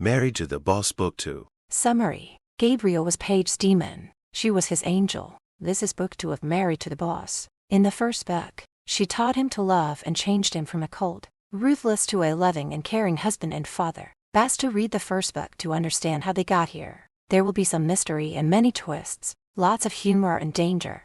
Married to the Boss Book 2. Summary. Gabriel was Paige's demon. She was his angel. This is book 2 of Married to the Boss. In the first book, she taught him to love and changed him from a cold, ruthless to a loving and caring husband and father. Best to read the first book to understand how they got here. There will be some mystery and many twists, lots of humor and danger.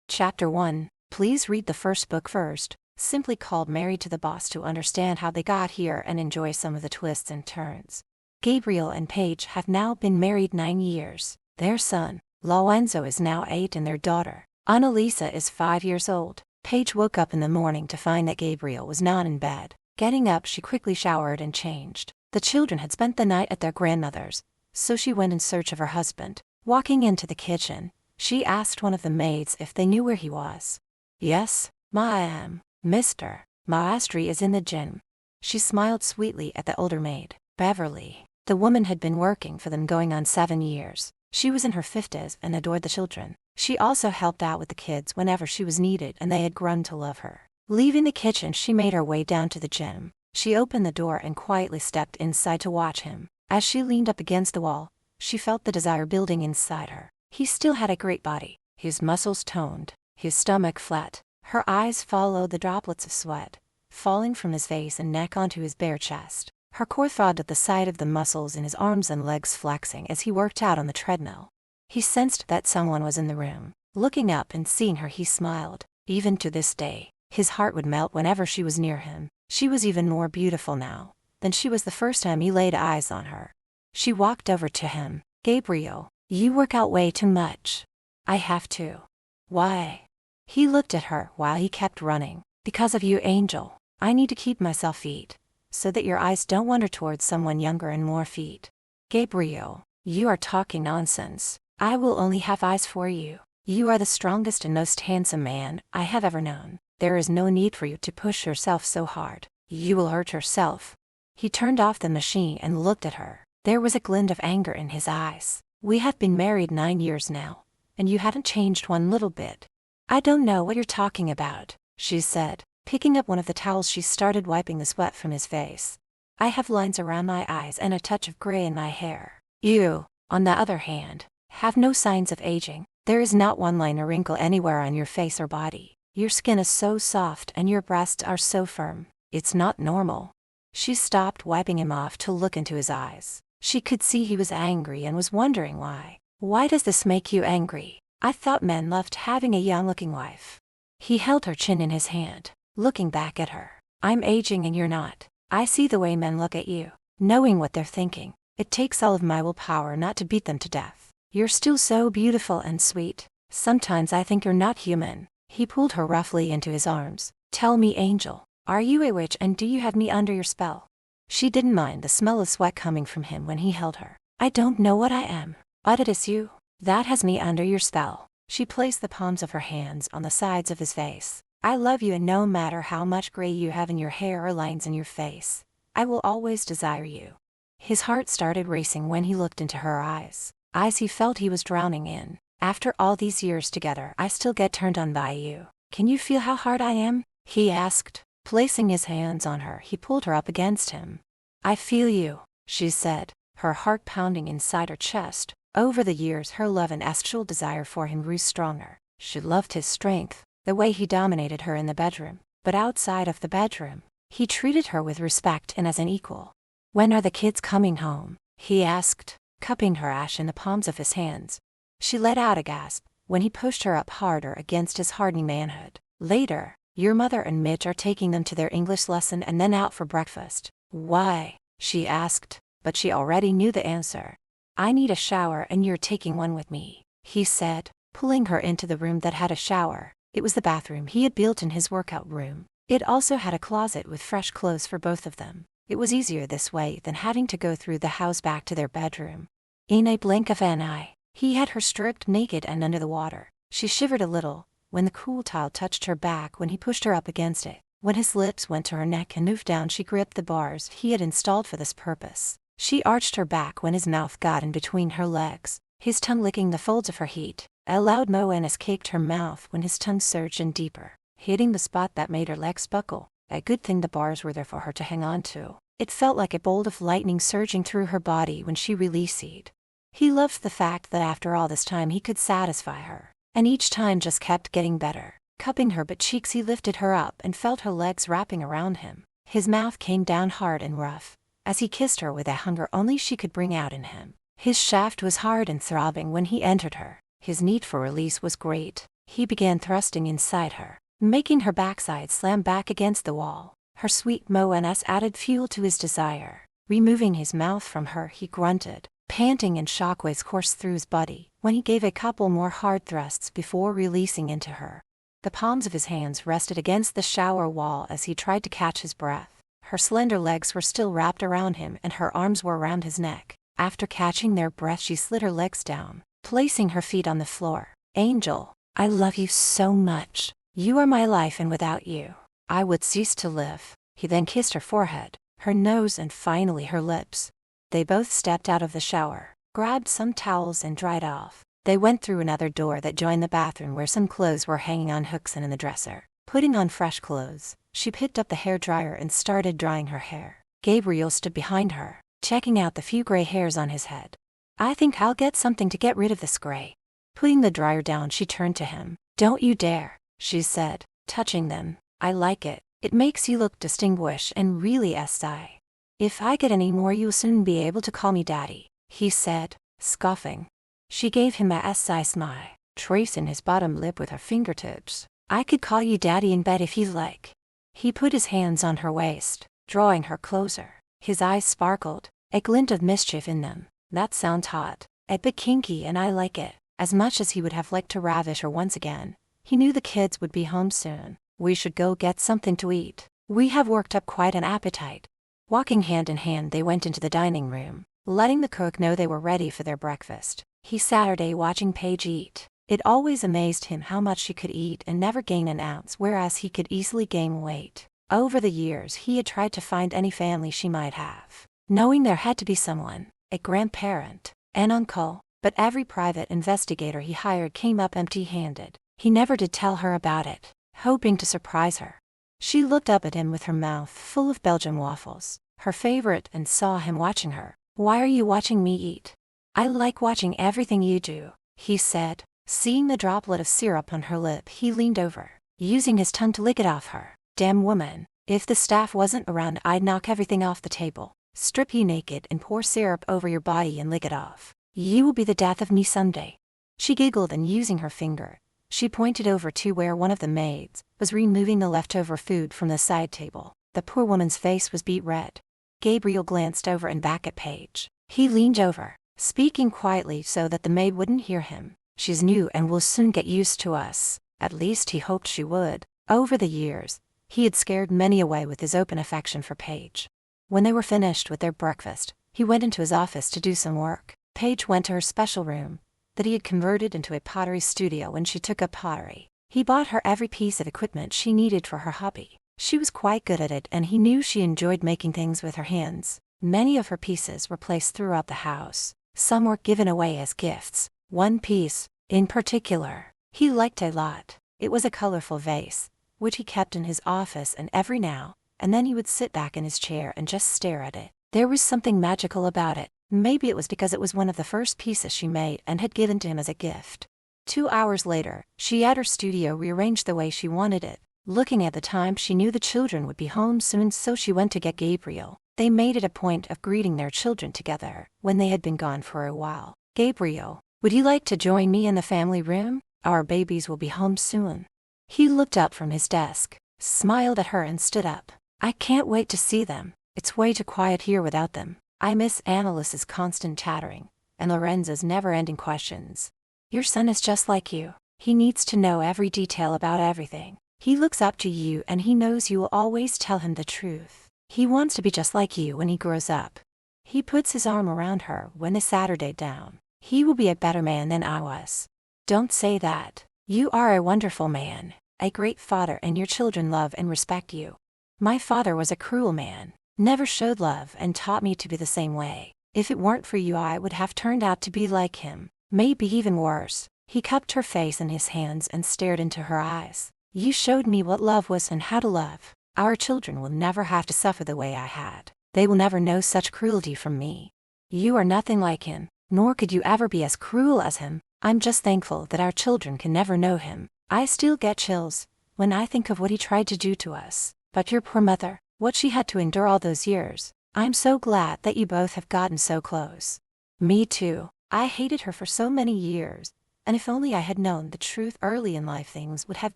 Chapter 1. Please read the first book first, simply called Married to the Boss, to understand how they got here and enjoy some of the twists and turns. Gabriel and Paige have now been married 9 years. Their son, Lorenzo, is now 8 and their daughter, Annalisa, is 5 years old. Paige woke up in the morning to find that Gabriel was not in bed. Getting up, she quickly showered and changed. The children had spent the night at their grandmother's, so she went in search of her husband. Walking into the kitchen, she asked one of the maids if they knew where he was. "Yes, ma, I am. Mr. Maestri is in the gym." She smiled sweetly at the older maid, Beverly. The woman had been working for them going on 7 years. She was in her 50s and adored the children. She also helped out with the kids whenever she was needed, and they had grown to love her. Leaving the kitchen, she made her way down to the gym. She opened the door and quietly stepped inside to watch him. As she leaned up against the wall, she felt the desire building inside her. He still had a great body, his muscles toned, his stomach flat. Her eyes followed the droplets of sweat falling from his face and neck onto his bare chest. Her core throbbed at the sight of the muscles in his arms and legs flexing as he worked out on the treadmill. He sensed that someone was in the room. Looking up and seeing her, he smiled. Even to this day, his heart would melt whenever she was near him. She was even more beautiful now than she was the first time he laid eyes on her. She walked over to him. "Gabriel, you work out way too much." "I have to." "Why?" He looked at her while he kept running. "Because of you, Angel. I need to keep myself fit, so that your eyes don't wander towards someone younger and more fit." "Gabriel, you are talking nonsense. I will only have eyes for you. You are the strongest and most handsome man I have ever known. There is no need for you to push yourself so hard. You will hurt yourself." He turned off the machine and looked at her. There was a glint of anger in his eyes. "We have been married 9 years now, and you haven't changed one little bit." "I don't know what you're talking about," she said. Picking up one of the towels, she started wiping the sweat from his face. "I have lines around my eyes and a touch of gray in my hair. You, on the other hand, have no signs of aging. There is not one line or wrinkle anywhere on your face or body. Your skin is so soft and your breasts are so firm. It's not normal." She stopped wiping him off to look into his eyes. She could see he was angry and was wondering why. "Why does this make you angry? I thought men loved having a young-looking wife." He held her chin in his hand, looking back at her. "I'm aging and you're not. I see the way men look at you, knowing what they're thinking. It takes all of my willpower not to beat them to death. You're still so beautiful and sweet. Sometimes I think you're not human." He pulled her roughly into his arms. "Tell me, Angel, are you a witch and do you have me under your spell?" She didn't mind the smell of sweat coming from him when he held her. "I don't know what I am, but it is you that has me under your spell." She placed the palms of her hands on the sides of his face. "I love you, and no matter how much gray you have in your hair or lines in your face, I will always desire you." His heart started racing when he looked into her eyes he felt he was drowning in. "After all these years together, I still get turned on by you. Can you feel how hard I am?" he asked. Placing his hands on her, he pulled her up against him. "I feel you," she said, her heart pounding inside her chest. Over the years, her love and astral desire for him grew stronger. She loved his strength, the way he dominated her in the bedroom, but outside of the bedroom, he treated her with respect and as an equal. "When are the kids coming home?" he asked, cupping her ash in the palms of his hands. She let out a gasp when he pushed her up harder against his hardening manhood. "Later. Your mother and Mitch are taking them to their English lesson and then out for breakfast." "Why?" she asked, but she already knew the answer. "I need a shower and you're taking one with me," he said, pulling her into the room that had a shower. It was the bathroom he had built in his workout room. It also had a closet with fresh clothes for both of them. It was easier this way than having to go through the house back to their bedroom. In a blink of an eye, he had her stripped naked and under the water. She shivered a little when the cool towel touched her back when he pushed her up against it. When his lips went to her neck and moved down, she gripped the bars he had installed for this purpose. She arched her back when his mouth got in between her legs, his tongue licking the folds of her heat. A loud moan escaped her mouth when his tongue surged in deeper, hitting the spot that made her legs buckle. A good thing the bars were there for her to hang on to. It felt like a bolt of lightning surging through her body when she released it. He loved the fact that after all this time he could satisfy her, and each time just kept getting better. Cupping her butt cheeks, he lifted her up and felt her legs wrapping around him. His mouth came down hard and rough, as he kissed her with a hunger only she could bring out in him. His shaft was hard and throbbing when he entered her. His need for release was great. He began thrusting inside her, making her backside slam back against the wall. Her sweet moans added fuel to his desire. Removing his mouth from her, he grunted, panting, and shockwaves coursed through his body when he gave a couple more hard thrusts before releasing into her. The palms of his hands rested against the shower wall as he tried to catch his breath. Her slender legs were still wrapped around him and her arms were around his neck. After catching their breath, she slid her legs down, placing her feet on the floor. "Angel, I love you so much. You are my life, and without you, I would cease to live." He then kissed her forehead, her nose, and finally her lips. They both stepped out of the shower, grabbed some towels, and dried off. They went through another door that joined the bathroom where some clothes were hanging on hooks and in the dresser. Putting on fresh clothes, she picked up the hairdryer and started drying her hair. Gabriel stood behind her, checking out the few gray hairs on his head. "I think I'll get something to get rid of this gray." Putting the dryer down, she turned to him. "Don't you dare," she said, touching them. "I like it. It makes you look distinguished and really SI. If I get any more, you'll soon be able to call me daddy," he said, scoffing. She gave him a SI smile, tracing his bottom lip with her fingertips. "I could call you daddy in bed if you like." He put his hands on her waist, drawing her closer. His eyes sparkled, a glint of mischief in them. "That sounds hot, a bit kinky, and I like it." As much as he would have liked to ravish her once again, he knew the kids would be home soon. "We should go get something to eat. We have worked up quite an appetite." Walking hand in hand, they went into the dining room, letting the cook know they were ready for their breakfast. He sat there watching Paige eat. It always amazed him how much she could eat and never gain an ounce, whereas he could easily gain weight. Over the years, he had tried to find any family she might have, knowing there had to be someone, a grandparent, an uncle, but every private investigator he hired came up empty-handed. He never did tell her about it, hoping to surprise her. She looked up at him with her mouth full of Belgian waffles, her favorite, and saw him watching her. "Why are you watching me eat?" "I like watching everything you do," he said. Seeing the droplet of syrup on her lip, he leaned over, using his tongue to lick it off her. "Damn woman, if the staff wasn't around, I'd knock everything off the table. Strip you naked and pour syrup over your body and lick it off. You will be the death of me someday." She giggled, and using her finger, she pointed over to where one of the maids was removing the leftover food from the side table. The poor woman's face was beet red. Gabriel glanced over and back at Paige. He leaned over, speaking quietly so that the maid wouldn't hear him. "She's new and will soon get used to us." At least he hoped she would. Over the years, he had scared many away with his open affection for Paige. When they were finished with their breakfast, he went into his office to do some work. Paige went to her special room that he had converted into a pottery studio when she took up pottery. He bought her every piece of equipment she needed for her hobby. She was quite good at it, and he knew she enjoyed making things with her hands. Many of her pieces were placed throughout the house. Some were given away as gifts. One piece, in particular, he liked a lot. It was a colorful vase, which he kept in his office, and every now and then he would sit back in his chair and just stare at it. There was something magical about it. Maybe it was because it was one of the first pieces she made and had given to him as a gift. 2 hours later, she had her studio rearranged the way she wanted it. Looking at the time, she knew the children would be home soon, so she went to get Gabriel. They made it a point of greeting their children together when they had been gone for a while. "Gabriel, would you like to join me in the family room? Our babies will be home soon." He looked up from his desk, smiled at her, and stood up. "I can't wait to see them. It's way too quiet here without them. I miss Annalise's constant chattering and Lorenzo's never-ending questions. Your son is just like you. He needs to know every detail about everything. He looks up to you, and he knows you will always tell him the truth. He wants to be just like you when he grows up." He puts his arm around her when they Saturday down. "He will be a better man than I was." "Don't say that. You are a wonderful man, a great father, and your children love and respect you. My father was a cruel man, never showed love, and taught me to be the same way. If it weren't for you, I would have turned out to be like him, maybe even worse." He cupped her face in his hands and stared into her eyes. "You showed me what love was and how to love. Our children will never have to suffer the way I had." They will never know such cruelty from me. You are nothing like him, nor could you ever be as cruel as him. I'm just thankful that our children can never know him. I still get chills when I think of what he tried to do to us. But your poor mother, what she had to endure all those years. I'm so glad that you both have gotten so close. Me too. I hated her for so many years, and if only I had known the truth early in life, things would have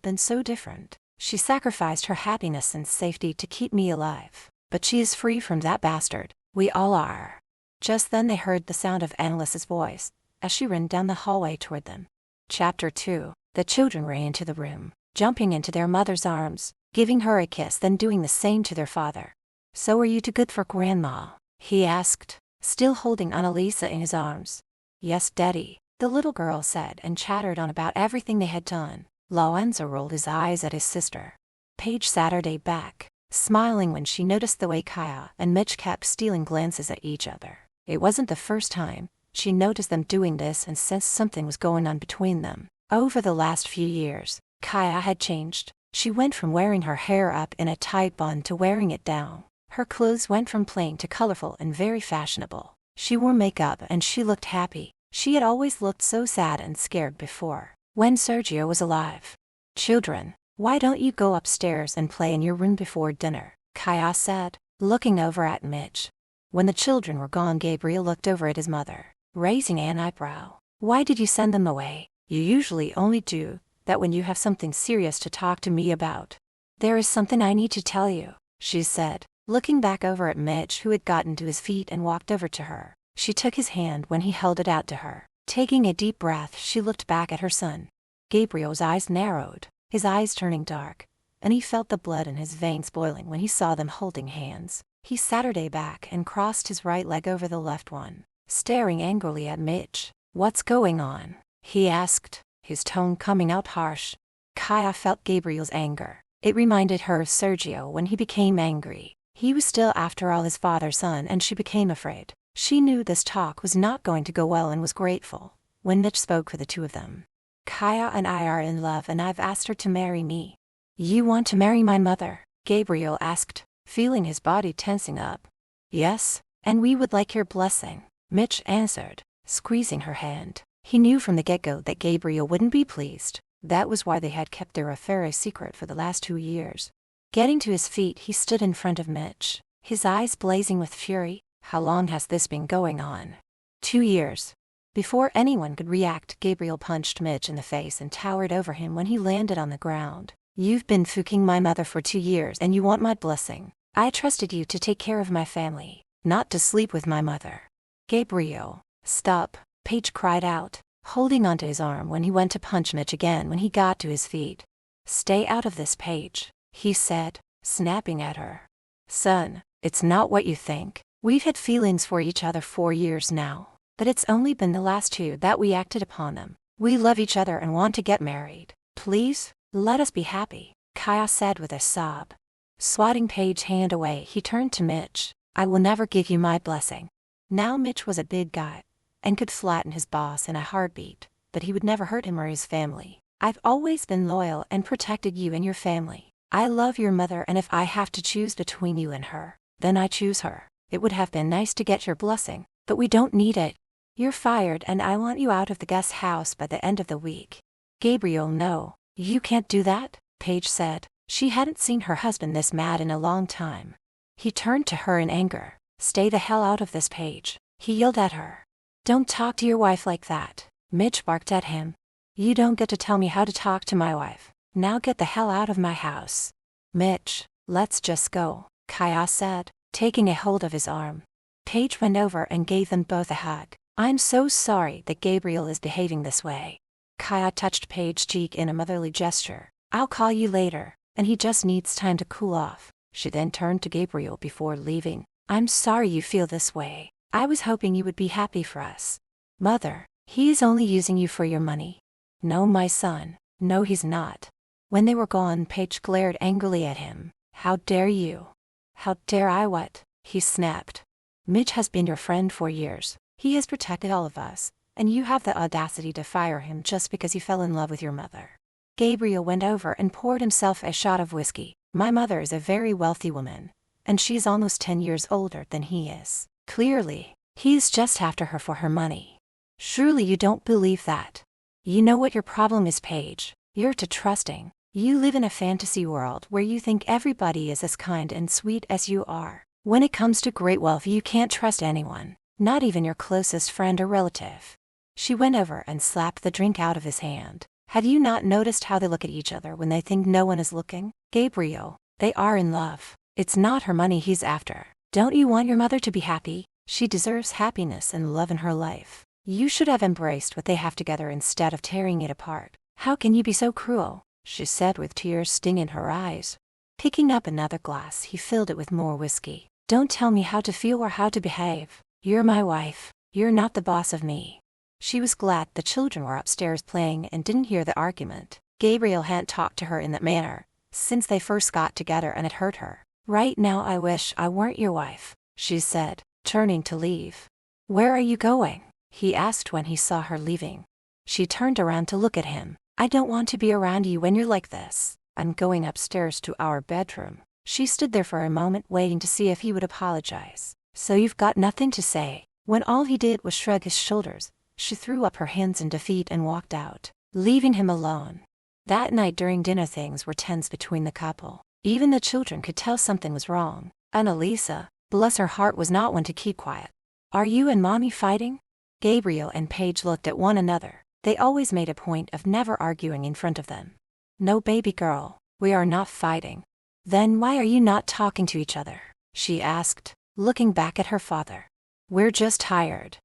been so different. She sacrificed her happiness and safety to keep me alive, but she is free from that bastard. We all are. Just then they heard the sound of Annalise's voice as she ran down the hallway toward them. Chapter 2. The children ran into the room, jumping into their mother's arms, giving her a kiss, then doing the same to their father. So are you too good for Grandma? He asked, still holding Annalisa in his arms. Yes, Daddy, the little girl said, and chattered on about everything they had done. Lorenzo rolled his eyes at his sister. Paige sat her day back, smiling when she noticed the way Kaya and Mitch kept stealing glances at each other. It wasn't the first time she noticed them doing this and sensed something was going on between them. Over the last few years, Kaya had changed. She went from wearing her hair up in a tight bun to wearing it down. Her clothes went from plain to colorful and very fashionable. She wore makeup and she looked happy. She had always looked so sad and scared before, when Sergio was alive. Children, why don't you go upstairs and play in your room before dinner? Kaya said, looking over at Mitch. When the children were gone, Gabriel looked over at his mother, raising an eyebrow. Why did you send them away? You usually only do that when you have something serious to talk to me about. There is something I need to tell you, she said, looking back over at Mitch, who had gotten to his feet and walked over to her. She took his hand when he held it out to her. Taking a deep breath, she looked back at her son. Gabriel's eyes narrowed, his eyes turning dark, and he felt the blood in his veins boiling when he saw them holding hands. He sat her day back and crossed his right leg over the left one, staring angrily at Mitch. What's going on? He asked, his tone coming out harsh. Kaya felt Gabriel's anger. It reminded her of Sergio when he became angry. He was still, after all, his father's son, and she became afraid. She knew this talk was not going to go well and was grateful when Mitch spoke for the two of them. Kaya and I are in love and I've asked her to marry me. You want to marry my mother? Gabriel asked, feeling his body tensing up. Yes, and we would like your blessing, Mitch answered, squeezing her hand. He knew from the get-go that Gabriel wouldn't be pleased. That was why they had kept their affair a secret for the last 2 years. Getting to his feet, he stood in front of Mitch, his eyes blazing with fury. How long has this been going on? 2 years. Before anyone could react, Gabriel punched Mitch in the face and towered over him when he landed on the ground. You've been fucking my mother for 2 years and you want my blessing. I trusted you to take care of my family, not to sleep with my mother. Gabriel, stop, Paige cried out, holding onto his arm when he went to punch Mitch again when he got to his feet. Stay out of this, Paige, he said, snapping at her. Son, it's not what you think. We've had feelings for each other 4 years now, but it's only been the last 2 that we acted upon them. We love each other and want to get married. Please, let us be happy, Kaya said with a sob. Swatting Paige's hand away, he turned to Mitch. I will never give you my blessing. Now Mitch was a big guy and could flatten his boss in a heartbeat, but he would never hurt him or his family. I've always been loyal and protected you and your family. I love your mother, and if I have to choose between you and her, then I choose her. It would have been nice to get your blessing, but we don't need it. You're fired and I want you out of the guest house by the end of the week. Gabriel, no, you can't do that, Paige said. She hadn't seen her husband this mad in a long time. He turned to her in anger. Stay the hell out of this, Paige, he yelled at her. Don't talk to your wife like that, Mitch barked at him. You don't get to tell me how to talk to my wife. Now get the hell out of my house. Mitch, let's just go, Kaya said, taking a hold of his arm. Paige went over and gave them both a hug. I'm so sorry that Gabriel is behaving this way. Kaya touched Paige's cheek in a motherly gesture. I'll call you later, and he just needs time to cool off. She then turned to Gabriel before leaving. I'm sorry you feel this way. I was hoping you would be happy for us. Mother, he is only using you for your money. No, my son, no he's not. When they were gone, Paige glared angrily at him. How dare you? How dare I what? He snapped. Mitch has been your friend for years. He has protected all of us, and you have the audacity to fire him just because he fell in love with your mother. Gabriel went over and poured himself a shot of whiskey. My mother is a very wealthy woman, and she's almost 10 years older than he is. Clearly, he's just after her for her money. Surely you don't believe that. You know what your problem is, Paige. You're too trusting. You live in a fantasy world where you think everybody is as kind and sweet as you are. When it comes to great wealth, you can't trust anyone, not even your closest friend or relative. She went over and slapped the drink out of his hand. Have you not noticed how they look at each other when they think no one is looking? Gabriel, they are in love. It's not her money he's after. Don't you want your mother to be happy? She deserves happiness and love in her life. You should have embraced what they have together instead of tearing it apart. How can you be so cruel? She said with tears stinging in her eyes. Picking up another glass, he filled it with more whiskey. Don't tell me how to feel or how to behave. You're my wife. You're not the boss of me. She was glad the children were upstairs playing and didn't hear the argument. Gabriel hadn't talked to her in that manner since they first got together, and it hurt her. Right now I wish I weren't your wife, she said, turning to leave. Where are you going? He asked when he saw her leaving. She turned around to look at him. I don't want to be around you when you're like this. I'm going upstairs to our bedroom. She stood there for a moment waiting to see if he would apologize. So you've got nothing to say? When all he did was shrug his shoulders, she threw up her hands in defeat and walked out, leaving him alone. That night during dinner things were tense between the couple. Even the children could tell something was wrong. Annalisa, bless her heart, was not one to keep quiet. Are you and Mommy fighting? Gabriel and Paige looked at one another. They always made a point of never arguing in front of them. No, baby girl, we are not fighting. Then why are you not talking to each other? She asked, looking back at her father. We're just tired.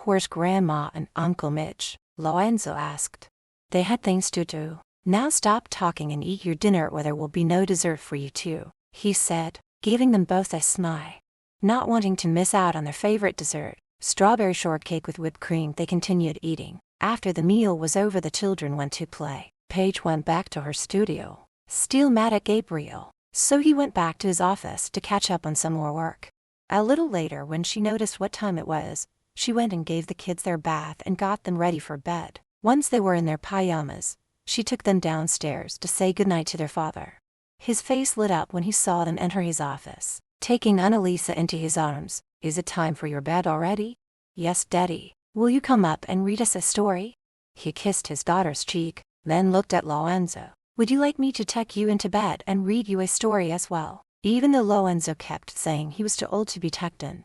Where's Grandma and Uncle Mitch? Lorenzo asked. They had things to do. Now stop talking and eat your dinner or there will be no dessert for you too, he said, giving them both a smile. Not wanting to miss out on their favorite dessert, strawberry shortcake with whipped cream, they continued eating. After the meal was over, the children went to play. Paige went back to her studio, still mad at Gabriel, so he went back to his office to catch up on some more work. A little later, when she noticed what time it was, she went and gave the kids their bath and got them ready for bed. Once they were in their pajamas, she took them downstairs to say goodnight to their father. His face lit up when he saw them enter his office. Taking Annalisa into his arms, Is it time for your bed already? Yes, Daddy. Will you come up and read us a story? He kissed his daughter's cheek, then looked at Lorenzo. Would you like me to tuck you into bed and read you a story as well? Even though Lorenzo kept saying he was too old to be tucked in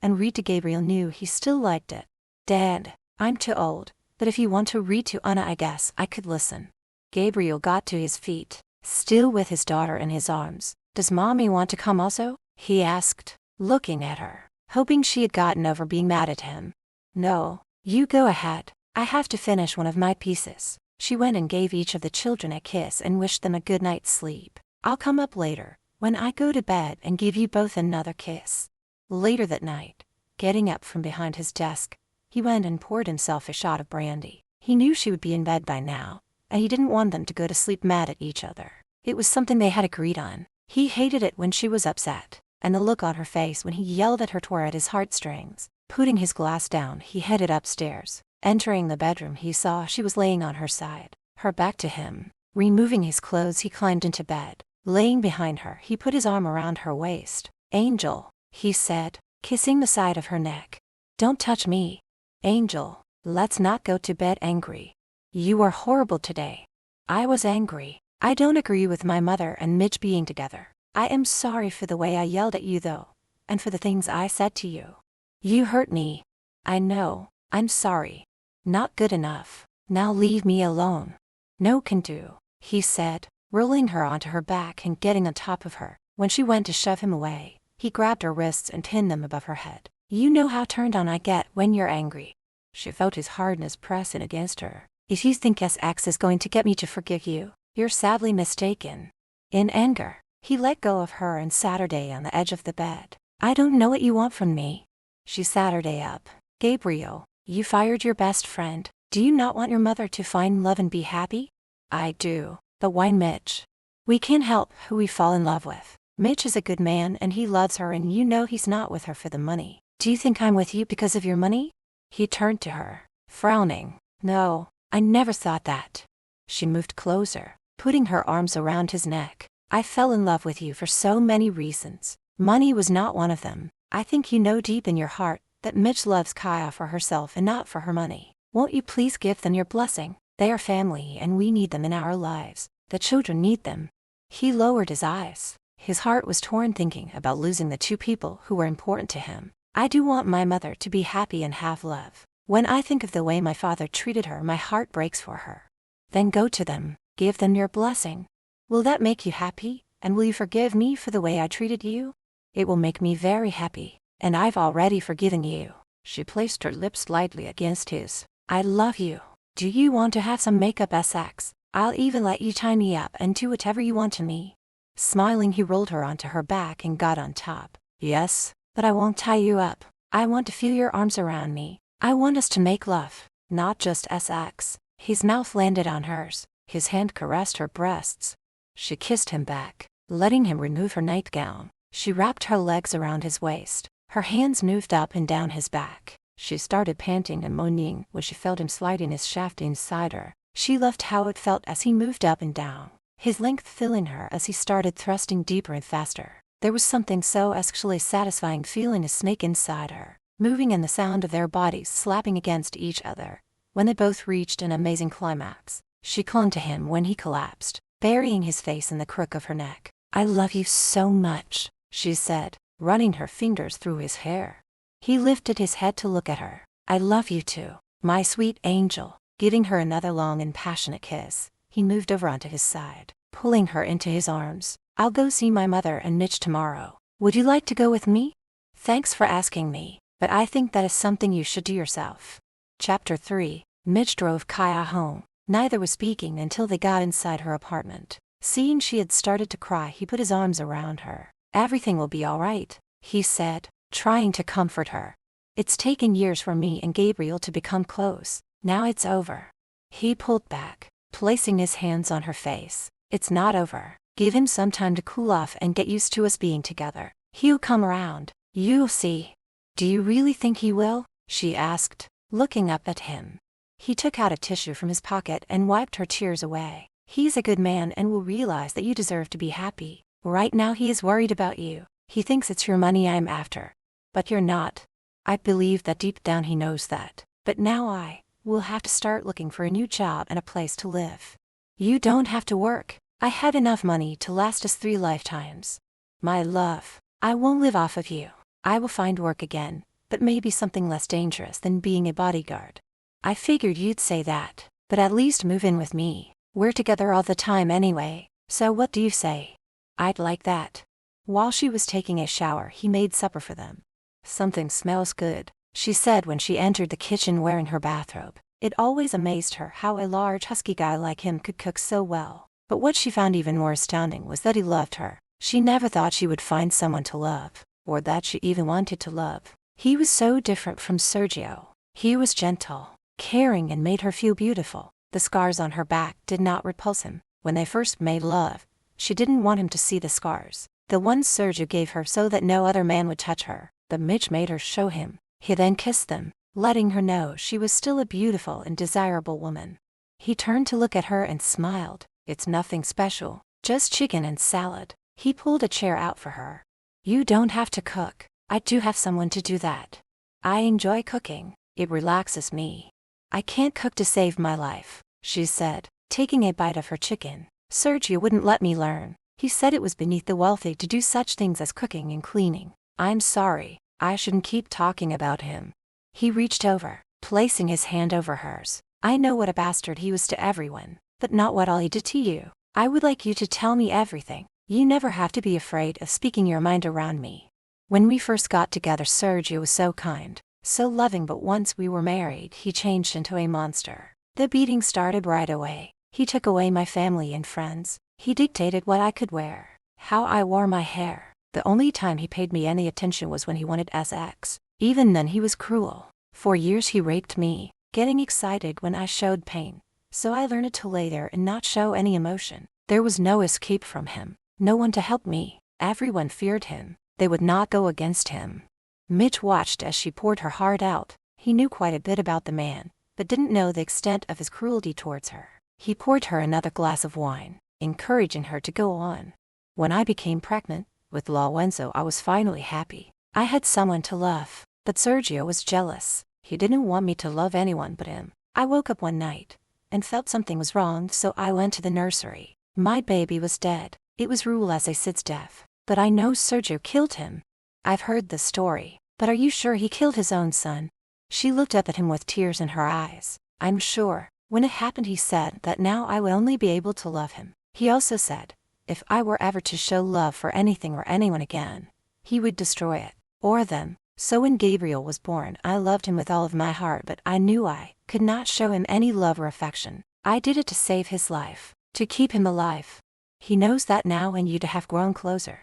and read to Gabriel, knew he still liked it. Dad, I'm too old, but if you want to read to Anna, I guess I could listen. Gabriel got to his feet, still with his daughter in his arms. Does Mommy want to come also? He asked, looking at her, hoping she had gotten over being mad at him. No, you go ahead. I have to finish one of my pieces. She went and gave each of the children a kiss and wished them a good night's sleep. I'll come up later, when I go to bed, and give you both another kiss. Later that night, getting up from behind his desk, he went and poured himself a shot of brandy. He knew she would be in bed by now, and he didn't want them to go to sleep mad at each other. It was something they had agreed on. He hated it when she was upset, and the look on her face when he yelled at her tore at his heartstrings. Putting his glass down, he headed upstairs. Entering the bedroom, he saw she was laying on her side, her back to him. Removing his clothes, he climbed into bed. Laying behind her, he put his arm around her waist. Angel, he said, kissing the side of her neck. Don't touch me. Angel, let's not go to bed angry. You were horrible today. I was angry. I don't agree with my mother and Mitch being together. I am sorry for the way I yelled at you though, and for the things I said to you. You hurt me. I know. I'm sorry. Not good enough. Now leave me alone. No can do, he said, rolling her onto her back and getting on top of her. When she went to shove him away, he grabbed her wrists and pinned them above her head. You know how turned on I get when you're angry. She felt his hardness pressing against her. If you think SX is going to get me to forgive you, you're sadly mistaken. In anger, he let go of her and sat her down on the edge of the bed. I don't know what you want from me. She sat her up. Gabriel, you fired your best friend. Do you not want your mother to find love and be happy? I do. But why Mitch? We can't help who we fall in love with. Mitch is a good man and he loves her, and you know he's not with her for the money. Do you think I'm with you because of your money? He turned to her, frowning. No, I never thought that. She moved closer, putting her arms around his neck. I fell in love with you for so many reasons. Money was not one of them. I think you know deep in your heart that Mitch loves Kaya for herself and not for her money. Won't you please give them your blessing? They are family and we need them in our lives. The children need them. He lowered his eyes. His heart was torn thinking about losing the two people who were important to him. I do want my mother to be happy and have love. When I think of the way my father treated her, my heart breaks for her. Then go to them, give them your blessing. Will that make you happy? And will you forgive me for the way I treated you? It will make me very happy, and I've already forgiven you. She placed her lips lightly against his. I love you. Do you want to have some makeup sex? I'll even let you tie me up and do whatever you want to me. Smiling, he rolled her onto her back and got on top. Yes, but I won't tie you up. I want to feel your arms around me. I want us to make love, not just sex. His mouth landed on hers. His hand caressed her breasts. She kissed him back, letting him remove her nightgown. She wrapped her legs around his waist. Her hands moved up and down his back. She started panting and moaning when she felt him sliding his shaft inside her. She loved how it felt as he moved up and down, his length filling her as he started thrusting deeper and faster. There was something so sexually satisfying feeling a snake inside her, moving, and the sound of their bodies slapping against each other. When they both reached an amazing climax, she clung to him when he collapsed, burying his face in the crook of her neck. I love you so much, she said, running her fingers through his hair. He lifted his head to look at her. I love you too, my sweet angel. Giving her another long and passionate kiss, he moved over onto his side, pulling her into his arms. I'll go see my mother and Mitch tomorrow. Would you like to go with me? Thanks for asking me, but I think that is something you should do yourself. Chapter 3. Mitch drove Kaya home. Neither was speaking until they got inside her apartment. Seeing she had started to cry, he put his arms around her. Everything will be all right, he said, trying to comfort her. It's taken years for me and Gabriel to become close. Now it's over. He pulled back, placing his hands on her face. It's not over. Give him some time to cool off and get used to us being together. He'll come around. You'll see. Do you really think he will? She asked, looking up at him. He took out a tissue from his pocket and wiped her tears away. He's a good man and will realize that you deserve to be happy. Right now he is worried about you. He thinks it's your money I'm after. But you're not. I believe that deep down he knows that. But now we'll have to start looking for a new job and a place to live. You don't have to work. I have enough money to last us 3 lifetimes. My love, I won't live off of you. I will find work again, but maybe something less dangerous than being a bodyguard. I figured you'd say that, but at least move in with me. We're together all the time anyway, so what do you say? I'd like that. While she was taking a shower, he made supper for them. Something smells good, she said when she entered the kitchen wearing her bathrobe. It always amazed her how a large husky guy like him could cook so well. But what she found even more astounding was that he loved her. She never thought she would find someone to love, or that she even wanted to love. He was so different from Sergio. He was gentle, caring, and made her feel beautiful. The scars on her back did not repulse him. When they first made love, she didn't want him to see the scars, the ones Sergio gave her so that no other man would touch her. But Mitch made her show him. He then kissed them, letting her know she was still a beautiful and desirable woman. He turned to look at her and smiled. It's nothing special, just chicken and salad. He pulled a chair out for her. You don't have to cook. I do have someone to do that. I enjoy cooking. It relaxes me. I can't cook to save my life, she said, taking a bite of her chicken. Sergio wouldn't let me learn. He said it was beneath the wealthy to do such things as cooking and cleaning. I'm sorry. I shouldn't keep talking about him. He reached over, placing his hand over hers. I know what a bastard he was to everyone, but not what all he did to you. I would like you to tell me everything. You never have to be afraid of speaking your mind around me. When we first got together, Sergio was so kind, so loving, but once we were married, he changed into a monster. The beating started right away. He took away my family and friends. He dictated what I could wear, how I wore my hair. The only time he paid me any attention was when he wanted sex. Even then he was cruel. For years he raped me, getting excited when I showed pain. So I learned to lay there and not show any emotion. There was no escape from him, no one to help me. Everyone feared him. They would not go against him. Mitch watched as she poured her heart out. He knew quite a bit about the man, but didn't know the extent of his cruelty towards her. He poured her another glass of wine, encouraging her to go on. When I became pregnant, With Lorenzo, I was finally happy. I had someone to love, but Sergio was jealous. He didn't want me to love anyone but him. I woke up one night and felt something was wrong, so I went to the nursery. My baby was dead. It was ruled as a sit's death, but I know Sergio killed him. I've heard the story, but are you sure he killed his own son? She looked up at him with tears in her eyes. I'm sure. When it happened, he said that now I will only be able to love him. He also said, if I were ever to show love for anything or anyone again, he would destroy it, or them. So when Gabriel was born, I loved him with all of my heart, but I knew I could not show him any love or affection. I did it to save his life, to keep him alive. He knows that now, and you to have grown closer.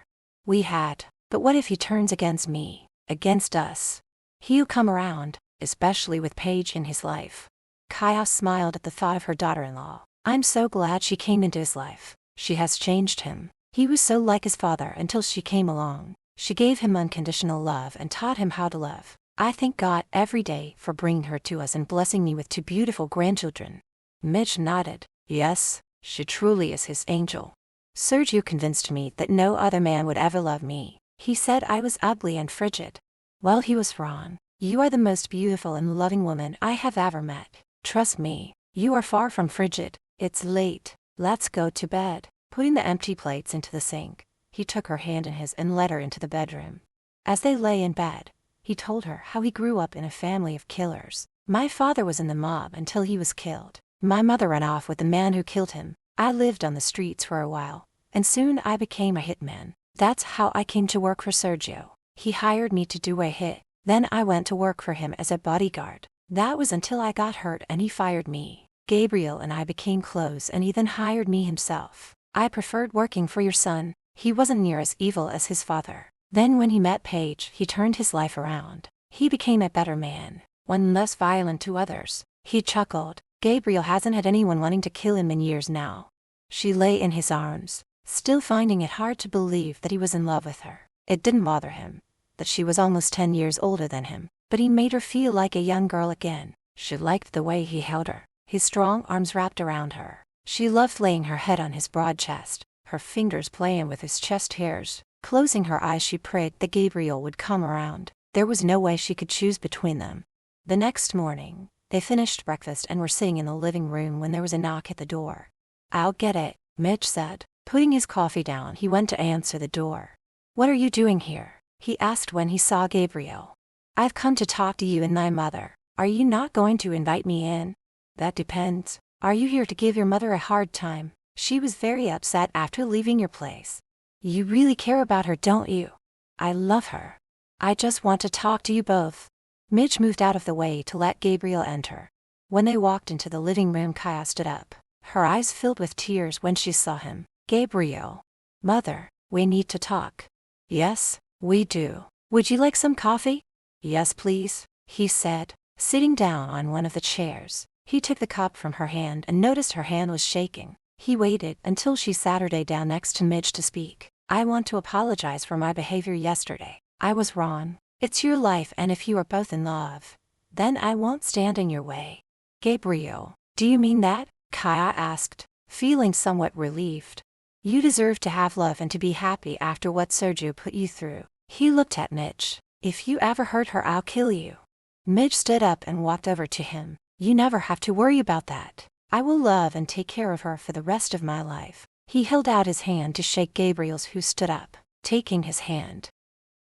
We had, but what if he turns against me, against us? He'll come around, especially with Paige in his life. Kaya smiled at the thought of her daughter-in-law. I'm so glad she came into his life. She has changed him. He was so like his father until she came along. She gave him unconditional love and taught him how to love. I thank God every day for bringing her to us and blessing me with 2 beautiful grandchildren. Mitch nodded. Yes, she truly is his angel. Sergio convinced me that no other man would ever love me. He said I was ugly and frigid. Well, he was wrong. You are the most beautiful and loving woman I have ever met. Trust me, you are far from frigid. It's late. Let's go to bed. Putting the empty plates into the sink, he took her hand in his and led her into the bedroom. As they lay in bed, he told her how he grew up in a family of killers. My father was in the mob until he was killed. My mother ran off with the man who killed him. I lived on the streets for a while, and soon I became a hitman. That's how I came to work for Sergio. He hired me to do a hit. Then I went to work for him as a bodyguard. That was until I got hurt and he fired me. Gabriel and I became close, and he then hired me himself. I preferred working for your son. He wasn't near as evil as his father. Then when he met Paige, he turned his life around. He became a better man, one less violent to others. He chuckled. Gabriel hasn't had anyone wanting to kill him in years now. She lay in his arms, still finding it hard to believe that he was in love with her. It didn't bother him that she was almost 10 years older than him, but he made her feel like a young girl again. She liked the way he held her, his strong arms wrapped around her. She loved laying her head on his broad chest, her fingers playing with his chest hairs. Closing her eyes, she prayed that Gabriel would come around. There was no way she could choose between them. The next morning, they finished breakfast and were sitting in the living room when there was a knock at the door. I'll get it, Mitch said. Putting his coffee down, he went to answer the door. What are you doing here? He asked when he saw Gabriel. I've come to talk to you and my mother. Are you not going to invite me in? That depends. Are you here to give your mother a hard time? She was very upset after leaving your place. You really care about her, don't you? I love her. I just want to talk to you both. Mitch moved out of the way to let Gabriel enter. When they walked into the living room, Kaya stood up. Her eyes filled with tears when she saw him. Gabriel. Mother, we need to talk. Yes, we do. Would you like some coffee? Yes, please, he said, sitting down on one of the chairs. He took the cup from her hand and noticed her hand was shaking. He waited until she sat her down next to Mitch to speak. I want to apologize for my behavior yesterday. I was wrong. It's your life, and if you are both in love, then I won't stand in your way. Gabriel, do you mean that? Kaya asked, feeling somewhat relieved. You deserve to have love and to be happy after what Sergio put you through. He looked at Mitch. If you ever hurt her, I'll kill you. Mitch stood up and walked over to him. You never have to worry about that. I will love and take care of her for the rest of my life. He held out his hand to shake Gabriel's, who stood up, taking his hand.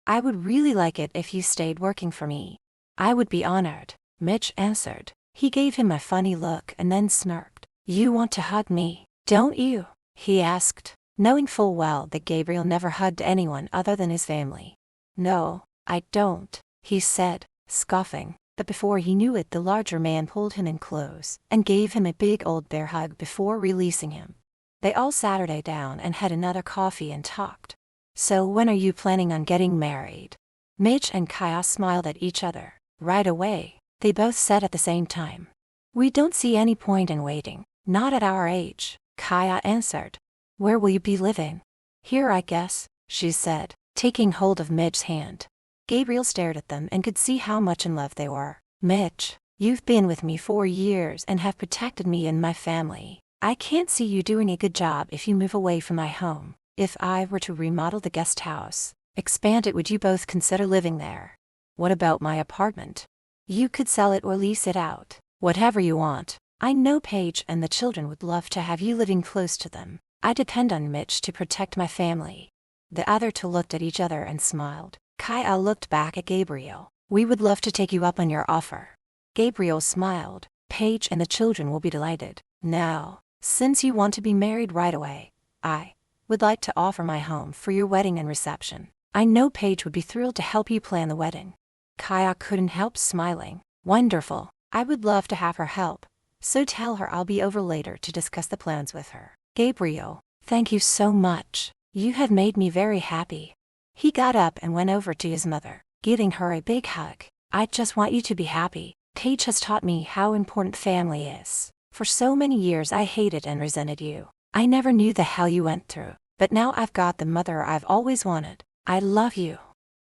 I would really like it if you stayed working for me. I would be honored, Mitch answered. He gave him a funny look and then smirked. You want to hug me, don't you? He asked, knowing full well that Gabriel never hugged anyone other than his family. No, I don't, he said, scoffing. But before he knew it, the larger man pulled him in close and gave him a big old bear hug before releasing him. They all sat her down and had another coffee and talked. So when are you planning on getting married? Mitch and Kaya smiled at each other. Right away, they both said at the same time. We don't see any point in waiting, not at our age, Kaya answered. Where will you be living? Here, I guess, she said, taking hold of Mitch's hand. Gabriel stared at them and could see how much in love they were. Mitch, you've been with me 4 years and have protected me and my family. I can't see you doing a good job if you move away from my home. If I were to remodel the guest house, expand it, would you both consider living there? What about my apartment? You could sell it or lease it out. Whatever you want. I know Paige and the children would love to have you living close to them. I depend on Mitch to protect my family. The other two looked at each other and smiled. Kaya looked back at Gabriel. We would love to take you up on your offer. Gabriel smiled. Paige and the children will be delighted. Now, since you want to be married right away, I would like to offer my home for your wedding and reception. I know Paige would be thrilled to help you plan the wedding. Kaya couldn't help smiling. Wonderful. I would love to have her help. So tell her I'll be over later to discuss the plans with her. Gabriel, thank you so much. You have made me very happy. He got up and went over to his mother, giving her a big hug. I just want you to be happy. Paige has taught me how important family is. For so many years I hated and resented you. I never knew the hell you went through, but now I've got the mother I've always wanted. I love you.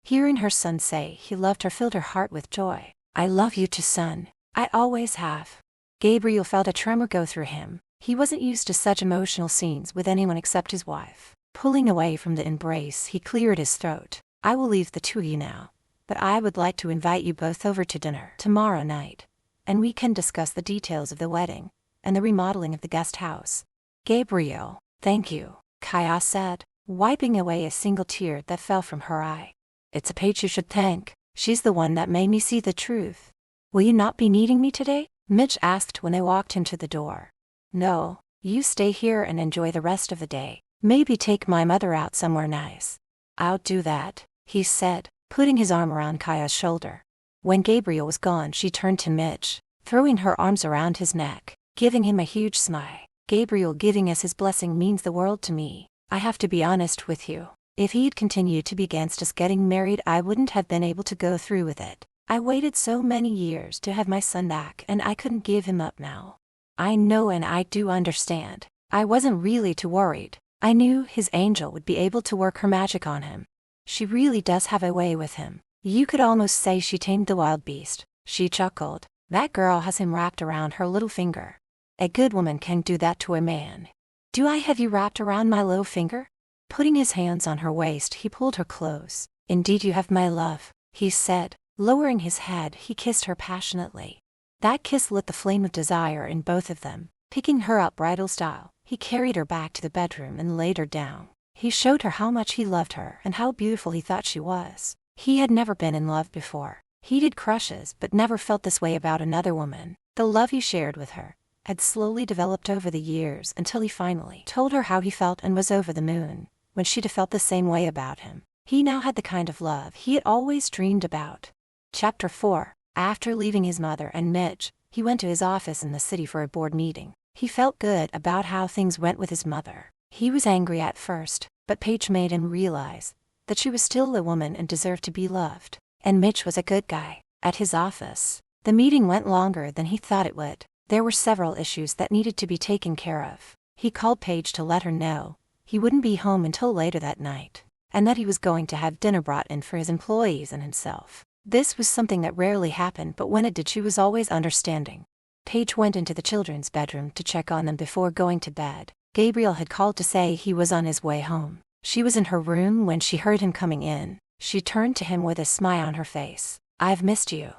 Hearing her son say he loved her filled her heart with joy. I love you too, son. I always have. Gabriel felt a tremor go through him. He wasn't used to such emotional scenes with anyone except his wife. Pulling away from the embrace, he cleared his throat. I will leave the two of you now, but I would like to invite you both over to dinner tomorrow night, and we can discuss the details of the wedding and the remodeling of the guest house. Gabriel, thank you, Kaya said, wiping away a single tear that fell from her eye. It's a Paige you should thank. She's the one that made me see the truth. Will you not be needing me today? Mitch asked when they walked into the door. No, you stay here and enjoy the rest of the day. Maybe take my mother out somewhere nice. I'll do that, he said, putting his arm around Kaya's shoulder. When Gabriel was gone, she turned to Mitch, throwing her arms around his neck, giving him a huge smile. Gabriel giving us his blessing means the world to me. I have to be honest with you. If he'd continued to be against us getting married, I wouldn't have been able to go through with it. I waited so many years to have my son back, and I couldn't give him up now. I know, and I do understand. I wasn't really too worried. I knew his angel would be able to work her magic on him. She really does have a way with him. You could almost say she tamed the wild beast. She chuckled. That girl has him wrapped around her little finger. A good woman can do that to a man. Do I have you wrapped around my little finger? Putting his hands on her waist, he pulled her close. Indeed you have, my love, he said. Lowering his head, he kissed her passionately. That kiss lit the flame of desire in both of them. Picking her up bridal style, he carried her back to the bedroom and laid her down. He showed her how much he loved her and how beautiful he thought she was. He had never been in love before. He did crushes but never felt this way about another woman. The love he shared with her had slowly developed over the years until he finally told her how he felt and was over the moon when she'd have felt the same way about him. He now had the kind of love he had always dreamed about. Chapter 4. After leaving his mother and Mitch, he went to his office in the city for a board meeting. He felt good about how things went with his mother. He was angry at first, but Paige made him realize that she was still a woman and deserved to be loved. And Mitch was a good guy. At his office, the meeting went longer than he thought it would. There were several issues that needed to be taken care of. He called Paige to let her know he wouldn't be home until later that night, and that he was going to have dinner brought in for his employees and himself. This was something that rarely happened, but when it did, she was always understanding. Paige went into the children's bedroom to check on them before going to bed. Gabriel had called to say he was on his way home. She was in her room when she heard him coming in. She turned to him with a smile on her face. I've missed you.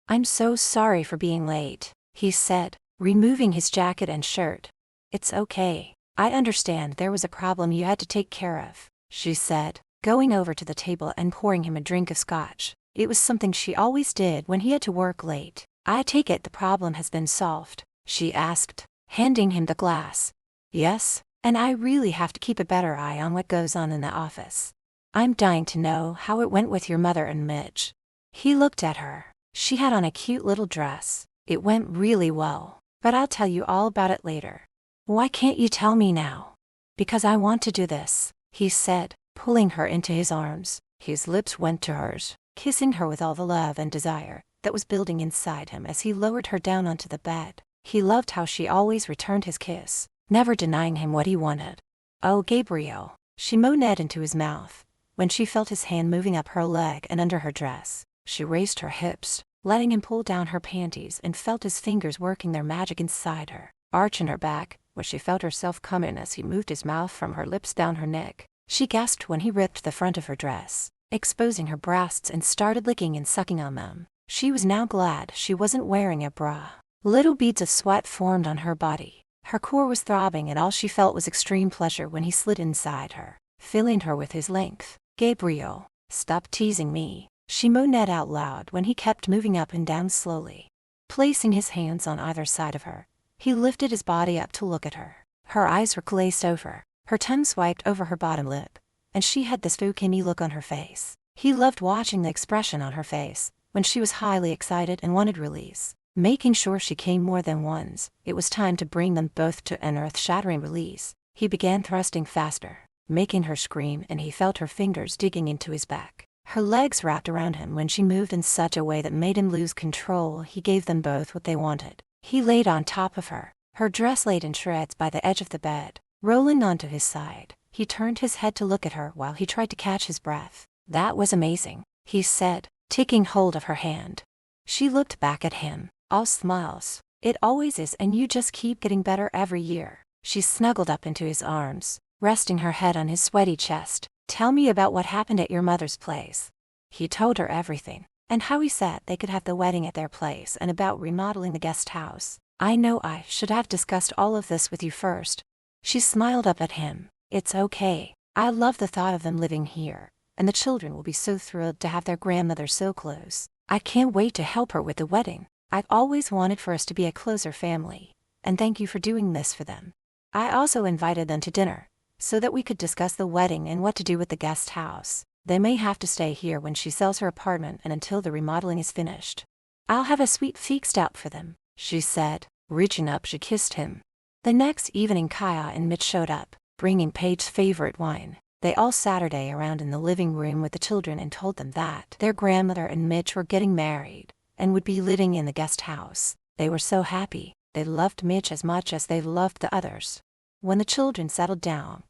I'm so sorry for being late, he said, removing his jacket and shirt. It's okay. I understand there was a problem you had to take care of, she said, going over to the table and pouring him a drink of scotch. It was something she always did when he had to work late. I take it the problem has been solved, she asked, handing him the glass. Yes, and I really have to keep a better eye on what goes on in the office. I'm dying to know how it went with your mother and Mitch. He looked at her. She had on a cute little dress. It went really well, but I'll tell you all about it later. Why can't you tell me now? Because I want to do this, he said, pulling her into his arms. His lips went to hers, kissing her with all the love and desire that was building inside him as he lowered her down onto the bed. He loved how she always returned his kiss, never denying him what he wanted. Oh, Gabriel, she moaned into his mouth. When she felt his hand moving up her leg and under her dress, she raised her hips, letting him pull down her panties, and felt his fingers working their magic inside her, arching her back, where she felt herself come in as he moved his mouth from her lips down her neck. She gasped when he ripped the front of her dress, exposing her breasts, and started licking and sucking on them. She was now glad she wasn't wearing a bra. Little beads of sweat formed on her body. Her core was throbbing, and all she felt was extreme pleasure when he slid inside her, filling her with his length. "Gabriel, stop teasing me," she moaned out loud when he kept moving up and down slowly. Placing his hands on either side of her, he lifted his body up to look at her. Her eyes were glazed over, her tongue swiped over her bottom lip, and she had this spooky look on her face. He loved watching the expression on her face when she was highly excited and wanted release. Making sure she came more than once, it was time to bring them both to an earth-shattering release. He began thrusting faster, making her scream, and he felt her fingers digging into his back. Her legs wrapped around him when she moved in such a way that made him lose control. He gave them both what they wanted. He laid on top of her, her dress laid in shreds by the edge of the bed, rolling onto his side. He turned his head to look at her while he tried to catch his breath. "That was amazing," he said, taking hold of her hand. She looked back at him, all smiles. "It always is, and you just keep getting better every year." She snuggled up into his arms, resting her head on his sweaty chest. "Tell me about what happened at your mother's place." He told her everything, and how he said they could have the wedding at their place, and about remodeling the guest house. "I know I should have discussed all of this with you first." She smiled up at him. "It's okay. I love the thought of them living here, and the children will be so thrilled to have their grandmother so close. I can't wait to help her with the wedding. I've always wanted for us to be a closer family, and thank you for doing this for them." I also invited them to dinner, so that we could discuss the wedding and what to do with the guest house. They may have to stay here when she sells her apartment and until the remodeling is finished. "I'll have a sweet fixed out for them," she said. Reaching up, she kissed him. The next evening, Kaya and Mitch showed up, bringing Paige's favorite wine. They all Saturday around in the living room with the children and told them that their grandmother and Mitch were getting married and would be living in the guest house. They were so happy. They loved Mitch as much as they loved the others. When the children settled down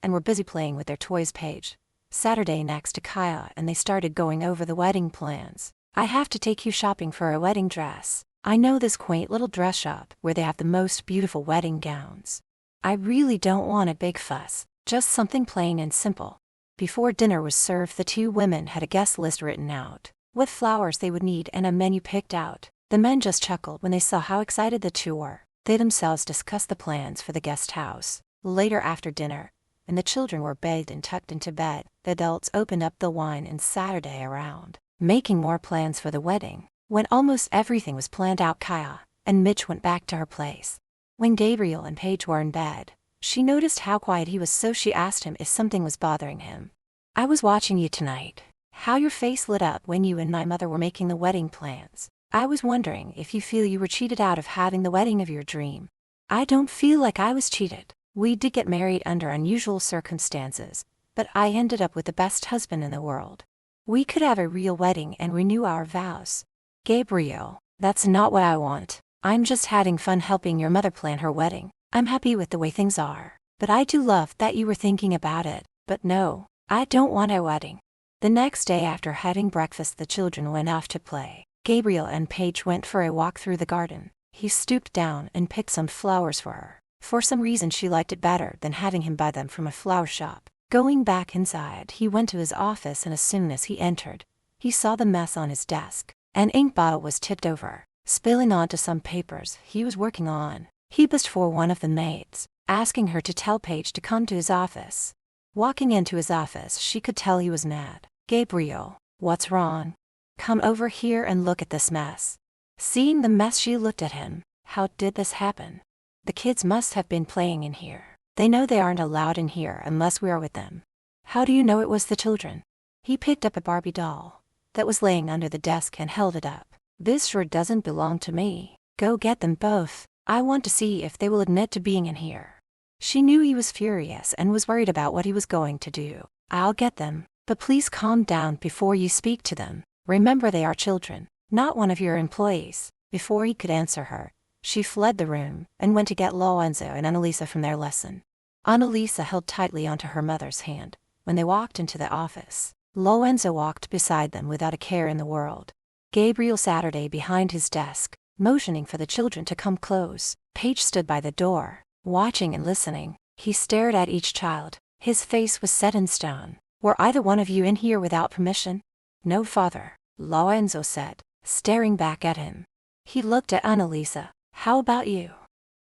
and were busy playing with their toys, Paige Saturday next to Kaya, and they started going over the wedding plans. "I have to take you shopping for a wedding dress. I know this quaint little dress shop where they have the most beautiful wedding gowns. I really don't want a big fuss, just something plain and simple." Before dinner was served, the two women had a guest list written out, what flowers they would need, and a menu picked out. The men just chuckled when they saw how excited the two were. They themselves discussed the plans for the guest house. Later, after dinner, and the children were bathed and tucked into bed, the adults opened up the wine and Saturday around, making more plans for the wedding. When almost everything was planned out, Kaya and Mitch went back to her place. When Gabriel and Paige were in bed, she noticed how quiet he was, so she asked him if something was bothering him. "I was watching you tonight, how your face lit up when you and my mother were making the wedding plans. I was wondering if you feel you were cheated out of having the wedding of your dream." "I don't feel like I was cheated. We did get married under unusual circumstances, but I ended up with the best husband in the world. We could have a real wedding and renew our vows." "Gabriel, that's not what I want. I'm just having fun helping your mother plan her wedding. I'm happy with the way things are, but I do love that you were thinking about it. But no, I don't want a wedding." The next day, after having breakfast, the children went off to play. Gabriel and Paige went for a walk through the garden. He stooped down and picked some flowers for her. For some reason, she liked it better than having him buy them from a flower shop. Going back inside, he went to his office, and as soon as he entered, he saw the mess on his desk. An ink bottle was tipped over, spilling onto some papers he was working on. He buzzed for one of the maids, asking her to tell Paige to come to his office. Walking into his office, she could tell he was mad. "Gabriel, what's wrong? Come over here and look at this mess." Seeing the mess, she looked at him. "How did this happen?" "The kids must have been playing in here. They know they aren't allowed in here unless we are with them." "How do you know it was the children?" He picked up a Barbie doll that was laying under the desk and held it up. "This sure doesn't belong to me. Go get them both. I want to see if they will admit to being in here." She knew he was furious and was worried about what he was going to do. "I'll get them, but please calm down before you speak to them. Remember, they are children, not one of your employees." Before he could answer her, she fled the room and went to get Lorenzo and Annalisa from their lesson. Annalisa held tightly onto her mother's hand when they walked into the office. Lorenzo walked beside them without a care in the world. Gabriel Saturday behind his desk, motioning for the children to come close. Paige stood by the door, watching and listening. He stared at each child, His face was set in stone. Were either one of you in here without permission? No, father, Lorenzo said, staring back at him. He looked at Annalisa. How about you?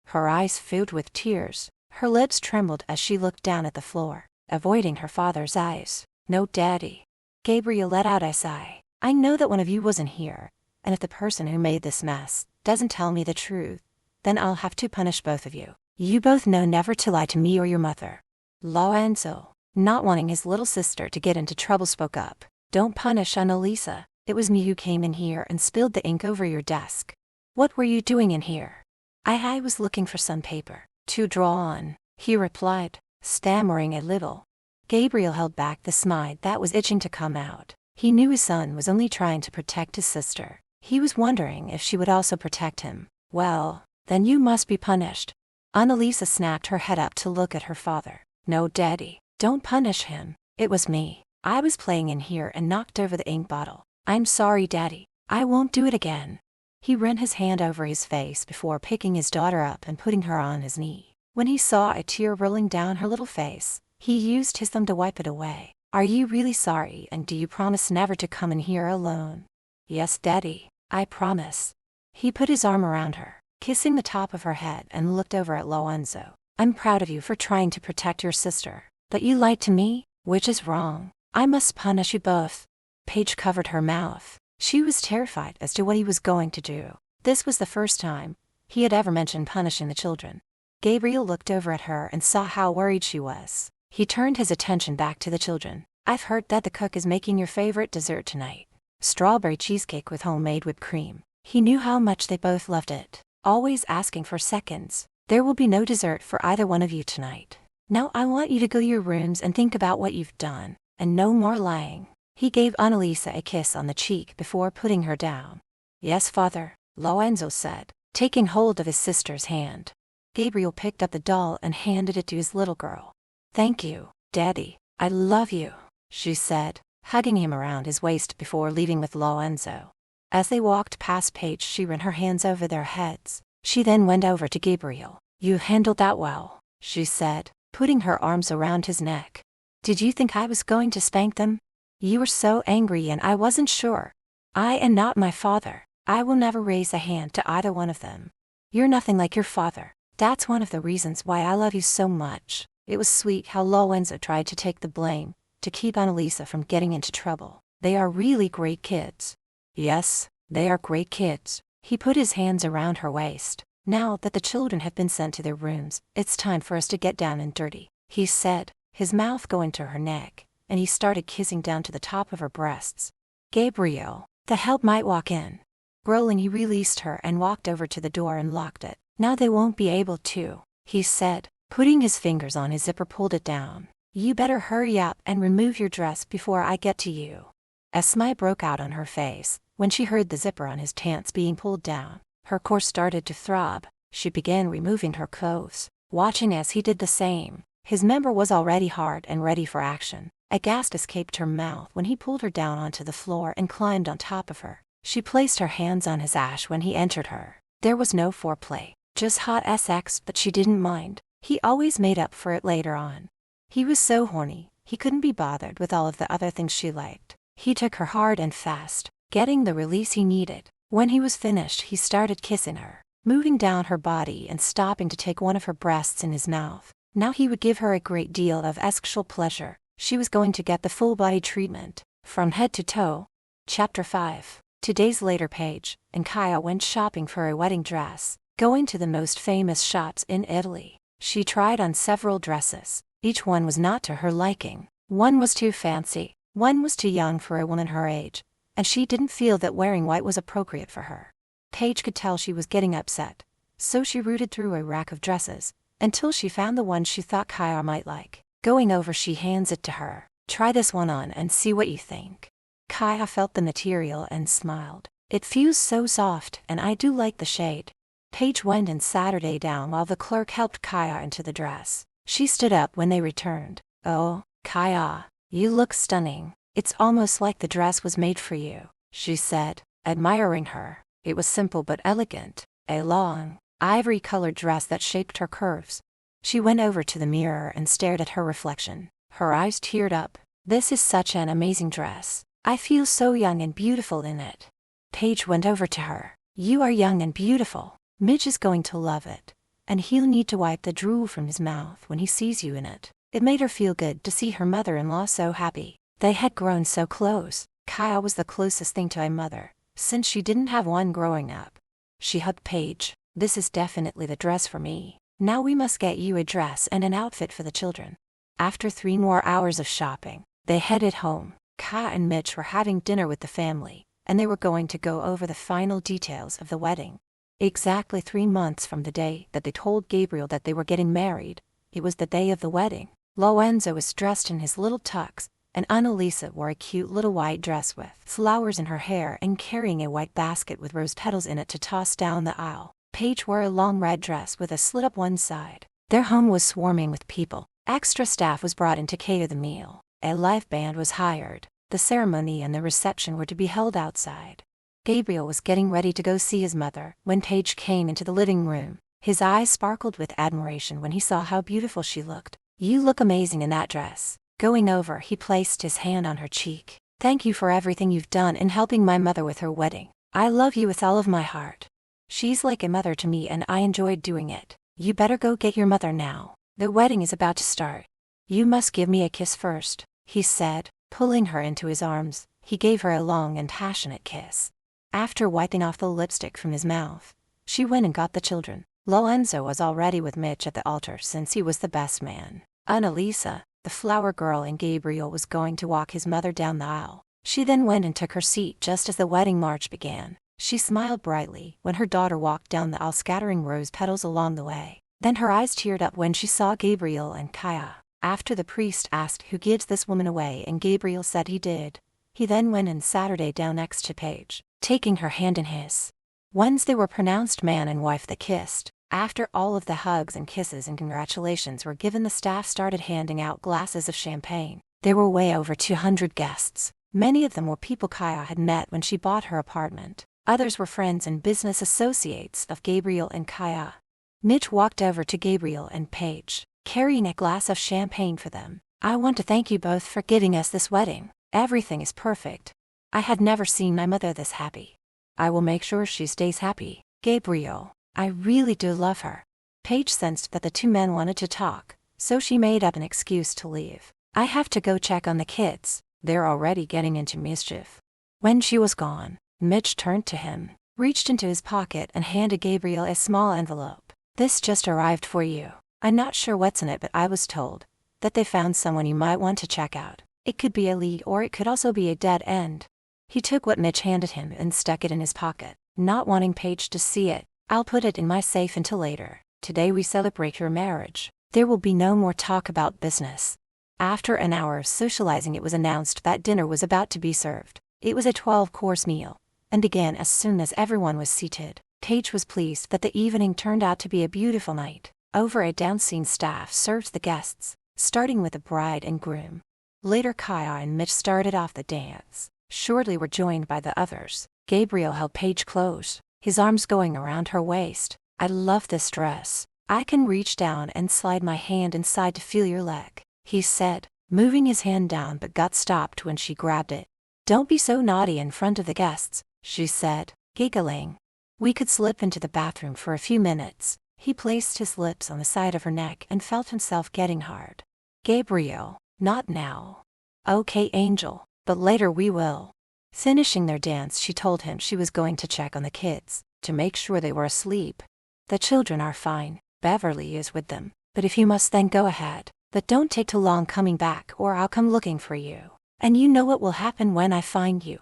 Her eyes filled with tears. Her lips trembled as she looked down at the floor, avoiding her father's eyes. No, Daddy. Gabriel let out a sigh. I know that one of you wasn't here, and if the person who made this mess doesn't tell me the truth, then I'll have to punish both of you. You both know never to lie to me or your mother. Lorenzo, not wanting his little sister to get into trouble, spoke up. Don't punish Annalisa. It was me who came in here and spilled the ink over your desk. What were you doing in here? I was looking for some paper to draw on, he replied, stammering a little. Gabriel held back the smile that was itching to come out. He knew his son was only trying to protect his sister. He was wondering if she would also protect him. Well, then you must be punished. Annalisa snapped her head up to look at her father. No, Daddy, don't punish him. It was me. I was playing in here and knocked over the ink bottle. I'm sorry, Daddy. I won't do it again. He ran his hand over his face before picking his daughter up and putting her on his knee. When he saw a tear rolling down her little face, he used his thumb to wipe it away. Are you really sorry, and do you promise never to come in here alone? Yes, Daddy, I promise. He put his arm around her, kissing the top of her head, and looked over at Lorenzo. I'm proud of you for trying to protect your sister, but you lied to me, which is wrong. I must punish you both. Paige covered her mouth. She was terrified as to what he was going to do. This was the first time he had ever mentioned punishing the children. Gabriel looked over at her and saw how worried she was. He turned his attention back to the children. I've heard that the cook is making your favorite dessert tonight. Strawberry cheesecake with homemade whipped cream. He knew how much they both loved it, always asking for seconds. There will be no dessert for either one of you tonight. Now I want you to go to your rooms and think about what you've done, and no more lying. He gave Annalisa a kiss on the cheek before putting her down. Yes, father, Lorenzo said, taking hold of his sister's hand. Gabriel picked up the doll and handed it to his little girl. Thank you, Daddy. I love you, she said, hugging him around his waist before leaving with Lorenzo. As they walked past Paige, she ran her hands over their heads. She then went over to Gabriel. You handled that well, she said, putting her arms around his neck. Did you think I was going to spank them? You were so angry and I wasn't sure. I am not my father. I will never raise a hand to either one of them. You're nothing like your father. That's one of the reasons why I love you so much. It was sweet how Lorenzo tried to take the blame, to keep Annalisa from getting into trouble. They are really great kids. Yes, they are great kids. He put his hands around her waist. Now that the children have been sent to their rooms, it's time for us to get down and dirty, he said, his mouth going to her neck, and he started kissing down to the top of her breasts. Gabriel, the help might walk in. Growling, he released her and walked over to the door and locked it. Now they won't be able to, he said, putting his fingers on his zipper, pulled it down. You better hurry up and remove your dress before I get to you. A smile broke out on her face when she heard the zipper on his pants being pulled down. Her core started to throb. She began removing her clothes, watching as he did the same. His member was already hard and ready for action. A gasp escaped her mouth when he pulled her down onto the floor and climbed on top of her. She placed her hands on his ass when he entered her. There was no foreplay, just hot sex, but she didn't mind. He always made up for it later on. He was so horny, he couldn't be bothered with all of the other things she liked. He took her hard and fast, getting the release he needed. When he was finished, he started kissing her, moving down her body and stopping to take one of her breasts in his mouth. Now he would give her a great deal of sexual pleasure. She was going to get the full body treatment, from head to toe. Chapter 5. 2 days later, Paige and Kaya went shopping for a wedding dress, going to the most famous shops in Italy. She tried on several dresses. Each one was not to her liking. One was too fancy, one was too young for a woman her age, and she didn't feel that wearing white was appropriate for her. Paige could tell she was getting upset, so she rooted through a rack of dresses until she found the one she thought Kaya might like. Going over, she hands it to her. Try this one on and see what you think. Kaya felt the material and smiled. It feels so soft, and I do like the shade. Paige went and sat her down while the clerk helped Kaya into the dress. She stood up when they returned. Oh, Kaya, you look stunning. It's almost like the dress was made for you, she said, admiring her. It was simple but elegant, a long, ivory-colored dress that shaped her curves. She went over to the mirror and stared at her reflection. Her eyes teared up. "This is such an amazing dress. I feel so young and beautiful in it." Paige went over to her. "You are young and beautiful. Mitch is going to love it. And he'll need to wipe the drool from his mouth when he sees you in it." It made her feel good to see her mother-in-law so happy. They had grown so close. Kaya was the closest thing to a mother, since she didn't have one growing up. She hugged Paige. "This is definitely the dress for me. Now we must get you a dress and an outfit for the children." After 3 more hours of shopping, they headed home. Kaya and Mitch were having dinner with the family, and they were going to go over the final details of the wedding. Exactly 3 months from the day that they told Gabriel that they were getting married, it was the day of the wedding. Lorenzo was dressed in his little tux, and Annalisa wore a cute little white dress with flowers in her hair and carrying a white basket with rose petals in it to toss down the aisle. Paige wore a long red dress with a slit up one side. Their home was swarming with people. Extra staff was brought in to cater the meal. A live band was hired. The ceremony and the reception were to be held outside. Gabriel was getting ready to go see his mother when Paige came into the living room. His eyes sparkled with admiration when he saw how beautiful she looked. "You look amazing in that dress." Going over, he placed his hand on her cheek. "Thank you for everything you've done in helping my mother with her wedding. I love you with all of my heart. She's like a mother to me and I enjoyed doing it. You better go get your mother now. The wedding is about to start. You must give me a kiss first," he said, pulling her into his arms. He gave her a long and passionate kiss. After wiping off the lipstick from his mouth, she went and got the children. Lorenzo was already with Mitch at the altar since he was the best man. Annalisa, the flower girl, and Gabriel was going to walk his mother down the aisle. She then went and took her seat just as the wedding march began. She smiled brightly when her daughter walked down the aisle, scattering rose petals along the way. Then her eyes teared up when she saw Gabriel and Kaya. After the priest asked who gives this woman away and Gabriel said he did, he then went and sat her down next to Paige, taking her hand in his. Once they were pronounced man and wife, they kissed. After all of the hugs and kisses and congratulations were given, the staff started handing out glasses of champagne. There were way over 200 guests. Many of them were people Kaya had met when she bought her apartment. Others were friends and business associates of Gabriel and Kaya. Mitch walked over to Gabriel and Paige, carrying a glass of champagne for them. "I want to thank you both for giving us this wedding. Everything is perfect. I had never seen my mother this happy. I will make sure she stays happy. Gabriel, I really do love her." Paige sensed that the two men wanted to talk, so she made up an excuse to leave. "I have to go check on the kids. They're already getting into mischief." When she was gone, Mitch turned to him, reached into his pocket and handed Gabriel a small envelope. "This just arrived for you. I'm not sure what's in it, but I was told that they found someone you might want to check out. It could be a lead or it could also be a dead end." He took what Mitch handed him and stuck it in his pocket, not wanting Paige to see it. "I'll put it in my safe until later. Today we celebrate your marriage. There will be no more talk about business." After an hour of socializing, it was announced that dinner was about to be served. It was a 12-course meal, and began as soon as everyone was seated. Paige was pleased that the evening turned out to be a beautiful night. Over a down-scene staff served the guests, starting with the bride and groom. Later Kaya and Mitch started off the dance. Shortly were joined by the others. Gabriel held Paige close, his arms going around her waist. "I love this dress. I can reach down and slide my hand inside to feel your leg," he said, moving his hand down but got stopped when she grabbed it. "Don't be so naughty in front of the guests," she said, giggling. "We could slip into the bathroom for a few minutes." He placed his lips on the side of her neck and felt himself getting hard. "Gabriel, not now." "Okay, Angel, but later we will." Finishing their dance, she told him she was going to check on the kids, to make sure they were asleep. "The children are fine. Beverly is with them, but if you must then go ahead. But don't take too long coming back or I'll come looking for you. And you know what will happen when I find you."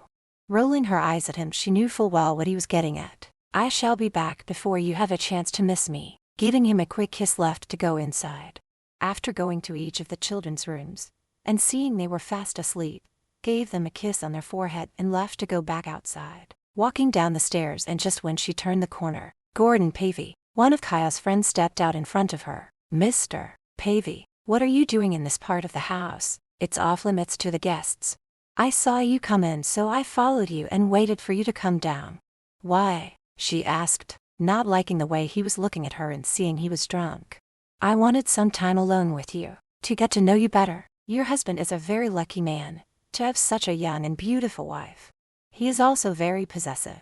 Rolling her eyes at him, she knew full well what he was getting at. "I shall be back before you have a chance to miss me." Giving him a quick kiss, left to go inside. After going to each of the children's rooms, and seeing they were fast asleep, gave them a kiss on their forehead and left to go back outside. Walking down the stairs, and just when she turned the corner, Gordon Pavey, one of Kaya's friends, stepped out in front of her. "Mr. Pavey, what are you doing in this part of the house? It's off limits to the guests. I saw you come in, so I followed you and waited for you to come down." "Why?" she asked, not liking the way he was looking at her and seeing he was drunk. I wanted some time alone with you, to get to know you better. Your husband is a very lucky man, to have such a young and beautiful wife. He is also very possessive,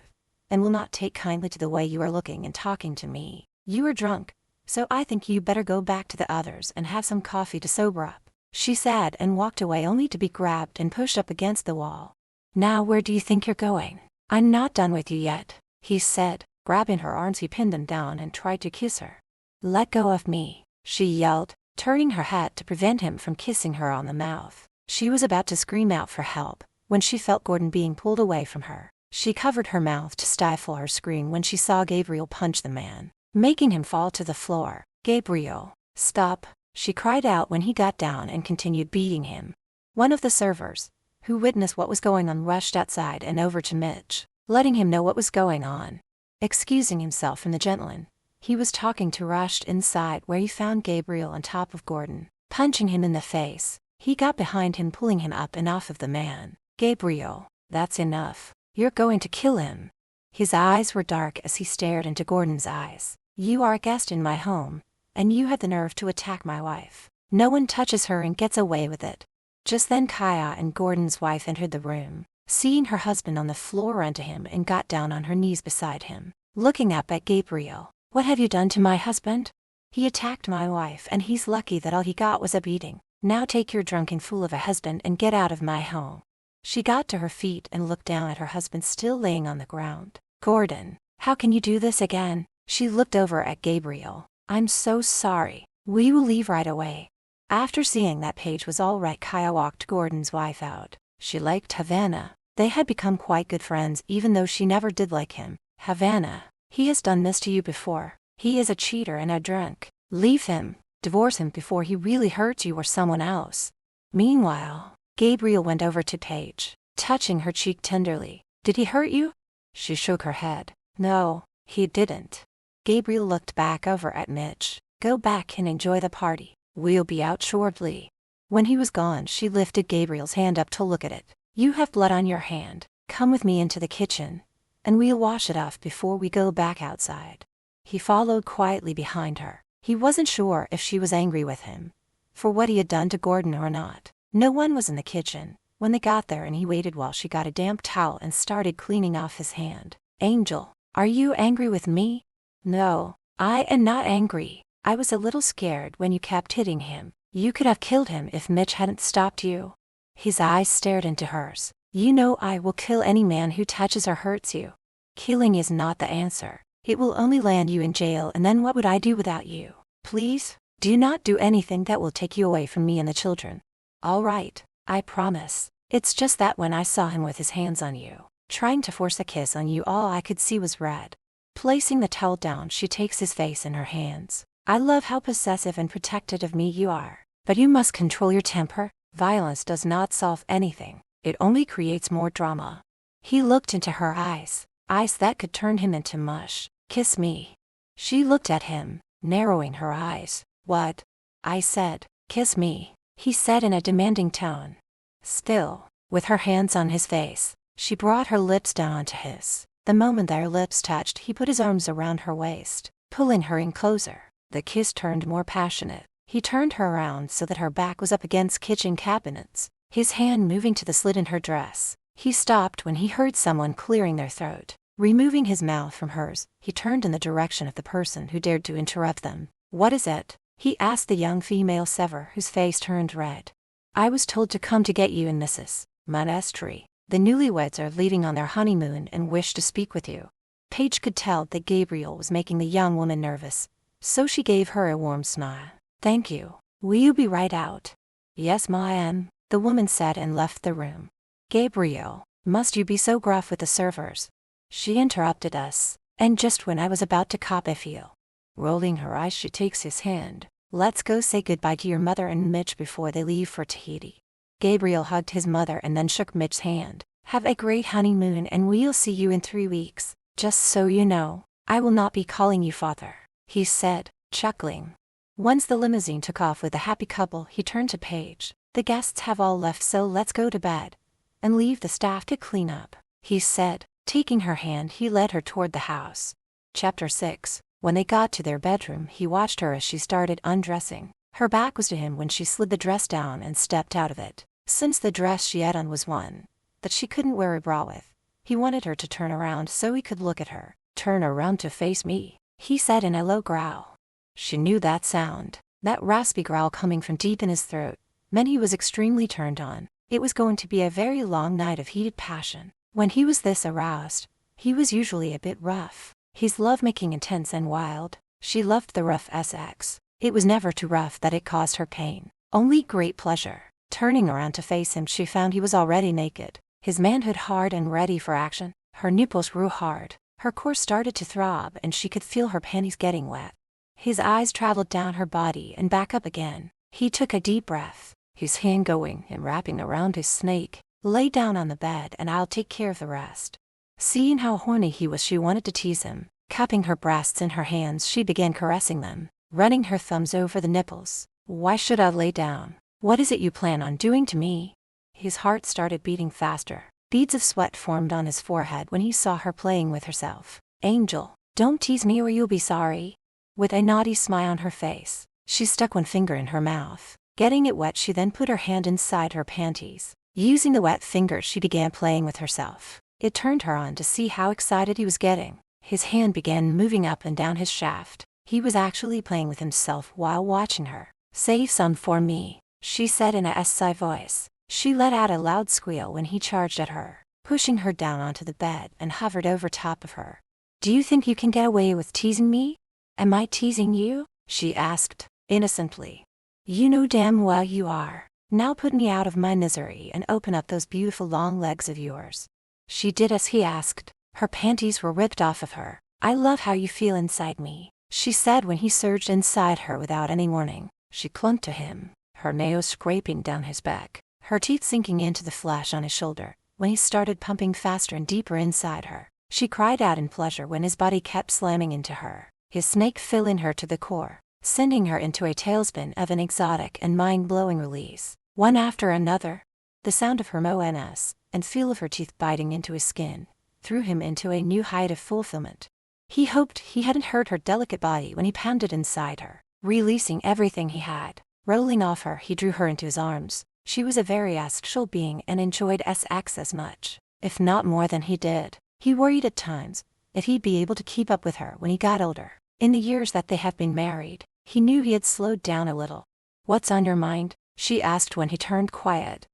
and will not take kindly to the way you are looking and talking to me. You are drunk, so I think you better go back to the others and have some coffee to sober up. She said and walked away only to be grabbed and pushed up against the wall. Now where do you think you're going? I'm not done with you yet, he said. Grabbing her arms he pinned them down and tried to kiss her. Let go of me, she yelled, turning her head to prevent him from kissing her on the mouth. She was about to scream out for help when she felt Gordon being pulled away from her. She covered her mouth to stifle her scream when she saw Gabriel punch the man, making him fall to the floor. Gabriel, stop, she cried out when he got down and continued beating him. One of the servers, who witnessed what was going on, rushed outside and over to Mitch, letting him know what was going on. Excusing himself from the gentleman, he was talking to, rushed inside where he found Gabriel on top of Gordon, punching him in the face. He got behind him, pulling him up and off of the man. Gabriel, that's enough. You're going to kill him. His eyes were dark as he stared into Gordon's eyes. You are a guest in my home, and you had the nerve to attack my wife. No one touches her and gets away with it. Just then Kaya and Gordon's wife entered the room, seeing her husband on the floor, ran to him and got down on her knees beside him, looking up at Gabriel. What have you done to my husband? He attacked my wife and he's lucky that all he got was a beating. Now take your drunken fool of a husband and get out of my home. She got to her feet and looked down at her husband still laying on the ground. Gordon, how can you do this again? She looked over at Gabriel. I'm so sorry. We will leave right away. After seeing that Paige was all right, Kaya walked Gordon's wife out. She liked Havana. They had become quite good friends even though she never did like him. Havana, he has done this to you before. He is a cheater and a drunk. Leave him. Divorce him before he really hurts you or someone else. Meanwhile, Gabriel went over to Paige, touching her cheek tenderly. Did he hurt you? She shook her head. No, he didn't. Gabriel looked back over at Mitch. Go back and enjoy the party. We'll be out shortly. When he was gone, she lifted Gabriel's hand up to look at it. You have blood on your hand. Come with me into the kitchen, and we'll wash it off before we go back outside. He followed quietly behind her. He wasn't sure if she was angry with him for what he had done to Gordon or not. No one was in the kitchen when they got there, and he waited while she got a damp towel and started cleaning off his hand. Angel, are you angry with me? No, I am not angry. I was a little scared when you kept hitting him. You could have killed him if Mitch hadn't stopped you. His eyes stared into hers. You know I will kill any man who touches or hurts you. Killing is not the answer. It will only land you in jail, and then what would I do without you? Please, do not do anything that will take you away from me and the children. All right, I promise. It's just that when I saw him with his hands on you, trying to force a kiss on you, all I could see was red. Placing the towel down, she takes his face in her hands. I love how possessive and protective of me you are, but you must control your temper. Violence does not solve anything. It only creates more drama. He looked into her eyes that could turn him into mush. Kiss me. She looked at him, narrowing her eyes. What? I said, kiss me, he said in a demanding tone. Still, with her hands on his face, she brought her lips down onto his. The moment their lips touched, he put his arms around her waist, pulling her in closer. The kiss turned more passionate. He turned her around so that her back was up against kitchen cabinets, his hand moving to the slit in her dress. He stopped when he heard someone clearing their throat. Removing his mouth from hers, he turned in the direction of the person who dared to interrupt them. What is it? He asked the young female server, whose face turned red. I was told to come to get you and Mrs. Monastery. The newlyweds are leaving on their honeymoon and wish to speak with you. Paige could tell that Gabriel was making the young woman nervous, so she gave her a warm smile. Thank you. Will you be right out? Yes, ma'am, the woman said and left the room. Gabriel, must you be so gruff with the servers? She interrupted us, and just when I was about to cop a feel. Rolling her eyes, she takes his hand. Let's go say goodbye to your mother and Mitch before they leave for Tahiti. Gabriel hugged his mother and then shook Mitch's hand. Have a great honeymoon and we'll see you in 3 weeks. Just so you know, I will not be calling you father, he said, chuckling. Once the limousine took off with the happy couple, he turned to Paige. The guests have all left, so let's go to bed and leave the staff to clean up, he said. Taking her hand, he led her toward the house. Chapter 6. When they got to their bedroom, he watched her as she started undressing. Her back was to him when she slid the dress down and stepped out of it. Since the dress she had on was one that she couldn't wear a bra with, he wanted her to turn around so he could look at her. "Turn around to face me," he said in a low growl. She knew that sound. That raspy growl coming from deep in his throat meant he was extremely turned on. It was going to be a very long night of heated passion. When he was this aroused, he was usually a bit rough. His lovemaking intense and wild. She loved the rough sex. It was never too rough that it caused her pain, only great pleasure. Turning around to face him, she found he was already naked, his manhood hard and ready for action. Her nipples grew hard. Her core started to throb and she could feel her panties getting wet. His eyes traveled down her body and back up again. He took a deep breath, his hand going and wrapping around his snake. "Lay down on the bed and I'll take care of the rest." Seeing how horny he was, she wanted to tease him. Cupping her breasts in her hands, she began caressing them, running her thumbs over the nipples. "Why should I lay down? What is it you plan on doing to me?" His heart started beating faster. Beads of sweat formed on his forehead when he saw her playing with herself. "Angel, don't tease me or you'll be sorry." With a naughty smile on her face, she stuck one finger in her mouth. Getting it wet, she then put her hand inside her panties. Using the wet fingers, she began playing with herself. It turned her on to see how excited he was getting. His hand began moving up and down his shaft. He was actually playing with himself while watching her. "Save some for me," she said in a sigh voice. She let out a loud squeal when he charged at her, pushing her down onto the bed and hovered over top of her. "Do you think you can get away with teasing me?" "Am I teasing you?" she asked, innocently. "You know damn well you are. Now put me out of my misery and open up those beautiful long legs of yours." She did as he asked. Her panties were ripped off of her. "I love how you feel inside me," she said when he surged inside her without any warning. She clung to him, her nails scraping down his back, her teeth sinking into the flesh on his shoulder. When he started pumping faster and deeper inside her, she cried out in pleasure when his body kept slamming into her. His snake fell in her to the core, sending her into a tailspin of an exotic and mind-blowing release. One after another, the sound of her moans and feel of her teeth biting into his skin threw him into a new height of fulfillment. He hoped he hadn't hurt her delicate body when he pounded inside her, releasing everything he had. Rolling off her, he drew her into his arms. She was a very sexual being and enjoyed sex as much, if not more than he did. He worried at times if he'd be able to keep up with her when he got older. In the years that they have been married, he knew he had slowed down a little. "What's on your mind?" she asked when he turned quiet.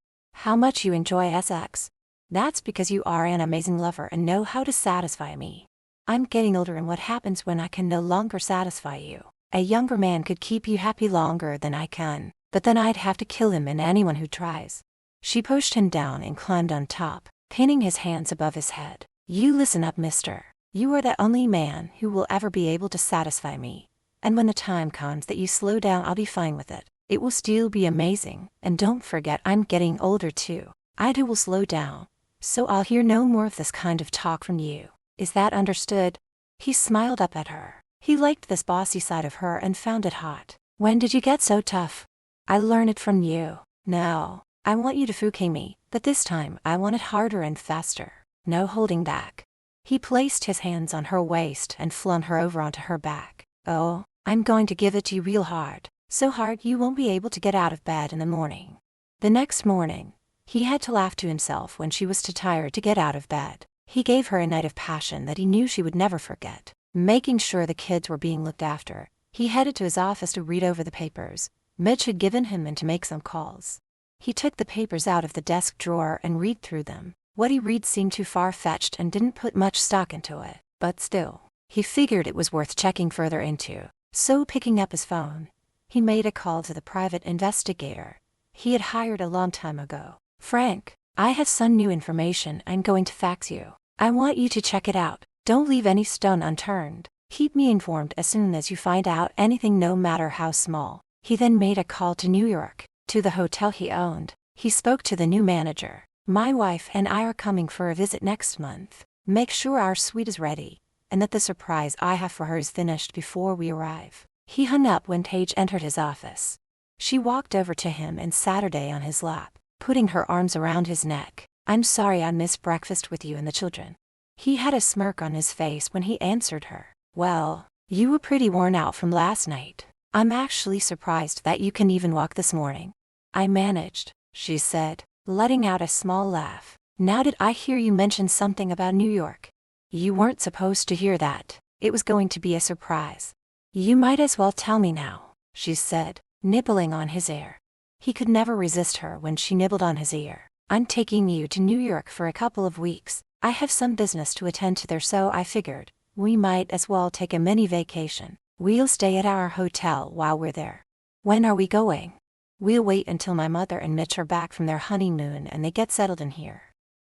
"How much you enjoy sex." "That's because you are an amazing lover and know how to satisfy me. I'm getting older, and what happens when I can no longer satisfy you? A younger man could keep you happy longer than I can, but then I'd have to kill him and anyone who tries." She pushed him down and climbed on top, pinning his hands above his head. "You listen up, mister. You are the only man who will ever be able to satisfy me. And when the time comes that you slow down, I'll be fine with it. It will still be amazing. And don't forget, I'm getting older too. I too will slow down. So I'll hear no more of this kind of talk from you. Is that understood?" He smiled up at her. He liked this bossy side of her and found it hot. "When did you get so tough?" "I learned it from you. Now, I want you to fuck me, but this time I want it harder and faster. No holding back." He placed his hands on her waist and flung her over onto her back. "Oh, I'm going to give it to you real hard. So hard you won't be able to get out of bed in the morning." The next morning, he had to laugh to himself when she was too tired to get out of bed. He gave her a night of passion that he knew she would never forget. Making sure the kids were being looked after, he headed to his office to read over the papers Mitch had given him and to make some calls. He took the papers out of the desk drawer and read through them. What he read seemed too far-fetched and didn't put much stock into it, but still, he figured it was worth checking further into. So picking up his phone, he made a call to the private investigator he had hired a long time ago. "Frank, I have some new information I'm going to fax you. I want you to check it out. Don't leave any stone unturned. Keep me informed as soon as you find out anything, no matter how small." He then made a call to New York, to the hotel he owned. He spoke to the new manager. "My wife and I are coming for a visit next month. Make sure our suite is ready, and that the surprise I have for her is finished before we arrive." He hung up when Paige entered his office. She walked over to him and sat her day on his lap, putting her arms around his neck. "I'm sorry I missed breakfast with you and the children." He had a smirk on his face when he answered her. "Well, You were pretty worn out from last night. I'm actually surprised that you can even walk this morning. I managed, she said, letting out a small laugh. Now did I hear you mention something about New York? You weren't supposed to hear that. It was going to be a surprise. You might as well tell me now, she said, nibbling on his ear. He could never resist her when she nibbled on his ear. I'm taking you to New York for a couple of weeks. I have some business to attend to there, so I figured we might as well take a mini vacation. We'll stay at our hotel while we're there. When are we going? We'll wait until my mother and Mitch are back from their honeymoon and they get settled in here.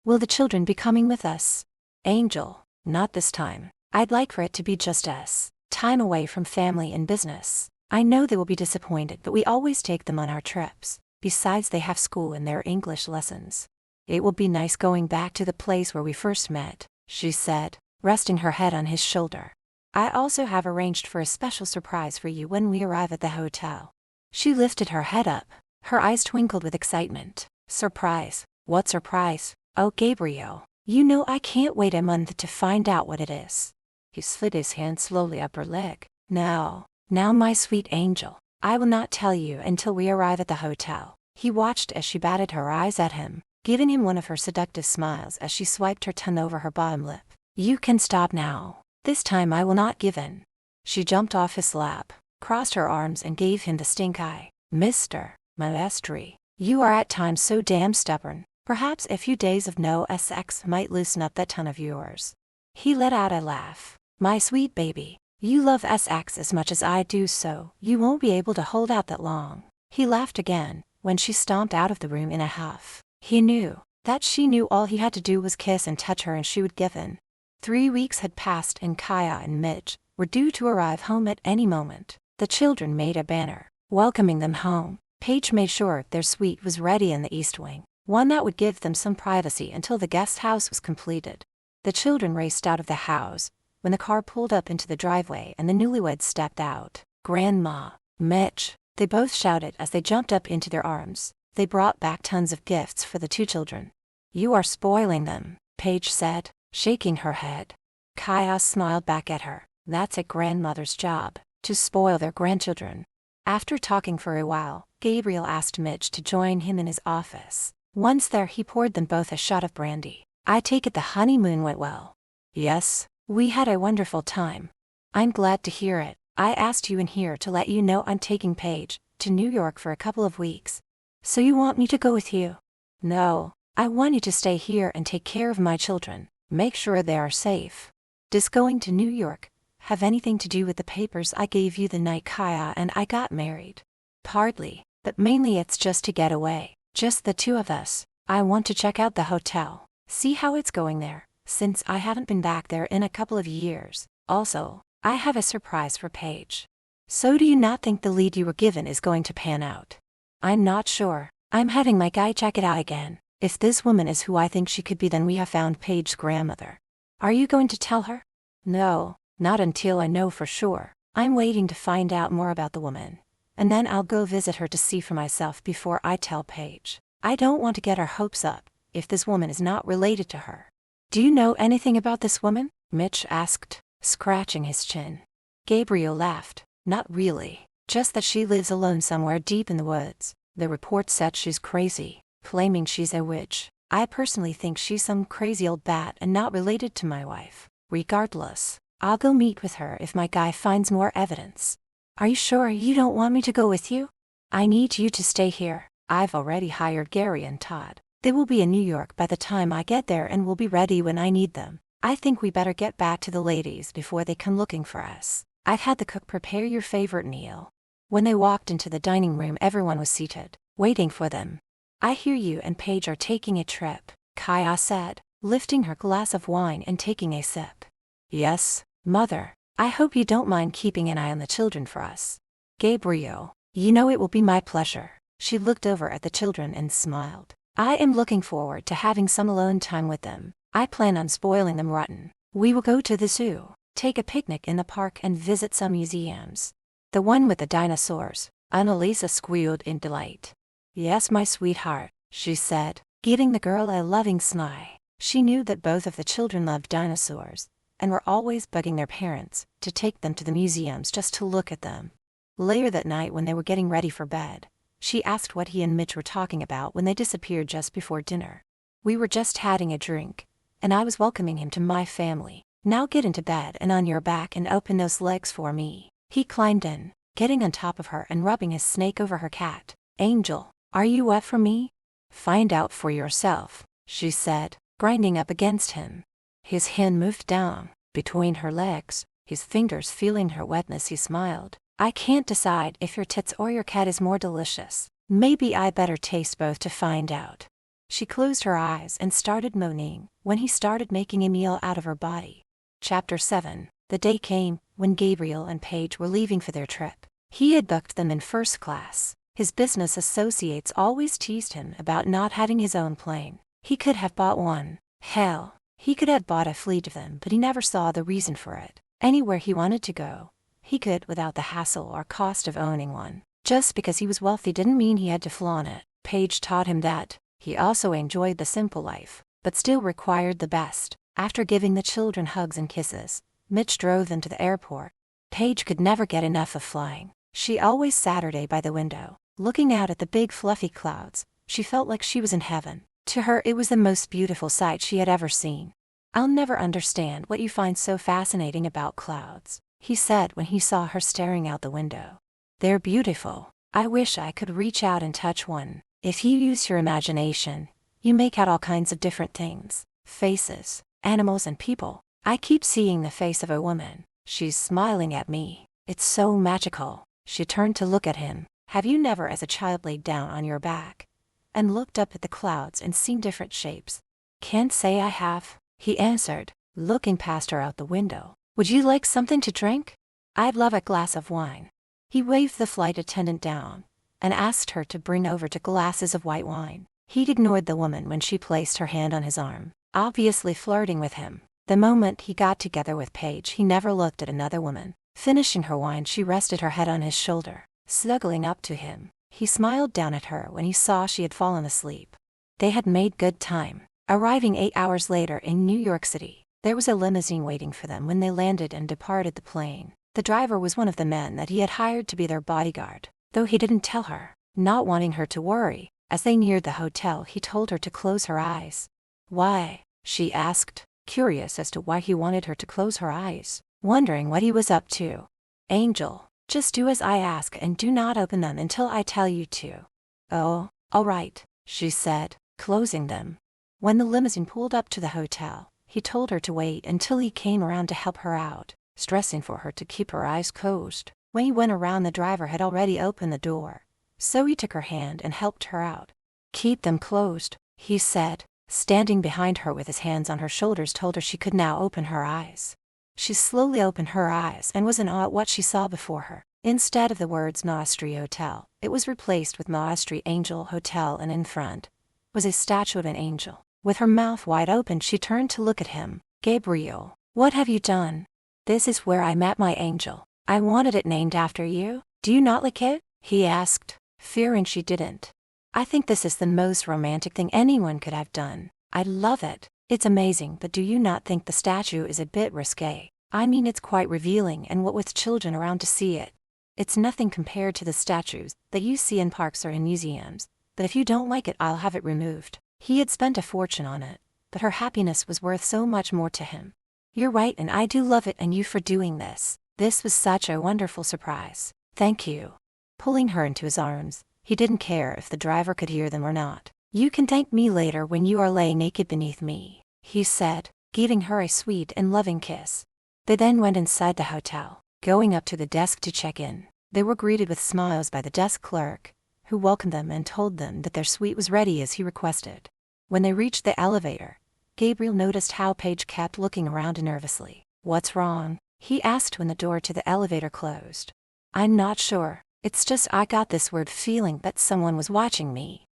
Will the children be coming with us? Angel, not this time. I'd like for it to be just us. Time away from family and business. I know they will be disappointed, but we always take them on our trips. Besides, they have school and their English lessons. It will be nice going back to the place where we first met, she said, resting her head on his shoulder. I also have arranged for a special surprise for you when we arrive at the hotel. She lifted her head up. Her eyes twinkled with excitement. Surprise? What surprise? Oh, Gabriel, you know I can't wait a month to find out what it is. He slid his hand slowly up her leg. Now, my sweet angel, I will not tell you until we arrive at the hotel. He watched as she batted her eyes at him, giving him one of her seductive smiles as she swiped her tongue over her bottom lip. You can stop now. This time I will not give in. She jumped off his lap, crossed her arms and gave him the stink eye. Mr. Maestri, you are at times so damn stubborn. Perhaps a few days of no sex might loosen up that tongue of yours. He let out a laugh. My sweet baby, you love sex as much as I do, so you won't be able to hold out that long. He laughed again when she stomped out of the room in a huff. He knew that she knew all he had to do was kiss and touch her and she would give in. 3 weeks had passed and Kaya and Mitch were due to arrive home at any moment. The children made a banner welcoming them home. Paige made sure their suite was ready in the East Wing, one that would give them some privacy until the guest house was completed. The children raced out of the house when the car pulled up into the driveway and the newlyweds stepped out. Grandma, Mitch, they both shouted as they jumped up into their arms. They brought back tons of gifts for the 2 children. You are spoiling them, Paige said, shaking her head. Kaya smiled back at her. That's a grandmother's job, to spoil their grandchildren. After talking for a while, Gabriel asked Mitch to join him in his office. Once there, he poured them both a shot of brandy. I take it the honeymoon went well. Yes, we had a wonderful time. I'm glad to hear it. I asked you in here to let you know I'm taking Paige to New York for a couple of weeks. So you want me to go with you? No, I want you to stay here and take care of my children. Make sure they are safe. Does going to New York have anything to do with the papers I gave you the night Kaya and I got married? Partly, but mainly it's just to get away. Just the 2 of us. I want to check out the hotel, see how it's going there, since I haven't been back there in a couple of years. Also, I have a surprise for Paige. So do you not think the lead you were given is going to pan out? I'm not sure. I'm having my guy check it out again. If this woman is who I think she could be, then we have found Paige's grandmother. Are you going to tell her? No, not until I know for sure. I'm waiting to find out more about the woman, and then I'll go visit her to see for myself before I tell Paige. I don't want to get her hopes up if this woman is not related to her. Do you know anything about this woman? Mitch asked, scratching his chin. Gabriel laughed. Not really, just that she lives alone somewhere deep in the woods. The report said she's crazy, claiming she's a witch. I personally think she's some crazy old bat and not related to my wife. Regardless, I'll go meet with her if my guy finds more evidence. Are you sure you don't want me to go with you? I need you to stay here. I've already hired Gary and Todd. They will be in New York by the time I get there and will be ready when I need them. I think we better get back to the ladies before they come looking for us. I've had the cook prepare your favorite meal. When they walked into the dining room, everyone was seated, waiting for them. I hear you and Paige are taking a trip, Kaya said, lifting her glass of wine and taking a sip. Yes, Mother. I hope you don't mind keeping an eye on the children for us. Gabriel, you know it will be my pleasure. She looked over at the children and smiled. I am looking forward to having some alone time with them. I plan on spoiling them rotten. We will go to the zoo, take a picnic in the park and visit some museums. The one with the dinosaurs, Annalisa squealed in delight. Yes, my sweetheart, she said, giving the girl a loving smile. She knew that both of the children loved dinosaurs, and were always bugging their parents to take them to the museums just to look at them. Later that night, when they were getting ready for bed, she asked what he and Mitch were talking about when they disappeared just before dinner. "We were just having a drink, and I was welcoming him to my family. Now get into bed and on your back and open those legs for me." He climbed in, getting on top of her and rubbing his snake over her cat. "Angel, are you up for me?" "Find out for yourself," she said, grinding up against him. His hand moved down between her legs, his fingers feeling her wetness. He smiled. "I can't decide if your tits or your cat is more delicious. Maybe I better taste both to find out." She closed her eyes and started moaning when he started making a meal out of her body. Chapter 7. The day came when Gabriel and Paige were leaving for their trip. He had booked them in first class. His business associates always teased him about not having his own plane. He could have bought one. Hell, he could have bought a fleet of them, but he never saw the reason for it. Anywhere he wanted to go, he could without the hassle or cost of owning one. Just because he was wealthy didn't mean he had to flaunt it. Paige taught him that. He also enjoyed the simple life, but still required the best. After giving the children hugs and kisses, Mitch drove them to the airport. Paige could never get enough of flying. She always sat by the window, looking out at the big fluffy clouds. She felt like she was in heaven. To her, it was the most beautiful sight she had ever seen. "I'll never understand what you find so fascinating about clouds," he said when he saw her staring out the window. "They're beautiful. I wish I could reach out and touch one. If you use your imagination, you make out all kinds of different things. Faces, animals and people. I keep seeing the face of a woman. She's smiling at me. It's so magical." She turned to look at him. "Have you never as a child laid down on your back and looked up at the clouds and seen different shapes?" "Can't say I have," he answered, looking past her out the window. "Would you like something to drink?" "I'd love a glass of wine." He waved the flight attendant down and asked her to bring over 2 glasses of white wine. He ignored the woman when she placed her hand on his arm, obviously flirting with him. The moment he got together with Paige, he never looked at another woman. Finishing her wine, she rested her head on his shoulder, snuggling up to him. He smiled down at her when he saw she had fallen asleep. They had made good time. Arriving 8 hours later in New York City, there was a limousine waiting for them when they landed and departed the plane. The driver was one of the men that he had hired to be their bodyguard, though he didn't tell her. Not wanting her to worry, as they neared the hotel, he told her to close her eyes. "Why?" she asked, curious as to why he wanted her to close her eyes, wondering what he was up to. "Angel, just do as I ask and do not open them until I tell you to." "Oh, all right," she said, closing them. When the limousine pulled up to the hotel, he told her to wait until he came around to help her out, stressing for her to keep her eyes closed. When he went around, the driver had already opened the door, so he took her hand and helped her out. "Keep them closed," he said, standing behind her with his hands on her shoulders, told her she could now open her eyes. She slowly opened her eyes and was in awe at what she saw before her. Instead of the words Maestri Hotel, it was replaced with Maestri Angel Hotel, and in front was a statue of an angel. With her mouth wide open, she turned to look at him. "Gabriel, what have you done?" "This is where I met my angel. I wanted it named after you. Do you not like it?" he asked, fearing she didn't. "I think this is the most romantic thing anyone could have done. I love it. It's amazing, but do you not think the statue is a bit risque? I mean, it's quite revealing, and what with children around to see it. It's nothing compared to the statues that you see in parks or in museums, but if you don't like it, I'll have it removed." He had spent a fortune on it, but her happiness was worth so much more to him. "You're right, and I do love it, and you for doing this. This was such a wonderful surprise. Thank you." Pulling her into his arms, he didn't care if the driver could hear them or not. "You can thank me later when you are laying naked beneath me," he said, giving her a sweet and loving kiss. They then went inside the hotel. Going up to the desk to check in, they were greeted with smiles by the desk clerk, who welcomed them and told them that their suite was ready as he requested. When they reached the elevator, Gabriel noticed how Paige kept looking around nervously. "What's wrong?" he asked when the door to the elevator closed. "I'm not sure. It's just I got this weird feeling that someone was watching me.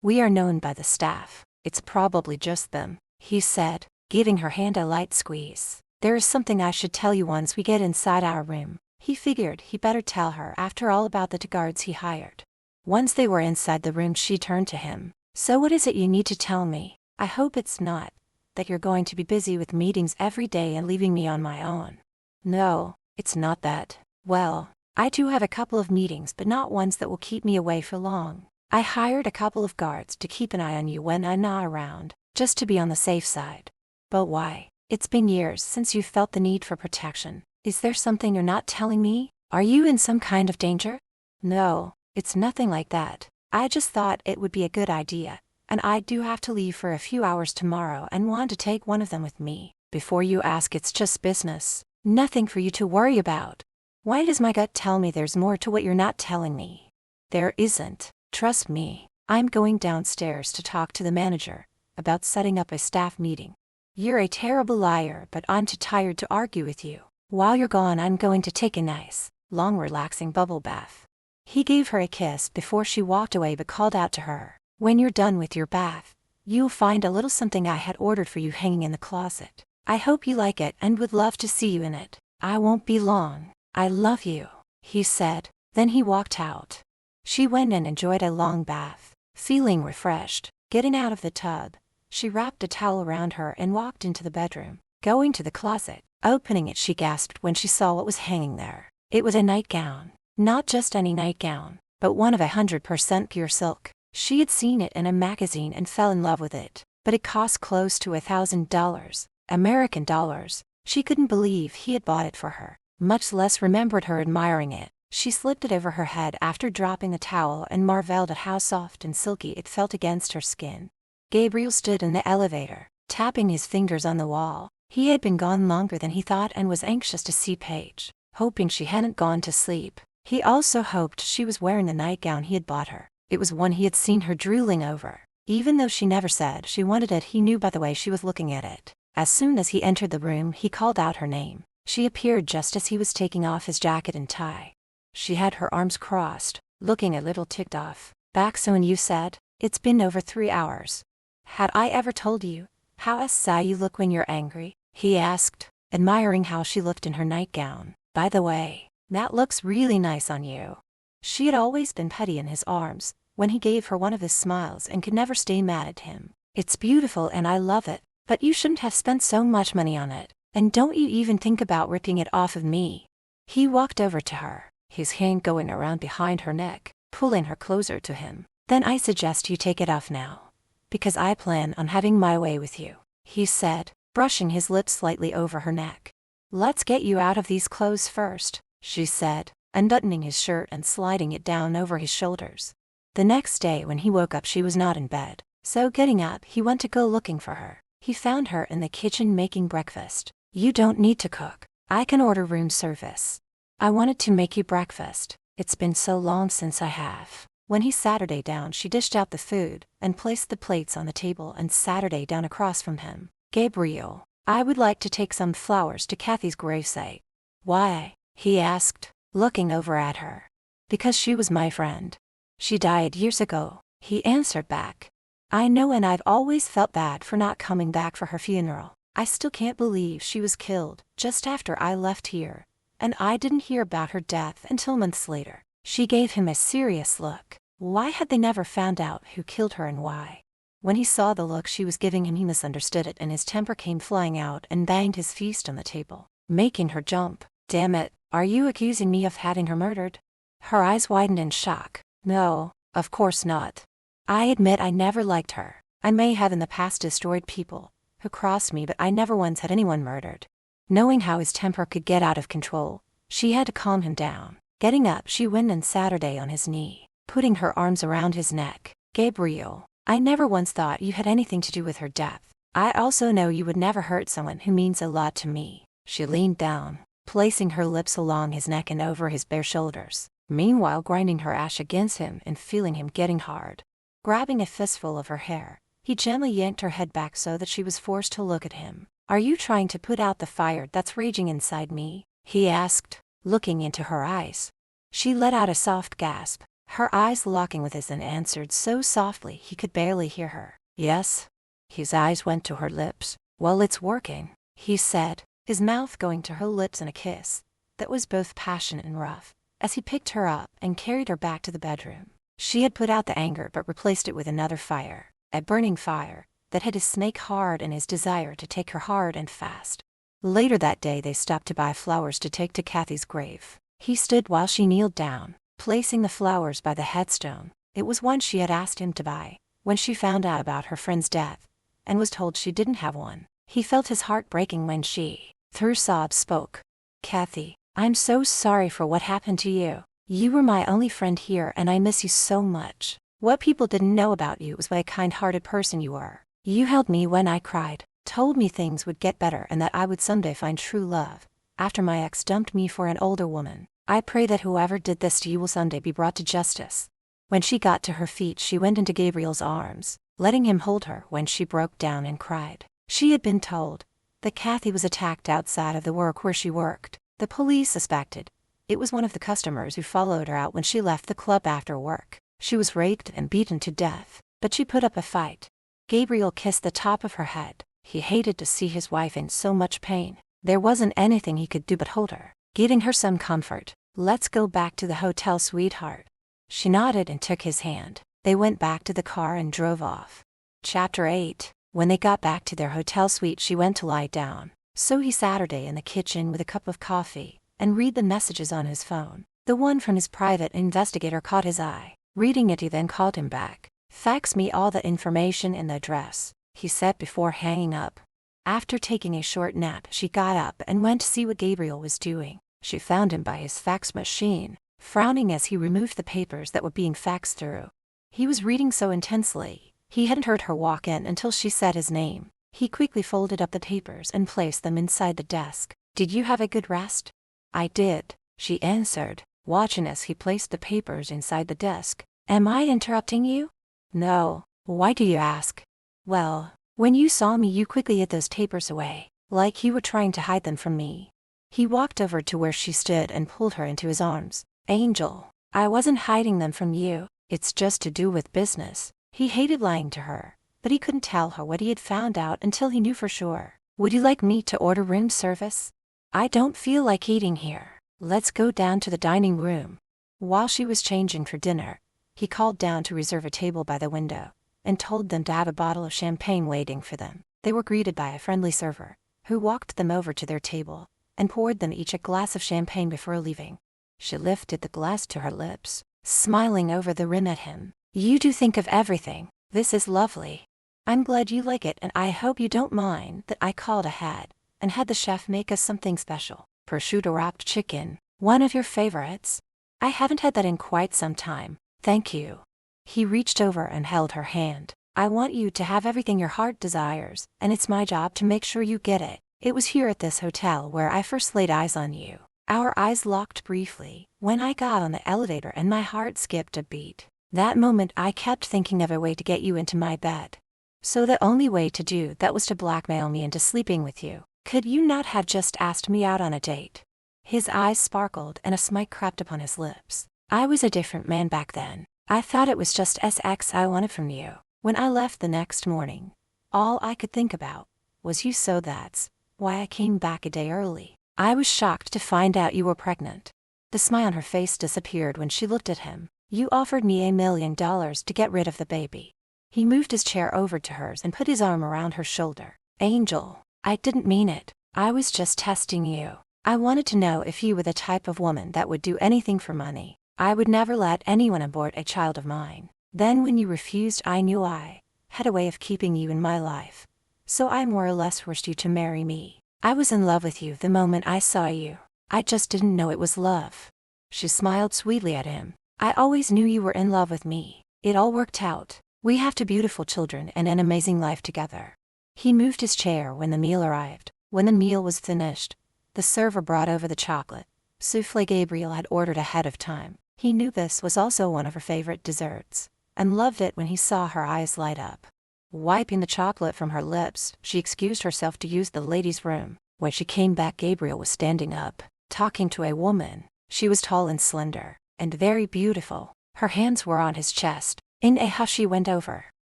We are known by the staff. It's probably just them," he said, giving her hand a light squeeze. "There is something I should tell you once we get inside our room." He figured he better tell her after all about the 2 guards he hired. Once they were inside the room, she turned to him. "So what is it you need to tell me? I hope it's not that you're going to be busy with meetings every day and leaving me on my own. No, it's not that. Well, I do have a couple of meetings, but not ones that will keep me away for long. I hired a couple of guards to keep an eye on you when I'm not around, just to be on the safe side. But why? It's been years since you felt the need for protection. Is there something you're not telling me? Are you in some kind of danger? No, it's nothing like that. I just thought it would be a good idea, and I do have to leave for a few hours tomorrow and want to take one of them with me. Before you ask, it's just business. Nothing for you to worry about. Why does my gut tell me there's more to what you're not telling me? There isn't. Trust me, I'm going downstairs to talk to the manager about setting up a staff meeting. You're a terrible liar, but I'm too tired to argue with you. While you're gone, I'm going to take a nice, long, relaxing bubble bath. He gave her a kiss before she walked away, but called out to her, "When you're done with your bath, you'll find a little something I had ordered for you hanging in the closet. I hope you like it and would love to see you in it. I won't be long. I love you," he said. Then he walked out. She went and enjoyed a long bath. Feeling refreshed, getting out of the tub, she wrapped a towel around her and walked into the bedroom. Going to the closet, opening it, she gasped when she saw what was hanging there. It was a nightgown. Not just any nightgown, but one of 100% pure silk. She had seen it in a magazine and fell in love with it, but it cost close to $1,000, American dollars. She couldn't believe he had bought it for her, much less remembered her admiring it. She slipped it over her head after dropping the towel and marveled at how soft and silky it felt against her skin. Gabriel stood in the elevator, tapping his fingers on the wall. He had been gone longer than he thought and was anxious to see Paige, hoping she hadn't gone to sleep. He also hoped she was wearing the nightgown he had bought her. It was one he had seen her drooling over. Even though she never said she wanted it, he knew by the way she was looking at it. As soon as he entered the room, he called out her name. She appeared just as he was taking off his jacket and tie. She had her arms crossed, looking a little ticked off. "Back soon, you said? It's been over 3 hours. Had I ever told you how sigh you look when you're angry?" he asked, admiring how she looked in her nightgown. "By the way, that looks really nice on you." She had always been petty in his arms when he gave her one of his smiles and could never stay mad at him. "It's beautiful and I love it, but you shouldn't have spent so much money on it, and don't you even think about ripping it off of me." He walked over to her, his hand going around behind her neck, pulling her closer to him. "Then I suggest you take it off now, because I plan on having my way with you," he said, brushing his lips slightly over her neck. "Let's get you out of these clothes first," she said, unbuttoning his shirt and sliding it down over his shoulders. The next day when he woke up, she was not in bed, so getting up, he went to go looking for her. He found her in the kitchen making breakfast. "You don't need to cook. I can order room service. I wanted to make you breakfast. It's been so long since I have." When he sat her down, she dished out the food and placed the plates on the table and sat her down across from him. "Gabriel, I would like to take some flowers to Kathy's gravesite." "Why?" he asked, looking over at her. "Because she was my friend. She died years ago," he answered back. "I know, and I've always felt bad for not coming back for her funeral. I still can't believe she was killed just after I left here, and I didn't hear about her death until months later." She gave him a serious look. Why had they never found out who killed her and why? When he saw the look she was giving him, he misunderstood it and his temper came flying out and banged his fist on the table, making her jump. "Damn it, are you accusing me of having her murdered?" Her eyes widened in shock. "No, of course not. I admit I never liked her. I may have in the past destroyed people who crossed me, but I never once had anyone murdered." Knowing how his temper could get out of control, she had to calm him down. Getting up, she went and sat her on his knee, putting her arms around his neck. "Gabriel, I never once thought you had anything to do with her death. I also know you would never hurt someone who means a lot to me." She leaned down, placing her lips along his neck and over his bare shoulders, meanwhile grinding her ash against him and feeling him getting hard. Grabbing a fistful of her hair, he gently yanked her head back so that she was forced to look at him. "Are you trying to put out the fire that's raging inside me?" he asked, looking into her eyes. She let out a soft gasp, her eyes locking with his, and answered so softly he could barely hear her. "Yes." His eyes went to her lips. "Well, it's working," he said, his mouth going to her lips in a kiss that was both passionate and rough, as he picked her up and carried her back to the bedroom. She had put out the anger but replaced it with another fire, a burning fire, that hit his snake hard and his desire to take her hard and fast. Later that day they stopped to buy flowers to take to Kathy's grave. He stood while she kneeled down, placing the flowers by the headstone. It was one she had asked him to buy, when she found out about her friend's death, and was told she didn't have one. He felt his heart breaking when she, through sobs, spoke. "Kathy, I'm so sorry for what happened to you. You were my only friend here and I miss you so much. What people didn't know about you was what a kind-hearted person you were. You held me when I cried, told me things would get better and that I would someday find true love. After my ex dumped me for an older woman, I pray that whoever did this to you will someday be brought to justice." When she got to her feet, she went into Gabriel's arms, letting him hold her when she broke down and cried. She had been told that Kathy was attacked outside of the work where she worked. The police suspected it was one of the customers who followed her out when she left the club after work. She was raped and beaten to death, but she put up a fight. Gabriel kissed the top of her head. He hated to see his wife in so much pain. There wasn't anything he could do but hold her, giving her some comfort. "Let's go back to the hotel, sweetheart." She nodded and took his hand. They went back to the car and drove off. Chapter 8. When they got back to their hotel suite, she went to lie down. So he sat her day in the kitchen with a cup of coffee and read the messages on his phone. The one from his private investigator caught his eye. Reading it, he then called him back. "Fax me all the information and the address," he said before hanging up. After taking a short nap, she got up and went to see what Gabriel was doing. She found him by his fax machine, frowning as he removed the papers that were being faxed through. He was reading so intensely, he hadn't heard her walk in until she said his name. He quickly folded up the papers and placed them inside the desk. "Did you have a good rest?" "I did," she answered, watching as he placed the papers inside the desk. "Am I interrupting you?" "No. Why do you ask?" "Well, when you saw me you quickly hid those papers away, like you were trying to hide them from me." He walked over to where she stood and pulled her into his arms. "Angel, I wasn't hiding them from you. It's just to do with business." He hated lying to her, but he couldn't tell her what he had found out until he knew for sure. "Would you like me to order room service?" "I don't feel like eating here. Let's go down to the dining room." While she was changing for dinner, he called down to reserve a table by the window and told them to have a bottle of champagne waiting for them. They were greeted by a friendly server, who walked them over to their table and poured them each a glass of champagne before leaving. She lifted the glass to her lips, smiling over the rim at him. "You do think of everything. This is lovely. I'm glad you like it, and I hope you don't mind that I called ahead and had the chef make us something special. Prosciutto wrapped chicken, one of your favorites. I haven't had that in quite some time. Thank you." He reached over and held her hand. "I want you to have everything your heart desires, and it's my job to make sure you get it. It was here at this hotel where I first laid eyes on you." Our eyes locked briefly when I got on the elevator and my heart skipped a beat. That moment I kept thinking of a way to get you into my bed. So the only way to do that was to blackmail me into sleeping with you. Could you not have just asked me out on a date? His eyes sparkled and a smile crept upon his lips. "I was a different man back then. I thought it was just sex I wanted from you. When I left the next morning, all I could think about was you, so that's why I came back a day early. I was shocked to find out you were pregnant." The smile on her face disappeared when she looked at him. "You offered me $1 million to get rid of the baby." He moved his chair over to hers and put his arm around her shoulder. "Angel, I didn't mean it. I was just testing you. I wanted to know if you were the type of woman that would do anything for money. I would never let anyone abort a child of mine. Then when you refused, I knew I had a way of keeping you in my life. So I more or less forced you to marry me. I was in love with you the moment I saw you. I just didn't know it was love." She smiled sweetly at him. "I always knew you were in love with me. It all worked out. We have two beautiful children and an amazing life together." He moved his chair when the meal arrived. When the meal was finished, the server brought over the chocolate souffle Gabriel had ordered ahead of time. He knew this was also one of her favorite desserts, and loved it when he saw her eyes light up. Wiping the chocolate from her lips, she excused herself to use the ladies' room. When she came back, Gabriel was standing up, talking to a woman. She was tall and slender, and very beautiful. Her hands were on his chest. In a hush she went over,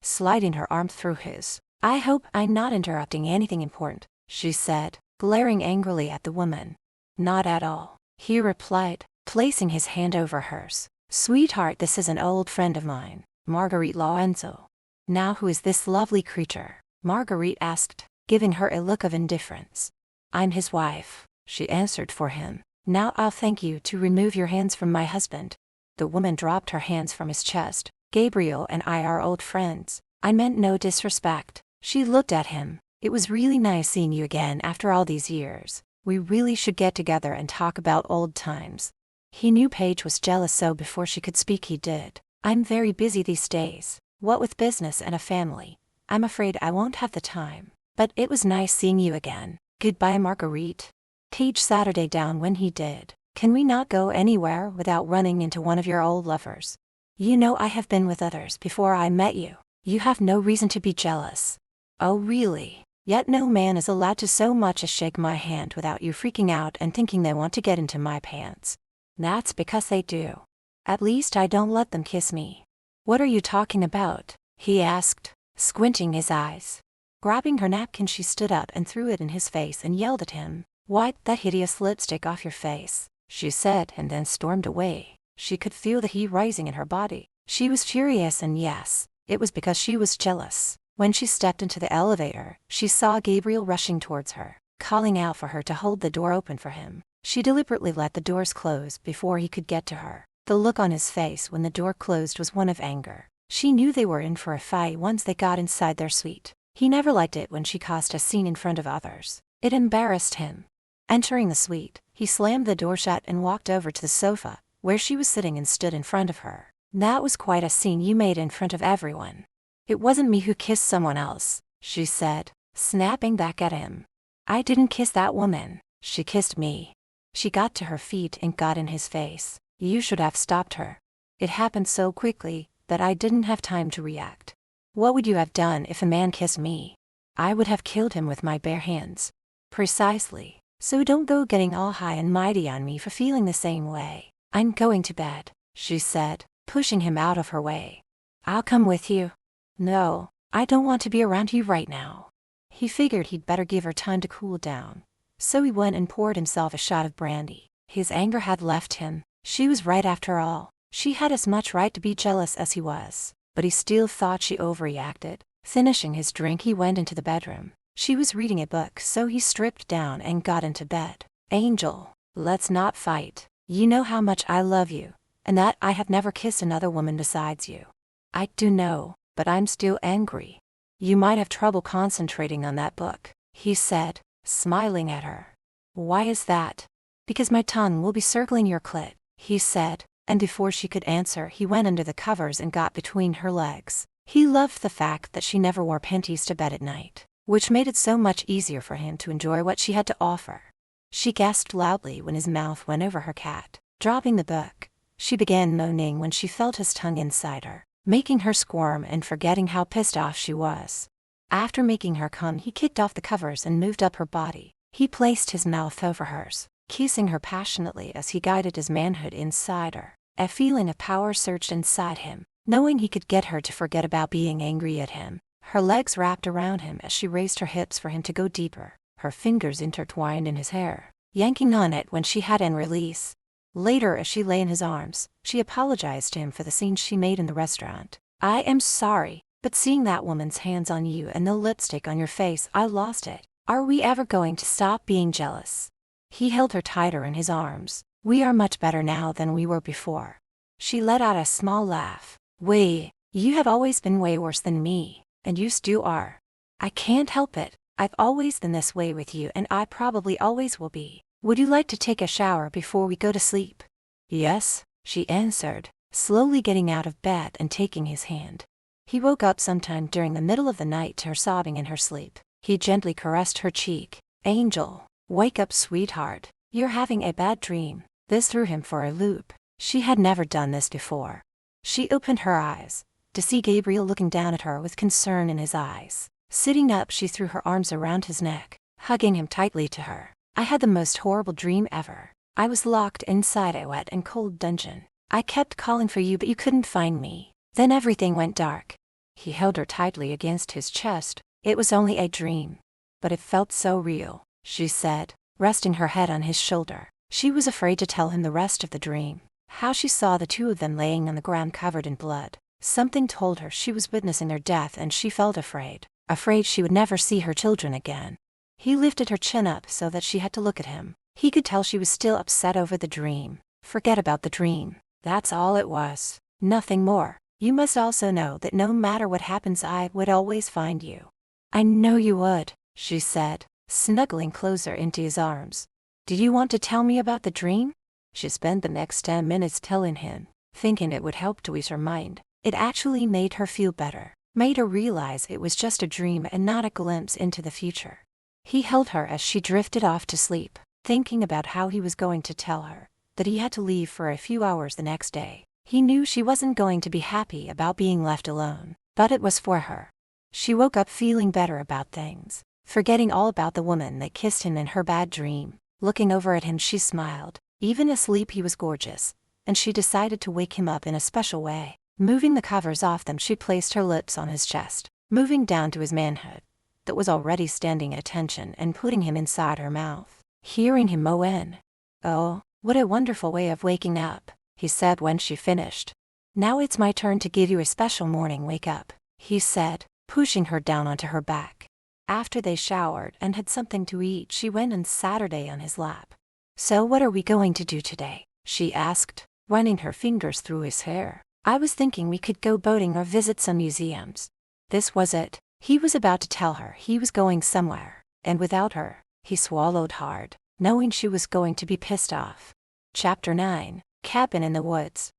sliding her arm through his. "I hope I'm not interrupting anything important," she said, glaring angrily at the woman. "Not at all," he replied, placing his hand over hers. "Sweetheart, this is an old friend of mine, Marguerite Lorenzo. Now who is this lovely creature?" Marguerite asked, giving her a look of indifference. I'm his wife, she answered for him. Now I'll thank you to remove your hands from my husband. The woman dropped her hands from his chest. Gabriel and I are old friends. I meant no disrespect. She looked at him. It was really nice seeing you again after all these years. We really should get together and talk about old times. He knew Paige was jealous, so before she could speak he did. I'm very busy these days. What with business and a family, I'm afraid I won't have the time. But it was nice seeing you again. Goodbye, Marguerite. Paige Saturday down when he did. Can we not go anywhere without running into one of your old lovers? You know I have been with others before I met you. You have no reason to be jealous. Oh really? Yet no man is allowed to so much as shake my hand without you freaking out and thinking they want to get into my pants. That's because they do. At least I don't let them kiss me. What are you talking about? He asked, squinting his eyes. Grabbing her napkin she stood up and threw it in his face and yelled at him. Wipe that hideous lipstick off your face, she said, and then stormed away. She could feel the heat rising in her body. She was furious, and yes, it was because she was jealous. When she stepped into the elevator, she saw Gabriel rushing towards her, calling out for her to hold the door open for him. She deliberately let the doors close before he could get to her. The look on his face when the door closed was one of anger. She knew they were in for a fight once they got inside their suite. He never liked it when she caused a scene in front of others. It embarrassed him. Entering the suite, he slammed the door shut and walked over to the sofa, where she was sitting, and stood in front of her. That was quite a scene you made in front of everyone. It wasn't me who kissed someone else, she said, snapping back at him. I didn't kiss that woman. She kissed me. She got to her feet and got in his face. You should have stopped her. It happened so quickly that I didn't have time to react. What would you have done if a man kissed me? I would have killed him with my bare hands. Precisely. So don't go getting all high and mighty on me for feeling the same way. I'm going to bed, she said, pushing him out of her way. I'll come with you. No, I don't want to be around you right now. He figured he'd better give her time to cool down. So he went and poured himself a shot of brandy. His anger had left him. She was right after all. She had as much right to be jealous as he was. But he still thought she overreacted. Finishing his drink, he went into the bedroom. She was reading a book, so he stripped down and got into bed. Angel, let's not fight. You know how much I love you, and that I have never kissed another woman besides you. I do know, but I'm still angry. You might have trouble concentrating on that book, he said, smiling at her. Why is that? Because my tongue will be circling your clit, he said, and before she could answer he went under the covers and got between her legs. He loved the fact that she never wore panties to bed at night, which made it so much easier for him to enjoy what she had to offer. She gasped loudly when his mouth went over her cat. Dropping the book, she began moaning when she felt his tongue inside her, making her squirm and forgetting how pissed off she was. After making her come, he kicked off the covers and moved up her body. He placed his mouth over hers, kissing her passionately as he guided his manhood inside her. A feeling of power surged inside him, knowing he could get her to forget about being angry at him. Her legs wrapped around him as she raised her hips for him to go deeper, her fingers intertwined in his hair, yanking on it when she had an release. Later, as she lay in his arms, she apologized to him for the scene she made in the restaurant. I am sorry, but seeing that woman's hands on you and no lipstick on your face, I lost it. Are we ever going to stop being jealous? He held her tighter in his arms. We are much better now than we were before. She let out a small laugh. Wait, you have always been way worse than me, and you still are. I can't help it. I've always been this way with you, and I probably always will be. Would you like to take a shower before we go to sleep? Yes, she answered, slowly getting out of bed and taking his hand. He woke up sometime during the middle of the night to her sobbing in her sleep. He gently caressed her cheek. Angel, wake up, sweetheart. You're having a bad dream. This threw him for a loop. She had never done this before. She opened her eyes to see Gabriel looking down at her with concern in his eyes. Sitting up, she threw her arms around his neck, hugging him tightly to her. I had the most horrible dream ever. I was locked inside a wet and cold dungeon. I kept calling for you, but you couldn't find me. Then everything went dark. He held her tightly against his chest. It was only a dream, but it felt so real, she said, resting her head on his shoulder. She was afraid to tell him the rest of the dream, how she saw the two of them laying on the ground covered in blood. Something told her she was witnessing their death, and she felt afraid. afraid she would never see her children again. He lifted her chin up so that she had to look at him. He could tell she was still upset over the dream. Forget about the dream. That's all it was. Nothing more. You must also know that no matter what happens, I would always find you. I know you would, she said, snuggling closer into his arms. Do you want to tell me about the dream? She spent the next 10 minutes telling him, thinking it would help to ease her mind. It actually made her feel better, made her realize it was just a dream and not a glimpse into the future. He held her as she drifted off to sleep, thinking about how he was going to tell her that he had to leave for a few hours the next day. He knew she wasn't going to be happy about being left alone, but it was for her. She woke up feeling better about things, forgetting all about the woman that kissed him in her bad dream. Looking over at him, she smiled. Even asleep, he was gorgeous, and she decided to wake him up in a special way. Moving the covers off them, she placed her lips on his chest, moving down to his manhood that was already standing at attention and putting him inside her mouth. Hearing him moan, "Oh, what a wonderful way of waking up," he said when she finished. "Now it's my turn to give you a special morning wake up," he said, pushing her down onto her back. After they showered and had something to eat, she went and sat her day on his lap. "So what are we going to do today?" she asked, running her fingers through his hair. "I was thinking we could go boating or visit some museums." This was it. He was about to tell her he was going somewhere, and without her, he swallowed hard, knowing she was going to be pissed off. Chapter 9, Cabin in the Woods.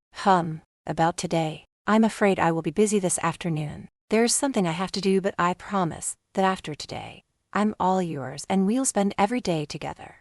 About today. I'm afraid I will be busy this afternoon. There's something I have to do, but I promise that after today, I'm all yours and we'll spend every day together.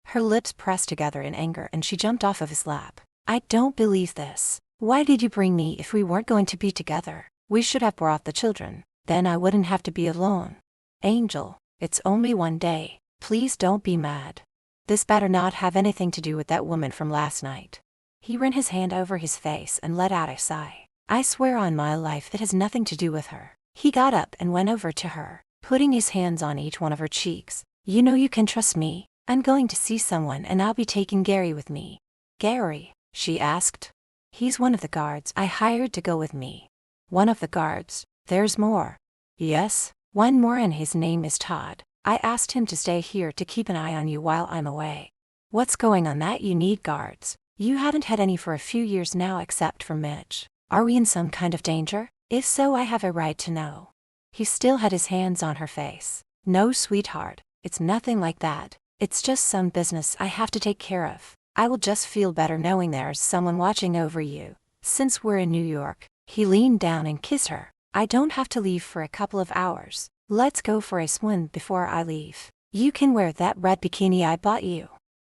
Her lips pressed together in anger and she jumped off of his lap. "I don't believe this. Why did you bring me if we weren't going to be together? We should have brought the children. Then I wouldn't have to be alone." "Angel, it's only one day. Please don't be mad. This better not have anything to do with that woman from last night." He ran his hand over his face and let out a sigh. "I swear on my life it has nothing to do with her." He got up and went over to her, putting his hands on each one of her cheeks. "You know you can trust me. I'm going to see someone and I'll be taking Gary with me." "Gary?" she asked. "He's one of the guards I hired to go with me." "One of the guards? There's more." "Yes, one more, and his name is Todd. I asked him to stay here to keep an eye on you while I'm away." "What's going on that you need guards? You haven't had any for a few years now except for Mitch. Are we in some kind of danger? If so, I have a right to know." He still had his hands on her face. "No, sweetheart, it's nothing like that. It's just some business I have to take care of. I will just feel better knowing there's someone watching over you. Since we're in New York." He leaned down and kissed her. "I don't have to leave for a couple of hours. Let's go for a swim before I leave. You can wear that red bikini I bought you."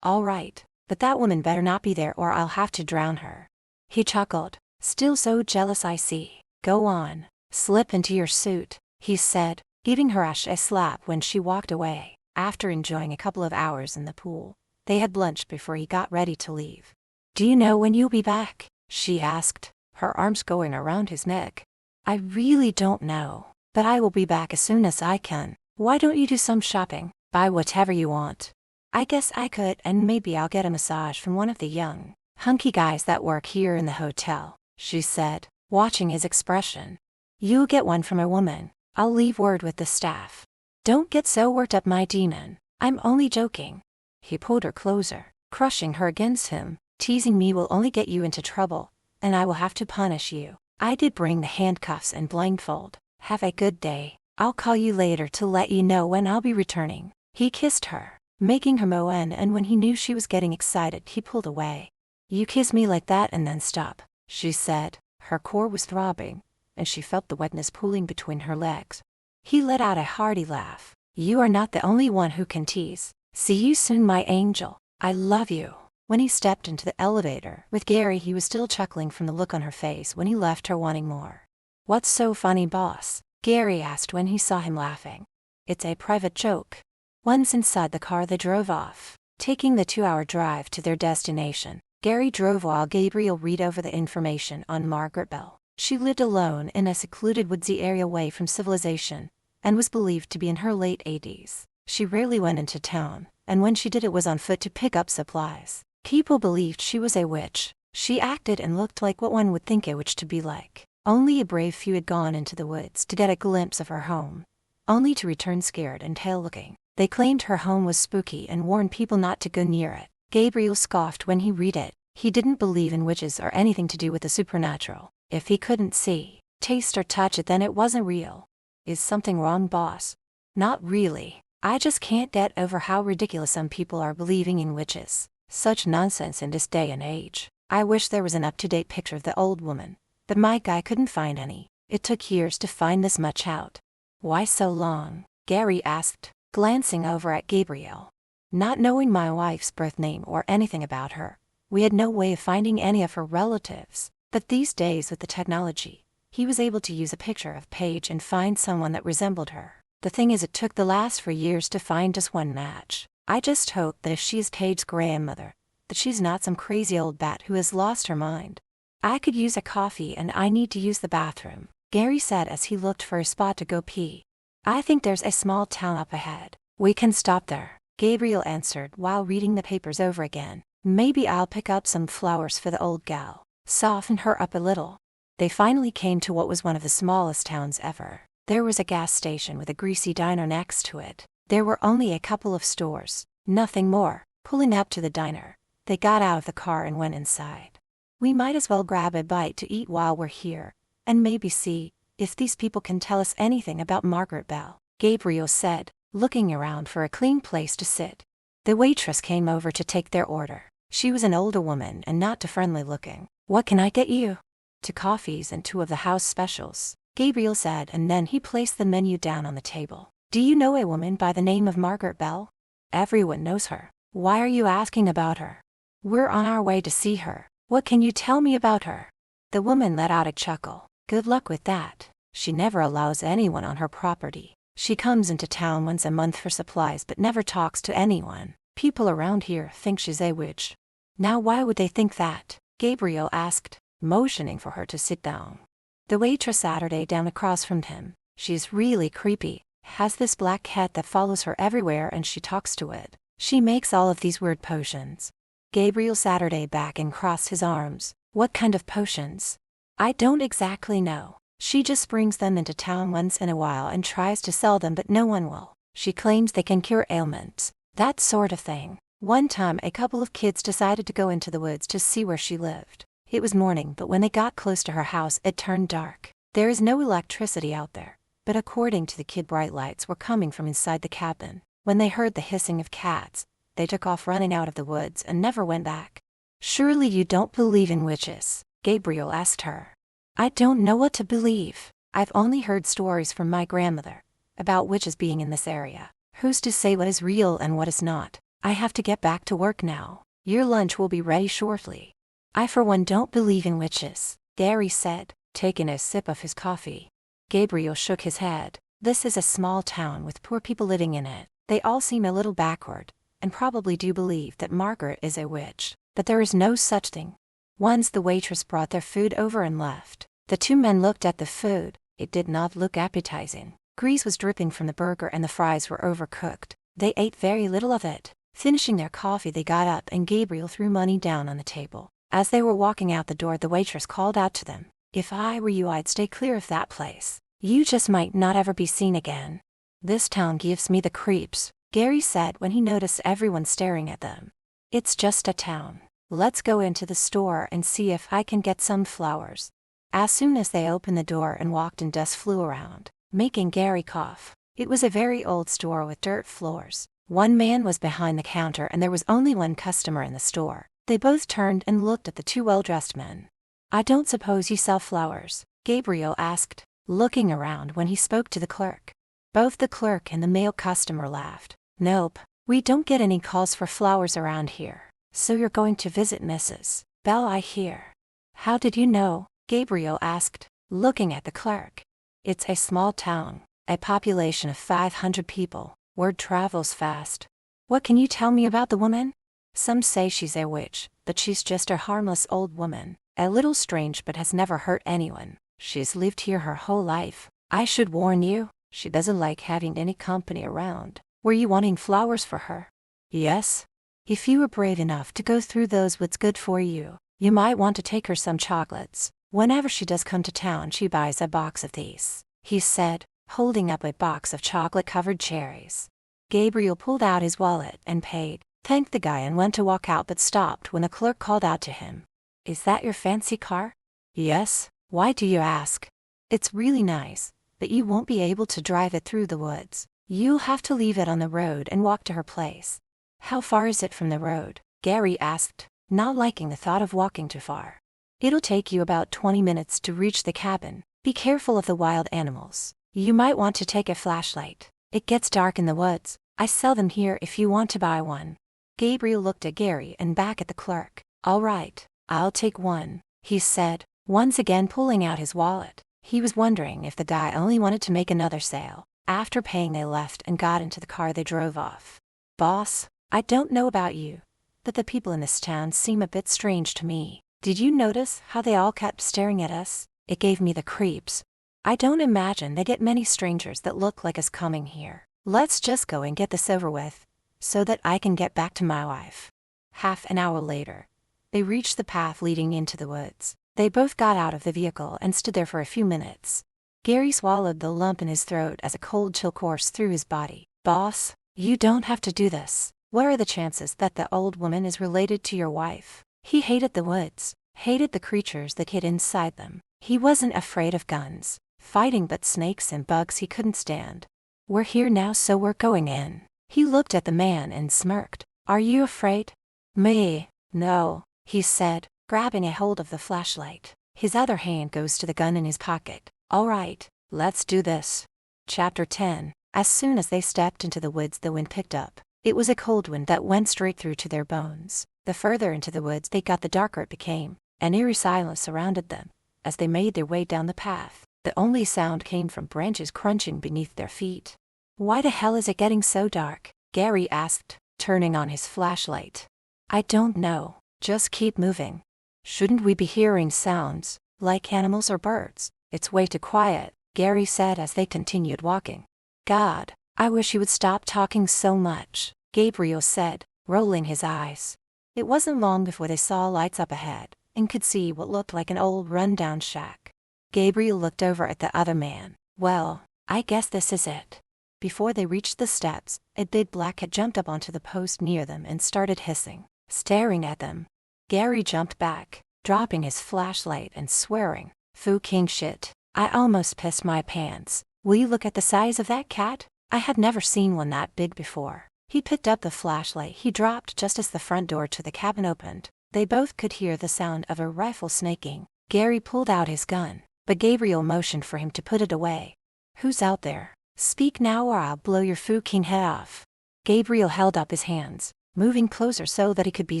"All right, but that woman better not be there or I'll have to drown her." He chuckled. "Still so jealous, I see. Go on, slip into your suit," he said, giving her a slap when she walked away. After enjoying a couple of hours in the pool, they had lunch before he got ready to leave. "Do you know when you'll be back?" she asked, her arms going around his neck. "I really don't know, but I will be back as soon as I can. Why don't you do some shopping, buy whatever you want?" "I guess I could, and maybe I'll get a massage from one of the young, hunky guys that work here in the hotel," she said, watching his expression. "You'll get one from a woman. I'll leave word with the staff. Don't get so worked up, my demon. I'm only joking." He pulled her closer, crushing her against him. "Teasing me will only get you into trouble, and I will have to punish you. I did bring the handcuffs and blindfold. Have a good day. I'll call you later to let you know when I'll be returning." He kissed her, making her moan, and when he knew she was getting excited, he pulled away. "You kiss me like that and then stop," she said. Her core was throbbing, and she felt the wetness pooling between her legs. He let out a hearty laugh. "You are not the only one who can tease. See you soon, my angel. I love you." When he stepped into the elevator with Gary, he was still chuckling from the look on her face when he left her wanting more. "What's so funny, boss?" Gary asked when he saw him laughing. "It's a private joke." Once inside the car, they drove off, taking the 2-hour drive to their destination. Gary drove while Gabriel read over the information on Margaret Bell. She lived alone in a secluded woodsy area away from civilization, and was believed to be in her late 80s. She rarely went into town, and when she did, it was on foot to pick up supplies. People believed she was a witch. She acted and looked like what one would think a witch to be like. Only a brave few had gone into the woods to get a glimpse of her home, only to return scared and tail-looking. They claimed her home was spooky and warned people not to go near it. Gabriel scoffed when he read it. He didn't believe in witches or anything to do with the supernatural. If he couldn't see, taste or touch it, then it wasn't real. Is something wrong, boss? Not really. I just can't get over how ridiculous some people are believing in witches. Such nonsense in this day and age. I wish there was an up-to-date picture of the old woman, but my guy couldn't find any. It took years to find this much out. Why so long? Gary asked, glancing over at Gabriel. Not knowing my wife's birth name or anything about her, we had no way of finding any of her relatives. But these days with the technology, he was able to use a picture of Paige and find someone that resembled her. The thing is, it took the last 4 years to find just one match. I just hope that if she's Paige's grandmother, that she's not some crazy old bat who has lost her mind. I could use a coffee and I need to use the bathroom, Gary said as he looked for a spot to go pee. I think there's a small town up ahead. We can stop there, Gabriel answered while reading the papers over again. Maybe I'll pick up some flowers for the old gal, soften her up a little. They finally came to what was one of the smallest towns ever. There was a gas station with a greasy diner next to it. There were only a couple of stores, nothing more. Pulling up to the diner, they got out of the car and went inside. We might as well grab a bite to eat while we're here, and maybe see if these people can tell us anything about Margaret Bell, Gabriel said, looking around for a clean place to sit. The waitress came over to take their order. She was an older woman and not too friendly looking. What can I get you? 2 coffees and 2 of the house specials, Gabriel said, and then he placed the menu down on the table. Do you know a woman by the name of Margaret Bell? Everyone knows her. Why are you asking about her? We're on our way to see her. What can you tell me about her? The woman let out a chuckle. Good luck with that. She never allows anyone on her property. She comes into town once a month for supplies but never talks to anyone. People around here think she's a witch. Now why would they think that? Gabriel asked, motioning for her to sit down. The waitress sat her down across from him. She's really creepy. Has this black cat that follows her everywhere and she talks to it. She makes all of these weird potions. Gabriel sat her back and crossed his arms. What kind of potions? I don't exactly know. She just brings them into town once in a while and tries to sell them, but no one will. She claims they can cure ailments, that sort of thing. One time a couple of kids decided to go into the woods to see where she lived. It was morning, but when they got close to her house it turned dark. There is no electricity out there, but according to the kid, bright lights were coming from inside the cabin. When they heard the hissing of cats, they took off running out of the woods and never went back. Surely you don't believe in witches? Gabriel asked her. I don't know what to believe. I've only heard stories from my grandmother about witches being in this area. Who's to say what is real and what is not? I have to get back to work now. Your lunch will be ready shortly. I for one don't believe in witches, Gary said, taking a sip of his coffee. Gabriel shook his head. This is a small town with poor people living in it. They all seem a little backward, and probably do believe that Margaret is a witch, but there is no such thing. Once the waitress brought their food over and left. The 2 men looked at the food. It did not look appetizing. Grease was dripping from the burger and the fries were overcooked. They ate very little of it. Finishing their coffee, they got up and Gabriel threw money down on the table. As they were walking out the door, the waitress called out to them, If I were you, I'd stay clear of that place. You just might not ever be seen again. This town gives me the creeps, Gary said when he noticed everyone staring at them. It's just a town. Let's go into the store and see if I can get some flowers. As soon as they opened the door and walked in, dust flew around, making Gary cough. It was a very old store with dirt floors. 1 man was behind the counter and there was only 1 customer in the store. They both turned and looked at the 2 well-dressed men. I don't suppose you sell flowers? Gabriel asked, looking around when he spoke to the clerk. Both the clerk and the male customer laughed. Nope, we don't get any calls for flowers around here. So you're going to visit Mrs. Bell, I hear. How did you know? Gabriel asked, looking at the clerk. It's a small town, a population of 500 people. Word travels fast. What can you tell me about the woman? Some say she's a witch, but she's just a harmless old woman, a little strange but has never hurt anyone. She's lived here her whole life. I should warn you, she doesn't like having any company around. Were you wanting flowers for her? Yes. If you were brave enough to go through those what's good for you, you might want to take her some chocolates. Whenever she does come to town, she buys a box of these, he said, holding up a box of chocolate-covered cherries. Gabriel pulled out his wallet and paid, thanked the guy and went to walk out but stopped when a clerk called out to him. "Is that your fancy car?" "Yes. Why do you ask?" "It's really nice, but you won't be able to drive it through the woods. You'll have to leave it on the road and walk to her place." "How far is it from the road?" Gary asked, not liking the thought of walking too far. "It'll take you about 20 minutes to reach the cabin. Be careful of the wild animals. You might want to take a flashlight. It gets dark in the woods. I sell them here if you want to buy one." Gabriel looked at Gary and back at the clerk. "All right, I'll take one," he said, once again pulling out his wallet. He was wondering if the guy only wanted to make another sale. After paying, they left and got into the car. They drove off. "Boss, I don't know about you, but the people in this town seem a bit strange to me. Did you notice how they all kept staring at us? It gave me the creeps. I don't imagine they get many strangers that look like us coming here. Let's just go and get this over with, so that I can get back to my wife." Half an hour later, they reached the path leading into the woods. They both got out of the vehicle and stood there for a few minutes. Gary swallowed the lump in his throat as a cold chill coursed through his body. "Boss, you don't have to do this. What are the chances that the old woman is related to your wife?" He hated the woods, hated the creatures that hid inside them. He wasn't afraid of guns, fighting, but snakes and bugs he couldn't stand. "We're here now, so we're going in." He looked at the man and smirked. "Are you afraid?" "Me? No," he said, grabbing a hold of the flashlight. His other hand goes to the gun in his pocket. "All right, let's do this." Chapter 10. As soon as they stepped into the woods, the wind picked up. It was a cold wind that went straight through to their bones. The further into the woods they got, the darker it became. An eerie silence surrounded them as they made their way down the path. The only sound came from branches crunching beneath their feet. "Why the hell is it getting so dark?" Gary asked, turning on his flashlight. "I don't know. Just keep moving." "Shouldn't we be hearing sounds, like animals or birds?" "It's way too quiet," Gary said as they continued walking. "God, I wish you would stop talking so much," Gabriel said, rolling his eyes. It wasn't long before they saw lights up ahead and could see what looked like an old run-down shack. Gabriel looked over at the other man. "Well, I guess this is it." Before they reached the steps, a big black cat jumped up onto the post near them and started hissing, staring at them. Gary jumped back, dropping his flashlight and swearing, "Foo king shit, I almost pissed my pants. Will you look at the size of that cat? I had never seen one that big before." He picked up the flashlight he dropped just as the front door to the cabin opened. They both could hear the sound of a rifle snaking. Gary pulled out his gun, but Gabriel motioned for him to put it away. "Who's out there? Speak now or I'll blow your Foo king head off." Gabriel held up his hands, moving closer so that he could be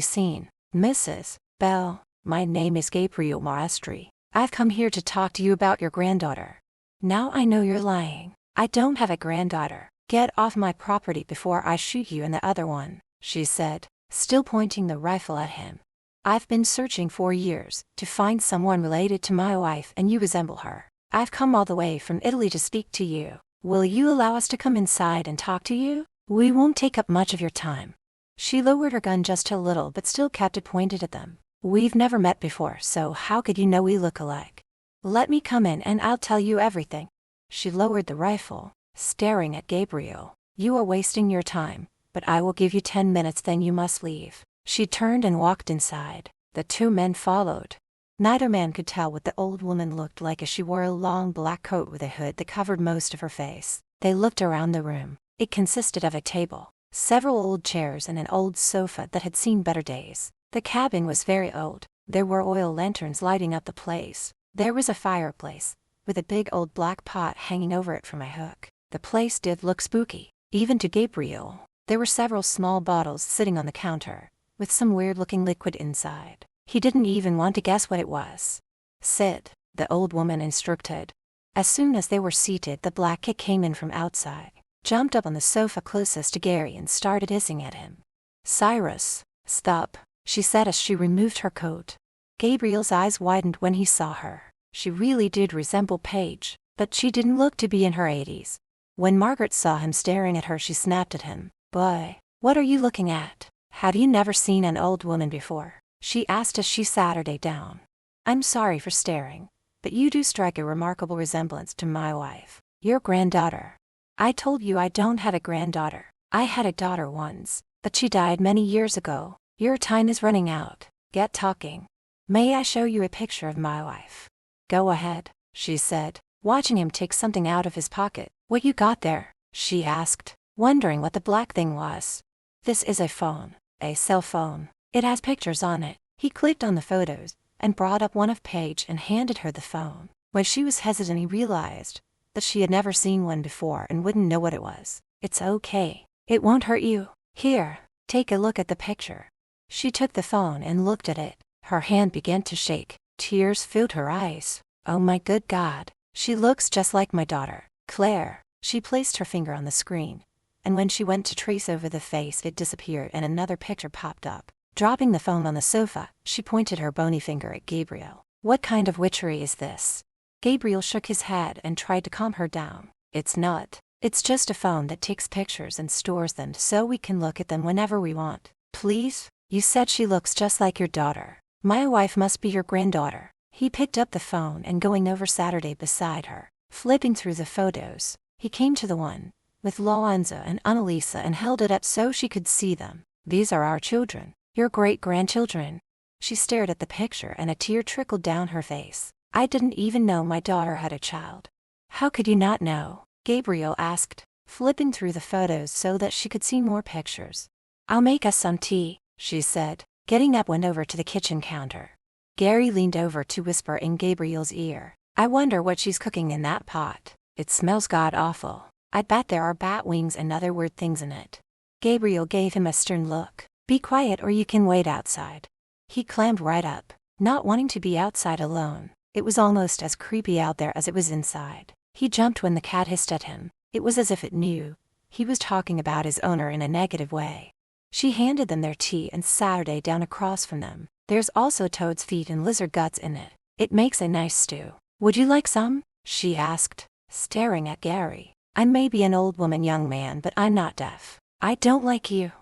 seen. "Mrs. Bell, my name is Gabriel Maestri. I've come here to talk to you about your granddaughter." "Now I know you're lying. I don't have a granddaughter. Get off my property before I shoot you and the other one," she said, still pointing the rifle at him. "I've been searching for years to find someone related to my wife, and you resemble her. I've come all the way from Italy to speak to you. Will you allow us to come inside and talk to you? We won't take up much of your time." She lowered her gun just a little but still kept it pointed at them. "We've never met before, so how could you know we look alike?" "Let me come in and I'll tell you everything." She lowered the rifle, staring at Gabriel. "You are wasting your time, but I will give you 10 minutes, then you must leave." She turned and walked inside. The two men followed. Neither man could tell what the old woman looked like as she wore a long black coat with a hood that covered most of her face. They looked around the room. It consisted of a table, several old chairs, and an old sofa that had seen better days. The cabin was very old. There were oil lanterns lighting up the place. There was a fireplace, with a big old black pot hanging over it from a hook. The place did look spooky, even to Gabriel. There were several small bottles sitting on the counter, with some weird-looking liquid inside. He didn't even want to guess what it was. "Sit," the old woman instructed. As soon as they were seated, the black cat came in from outside, jumped up on the sofa closest to Gary and started hissing at him. "Cyrus, stop," she said as she removed her coat. Gabriel's eyes widened when he saw her. She really did resemble Paige, but she didn't look to be in her 80s. When Margaret saw him staring at her, she snapped at him. "Boy, what are you looking at? Have you never seen an old woman before?" she asked as she sat her down. "I'm sorry for staring, but you do strike a remarkable resemblance to my wife. Your granddaughter. I told you I don't have a granddaughter. I had a daughter once, but she died many years ago. Your time is running out. Get talking. May I show you a picture of my wife? Go ahead, she said, watching him take something out of his pocket. What you got there? She asked, wondering what the black thing was. This is a phone, a cell phone. It has pictures on it. He clicked on the photos and brought up one of Paige and handed her the phone. When she was hesitant, he realized that she had never seen one before and wouldn't know what it was. It's okay. It won't hurt you. Here, take a look at the picture. She took the phone and looked at it. Her hand began to shake. Tears filled her eyes. Oh my good God. She looks just like my daughter, Claire. She placed her finger on the screen, and when she went to trace over the face, it disappeared and another picture popped up. Dropping the phone on the sofa, she pointed her bony finger at Gabriel. What kind of witchery is this? Gabriel shook his head and tried to calm her down. It's not. It's just a phone that takes pictures and stores them so we can look at them whenever we want. Please? You said she looks just like your daughter. My wife must be your granddaughter. He picked up the phone and going over Saturday beside her, flipping through the photos, he came to the one with Loanza and Annalisa and held it up so she could see them. These are our children, your great-grandchildren. She stared at the picture and a tear trickled down her face. I didn't even know my daughter had a child. How could you not know? Gabriel asked, flipping through the photos so that she could see more pictures. I'll make us some tea, she said, getting up, went over to the kitchen counter. Gary leaned over to whisper in Gabriel's ear. I wonder what she's cooking in that pot. It smells god-awful. I bet there are bat wings and other weird things in it. Gabriel gave him a stern look. Be quiet or you can wait outside. He clammed right up, not wanting to be outside alone. It was almost as creepy out there as it was inside. He jumped when the cat hissed at him. It was as if it knew he was talking about his owner in a negative way. She handed them their tea and Saturday down across from them. There's also toad's feet and lizard guts in it. It makes a nice stew. Would you like some? She asked, staring at Gary. I may be an old woman, young man, but I'm not deaf. I don't like you.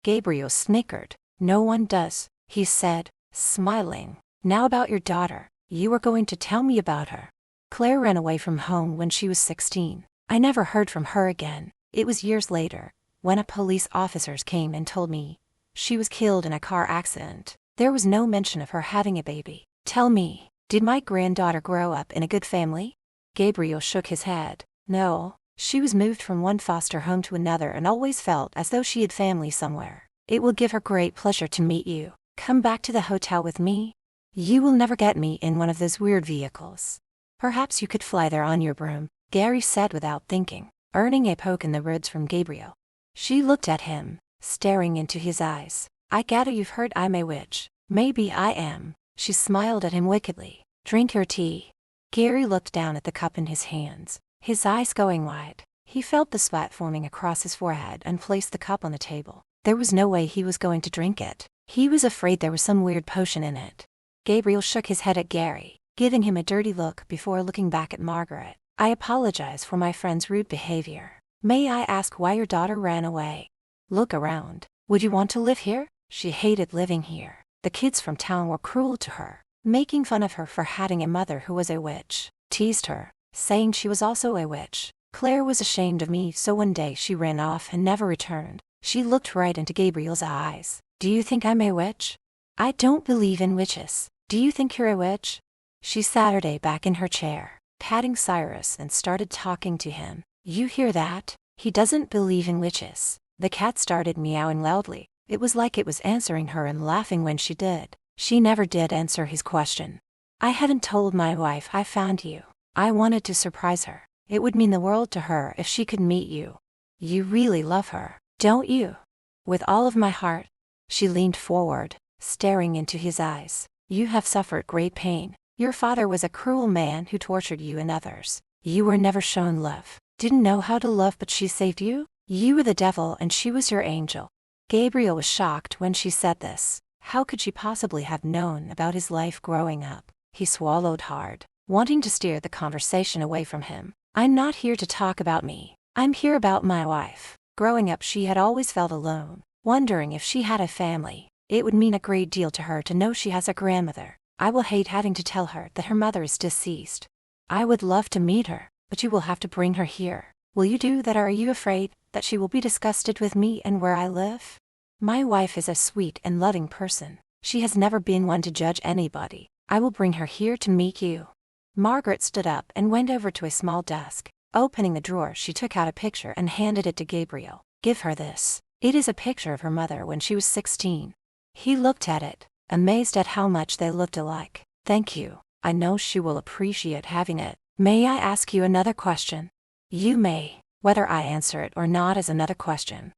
Gabriel snickered. No one does, he said, smiling. Now about your daughter. You were going to tell me about her. Claire ran away from home when she was 16. I never heard from her again. It was years later, when a police officer came and told me she was killed in a car accident. There was no mention of her having a baby. Tell me, did my granddaughter grow up in a good family? Gabriel shook his head. No, she was moved from one foster home to another and always felt as though she had family somewhere. It will give her great pleasure to meet you. Come back to the hotel with me. You will never get me in one of those weird vehicles. Perhaps you could fly there on your broom, Gary said without thinking, earning a poke in the ribs from Gabriel. She looked at him, staring into his eyes. I gather you've heard I'm a witch. Maybe I am. She smiled at him wickedly. Drink your tea. Gary looked down at the cup in his hands, his eyes going wide. He felt the sweat forming across his forehead and placed the cup on the table. There was no way he was going to drink it. He was afraid there was some weird potion in it. Gabriel shook his head at Gary, giving him a dirty look before looking back at Margaret. I apologize for my friend's rude behavior. May I ask why your daughter ran away? Look around. Would you want to live here? She hated living here. The kids from town were cruel to her, making fun of her for having a mother who was a witch, teased her, saying she was also a witch. Claire was ashamed of me, so one day she ran off and never returned. She looked right into Gabriel's eyes. Do you think I'm a witch? I don't believe in witches. Do you think you're a witch? She sat back in her chair, patting Cyrus and started talking to him. You hear that? He doesn't believe in witches. The cat started meowing loudly. It was like it was answering her and laughing when she did. She never did answer his question. I haven't told my wife I found you. I wanted to surprise her. It would mean the world to her if she could meet you. You really love her, don't you? With all of my heart. She leaned forward, staring into his eyes. You have suffered great pain. Your father was a cruel man who tortured you and others. You were never shown love. Didn't know how to love, but she saved you? You were the devil and she was your angel. Gabriel was shocked when she said this. How could she possibly have known about his life growing up? He swallowed hard, wanting to steer the conversation away from him. I'm not here to talk about me. I'm here about my wife. Growing up, she had always felt alone, wondering if she had a family. It would mean a great deal to her to know she has a grandmother. I will hate having to tell her that her mother is deceased. I would love to meet her. but you will have to bring her here. Will you do that, or are you afraid that she will be disgusted with me and where I live? My wife is a sweet and loving person. She has never been one to judge anybody. I will bring her here to meet you." Margaret stood up and went over to a small desk. Opening the drawer, she took out a picture and handed it to Gabriel. "Give her this. It is a picture of her mother when she was 16. He looked at it, amazed at how much they looked alike. "Thank you. I know she will appreciate having it. May I ask you another question?" "You may. Whether I answer it or not is another question.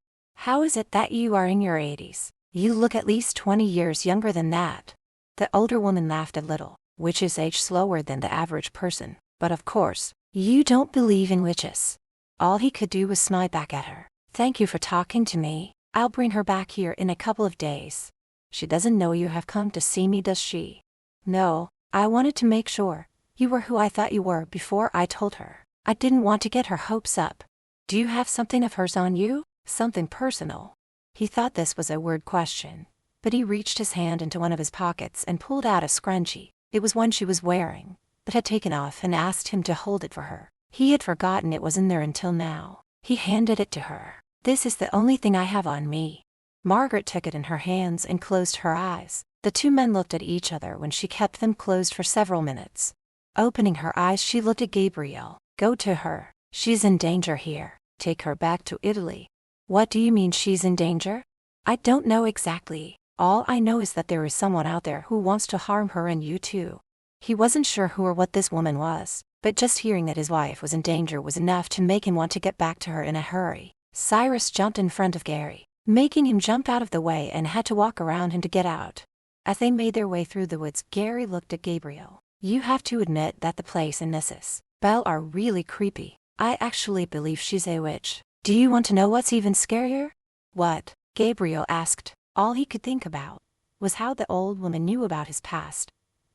How is it that you are in your 80s? You look at least 20 years younger than that." The older woman laughed a little, which is age slower than the average person. "But of course, you don't believe in witches." All he could do was smile back at her. "Thank you for talking to me. I'll bring her back here in a couple of days." "She doesn't know you have come to see me, does she?" "No, I wanted to make sure you were who I thought you were before I told her. I didn't want to get her hopes up." "Do you have something of hers on you? Something personal?" He thought this was a weird question, but he reached his hand into one of his pockets and pulled out a scrunchie. It was one she was wearing, but had taken off, and asked him to hold it for her. He had forgotten it was in there until now. He handed it to her. "This is the only thing I have on me." Margaret took it in her hands and closed her eyes. The two men looked at each other when she kept them closed for several minutes. Opening her eyes, she looked at Gabriel. "Go to her. She's in danger here. Take her back to Italy." "What do you mean she's in danger?" "I don't know exactly. All I know is that there is someone out there who wants to harm her and you too." He wasn't sure who or what this woman was, but just hearing that his wife was in danger was enough to make him want to get back to her in a hurry. Cyrus jumped in front of Gary, making him jump out of the way, and had to walk around him to get out. As they made their way through the woods, Gary looked at Gabriel. "You have to admit that the place and Mrs. Bell are really creepy. I actually believe she's a witch. Do you want to know what's even scarier?" "What?" Gabriel asked. All he could think about was how the old woman knew about his past,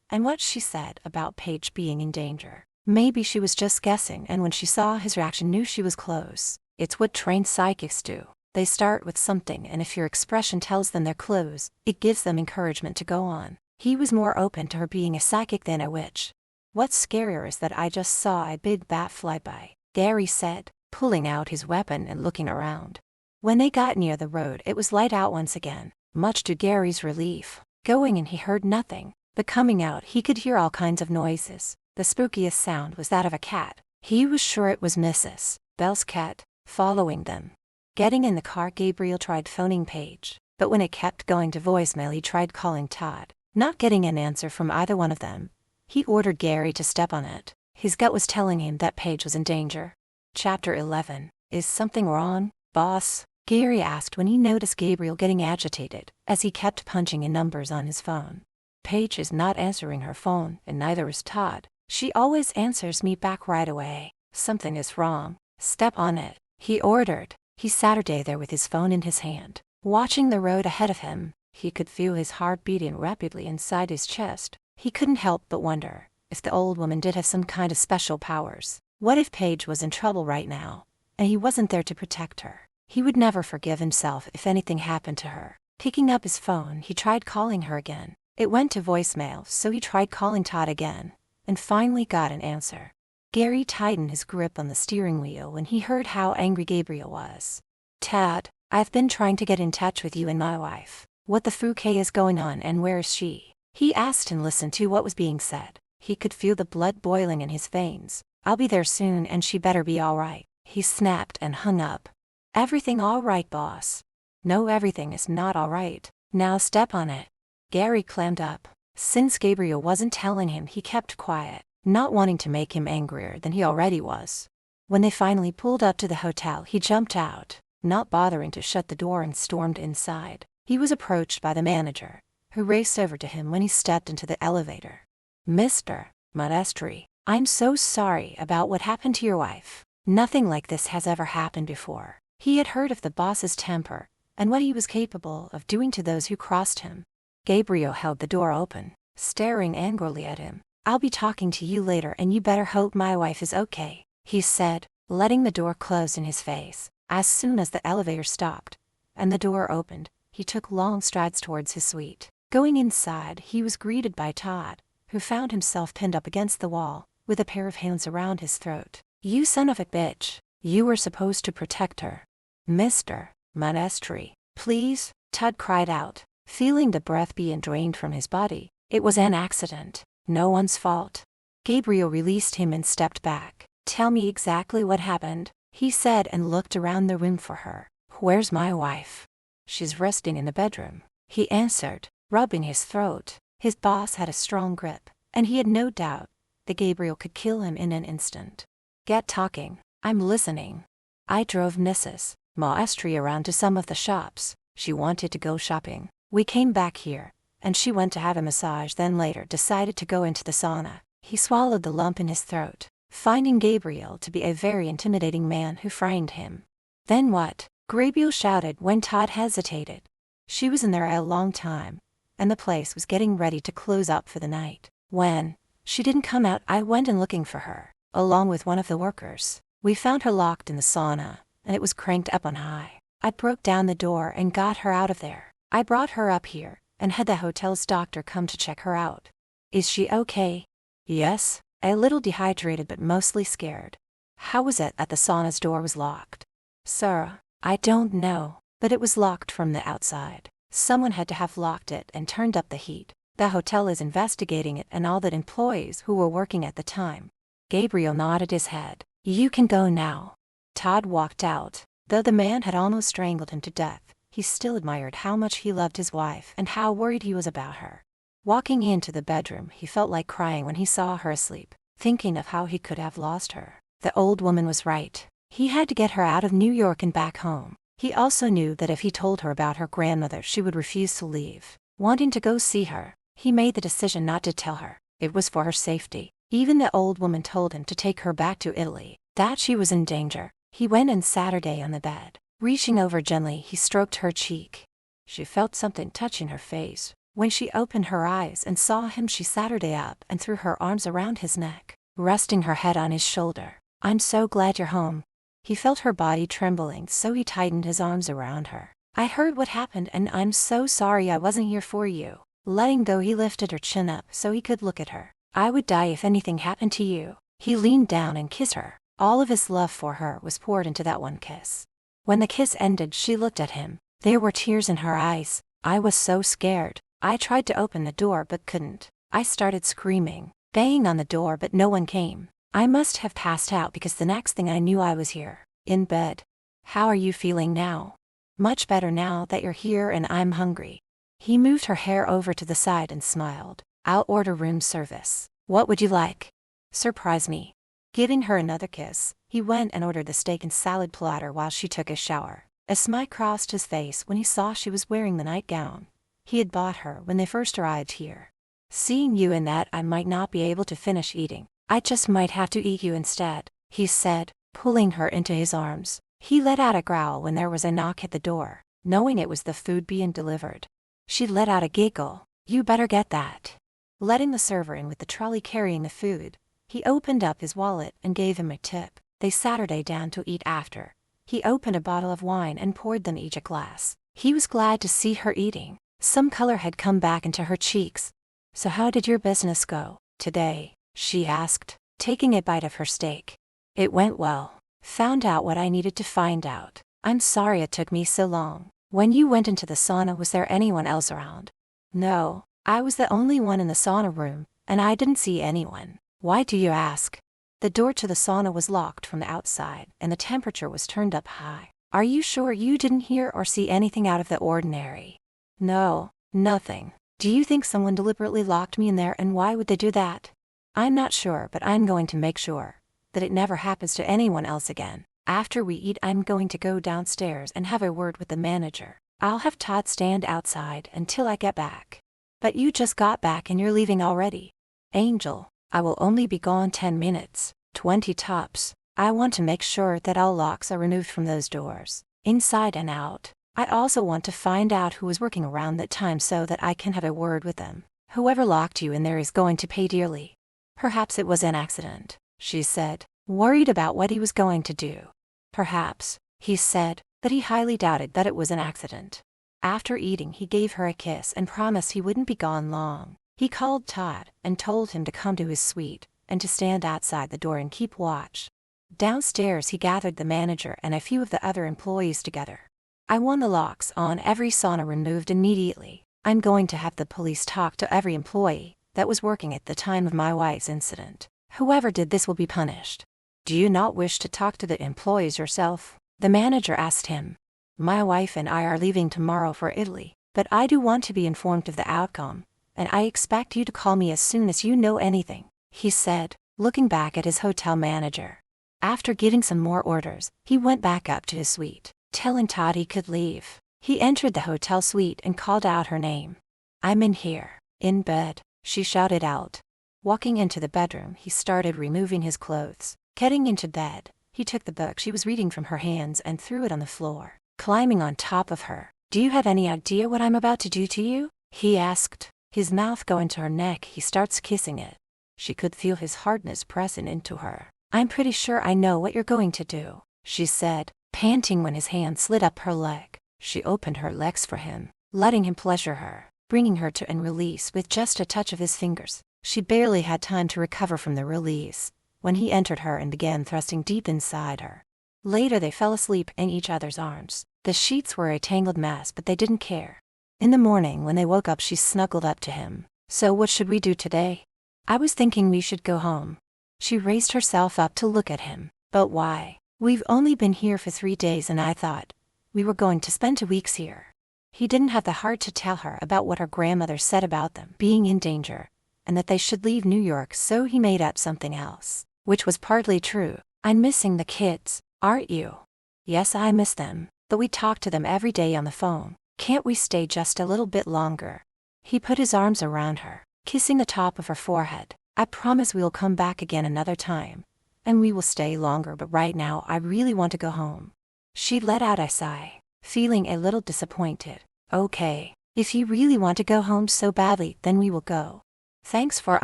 and what she said about Paige being in danger. Maybe she was just guessing, and when she saw his reaction knew she was close. It's what trained psychics do. They start with something, and if your expression tells them they're close, it gives them encouragement to go on. He was more open to her being a psychic than a witch. "What's scarier is that I just saw a big bat fly by," Gary said, pulling out his weapon and looking around. When they got near the road, it was light out once again, much to Gary's relief. Going in, he heard nothing, but coming out, he could hear all kinds of noises. The spookiest sound was that of a cat. He was sure it was Mrs. Bell's cat, following them. Getting in the car, Gabriel tried phoning Paige, but when it kept going to voicemail, he tried calling Todd. Not getting an answer from either one of them, he ordered Gary to step on it. His gut was telling him that Paige was in danger. Chapter 11. Is something wrong, boss? Gary asked when he noticed Gabriel getting agitated, as he kept punching in numbers on his phone. "Paige is not answering her phone, and neither is Todd. She always answers me back right away. Something is wrong. Step on it," he ordered. He sat there with his phone in his hand, watching the road ahead of him. He could feel his heart beating rapidly inside his chest. He couldn't help but wonder if the old woman did have some kind of special powers. What if Paige was in trouble right now, and he wasn't there to protect her? He would never forgive himself if anything happened to her. Picking up his phone, he tried calling her again. It went to voicemail, so he tried calling Todd again, and finally got an answer. Gary tightened his grip on the steering wheel when he heard how angry Gabriel was. "Todd, I've been trying to get in touch with you and my wife. What the fuck is going on, and where is she?" He asked and listened to what was being said. He could feel the blood boiling in his veins. "I'll be there soon, and she better be all right," he snapped and hung up. "Everything all right, boss?" "No, everything is not all right. Now step on it." Gary clammed up. Since Gabriel wasn't telling him, he kept quiet, not wanting to make him angrier than he already was. When they finally pulled up to the hotel, he jumped out, not bothering to shut the door, and stormed inside. He was approached by the manager, who raced over to him when he stepped into the elevator. "Mr. Modestri, I'm so sorry about what happened to your wife. Nothing like this has ever happened before." He had heard of the boss's temper and what he was capable of doing to those who crossed him. Gabriel held the door open, staring angrily at him. "I'll be talking to you later, and you better hope my wife is okay," he said, letting the door close in his face. As soon as the elevator stopped and the door opened, he took long strides towards his suite. Going inside, he was greeted by Todd, who found himself pinned up against the wall, with a pair of hands around his throat. You son of a bitch. You were supposed to protect her. Mr. Monastery, please, Todd cried out, feeling the breath being drained from his body. It was an accident. No one's fault. Gabriel released him and stepped back. Tell me exactly what happened, he said and looked around the room for her. Where's my wife? She's resting in the bedroom, he answered, rubbing his throat. His boss had a strong grip, and he had no doubt that Gabriel could kill him in an instant. Get talking. I'm listening. I drove Mrs. Monastery around to some of the shops. She wanted to go shopping. We came back here, and she went to have a massage, then later decided to go into the sauna. He swallowed the lump in his throat, finding Gabriel to be a very intimidating man who frightened him. Then what? Gabriel shouted when Todd hesitated. She was in there a long time, and the place was getting ready to close up for the night. When she didn't come out, I went in looking for her, along with one of the workers. We found her locked in the sauna, and it was cranked up on high. I broke down the door and got her out of there. I brought her up here and had the hotel's doctor come to check her out. Is she okay? Yes, a little dehydrated but mostly scared. How was it that the sauna's door was locked? Sir, I don't know, but it was locked from the outside. Someone had to have locked it and turned up the heat. The hotel is investigating it and all the employees who were working at the time. Gabriel nodded his head. You can go now. Todd walked out. Though the man had almost strangled him to death, he still admired how much he loved his wife and how worried he was about her. Walking into the bedroom, he felt like crying when he saw her asleep, thinking of how he could have lost her. The old woman was right. He had to get her out of New York and back home. He also knew that if he told her about her grandmother, she would refuse to leave. Wanting to go see her, he made the decision not to tell her. It was for her safety. Even the old woman told him to take her back to Italy, that she was in danger. He went and sat her down on the bed. Reaching over gently, he stroked her cheek. She felt something touching her face. When she opened her eyes and saw him, she sat her down up and threw her arms around his neck, resting her head on his shoulder. I'm so glad you're home. He felt her body trembling, so he tightened his arms around her. I heard what happened and I'm so sorry I wasn't here for you. Letting go, he lifted her chin up so he could look at her. I would die if anything happened to you. He leaned down and kissed her. All of his love for her was poured into that one kiss. When the kiss ended, she looked at him. There were tears in her eyes. I was so scared. I tried to open the door but couldn't. I started screaming, banging on the door, but no one came. I must have passed out because the next thing I knew I was here, in bed. How are you feeling now? Much better now that you're here and I'm hungry. He moved her hair over to the side and smiled. I'll order room service. What would you like? Surprise me. Giving her another kiss, he went and ordered the steak and salad platter while she took a shower. A smile crossed his face when he saw she was wearing the nightgown he had bought her when they first arrived here. Seeing you in that, I might not be able to finish eating. I just might have to eat you instead, he said, pulling her into his arms. He let out a growl when there was a knock at the door, knowing it was the food being delivered. She let out a giggle. You better get that. Letting the server in with the trolley carrying the food, he opened up his wallet and gave him a tip. They sat her down to eat after. He opened a bottle of wine and poured them each a glass. He was glad to see her eating. Some color had come back into her cheeks. So how did your business go today? She asked, taking a bite of her steak. It went well. Found out what I needed to find out. I'm sorry it took me so long. When you went into the sauna, was there anyone else around? No, I was the only one in the sauna room, and I didn't see anyone. Why do you ask? The door to the sauna was locked from the outside, and the temperature was turned up high. Are you sure you didn't hear or see anything out of the ordinary? No, nothing. Do you think someone deliberately locked me in there, and why would they do that? I'm not sure, but I'm going to make sure that it never happens to anyone else again. After we eat, I'm going to go downstairs and have a word with the manager. I'll have Todd stand outside until I get back. But you just got back and you're leaving already. Angel, I will only be gone 10 minutes, 20 tops. I want to make sure that all locks are removed from those doors, inside and out. I also want to find out who was working around that time so that I can have a word with them. Whoever locked you in there is going to pay dearly. Perhaps it was an accident, she said, worried about what he was going to do. Perhaps, he said, but he highly doubted that it was an accident. After eating, he gave her a kiss and promised he wouldn't be gone long. He called Todd and told him to come to his suite and to stand outside the door and keep watch. Downstairs he gathered the manager and a few of the other employees together. I want the locks on every sauna removed immediately. I'm going to have the police talk to every employee that was working at the time of my wife's incident. Whoever did this will be punished. Do you not wish to talk to the employees yourself? The manager asked him. My wife and I are leaving tomorrow for Italy, but I do want to be informed of the outcome, and I expect you to call me as soon as you know anything, he said, looking back at his hotel manager. After getting some more orders, he went back up to his suite, telling Todd he could leave. He entered the hotel suite and called out her name. I'm in here, in bed, she shouted out. Walking into the bedroom, he started removing his clothes. Getting into bed, he took the book she was reading from her hands and threw it on the floor, climbing on top of her. Do you have any idea what I'm about to do to you? He asked. His mouth going to her neck, he starts kissing it. She could feel his hardness pressing into her. I'm pretty sure I know what you're going to do, she said, panting when his hand slid up her leg. She opened her legs for him, letting him pleasure her, bringing her to and release with just a touch of his fingers. She barely had time to recover from the release when he entered her and began thrusting deep inside her. Later they fell asleep in each other's arms. The sheets were a tangled mess, but they didn't care. In the morning when they woke up, she snuggled up to him. So what should we do today? I was thinking we should go home. She raised herself up to look at him. But why? We've only been here for 3 days and I thought we were going to spend 2 weeks here. He didn't have the heart to tell her about what her grandmother said about them being in danger, and that they should leave New York, so he made up something else, which was partly true. I'm missing the kids, aren't you? Yes, I miss them, but we talk to them every day on the phone. Can't we stay just a little bit longer? He put his arms around her, kissing the top of her forehead. I promise we'll come back again another time, and we will stay longer, but right now I really want to go home. She let out a sigh, feeling a little disappointed. Okay, if you really want to go home so badly, then we will go. Thanks for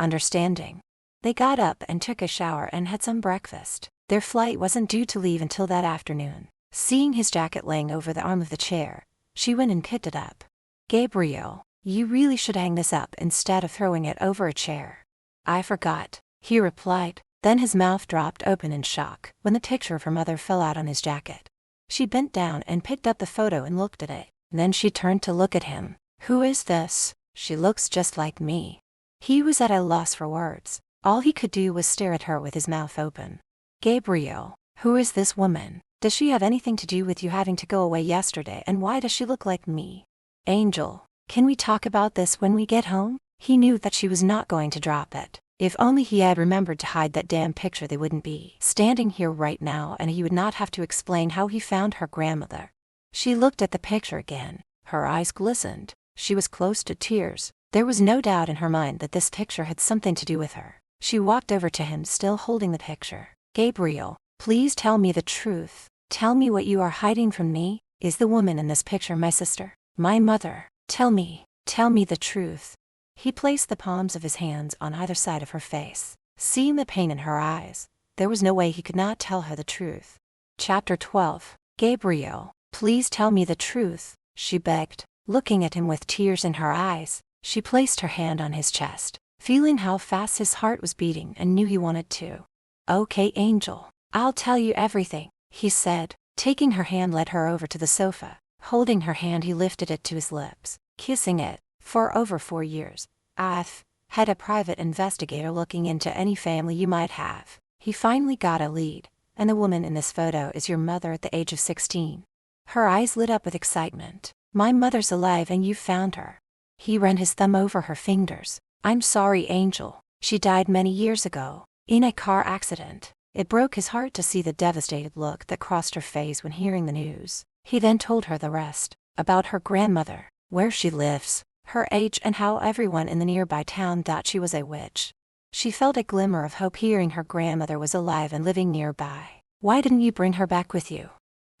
understanding. They got up and took a shower and had some breakfast. Their flight wasn't due to leave until that afternoon. Seeing his jacket laying over the arm of the chair, she went and picked it up. Gabriel, you really should hang this up instead of throwing it over a chair. I forgot, he replied. Then his mouth dropped open in shock when the picture of her mother fell out on his jacket. She bent down and picked up the photo and looked at it. Then she turned to look at him. Who is this? She looks just like me. He was at a loss for words. All he could do was stare at her with his mouth open. Gabriel, who is this woman? Does she have anything to do with you having to go away yesterday, and why does she look like me? Angel, can we talk about this when we get home? He knew that she was not going to drop it. If only he had remembered to hide that damn picture, they wouldn't be standing here right now, and he would not have to explain how he found her grandmother. She looked at the picture again. Her eyes glistened. She was close to tears. There was no doubt in her mind that this picture had something to do with her. She walked over to him, still holding the picture. Gabriel, please tell me the truth. Tell me what you are hiding from me. Is the woman in this picture my sister? My mother? Tell me the truth. He placed the palms of his hands on either side of her face. Seeing the pain in her eyes, there was no way he could not tell her the truth. Chapter 12. Gabriel, please tell me the truth, she begged, looking at him with tears in her eyes. She placed her hand on his chest, feeling how fast his heart was beating, and knew he wanted to. Okay, Angel, I'll tell you everything, he said. Taking her hand, led her over to the sofa. Holding her hand, he lifted it to his lips, kissing it. For over 4 years, I've had a private investigator looking into any family you might have. He finally got a lead, and the woman in this photo is your mother at the age of 16. Her eyes lit up with excitement. My mother's alive and you found her. He ran his thumb over her fingers. I'm sorry, Angel. She died many years ago, in a car accident. It broke his heart to see the devastated look that crossed her face when hearing the news. He then told her the rest, about her grandmother, where she lives, her age, and how everyone in the nearby town thought she was a witch. She felt a glimmer of hope hearing her grandmother was alive and living nearby. Why didn't you bring her back with you?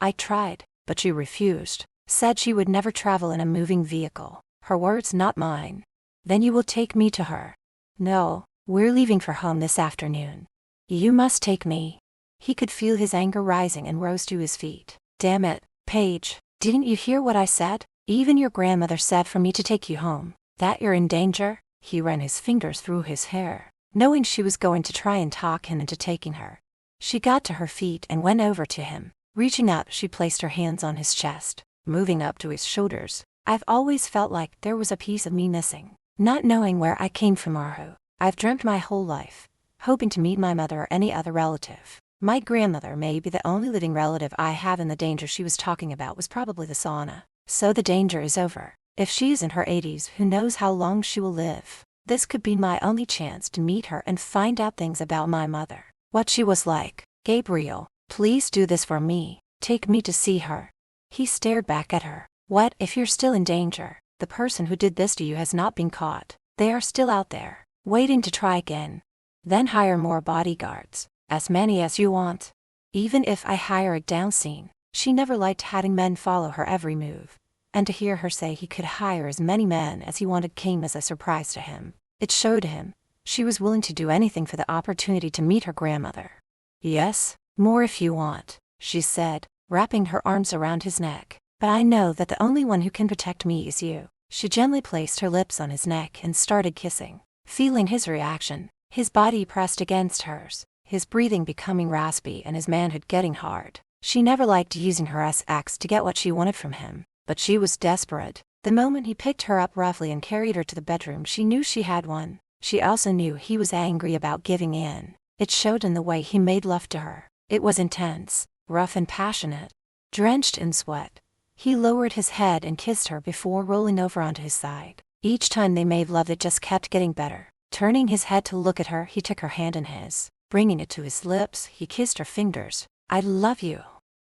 I tried, but she refused, said she would never travel in a moving vehicle. Her words, not mine. Then you will take me to her. No, we're leaving for home this afternoon. You must take me. He could feel his anger rising and rose to his feet. Damn it, Paige, didn't you hear what I said? Even your grandmother said for me to take you home. That you're in danger? He ran his fingers through his hair, knowing she was going to try and talk him into taking her. She got to her feet and went over to him. Reaching up, she placed her hands on his chest, moving up to his shoulders. I've always felt like there was a piece of me missing, not knowing where I came from or who. I've dreamt my whole life, hoping to meet my mother or any other relative. My grandmother may be the only living relative I have, and the danger she was talking about was probably the sauna. So the danger is over. If she's in her 80s, who knows how long she will live. This could be my only chance to meet her and find out things about my mother. What she was like. Gabriel, please do this for me. Take me to see her. He stared back at her. What if you're still in danger? The person who did this to you has not been caught. They are still out there, waiting to try again. Then hire more bodyguards. As many as you want. Even if I hire a down scene. She never liked having men follow her every move. And to hear her say he could hire as many men as he wanted came as a surprise to him. It showed him she was willing to do anything for the opportunity to meet her grandmother. Yes, more if you want, she said, wrapping her arms around his neck. But I know that the only one who can protect me is you. She gently placed her lips on his neck and started kissing. Feeling his reaction, his body pressed against hers, his breathing becoming raspy and his manhood getting hard. She never liked using her sex to get what she wanted from him, but she was desperate. The moment he picked her up roughly and carried her to the bedroom, she knew she had won. She also knew he was angry about giving in. It showed in the way he made love to her. It was intense, rough and passionate. Drenched in sweat, he lowered his head and kissed her before rolling over onto his side. Each time they made love, it just kept getting better. Turning his head to look at her, he took her hand in his. Bringing it to his lips, he kissed her fingers. I love you.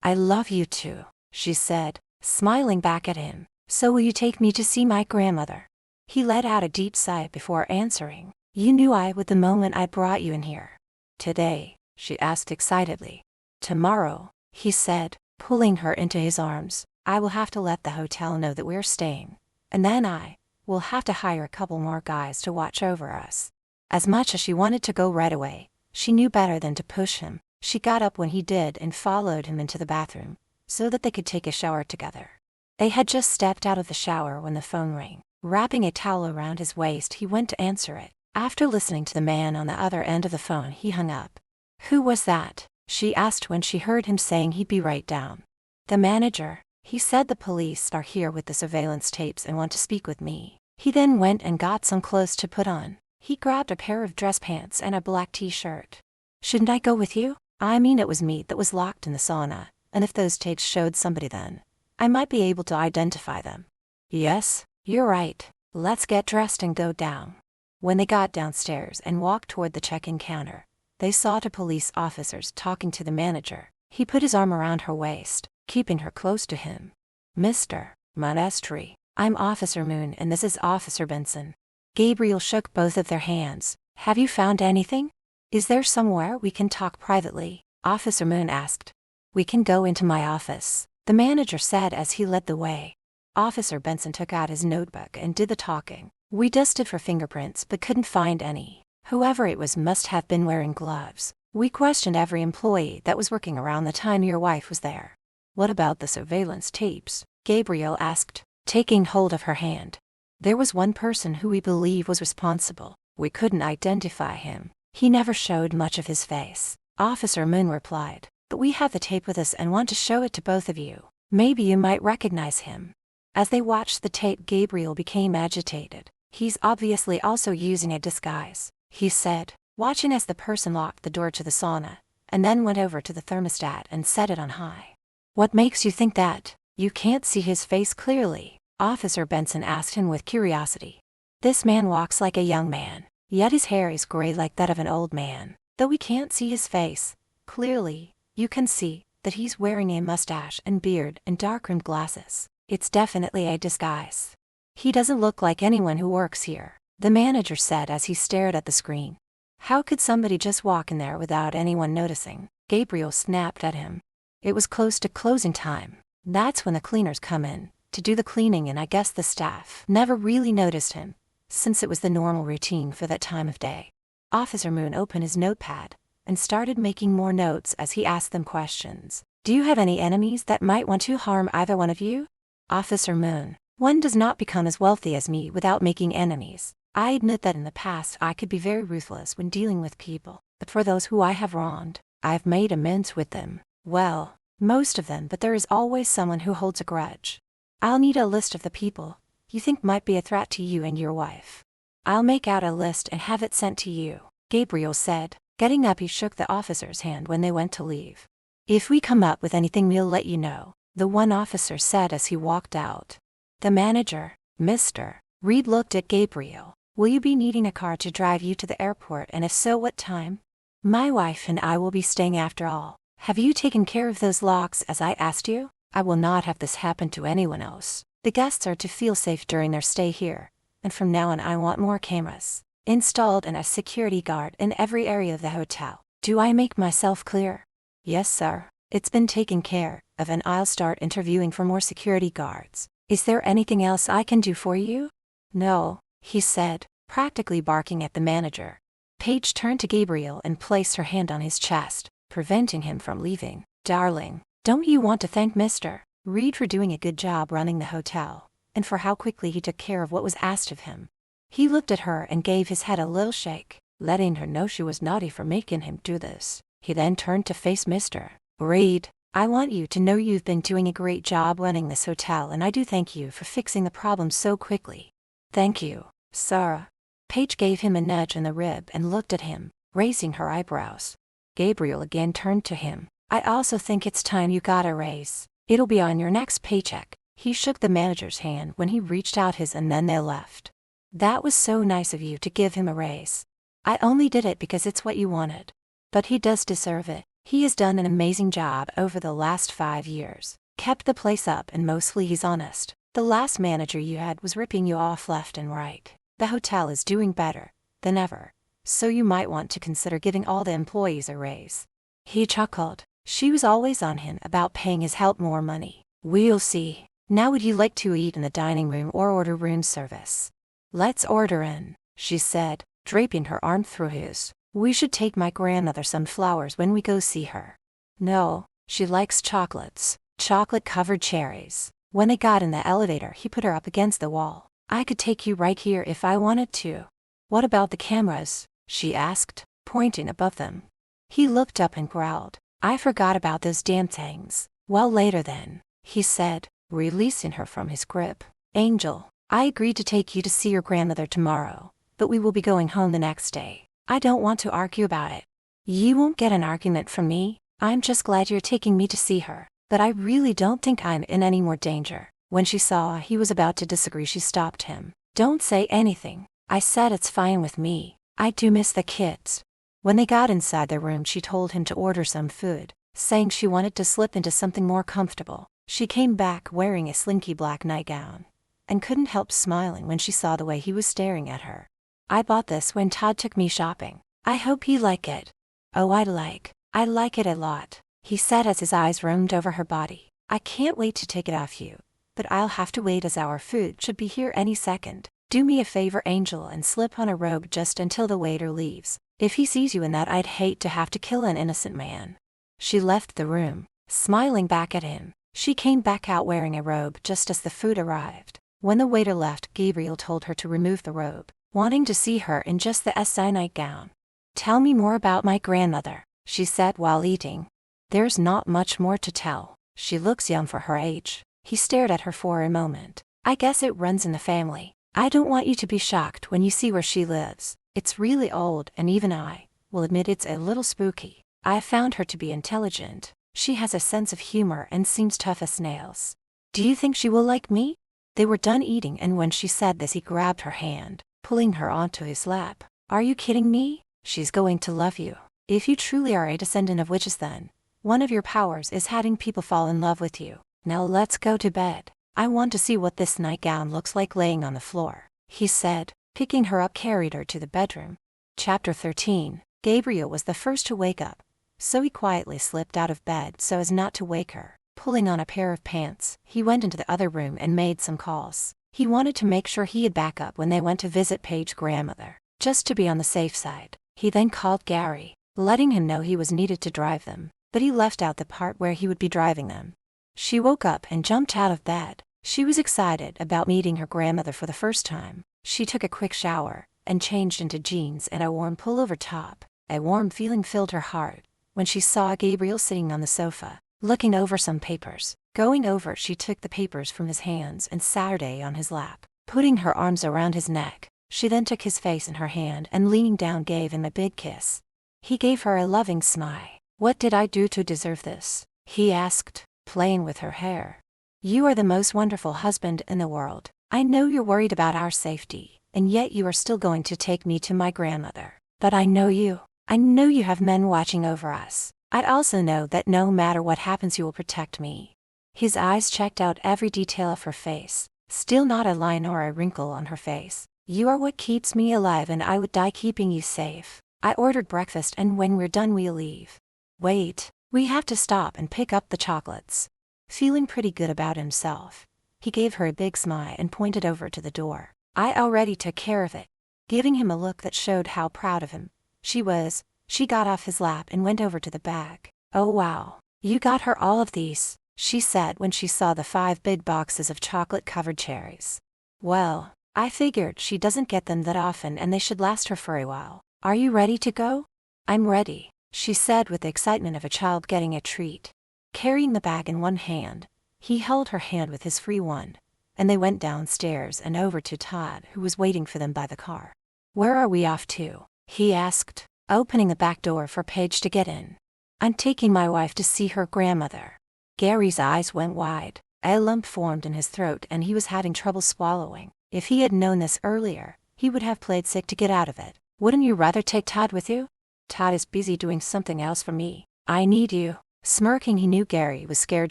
I love you too, she said, smiling back at him. So will you take me to see my grandmother? He let out a deep sigh before answering. You knew I would the moment I brought you in here. Today, she asked excitedly. Tomorrow, he said, pulling her into his arms. I will have to let the hotel know that we're staying. And then I will have to hire a couple more guys to watch over us. As much as she wanted to go right away, she knew better than to push him. She got up when he did and followed him into the bathroom, so that they could take a shower together. They had just stepped out of the shower when the phone rang. Wrapping a towel around his waist, he went to answer it. After listening to the man on the other end of the phone, he hung up. Who was that? She asked when she heard him saying he'd be right down. The manager. He said the police are here with the surveillance tapes and want to speak with me. He then went and got some clothes to put on. He grabbed a pair of dress pants and a black t-shirt. Shouldn't I go with you? I mean, it was me that was locked in the sauna, and if those tapes showed somebody, then I might be able to identify them. Yes, you're right. Let's get dressed and go down. When they got downstairs and walked toward the check-in counter, they saw two police officers talking to the manager. He put his arm around her waist, keeping her close to him. Mr. Monastery, I'm Officer Moon and this is Officer Benson. Gabriel shook both of their hands. Have you found anything? Is there somewhere we can talk privately? Officer Moon asked. We can go into my office, the manager said as he led the way. Officer Benson took out his notebook and did the talking. We dusted for fingerprints but couldn't find any. Whoever it was must have been wearing gloves. We questioned every employee that was working around the time your wife was there. What about the surveillance tapes? Gabriel asked, taking hold of her hand. There was one person who we believe was responsible. We couldn't identify him. He never showed much of his face. Officer Moon replied, but we have the tape with us and want to show it to both of you. Maybe you might recognize him. As they watched the tape, Gabriel became agitated. He's obviously also using a disguise, he said, watching as the person locked the door to the sauna, and then went over to the thermostat and set it on high. What makes you think that? You can't see his face clearly, Officer Benson asked him with curiosity. This man walks like a young man, yet his hair is gray like that of an old man. Though we can't see his face clearly, you can see that he's wearing a mustache and beard and dark-rimmed glasses. It's definitely a disguise. He doesn't look like anyone who works here, the manager said as he stared at the screen. How could somebody just walk in there without anyone noticing? Gabriel snapped at him. It was close to closing time. That's when the cleaners come in to do the cleaning, and I guess the staff never really noticed him, since it was the normal routine for that time of day. Officer Moon opened his notepad and started making more notes as he asked them questions. Do you have any enemies that might want to harm either one of you? Officer Moon, one does not become as wealthy as me without making enemies. I admit that in the past I could be very ruthless when dealing with people, but for those who I have wronged, I've made amends with them. Well, most of them, but there is always someone who holds a grudge. I'll need a list of the people you think might be a threat to you and your wife. I'll make out a list and have it sent to you, Gabriel said. Getting up, he shook the officer's hand when they went to leave. If we come up with anything, we'll let you know, the one officer said as he walked out. The manager, Mr. Reed, looked at Gabriel. Will you be needing a car to drive you to the airport, and if so, what time? My wife and I will be staying after all. Have you taken care of those locks as I asked you? I will not have this happen to anyone else. The guests are to feel safe during their stay here, and from now on I want more cameras installed and a security guard in every area of the hotel. Do I make myself clear? Yes, sir. It's been taken care of, and I'll start interviewing for more security guards. Is there anything else I can do for you? No, he said, practically barking at the manager. Paige turned to Gabriel and placed her hand on his chest, preventing him from leaving. Darling, don't you want to thank Mr. Reed for doing a good job running the hotel, and for how quickly he took care of what was asked of him? He looked at her and gave his head a little shake, letting her know she was naughty for making him do this. He then turned to face Mr. Reed. I want you to know you've been doing a great job running this hotel, and I do thank you for fixing the problem so quickly. Thank you, Sarah. Paige gave him a nudge in the rib and looked at him, raising her eyebrows. Gabriel again turned to him. I also think it's time you got a raise. It'll be on your next paycheck. He shook the manager's hand when he reached out his, and then they left. That was so nice of you to give him a raise. I only did it because it's what you wanted. But he does deserve it. He has done an amazing job over the last 5 years. Kept the place up, and mostly he's honest. The last manager you had was ripping you off left and right. The hotel is doing better than ever, so you might want to consider giving all the employees a raise. He chuckled. She was always on him about paying his help more money. We'll see. Now, would you like to eat in the dining room or order room service? Let's order in, she said, draping her arm through his. We should take my grandmother some flowers when we go see her. No, she likes chocolates, chocolate-covered cherries. When they got in the elevator, he put her up against the wall. I could take you right here if I wanted to. What about the cameras? She asked, pointing above them. He looked up and growled. I forgot about those damn things. Well, later then, he said, releasing her from his grip. Angel, I agreed to take you to see your grandmother tomorrow, but we will be going home the next day. I don't want to argue about it. You won't get an argument from me. I'm just glad you're taking me to see her, but I really don't think I'm in any more danger. When she saw he was about to disagree, she stopped him. Don't say anything. I said it's fine with me. I do miss the kids. When they got inside their room, she told him to order some food, saying she wanted to slip into something more comfortable. She came back wearing a slinky black nightgown, and couldn't help smiling when she saw the way he was staring at her. I bought this when Todd took me shopping. I hope he like it. Oh, I like it a lot, he said as his eyes roamed over her body. I can't wait to take it off you, but I'll have to wait as our food should be here any second. Do me a favor, Angel, and slip on a robe just until the waiter leaves. If he sees you in that, I'd hate to have to kill an innocent man. She left the room, smiling back at him. She came back out wearing a robe just as the food arrived. When the waiter left, Gabriel told her to remove the robe, wanting to see her in just the SI nightgown. Tell me more about my grandmother, she said while eating. There's not much more to tell. She looks young for her age. He stared at her for a moment. I guess it runs in the family. I don't want you to be shocked when you see where she lives. It's really old, and even I will admit it's a little spooky. I found her to be intelligent. She has a sense of humor and seems tough as nails. Do you think she will like me? They were done eating, and when she said this, he grabbed her hand, pulling her onto his lap. Are you kidding me? She's going to love you. If you truly are a descendant of witches, then one of your powers is having people fall in love with you. Now let's go to bed. I want to see what this nightgown looks like laying on the floor, he said, picking her up, carried her to the bedroom. Chapter 13. Gabriel was the first to wake up, so he quietly slipped out of bed so as not to wake her. Pulling on a pair of pants, he went into the other room and made some calls. He wanted to make sure he had backup when they went to visit Paige's grandmother, just to be on the safe side. He then called Gary, letting him know he was needed to drive them, but he left out the part where he would be driving them. She woke up and jumped out of bed. She was excited about meeting her grandmother for the first time. She took a quick shower and changed into jeans and a warm pullover top. A warm feeling filled her heart when she saw Gabriel sitting on the sofa, looking over some papers. Going over, she took the papers from his hands and Saturday on his lap, putting her arms around his neck. She then took his face in her hand and leaning down gave him a big kiss. He gave her a loving smile. "What did I do to deserve this?" he asked, playing with her hair. "You are the most wonderful husband in the world. I know you're worried about our safety, and yet you are still going to take me to my grandmother. But I know you. I know you have men watching over us. I also know that no matter what happens you will protect me." His eyes checked out every detail of her face, still not a line or a wrinkle on her face. "You are what keeps me alive and I would die keeping you safe. I ordered breakfast and when we're done we'll leave. Wait, we have to stop and pick up the chocolates." Feeling pretty good about himself, he gave her a big smile and pointed over to the door. "I already took care of it." Giving him a look that showed how proud of him she was, she got off his lap and went over to the bag. "Oh wow, you got her all of these," she said when she saw the 5 big boxes of chocolate-covered cherries. "Well, I figured she doesn't get them that often and they should last her for a while. Are you ready to go?" "I'm ready," she said with the excitement of a child getting a treat. Carrying the bag in one hand, he held her hand with his free one, and they went downstairs and over to Todd, who was waiting for them by the car. "Where are we off to?" he asked, opening the back door for Paige to get in. "I'm taking my wife to see her grandmother." Gary's eyes went wide. A lump formed in his throat and he was having trouble swallowing. If he had known this earlier, he would have played sick to get out of it. "Wouldn't you rather take Todd with you?" "Todd is busy doing something else for me. I need you." Smirking, he knew Gary was scared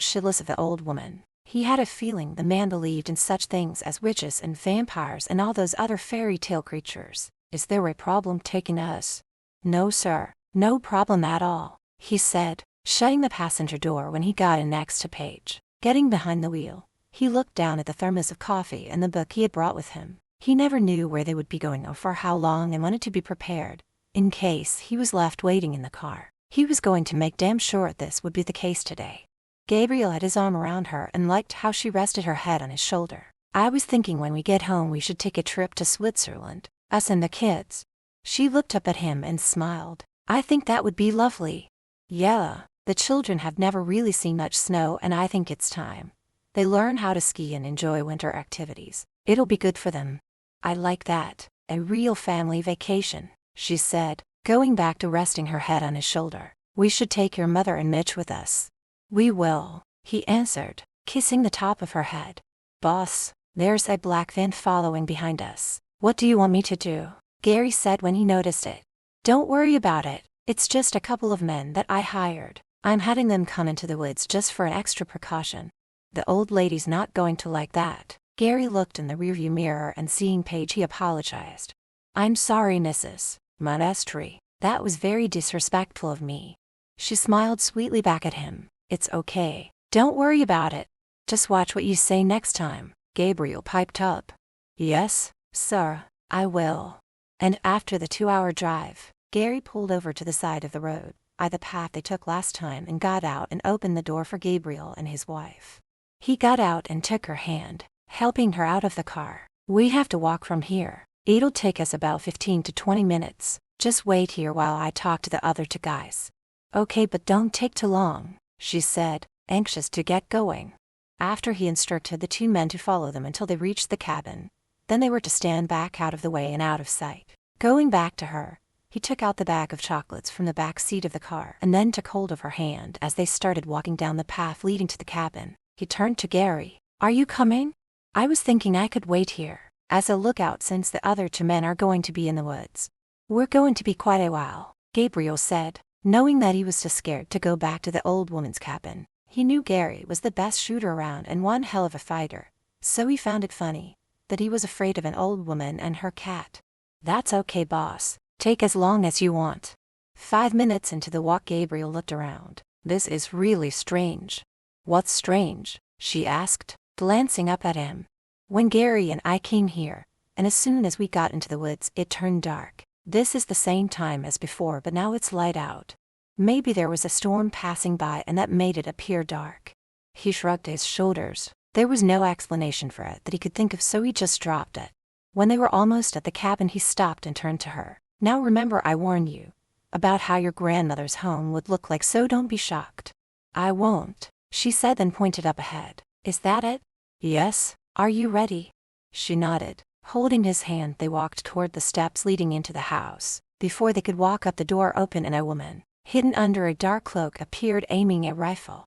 shitless of the old woman. He had a feeling the man believed in such things as witches and vampires and all those other fairy tale creatures. "Is there a problem taking us?" "No sir, no problem at all," he said, shutting the passenger door when he got in next to Paige. Getting behind the wheel, he looked down at the thermos of coffee and the book he had brought with him. He never knew where they would be going or for how long and wanted to be prepared in case he was left waiting in the car. He was going to make damn sure this would be the case today. Gabriel had his arm around her and liked how she rested her head on his shoulder. "I was thinking when we get home we should take a trip to Switzerland, us and the kids." She looked up at him and smiled. "I think that would be lovely." "Yeah, the children have never really seen much snow and I think it's time they learn how to ski and enjoy winter activities. It'll be good for them." "I like that, a real family vacation," she said, going back to resting her head on his shoulder. "We should take your mother and Mitch with us." "We will," he answered, kissing the top of her head. "Boss, there's a black van following behind us. What do you want me to do?" Gary said when he noticed it. "Don't worry about it. It's just a couple of men that I hired. I'm having them come into the woods just for an extra precaution." "The old lady's not going to like that." Gary looked in the rearview mirror and seeing Paige, he apologized. "I'm sorry, Mrs. Monastery. That was very disrespectful of me." She smiled sweetly back at him. "It's okay. Don't worry about it. Just watch what you say next time." Gabriel piped up. "Yes, sir, I will." And after the 2-hour drive, Gary pulled over to the side of the road, the path they took last time, and got out and opened the door for Gabriel and his wife. He got out and took her hand, helping her out of the car. "We have to walk from here. It'll take us about 15 to 20 minutes. Just wait here while I talk to the other 2 guys." "Okay, but don't take too long," she said, anxious to get going. After he instructed the 2 men to follow them until they reached the cabin, then they were to stand back out of the way and out of sight. Going back to her, he took out the bag of chocolates from the back seat of the car and then took hold of her hand as they started walking down the path leading to the cabin. He turned to Gary. "Are you coming?" "I was thinking I could wait here as a lookout since the other 2 men are going to be in the woods." "We're going to be quite a while," Gabriel said, knowing that he was too scared to go back to the old woman's cabin. He knew Gary was the best shooter around and one hell of a fighter, so he found it funny that he was afraid of an old woman and her cat. "That's okay, boss. Take as long as you want." 5 minutes into the walk, Gabriel looked around. "This is really strange." "What's strange?" she asked, glancing up at him. "When Gary and I came here, and as soon as we got into the woods, it turned dark. This is the same time as before, but now it's light out. Maybe there was a storm passing by and that made it appear dark." He shrugged his shoulders. There was no explanation for it that he could think of, so he just dropped it. When they were almost at the cabin, he stopped and turned to her. "Now remember, I warned you. about how your grandmother's home would look like, so don't be shocked." "I won't," she said, then pointed up ahead. "Is that it?" "Yes. Are you ready?" She nodded. Holding his hand, they walked toward the steps leading into the house. Before they could walk up, the door opened and a woman, hidden under a dark cloak, appeared, aiming a rifle.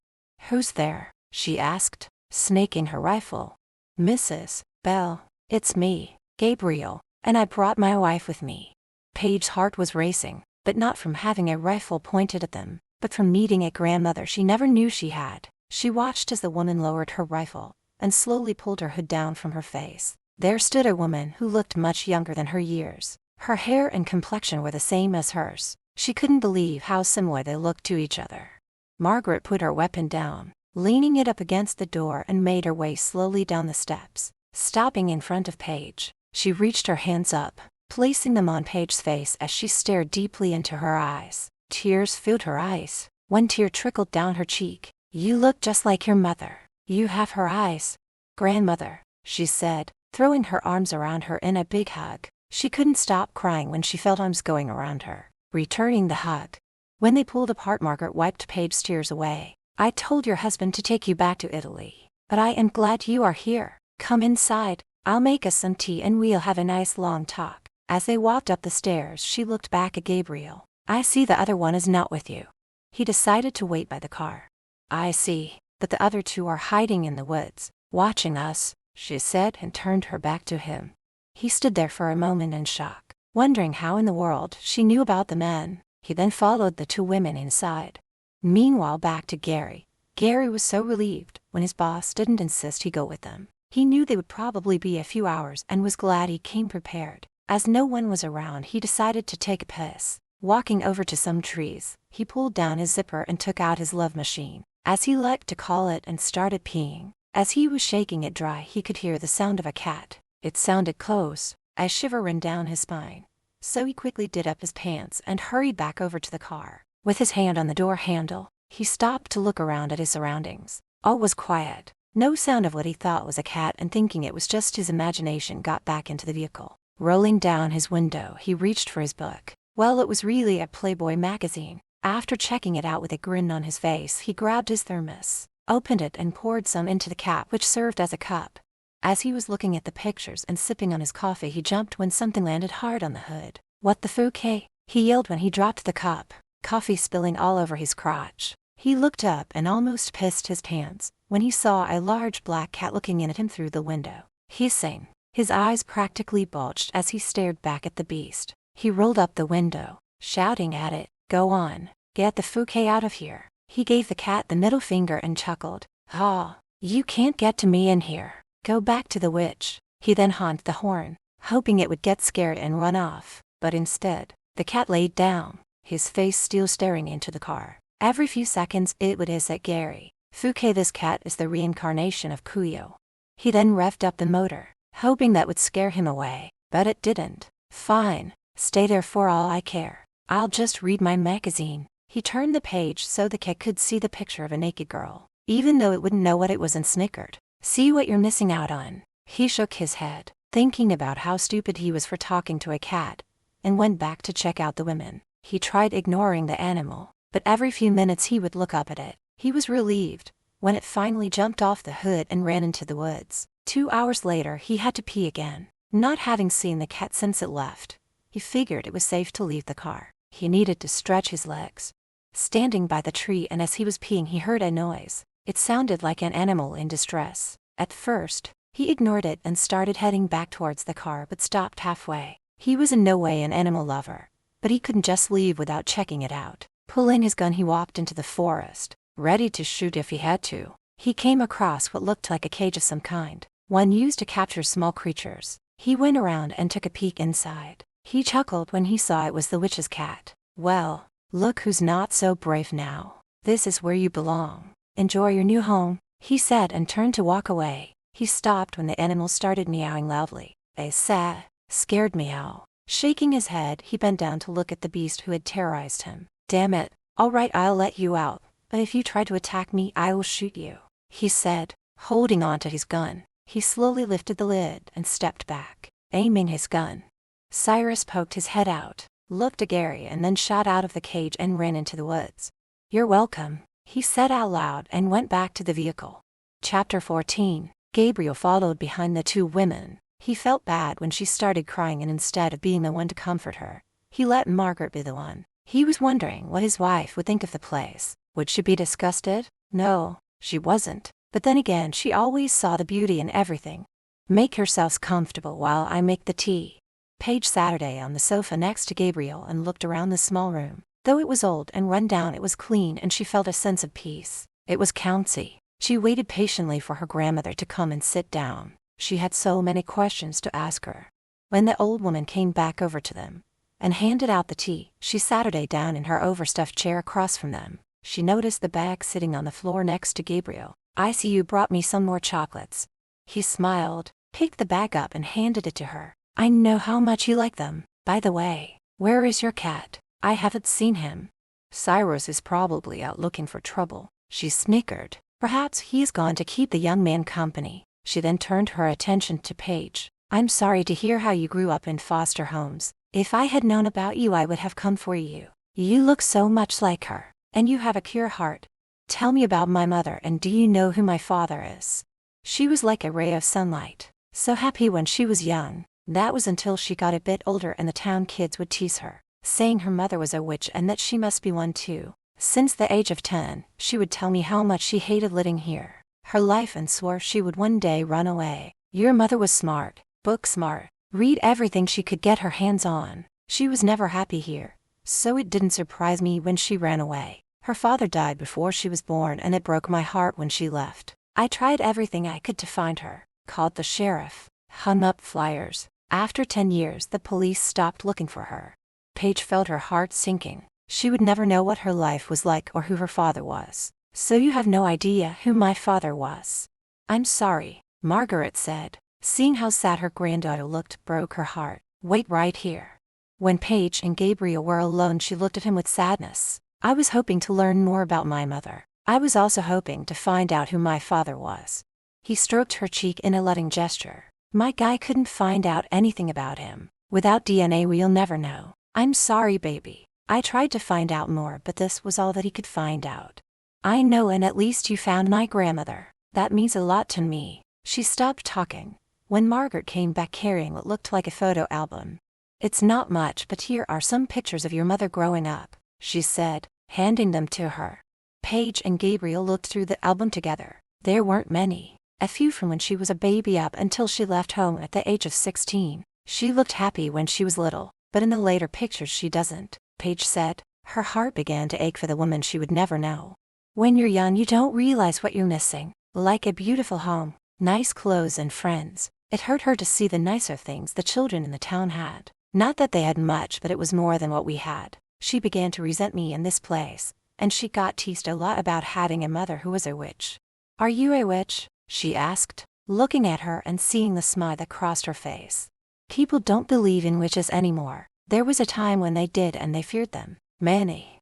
"Who's there?" she asked, snaking her rifle. "Mrs. Bell, it's me, Gabriel, and I brought my wife with me." Paige's heart was racing, but not from having a rifle pointed at them, but from meeting a grandmother she never knew she had. She watched as the woman lowered her rifle and slowly pulled her hood down from her face. There stood a woman who looked much younger than her years. Her hair and complexion were the same as hers. She couldn't believe how similar they looked to each other. Margaret put her weapon down, leaning it up against the door, and made her way slowly down the steps. Stopping in front of Paige, she reached her hands up, placing them on Paige's face as she stared deeply into her eyes. Tears filled her eyes. One tear trickled down her cheek. "You look just like your mother. You have her eyes." "Grandmother," she said, throwing her arms around her in a big hug. She couldn't stop crying when she felt arms going around her, returning the hug. When they pulled apart, Margaret wiped Paige's tears away. "I told your husband to take you back to Italy, but I am glad you are here. Come inside. I'll make us some tea and we'll have a nice long talk." As they walked up the stairs, she looked back at Gabriel. "I see the other one is not with you." He decided to wait by the car. "I see, but the other two are hiding in the woods, watching us," she said, and turned her back to him. He stood there for a moment in shock, wondering how in the world she knew about the men. He then followed the two women inside. Meanwhile, back to Gary. Gary was so relieved when his boss didn't insist he go with them. He knew they would probably be a few hours and was glad he came prepared. As no one was around, he decided to take a piss. Walking over to some trees, he pulled down his zipper and took out his love machine, as he liked to call it, and started peeing. As he was shaking it dry, he could hear the sound of a cat. It sounded close. A shiver ran down his spine. So he quickly did up his pants and hurried back over to the car. With his hand on the door handle, he stopped to look around at his surroundings. All was quiet. No sound of what he thought was a cat, and thinking it was just his imagination, got back into the vehicle. Rolling down his window, he reached for his book. Well, it was really a Playboy magazine. After checking it out with a grin on his face, he grabbed his thermos, opened it, and poured some into the cap, which served as a cup. As he was looking at the pictures and sipping on his coffee, he jumped when something landed hard on the hood. "What the fuck?" he yelled when he dropped the cup, coffee spilling all over his crotch. He looked up and almost pissed his pants when he saw a large black cat looking in at him through the window. Hissing, his eyes practically bulged as he stared back at the beast. He rolled up the window, shouting at it, "Go on, get the fuck out of here." He gave the cat the middle finger and chuckled. "Ah, you can't get to me in here. Go back to the witch." He then honked the horn, hoping it would get scared and run off, but instead, the cat laid down, his face still staring into the car. Every few seconds it would hiss at Gary. "Fuck, this cat is the reincarnation of Kuyo." He then revved up the motor, hoping that would scare him away, but it didn't. "Fine, stay there for all I care. I'll just read my magazine." He turned the page so the cat could see the picture of a naked girl, even though it wouldn't know what it was, and snickered. "See what you're missing out on." He shook his head, thinking about how stupid he was for talking to a cat, and went back to check out the women. He tried ignoring the animal, but every few minutes he would look up at it. He was relieved when it finally jumped off the hood and ran into the woods. 2 hours later, he had to pee again. Not having seen the cat since it left, he figured it was safe to leave the car. He needed to stretch his legs. Standing by the tree, and as he was peeing, he heard a noise. It sounded like an animal in distress. At first, he ignored it and started heading back towards the car, but stopped halfway. He was in no way an animal lover, but he couldn't just leave without checking it out. Pulling his gun, he walked into the forest, ready to shoot if he had to. He came across what looked like a cage of some kind, one used to capture small creatures. He went around and took a peek inside. He chuckled when he saw it was the witch's cat. "Well, look who's not so brave now. This is where you belong. Enjoy your new home," he said, and turned to walk away. He stopped when the animal started meowing loudly. A sad, scared meow. Shaking his head, he bent down to look at the beast who had terrorized him. "Damn it. All right, I'll let you out, but if you try to attack me, I will shoot you," he said, holding onto his gun. He slowly lifted the lid and stepped back, aiming his gun. Cyrus poked his head out. looked at Gary and then shot out of the cage and ran into the woods. "You're welcome," he said out loud and went back to the vehicle. Chapter 14. Gabriel followed behind the two women. He felt bad when she started crying, and instead of being the one to comfort her, he let Margaret be the one. He was wondering what his wife would think of the place. Would she be disgusted? No, she wasn't. But then again, she always saw the beauty in everything. "Make yourselves comfortable while I make the tea." Paige sat on the sofa next to Gabriel and looked around the small room. Though it was old and run down, it was clean and she felt a sense of peace. It was cozy. She waited patiently for her grandmother to come and sit down. She had so many questions to ask her. When the old woman came back over to them and handed out the tea, she sat down in her overstuffed chair across from them. She noticed the bag sitting on the floor next to Gabriel. "I see you brought me some more chocolates." He smiled, picked the bag up and handed it to her. "I know how much you like them. By the way, where is your cat? I haven't seen him." "Cyrus is probably out looking for trouble," she snickered. "Perhaps he's gone to keep the young man company." She then turned her attention to Paige. "I'm sorry to hear how you grew up in foster homes. If I had known about you, I would have come for you. You look so much like her, and you have a pure heart. Tell me about my mother, and do you know who my father is?" She was like a ray of sunlight, so happy when she was young. That was until she got a bit older and the town kids would tease her, saying her mother was a witch and that she must be one too. Since the age of 10, she would tell me how much she hated living here, her life, and swore she would one day run away. Your mother was smart, book smart, read everything she could get her hands on. She was never happy here, so it didn't surprise me when she ran away. Her father died before she was born and it broke my heart when she left. I tried everything I could to find her, called the sheriff, hung up flyers. After 10 years, the police stopped looking for her. Paige felt her heart sinking. She would never know what her life was like or who her father was. "So you have no idea who my father was?" "I'm sorry," Margaret said. Seeing how sad her granddaughter looked broke her heart. "Wait right here." When Paige and Gabriel were alone, she looked at him with sadness. "I was hoping to learn more about my mother. I was also hoping to find out who my father was." He stroked her cheek in a loving gesture. "My guy couldn't find out anything about him. Without DNA, we'll never know. I'm sorry, baby. I tried to find out more, but this was all that he could find out." "I know, and at least you found my grandmother. That means a lot to me." She stopped talking when Margaret came back carrying what looked like a photo album. "It's not much, but here are some pictures of your mother growing up," she said, handing them to her. Paige and Gabriel looked through the album together. There weren't many. A few from when she was a baby up until she left home at the age of 16. She looked happy when she was little, but in the later pictures she doesn't, Paige said. Her heart began to ache for the woman she would never know. "When you're young, you don't realize what you're missing, like a beautiful home, nice clothes and friends." It hurt her to see the nicer things the children in the town had. Not that they had much, but it was more than what we had. She began to resent me in this place, and she got teased a lot about having a mother who was a witch. "Are you a witch?" she asked, looking at her and seeing the smile that crossed her face. "People don't believe in witches anymore. There was a time when they did, and they feared them. Many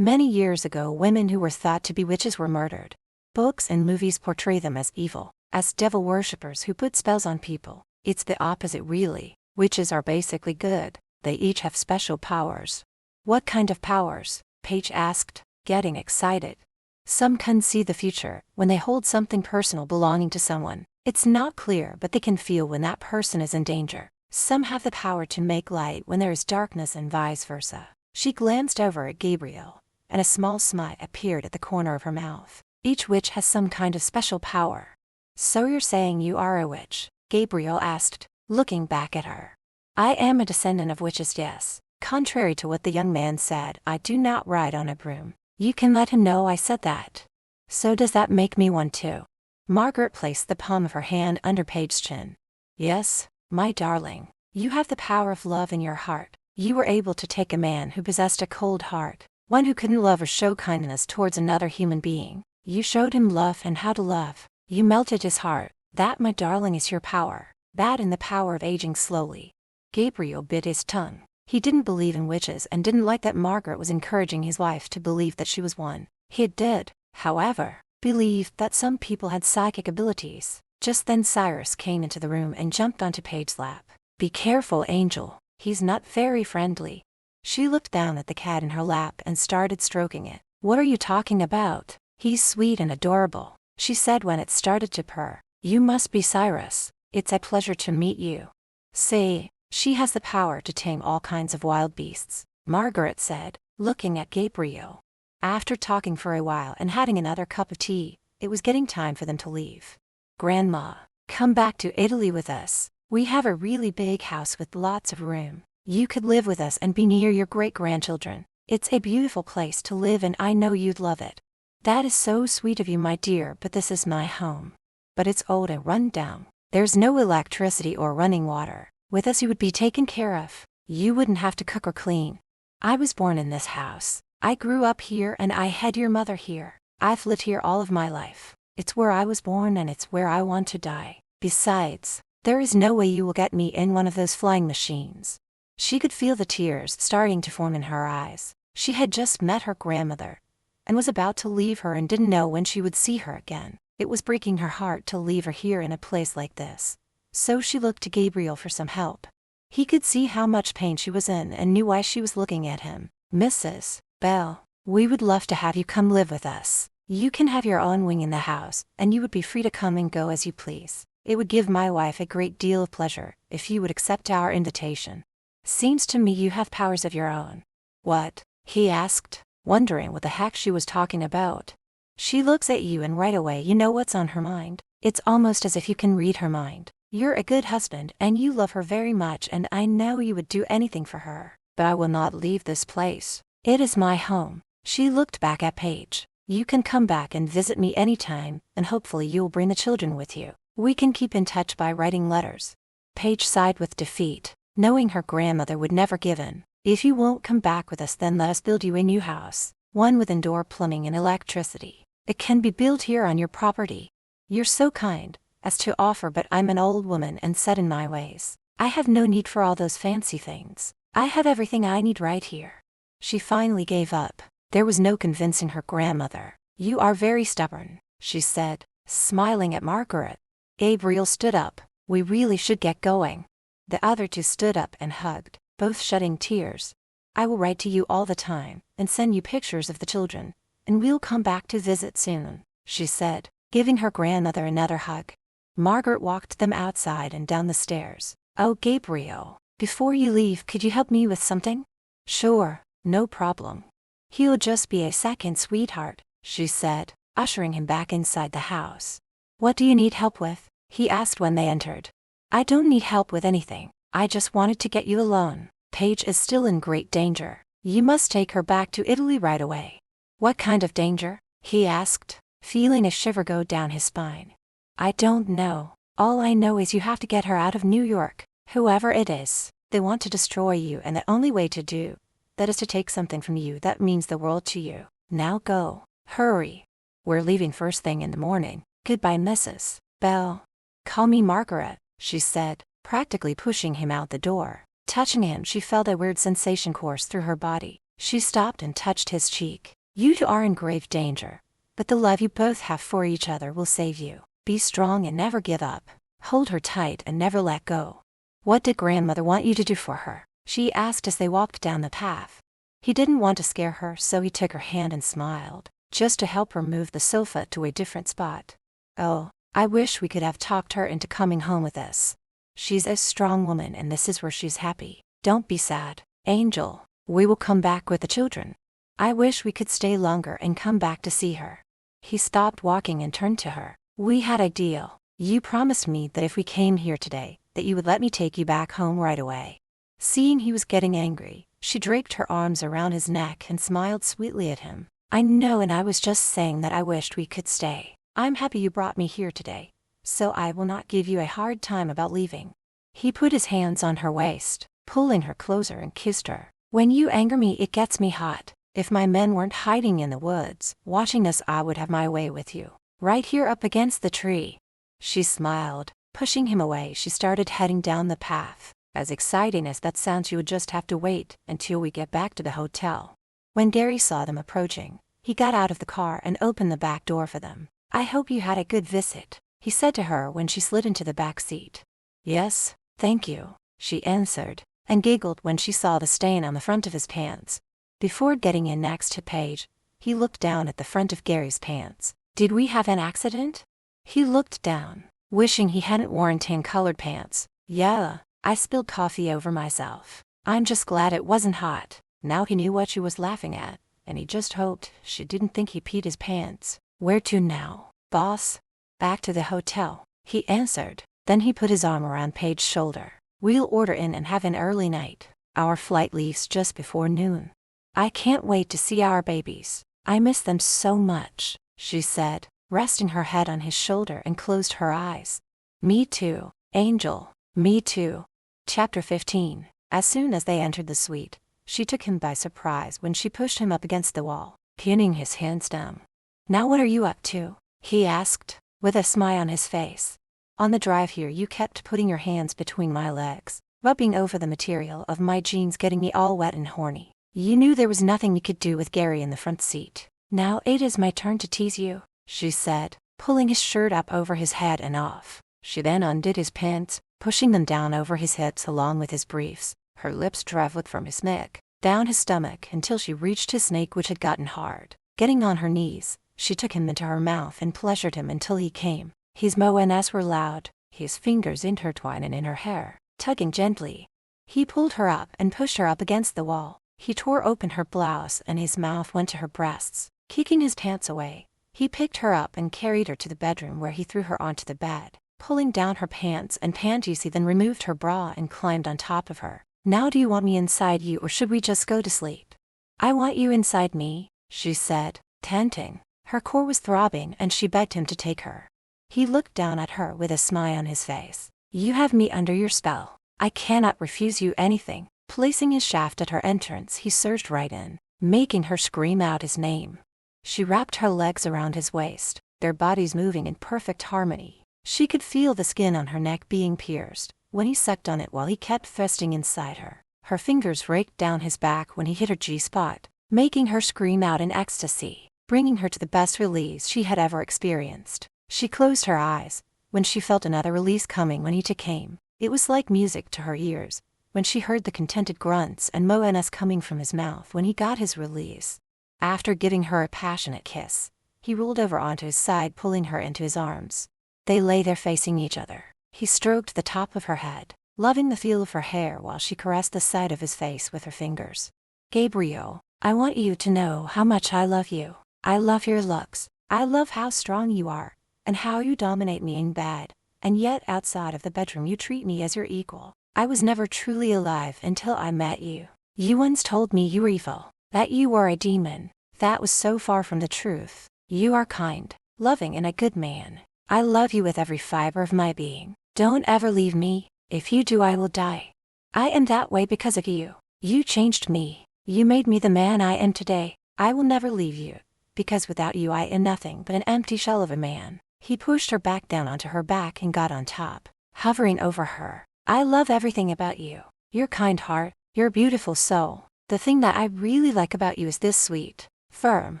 years ago, women who were thought to be witches were murdered. Books and movies portray them as evil, as devil worshippers who put spells on people. It's the opposite, really. Witches are basically good. They each have special powers." "What kind of powers?" Paige asked, getting excited. "Some can see the future when they hold something personal belonging to someone. It's not clear, but they can feel when that person is in danger. Some have the power to make light when there is darkness, and vice versa." She glanced over at Gabriel, and a small smile appeared at the corner of her mouth. "Each witch has some kind of special power." "So you're saying you are a witch?" Gabriel asked, looking back at her. "I am a descendant of witches, yes. Contrary to what the young man said, I do not ride on a broom. You can let him know I said that." "So does that make me one too?" Margaret placed the palm of her hand under Paige's chin. "Yes, my darling. You have the power of love in your heart. You were able to take a man who possessed a cold heart, one who couldn't love or show kindness towards another human being. You showed him love and how to love. You melted his heart. That, my darling, is your power. That and the power of aging slowly." Gabriel bit his tongue. He didn't believe in witches and didn't like that Margaret was encouraging his wife to believe that she was one. He did, however, believe that some people had psychic abilities. Just then Cyrus came into the room and jumped onto Paige's lap. "Be careful, Angel. He's not very friendly." She looked down at the cat in her lap and started stroking it. "What are you talking about? He's sweet and adorable," she said when it started to purr. "You must be Cyrus. It's a pleasure to meet you." "Say, she has the power to tame all kinds of wild beasts," Margaret said, looking at Gabriel. After talking for a while and having another cup of tea, it was getting time for them to leave. "Grandma, come back to Italy with us. We have a really big house with lots of room. You could live with us and be near your great-grandchildren. It's a beautiful place to live and I know you'd love it." "That is so sweet of you, my dear, but this is my home. But it's old and run down. There's no electricity or running water. With us you would be taken care of. You wouldn't have to cook or clean. I was born in this house. I grew up here and I had your mother here. I've lived here all of my life. It's where I was born and it's where I want to die. Besides, there is no way you will get me in one of those flying machines." She could feel the tears starting to form in her eyes. She had just met her grandmother and was about to leave her and didn't know when she would see her again. It was breaking her heart to leave her here in a place like this. So she looked to Gabriel for some help. He could see how much pain she was in and knew why she was looking at him. "Mrs. Bell, we would love to have you come live with us. You can have your own wing in the house, and you would be free to come and go as you please. It would give my wife a great deal of pleasure if you would accept our invitation. Seems to me you have powers of your own." "What?" he asked, wondering what the heck she was talking about. "She looks at you and right away you know what's on her mind. It's almost as if you can read her mind. You're a good husband and you love her very much and I know you would do anything for her. But I will not leave this place. It is my home." She looked back at Paige. "You can come back and visit me anytime and hopefully you'll bring the children with you. We can keep in touch by writing letters." Paige sighed with defeat, knowing her grandmother would never give in. "If you won't come back with us then let us build you a new house, one with indoor plumbing and electricity. It can be built here on your property. You're so kind as to offer, but I'm an old woman and set in my ways. I have no need for all those fancy things. I have everything I need right here." She finally gave up. There was no convincing her grandmother. "You are very stubborn," she said, smiling at Margaret. Gabriel stood up. "We really should get going." The other two stood up and hugged, both shedding tears. "I will write to you all the time and send you pictures of the children, and we'll come back to visit soon," she said, giving her grandmother another hug. Margaret walked them outside and down the stairs. "Oh, Gabriel, before you leave, could you help me with something?" "Sure, no problem. He'll just be a second, sweetheart," she said, ushering him back inside the house. "What do you need help with?" he asked when they entered. "I don't need help with anything. I just wanted to get you alone. Paige is still in great danger. You must take her back to Italy right away." "What kind of danger?" he asked, feeling a shiver go down his spine. "I don't know. All I know is you have to get her out of New York. Whoever it is, they want to destroy you and the only way to do that is to take something from you that means the world to you. Now go. Hurry. We're leaving first thing in the morning. Goodbye, Mrs. Bell." "Call me Margaret," she said, practically pushing him out the door. Touching him, she felt a weird sensation course through her body. She stopped and touched his cheek. "You two are in grave danger, but the love you both have for each other will save you. Be strong and never give up. Hold her tight and never let go." "What did grandmother want you to do for her?" she asked as they walked down the path. He didn't want to scare her, so he took her hand and smiled, just to help her move the sofa to a different spot. "Oh, I wish we could have talked her into coming home with us. She's a strong woman and this is where she's happy. Don't be sad, Angel. We will come back with the children. I wish we could stay longer and come back to see her." He stopped walking and turned to her. "We had a deal. You promised me that if we came here today, that you would let me take you back home right away." Seeing he was getting angry, she draped her arms around his neck and smiled sweetly at him. "I know, and I was just saying that I wished we could stay. I'm happy you brought me here today, so I will not give you a hard time about leaving." He put his hands on her waist, pulling her closer and kissed her. "When you anger me, it gets me hot. If my men weren't hiding in the woods, watching us, I would have my way with you. Right here up against the tree." She smiled. Pushing him away, she started heading down the path. "As exciting as that sounds, you would just have to wait until we get back to the hotel." When Gary saw them approaching, he got out of the car and opened the back door for them. "I hope you had a good visit," he said to her when she slid into the back seat. "Yes, thank you," she answered, and giggled when she saw the stain on the front of his pants. Before getting in next to Paige, he looked down at the front of Gary's pants. Did we have an accident? He looked down, wishing he hadn't worn tan-colored pants. Yeah, I spilled coffee over myself. I'm just glad it wasn't hot. Now he knew what she was laughing at, and he just hoped she didn't think he peed his pants. Where to now, boss? Back to the hotel, he answered. Then he put his arm around Paige's shoulder. We'll order in and have an early night. Our flight leaves just before noon. I can't wait to see our babies. I miss them so much, she said, resting her head on his shoulder and closed her eyes. Me too, Angel. Me too. Chapter 15. As soon as they entered the suite, she took him by surprise when she pushed him up against the wall, pinning his hands down. Now what are you up to? He asked, with a smile on his face. On the drive here you kept putting your hands between my legs, rubbing over the material of my jeans, getting me all wet and horny. You knew there was nothing you could do with Gary in the front seat. Now it is my turn to tease you, she said, pulling his shirt up over his head and off. She then undid his pants, pushing them down over his hips along with his briefs. Her lips traveled from his neck, down his stomach until she reached his snake, which had gotten hard. Getting on her knees, she took him into her mouth and pleasured him until he came. His moans were loud, his fingers intertwining in her hair, tugging gently. He pulled her up and pushed her up against the wall. He tore open her blouse and his mouth went to her breasts. Kicking his pants away, he picked her up and carried her to the bedroom, where he threw her onto the bed, pulling down her pants and panties. He then removed her bra and climbed on top of her. Now do you want me inside you, or should we just go to sleep? I want you inside me, she said, tenting. Her core was throbbing and she begged him to take her. He looked down at her with a smile on his face. You have me under your spell. I cannot refuse you anything. Placing his shaft at her entrance, he surged right in, making her scream out his name. She wrapped her legs around his waist, their bodies moving in perfect harmony. She could feel the skin on her neck being pierced when he sucked on it while he kept thrusting inside her. Her fingers raked down his back when he hit her G-spot, making her scream out in ecstasy, bringing her to the best release she had ever experienced. She closed her eyes when she felt another release coming when he came. It was like music to her ears when she heard the contented grunts and moans coming from his mouth when he got his release. After giving her a passionate kiss, he rolled over onto his side, pulling her into his arms. They lay there facing each other. He stroked the top of her head, loving the feel of her hair while she caressed the side of his face with her fingers. Gabriel, I want you to know how much I love you. I love your looks. I love how strong you are, and how you dominate me in bed, and yet outside of the bedroom you treat me as your equal. I was never truly alive until I met you. You once told me you were evil, that you were a demon. That was so far from the truth. You are kind, loving, and a good man. I love you with every fiber of my being. Don't ever leave me. If you do, I will die. I am that way because of you. You changed me. You made me the man I am today. I will never leave you, because without you I am nothing but an empty shell of a man. He pushed her back down onto her back and got on top, hovering over her. I love everything about you. Your kind heart, your beautiful soul. The thing that I really like about you is this sweet, firm,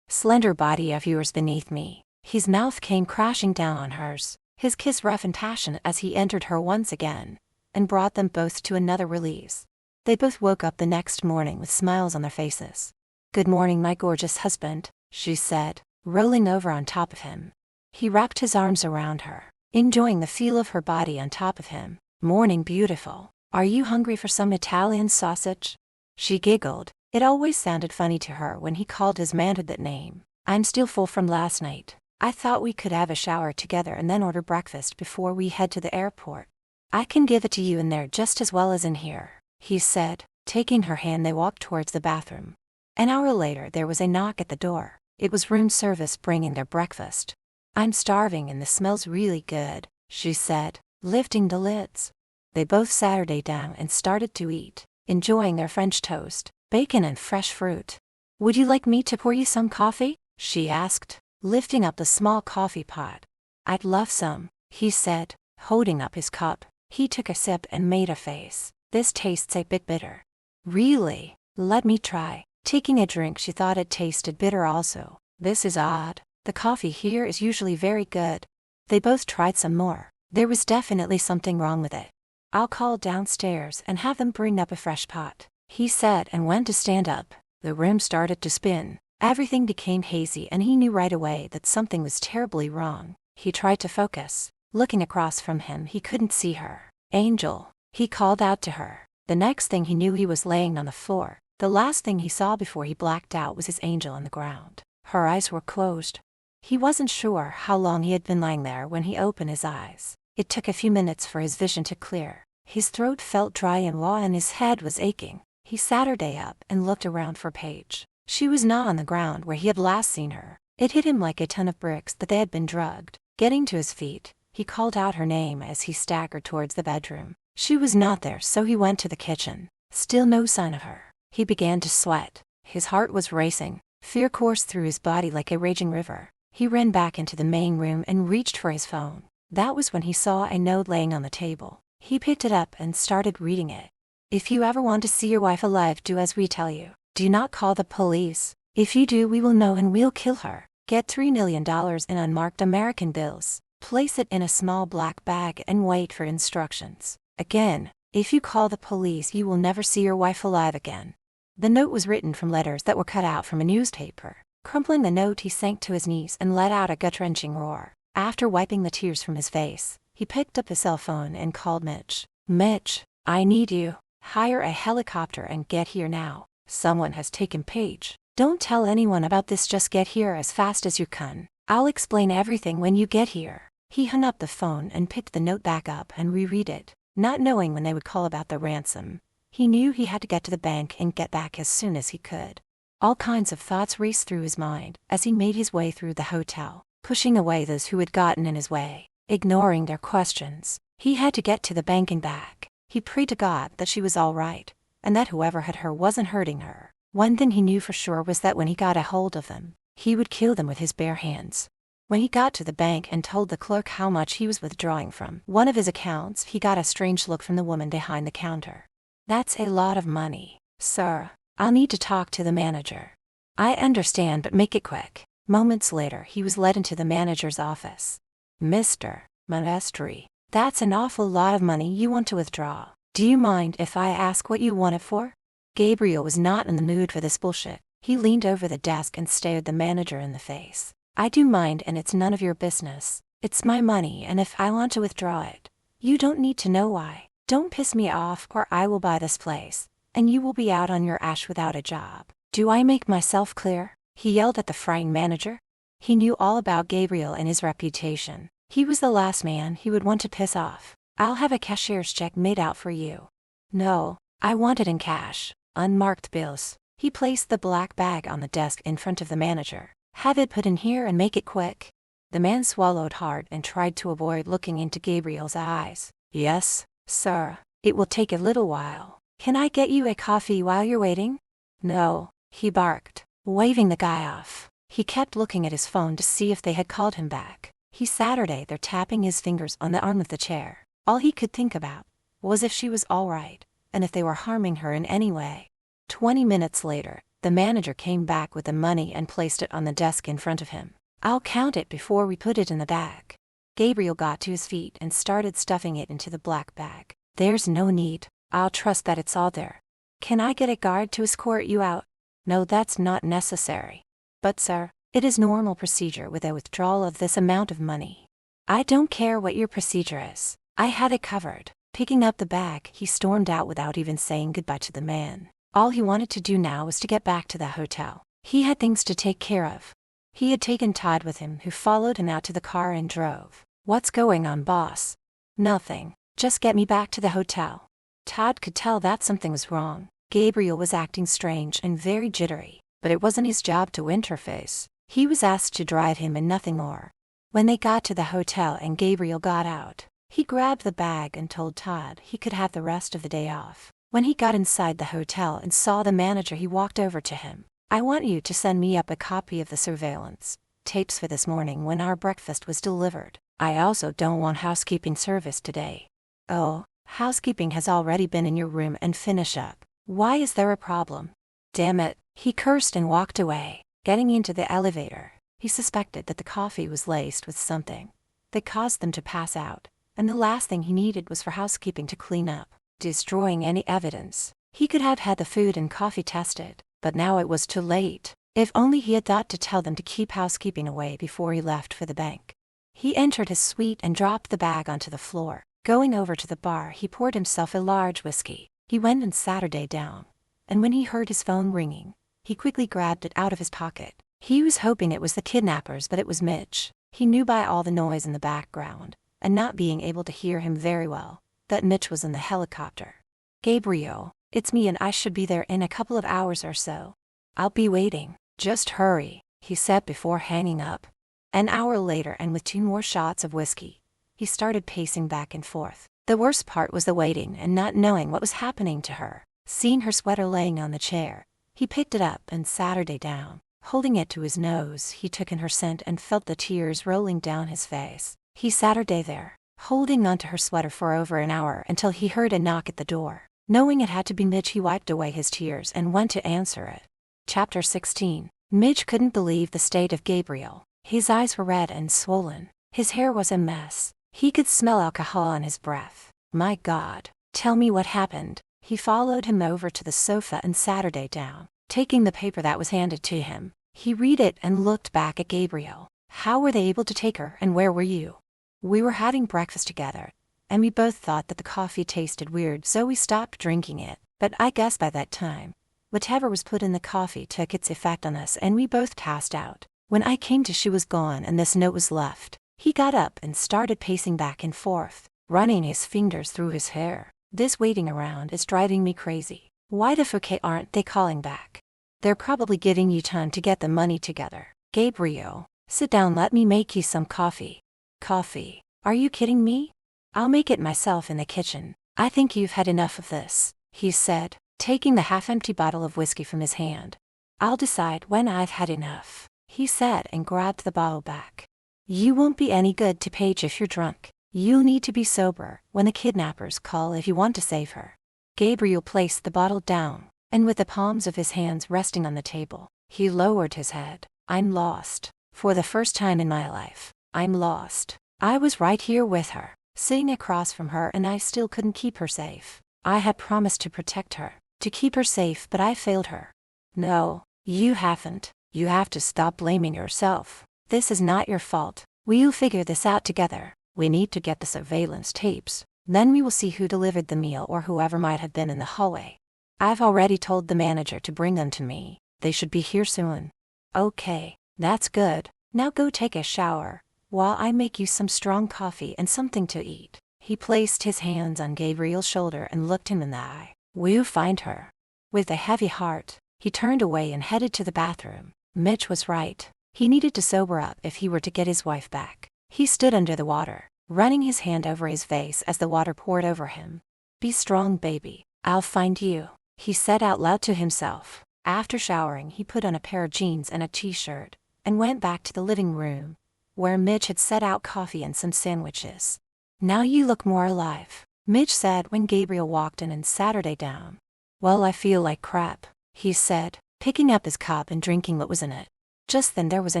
slender body of yours beneath me. His mouth came crashing down on hers, his kiss rough and passionate as he entered her once again, and brought them both to another release. They both woke up the next morning with smiles on their faces. Good morning, my gorgeous husband, she said, rolling over on top of him. He wrapped his arms around her, enjoying the feel of her body on top of him. Morning, beautiful. Are you hungry for some Italian sausage? She giggled. It always sounded funny to her when he called his manhood that name. I'm still full from last night. I thought we could have a shower together and then order breakfast before we head to the airport. I can give it to you in there just as well as in here, he said. Taking her hand, they walked towards the bathroom. An hour later, there was a knock at the door. It was room service bringing their breakfast. I'm starving and this smells really good, she said, lifting the lids. They both sat down and started to eat, enjoying their French toast, bacon, and fresh fruit. Would you like me to pour you some coffee? She asked, lifting up the small coffee pot. I'd love some, he said, holding up his cup. He took a sip and made a face. This tastes a bit bitter. Really? Let me try. Taking a drink, she thought it tasted bitter also. This is odd. The coffee here is usually very good. They both tried some more. There was definitely something wrong with it. I'll call downstairs and have them bring up a fresh pot, he said and went to stand up. The room started to spin. Everything became hazy and he knew right away that something was terribly wrong. He tried to focus. Looking across from him, he couldn't see her. Angel, he called out to her. The next thing he knew, he was laying on the floor. The last thing he saw before he blacked out was his angel on the ground. Her eyes were closed. He wasn't sure how long he had been lying there when he opened his eyes. It took a few minutes for his vision to clear. His throat felt dry and raw and his head was aching. He sat her day up and looked around for Paige. She was not on the ground where he had last seen her. It hit him like a ton of bricks that they had been drugged. Getting to his feet, he called out her name as he staggered towards the bedroom. She was not there, so he went to the kitchen. Still no sign of her. He began to sweat. His heart was racing. Fear coursed through his body like a raging river. He ran back into the main room and reached for his phone. That was when he saw a note laying on the table. He picked it up and started reading it. If you ever want to see your wife alive, do as we tell you. Do not call the police. If you do, we will know and we'll kill her. Get $3 million in unmarked American bills. Place it in a small black bag and wait for instructions. Again, if you call the police, you will never see your wife alive again. The note was written from letters that were cut out from a newspaper. Crumpling the note, he sank to his knees and let out a gut-wrenching roar. After wiping the tears from his face, he picked up his cell phone and called Mitch. Mitch, I need you. Hire a helicopter and get here now. Someone has taken Paige. Don't tell anyone about this, just get here as fast as you can. I'll explain everything when you get here. He hung up the phone and picked the note back up and reread it. Not knowing when they would call about the ransom, he knew he had to get to the bank and get back as soon as he could. All kinds of thoughts raced through his mind as he made his way through the hotel, pushing away those who had gotten in his way, ignoring their questions. He had to get to the bank and back. He prayed to God that she was all right, and that whoever had her wasn't hurting her. One thing he knew for sure was that when he got a hold of them, he would kill them with his bare hands. When he got to the bank and told the clerk how much he was withdrawing from one of his accounts, he got a strange look from the woman behind the counter. That's a lot of money, sir. I'll need to talk to the manager. I understand, but make it quick. Moments later, he was led into the manager's office. Mr. Maestri, that's an awful lot of money you want to withdraw. Do you mind if I ask what you want it for? Gabriel was not in the mood for this bullshit. He leaned over the desk and stared the manager in the face. I do mind, and it's none of your business. It's my money, and if I want to withdraw it, you don't need to know why. Don't piss me off or I will buy this place, and you will be out on your ass without a job. Do I make myself clear? He yelled at the frying manager. He knew all about Gabriel and his reputation. He was the last man he would want to piss off. I'll have a cashier's check made out for you. No, I want it in cash. Unmarked bills. He placed the black bag on the desk in front of the manager. Have it put in here and make it quick. The man swallowed hard and tried to avoid looking into Gabriel's eyes. Yes, sir. It will take a little while. Can I get you a coffee while you're waiting? No, he barked, waving the guy off. He kept looking at his phone to see if they had called him back. He sat there tapping his fingers on the arm of the chair. All he could think about was if she was all right, and if they were harming her in any way. 20 minutes later, the manager came back with the money and placed it on the desk in front of him. I'll count it before we put it in the bag. Gabriel got to his feet and started stuffing it into the black bag. There's no need. I'll trust that it's all there. Can I get a guard to escort you out? No, that's not necessary. But sir, it is normal procedure with a withdrawal of this amount of money. I don't care what your procedure is. I had it covered. Picking up the bag, he stormed out without even saying goodbye to the man. All he wanted to do now was to get back to the hotel. He had things to take care of. He had taken Todd with him, who followed him out to the car and drove. What's going on, boss? Nothing. Just get me back to the hotel. Todd could tell that something was wrong. Gabriel was acting strange and very jittery, but it wasn't his job to interface. He was asked to drive him and nothing more. When they got to the hotel and Gabriel got out, he grabbed the bag and told Todd he could have the rest of the day off. When he got inside the hotel and saw the manager, he walked over to him. I want you to send me up a copy of the surveillance tapes for this morning when our breakfast was delivered. I also don't want housekeeping service today. Oh, housekeeping has already been in your room and finish up. Why is there a problem? Damn it, he cursed and walked away. Getting into the elevator, he suspected that the coffee was laced with something that caused them to pass out. and the last thing he needed was for housekeeping to clean up, destroying any evidence. He could have had the food and coffee tested, but now it was too late. If only he had thought to tell them to keep housekeeping away before he left for the bank. He entered his suite and dropped the bag onto the floor. Going over to the bar, he poured himself a large whiskey. He went and Saturday down, and when he heard his phone ringing, he quickly grabbed it out of his pocket. He was hoping it was the kidnappers, but it was Mitch. He knew by all the noise in the background, and not being able to hear him very well, that Mitch was in the helicopter. "Gabriel, it's me and I should be there in a couple of hours or so. I'll be waiting. Just hurry," he said before hanging up. An hour later, and with 2 more shots of whiskey, he started pacing back and forth. The worst part was the waiting and not knowing what was happening to her. Seeing her sweater laying on the chair, he picked it up and Saturday down. Holding it to his nose, he took in her scent and felt the tears rolling down his face. He Saturday there, holding onto her sweater for over an hour until he heard a knock at the door. Knowing it had to be Mitch, he wiped away his tears and went to answer it. Chapter 16. Mitch couldn't believe the state of Gabriel. His eyes were red and swollen. His hair was a mess. He could smell alcohol on his breath. "My God, tell me what happened." He followed him over to the sofa and Saturday down. Taking the paper that was handed to him, he read it and looked back at Gabriel. "How were they able to take her, and where were you?" "We were having breakfast together, and we both thought that the coffee tasted weird, so we stopped drinking it. But I guess by that time, whatever was put in the coffee took its effect on us and we both passed out. When I came to, she was gone and this note was left." He got up and started pacing back and forth, running his fingers through his hair. "This waiting around is driving me crazy. Why the fuck aren't they calling back? They're probably giving you time to get the money together." "Gabriel, sit down, let me make you some coffee." "Coffee? Are you kidding me? I'll make it myself in the kitchen." "I think you've had enough of this," he said, taking the half-empty bottle of whiskey from his hand. "I'll decide when I've had enough," he said and grabbed the bottle back. "You won't be any good to Paige if you're drunk. You'll need to be sober when the kidnappers call if you want to save her." Gabriel placed the bottle down, and with the palms of his hands resting on the table, he lowered his head. "I'm lost. For the first time in my life, I'm lost. I was right here with her, sitting across from her, and I still couldn't keep her safe. I had promised to protect her, to keep her safe, but I failed her." "No, you haven't. You have to stop blaming yourself. This is not your fault. We'll figure this out together. We need to get the surveillance tapes. Then we will see who delivered the meal or whoever might have been in the hallway. I've already told the manager to bring them to me. They should be here soon." "Okay, that's good. Now go take a shower, while I make you some strong coffee and something to eat." He placed his hands on Gabriel's shoulder and looked him in the eye. "We'll find her." With a heavy heart, he turned away and headed to the bathroom. Mitch was right. He needed to sober up if he were to get his wife back. He stood under the water, running his hand over his face as the water poured over him. "Be strong, baby. I'll find you," he said out loud to himself. After showering, he put on a pair of jeans and a t-shirt, and went back to the living room, where Mitch had set out coffee and some sandwiches. "Now you look more alive," Mitch said when Gabriel walked in and Saturday down. "Well, I feel like crap," he said, picking up his cup and drinking what was in it. Just then there was a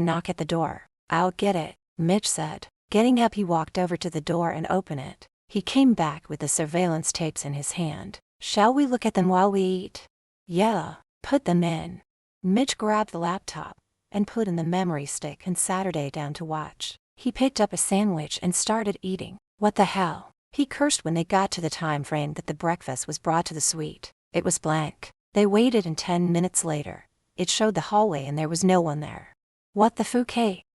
knock at the door. "I'll get it," Mitch said. Getting up, he walked over to the door and opened it. He came back with the surveillance tapes in his hand. "Shall we look at them while we eat?" "Yeah, put them in." Mitch grabbed the laptop and put in the memory stick and Saturday down to watch. He picked up a sandwich and started eating. "What the hell?" he cursed when they got to the time frame that the breakfast was brought to the suite. It was blank. They waited, and 10 minutes later, it showed the hallway and there was no one there. "What the fuck?"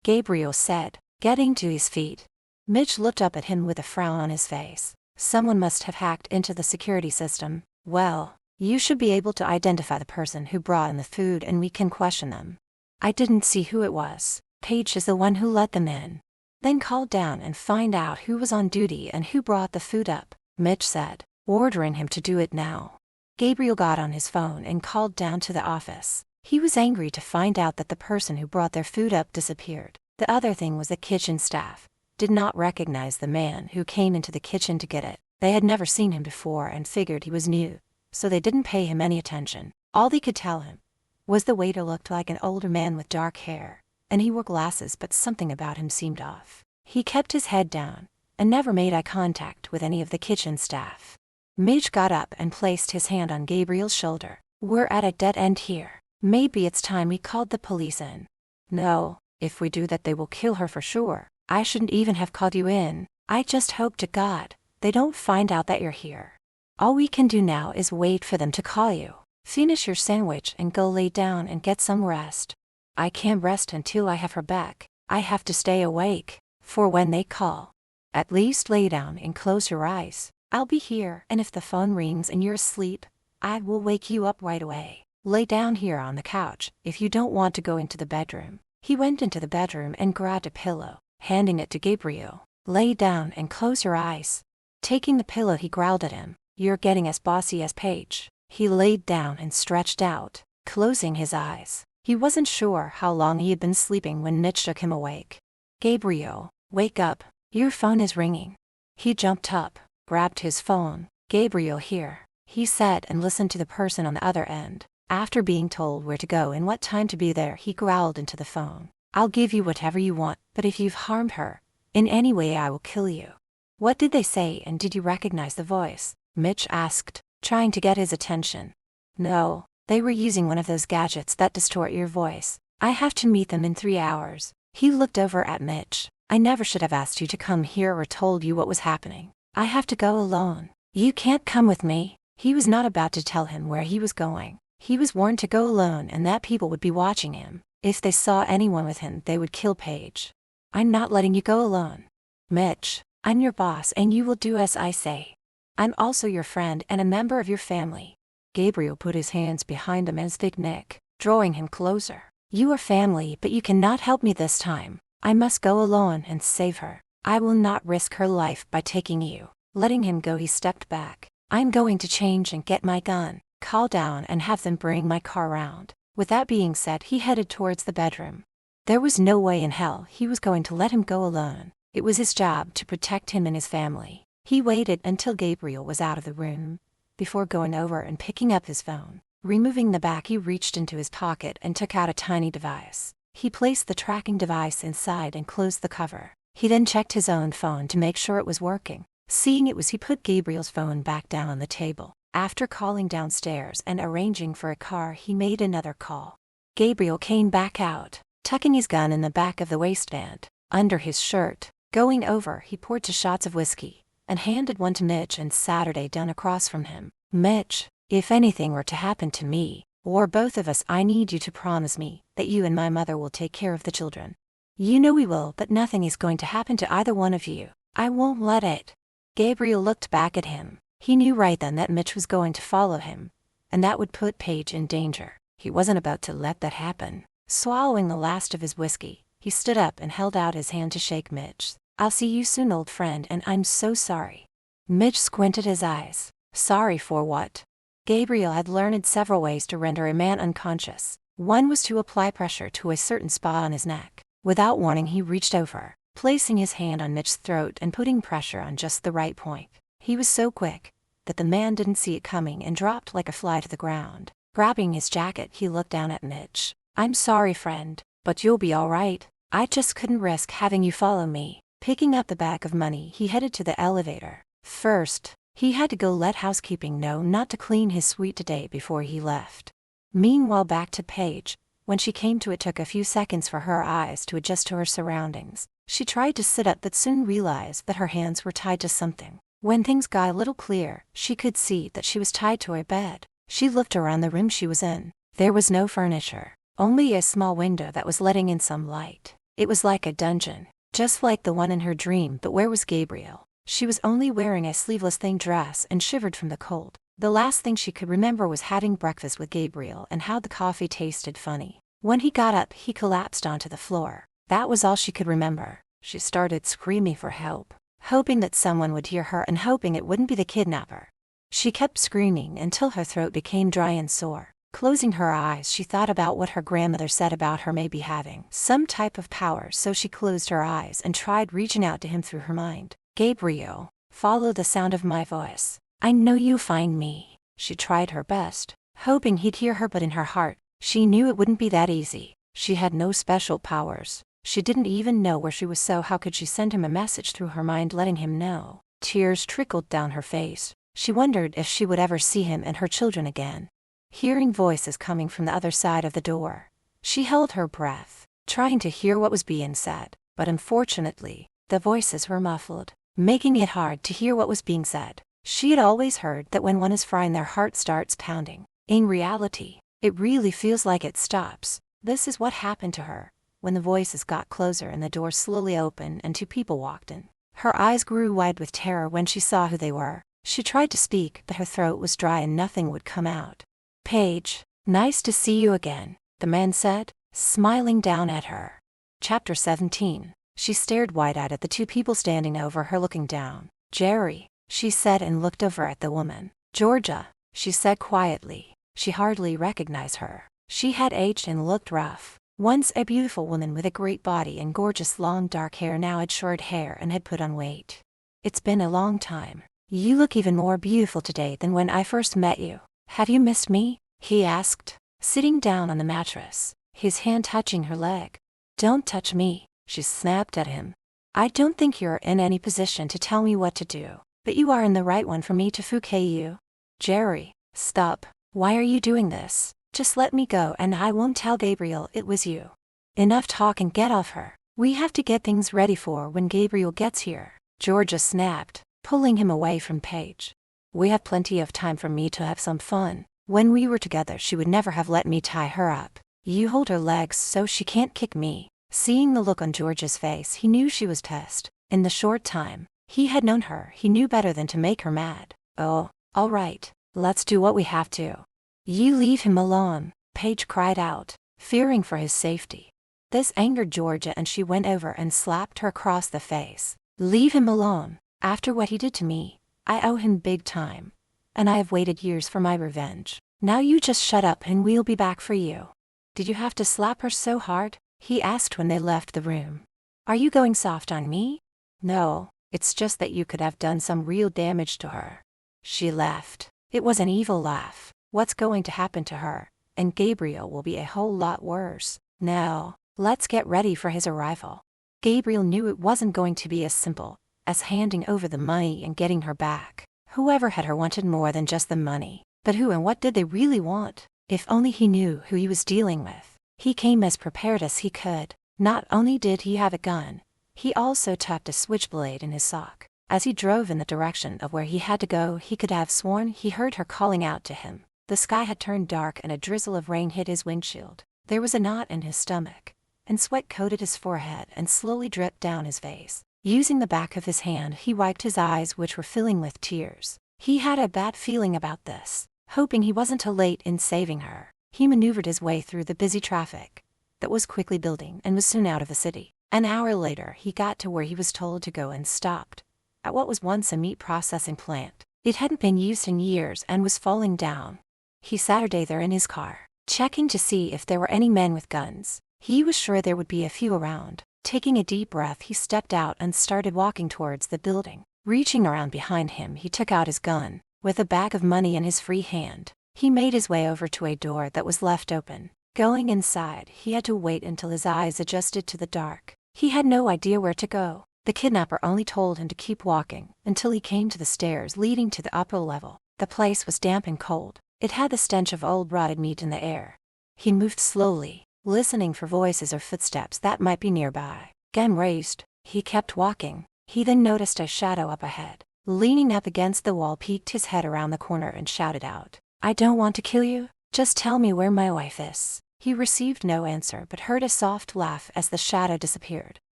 Gabriel said, getting to his feet. Mitch looked up at him with a frown on his face. "Someone must have hacked into the security system. Well, you should be able to identify the person who brought in the food and we can question them." "I didn't see who it was. Paige is the one who let them in." "Then call down and find out who was on duty and who brought the food up," Mitch said, ordering him to do it now. Gabriel got on his phone and called down to the office. He was angry to find out that the person who brought their food up disappeared. The other thing was the kitchen staff did not recognize the man who came into the kitchen to get it. They had never seen him before and figured he was new, so they didn't pay him any attention. All they could tell him was the waiter looked like an older man with dark hair, and he wore glasses, but something about him seemed off. He kept his head down and never made eye contact with any of the kitchen staff. Midge got up and placed his hand on Gabriel's shoulder. "We're at a dead end here. Maybe it's time we called the police in." "No, if we do that they will kill her for sure. I shouldn't even have called you in. I just hope to God they don't find out that you're here. All we can do now is wait for them to call you. Finish your sandwich and go lay down and get some rest." "I can't rest until I have her back. I have to stay awake for when they call." "At least lay down and close your eyes. I'll be here, and if the phone rings and you're asleep, I will wake you up right away. Lay down here on the couch if you don't want to go into the bedroom." He went into the bedroom and grabbed a pillow, handing it to Gabriel. "Lay down and close your eyes." Taking the pillow, he growled at him. "You're getting as bossy as Paige." He laid down and stretched out, closing his eyes. He wasn't sure how long he had been sleeping when Mitch shook him awake. "Gabriel, wake up. Your phone is ringing." He jumped up, grabbed his phone. "Gabriel here," he said, and listened to the person on the other end. After being told where to go and what time to be there, he growled into the phone. "I'll give you whatever you want, but if you've harmed her in any way, I will kill you." "What did they say, and did you recognize the voice?" Mitch asked, trying to get his attention. "No, they were using one of those gadgets that distort your voice. I have to meet them in 3 hours." He looked over at Mitch. "I never should have asked you to come here or told you what was happening. I have to go alone." "You can't come with me." He was not about to tell him where he was going. He was warned to go alone and that people would be watching him. If they saw anyone with him, they would kill Paige. "I'm not letting you go alone." "Mitch, I'm your boss and you will do as I say. I'm also your friend and a member of your family." Gabriel put his hands behind the man's thick neck, drawing him closer. "You are family, but you cannot help me this time. I must go alone and save her. I will not risk her life by taking you." Letting him go, he stepped back. "I'm going to change and get my gun, call down and have them bring my car around." With that being said, he headed towards the bedroom. There was no way in hell he was going to let him go alone. It was his job to protect him and his family. He waited until Gabriel was out of the room before going over and picking up his phone. Removing the back, he reached into his pocket and took out a tiny device. He placed the tracking device inside and closed the cover. He then checked his own phone to make sure it was working. Seeing it was, he put Gabriel's phone back down on the table. After calling downstairs and arranging for a car, he made another call. Gabriel came back out, tucking his gun in the back of the waistband, under his shirt. Going over, he poured 2 shots of whiskey and handed one to Mitch and Saturday down across from him. "Mitch, if anything were to happen to me, or both of us, I need you to promise me that you and my mother will take care of the children." "You know we will, but nothing is going to happen to either one of you. I won't let it." Gabriel looked back at him. He knew right then that Mitch was going to follow him, and that would put Paige in danger. He wasn't about to let that happen. Swallowing the last of his whiskey, he stood up and held out his hand to shake Mitch's. "I'll see you soon, old friend, and I'm so sorry." Mitch squinted his eyes. "Sorry for what?" Gabriel had learned several ways to render a man unconscious. One was to apply pressure to a certain spot on his neck. Without warning, he reached over, placing his hand on Mitch's throat and putting pressure on just the right point. He was so quick that the man didn't see it coming and dropped like a fly to the ground. Grabbing his jacket, he looked down at Mitch. "I'm sorry, friend, but you'll be all right. I just couldn't risk having you follow me." Picking up the bag of money, he headed to the elevator. First, he had to go let housekeeping know not to clean his suite today before he left. Meanwhile, back to Paige. When she came to, it took a few seconds for her eyes to adjust to her surroundings. She tried to sit up but soon realized that her hands were tied to something. When things got a little clearer, she could see that she was tied to a bed. She looked around the room she was in. There was no furniture, only a small window that was letting in some light. It was like a dungeon, just like the one in her dream, but where was Gabriel? She was only wearing a sleeveless thing dress and shivered from the cold. The last thing she could remember was having breakfast with Gabriel and how the coffee tasted funny. When he got up, he collapsed onto the floor. That was all she could remember. She started screaming for help, hoping that someone would hear her and hoping it wouldn't be the kidnapper. She kept screaming until her throat became dry and sore. Closing her eyes, she thought about what her grandmother said about her maybe having some type of power, so she closed her eyes and tried reaching out to him through her mind. "Gabriel, follow the sound of my voice. I know you find me." She tried her best, hoping he'd hear her, but in her heart, she knew it wouldn't be that easy. She had no special powers. She didn't even know where she was, so how could she send him a message through her mind letting him know? Tears trickled down her face. She wondered if she would ever see him and her children again. Hearing voices coming from the other side of the door, she held her breath, trying to hear what was being said, but unfortunately, the voices were muffled, making it hard to hear what was being said. She had always heard that when one is frying, their heart starts pounding. In reality, it really feels like it stops. This is what happened to her when the voices got closer and the door slowly opened and 2 people walked in. Her eyes grew wide with terror when she saw who they were. She tried to speak, but her throat was dry and nothing would come out. "Paige, nice to see you again," the man said, smiling down at her. Chapter 17. She stared wide-eyed at the 2 people standing over her looking down. "Jerry," she said and looked over at the woman. "Georgia," she said quietly. She hardly recognized her. She had aged and looked rough. Once a beautiful woman with a great body and gorgeous long dark hair, now had short hair and had put on weight. "It's been a long time. You look even more beautiful today than when I first met you. Have you missed me?" he asked, sitting down on the mattress, his hand touching her leg. "Don't touch me," she snapped at him. "I don't think you're in any position to tell me what to do, but you are in the right one for me to forgive you." "Jerry, stop. Why are you doing this? Just let me go and I won't tell Gabriel it was you." "Enough talk and get off her. We have to get things ready for when Gabriel gets here," Georgia snapped, pulling him away from Paige. "We have plenty of time for me to have some fun. When we were together, she would never have let me tie her up. You hold her legs so she can't kick me." Seeing the look on Georgia's face, he knew she was pissed. In the short time he had known her, he knew better than to make her mad. "Oh, all right, let's do what we have to." "You leave him alone," Paige cried out, fearing for his safety. This angered Georgia and she went over and slapped her across the face. "Leave him alone. After what he did to me, I owe him big time. And I have waited years for my revenge. Now you just shut up and we'll be back for you." "Did you have to slap her so hard?" he asked when they left the room. "Are you going soft on me?" "No, it's just that you could have done some real damage to her." She laughed. It was an evil laugh. What's going to happen to her and Gabriel will be a whole lot worse. Now, let's get ready for his arrival. Gabriel knew it wasn't going to be as simple as handing over the money and getting her back. Whoever had her wanted more than just the money. But who and what did they really want? If only he knew who he was dealing with. He came as prepared as he could. Not only did he have a gun, he also tucked a switchblade in his sock. As he drove in the direction of where he had to go, he could have sworn he heard her calling out to him. The sky had turned dark and a drizzle of rain hit his windshield. There was a knot in his stomach, and sweat coated his forehead and slowly dripped down his face. Using the back of his hand, he wiped his eyes, which were filling with tears. He had a bad feeling about this. Hoping he wasn't too late in saving her, he maneuvered his way through the busy traffic that was quickly building and was soon out of the city. An hour later, he got to where he was told to go and stopped at what was once a meat processing plant. It hadn't been used in years and was falling down. He sat there in his car, checking to see if there were any men with guns. He was sure there would be a few around. Taking a deep breath, he stepped out and started walking towards the building. Reaching around behind him, he took out his gun. With a bag of money in his free hand, he made his way over to a door that was left open. Going inside, he had to wait until his eyes adjusted to the dark. He had no idea where to go. The kidnapper only told him to keep walking until he came to the stairs leading to the upper level. The place was damp and cold. It had the stench of old rotted meat in the air. He moved slowly, listening for voices or footsteps that might be nearby. Gun raised, he kept walking. He then noticed a shadow up ahead. Leaning up against the wall, peeked his head around the corner and shouted out, "I don't want to kill you. Just tell me where my wife is." He received no answer but heard a soft laugh as the shadow disappeared.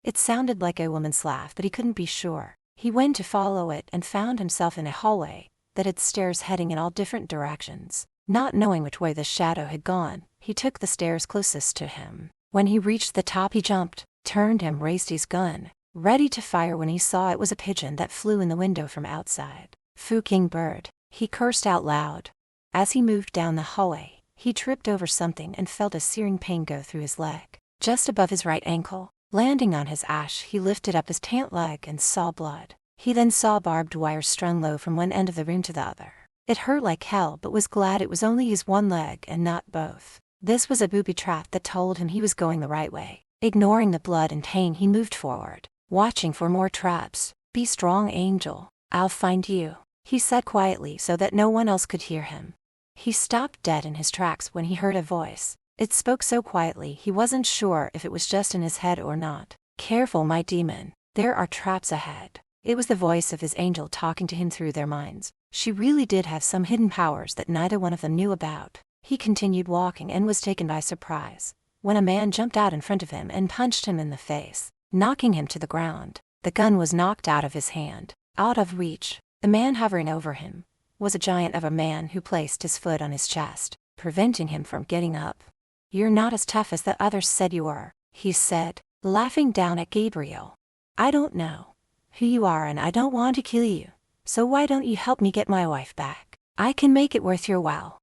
It sounded like a woman's laugh, but he couldn't be sure. He went to follow it and found himself in a hallway that had stairs heading in all different directions. Not knowing which way the shadow had gone, he took the stairs closest to him. When he reached the top, he jumped, turned and raised his gun, ready to fire when he saw it was a pigeon that flew in the window from outside. "Fucking bird," he cursed out loud. As he moved down the hallway, he tripped over something and felt a searing pain go through his leg, just above his right ankle. Landing on his ash, he lifted up his pant leg and saw blood. He then saw barbed wire strung low from one end of the room to the other. It hurt like hell, but was glad it was only his one leg and not both. This was a booby trap that told him he was going the right way. Ignoring the blood and pain, he moved forward, watching for more traps. "Be strong, Angel. I'll find you," he said quietly so that no one else could hear him. He stopped dead in his tracks when he heard a voice. It spoke so quietly he wasn't sure if it was just in his head or not. "Careful, my demon. There are traps ahead." It was the voice of his angel talking to him through their minds. She really did have some hidden powers that neither one of them knew about. He continued walking and was taken by surprise when a man jumped out in front of him and punched him in the face, knocking him to the ground. The gun was knocked out of his hand, out of reach. The man hovering over him was a giant of a man who placed his foot on his chest, preventing him from getting up. "You're not as tough as the others said you were," he said, laughing down at Gabriel. "I don't know who you are and I don't want to kill you, so why don't you help me get my wife back? I can make it worth your while."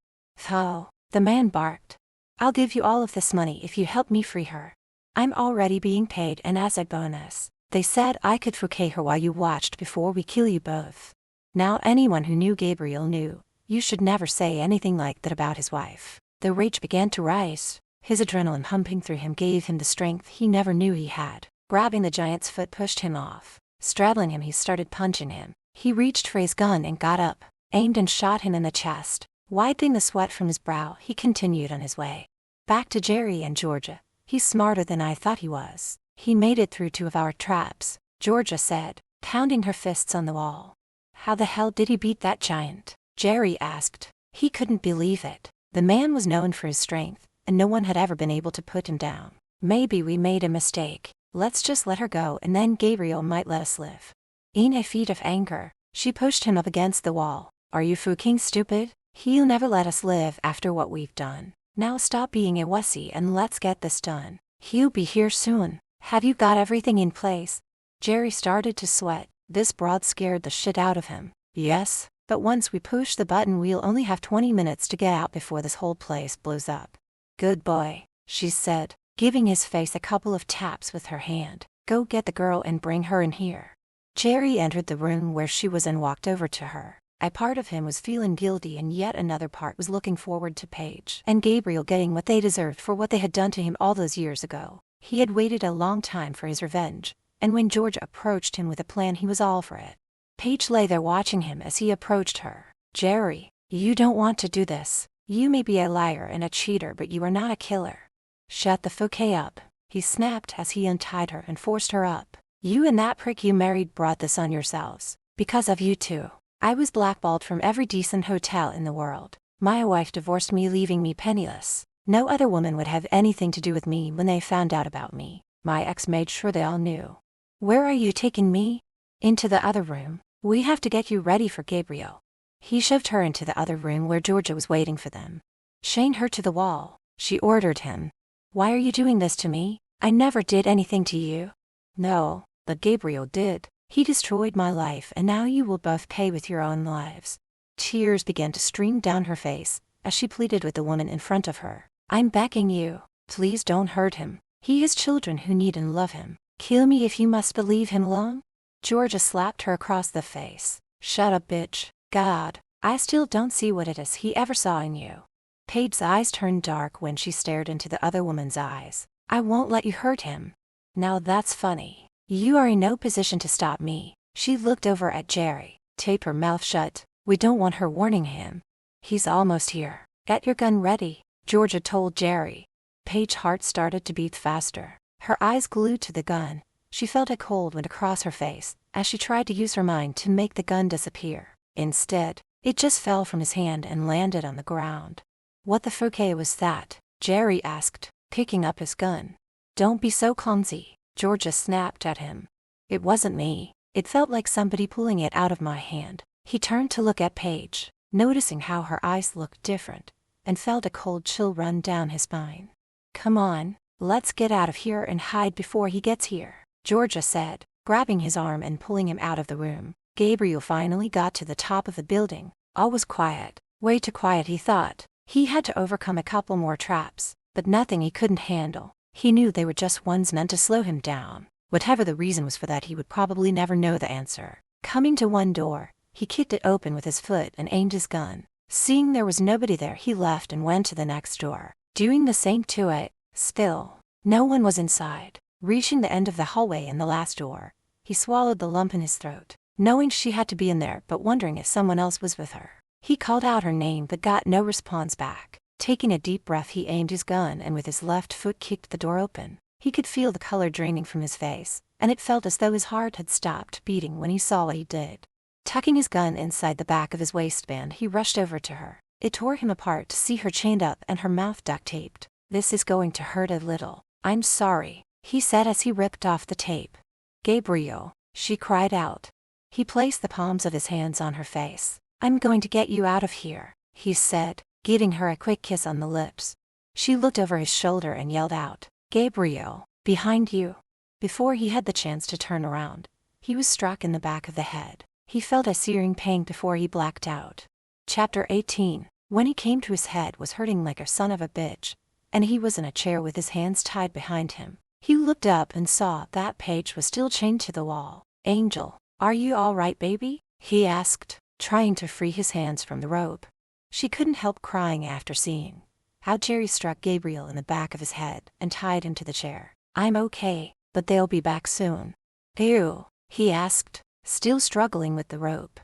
"Oh," the man barked. "I'll give you all of this money if you help me free her. I'm already being paid, and as a bonus, they said I could forget her while you watched before we kill you both." Now anyone who knew Gabriel knew you should never say anything like that about his wife. The rage began to rise. His adrenaline pumping through him gave him the strength he never knew he had. Grabbing the giant's foot pushed him off. Straddling him, he started punching him. He reached for his gun and got up, aimed and shot him in the chest. Wiping the sweat from his brow, he continued on his way back to Jerry and Georgia. "He's smarter than I thought he was. He made it through 2 of our traps," Georgia said, pounding her fists on the wall. "How the hell did he beat that giant?" Jerry asked. He couldn't believe it. The man was known for his strength, and no one had ever been able to put him down. "Maybe we made a mistake. Let's just let her go and then Gabriel might let us live." In a fit of anger, she pushed him up against the wall. "Are you fucking stupid? He'll never let us live after what we've done. Now stop being a wussy and let's get this done. He'll be here soon. Have you got everything in place?" Jerry started to sweat. This broad scared the shit out of him. "Yes, but once we push the button we'll only have 20 minutes to get out before this whole place blows up." "Good boy," she said, giving his face a couple of taps with her hand. "Go get the girl and bring her in here." Jerry entered the room where she was and walked over to her. A part of him was feeling guilty and yet another part was looking forward to Paige and Gabriel getting what they deserved for what they had done to him all those years ago. He had waited a long time for his revenge, and when Georgia approached him with a plan he was all for it. Paige lay there watching him as he approached her. "Jerry, you don't want to do this. You may be a liar and a cheater, but you are not a killer." "Shut the fuck up," he snapped as he untied her and forced her up. "You and that prick you married brought this on yourselves. Because of you two, I was blackballed from every decent hotel in the world. My wife divorced me, leaving me penniless. No other woman would have anything to do with me when they found out about me. My ex made sure they all knew." "Where are you taking me?" "Into the other room. We have to get you ready for Gabriel." He shoved her into the other room where Georgia was waiting for them. "Chain her to the wall," she ordered him. "Why are you doing this to me? I never did anything to you." "No, but Gabriel did. He destroyed my life and now you will both pay with your own lives." Tears began to stream down her face as she pleaded with the woman in front of her. "I'm begging you. Please don't hurt him. He has children who need and love him. Kill me if you must, but leave him alone." Georgia slapped her across the face. "Shut up, bitch. God, I still don't see what it is he ever saw in you." Paige's eyes turned dark when she stared into the other woman's eyes. "I won't let you hurt him." "Now that's funny. You are in no position to stop me." She looked over at Jerry. "Tape her mouth shut. We don't want her warning him. He's almost here. Get your gun ready," Georgia told Jerry. Paige's heart started to beat faster. Her eyes glued to the gun. She felt a cold wind across her face as she tried to use her mind to make the gun disappear. Instead, it just fell from his hand and landed on the ground. "What the fuck was that?" Jerry asked, picking up his gun. "Don't be so clumsy," Georgia snapped at him. "It wasn't me. It felt like somebody pulling it out of my hand." He turned to look at Paige, noticing how her eyes looked different, and felt a cold chill run down his spine. "Come on, let's get out of here and hide before he gets here," Georgia said, grabbing his arm and pulling him out of the room. Gabriel finally got to the top of the building. All was quiet. Way too quiet, he thought. He had to overcome a couple more traps, but nothing he couldn't handle. He knew they were just ones meant to slow him down. Whatever the reason was for that, he would probably never know the answer. Coming to one door, he kicked it open with his foot and aimed his gun. Seeing there was nobody there, he left and went to the next door, doing the same to it. Still, No one was inside. Reaching the end of the hallway and the last door, he swallowed the lump in his throat, knowing she had to be in there but wondering if someone else was with her. He called out her name but got no response back. Taking a deep breath, he aimed his gun and with his left foot kicked the door open. He could feel the color draining from his face, and it felt as though his heart had stopped beating when he saw what he did. Tucking his gun inside the back of his waistband, he rushed over to her. It tore him apart to see her chained up and her mouth duct taped. "This is going to hurt a little. I'm sorry," he said as he ripped off the tape. "Gabriel," she cried out. He placed the palms of his hands on her face. "I'm going to get you out of here," he said, giving her a quick kiss on the lips. She looked over his shoulder and yelled out, "Gabriel, behind you." Before he had the chance to turn around, he was struck in the back of the head. He felt a searing pain before he blacked out. Chapter 18. When he came to, his head was hurting like a son of a bitch, and he was in a chair with his hands tied behind him. He looked up and saw that Paige was still chained to the wall. "Angel, are you all right, baby?" he asked, trying to free his hands from the rope. She couldn't help crying after seeing how Jerry struck Gabriel in the back of his head and tied him to the chair. "I'm okay, but they'll be back soon." "Ew?" he asked, still struggling with the rope.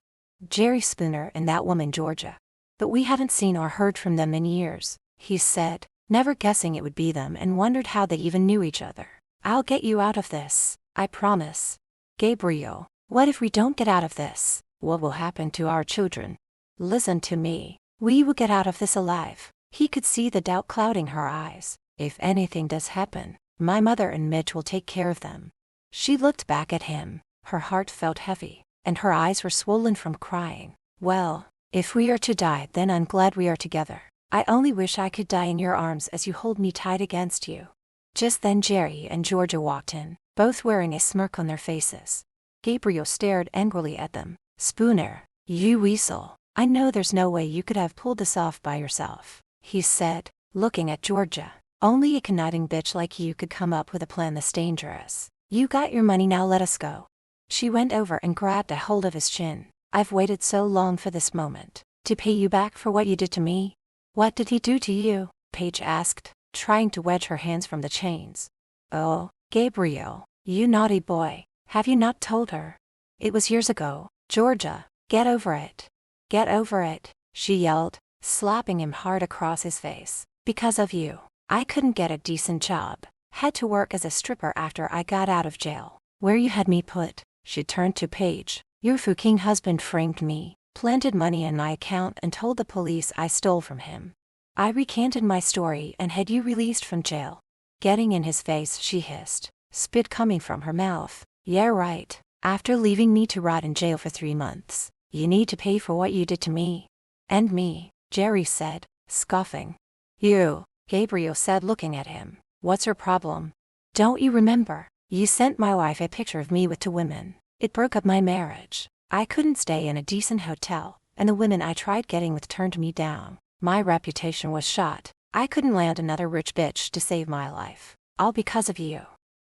"Jerry Spooner and that woman Georgia. But we haven't seen or heard from them in years," he said, never guessing it would be them, and wondered how they even knew each other. "I'll get you out of this, I promise." "Gabriel, what if we don't get out of this? What will happen to our children?" "Listen to me. We will get out of this alive." He could see the doubt clouding her eyes. "If anything does happen, my mother and Mitch will take care of them." She looked back at him. Her heart felt heavy, and her eyes were swollen from crying. "Well, if we are to die, then I'm glad we are together. I only wish I could die in your arms as you hold me tight against you." Just then Jerry and Georgia walked in, both wearing a smirk on their faces. Gabriel stared angrily at them. "Spooner, you weasel. I know there's no way you could have pulled this off by yourself," he said, looking at Georgia. "Only a conniving bitch like you could come up with a plan this dangerous. You got your money, now let us go." She went over and grabbed a hold of his chin. "I've waited so long for this moment. To pay you back for what you did to me." "What did he do to you?" Paige asked, trying to wedge her hands from the chains. "Oh, Gabriel, you naughty boy. Have you not told her? It was years ago. Georgia, get over it. Get over it," she yelled, slapping him hard across his face. "Because of you, I couldn't get a decent job. Had to work as a stripper after I got out of jail. Where you had me put." She turned to Paige. "Your fucking husband framed me, planted money in my account and told the police I stole from him. I recanted my story and had you released from jail." Getting in his face, she hissed, spit coming from her mouth. "Yeah, right. After leaving me to rot in jail for 3 months, you need to pay for what you did to me." "And me," Jerry said, scoffing. "You," Gabriel said, looking at him. "What's your problem? Don't you remember? You sent my wife a picture of me with 2 women. It broke up my marriage. I couldn't stay in a decent hotel, and the women I tried getting with turned me down. My reputation was shot. I couldn't land another rich bitch to save my life. All because of you.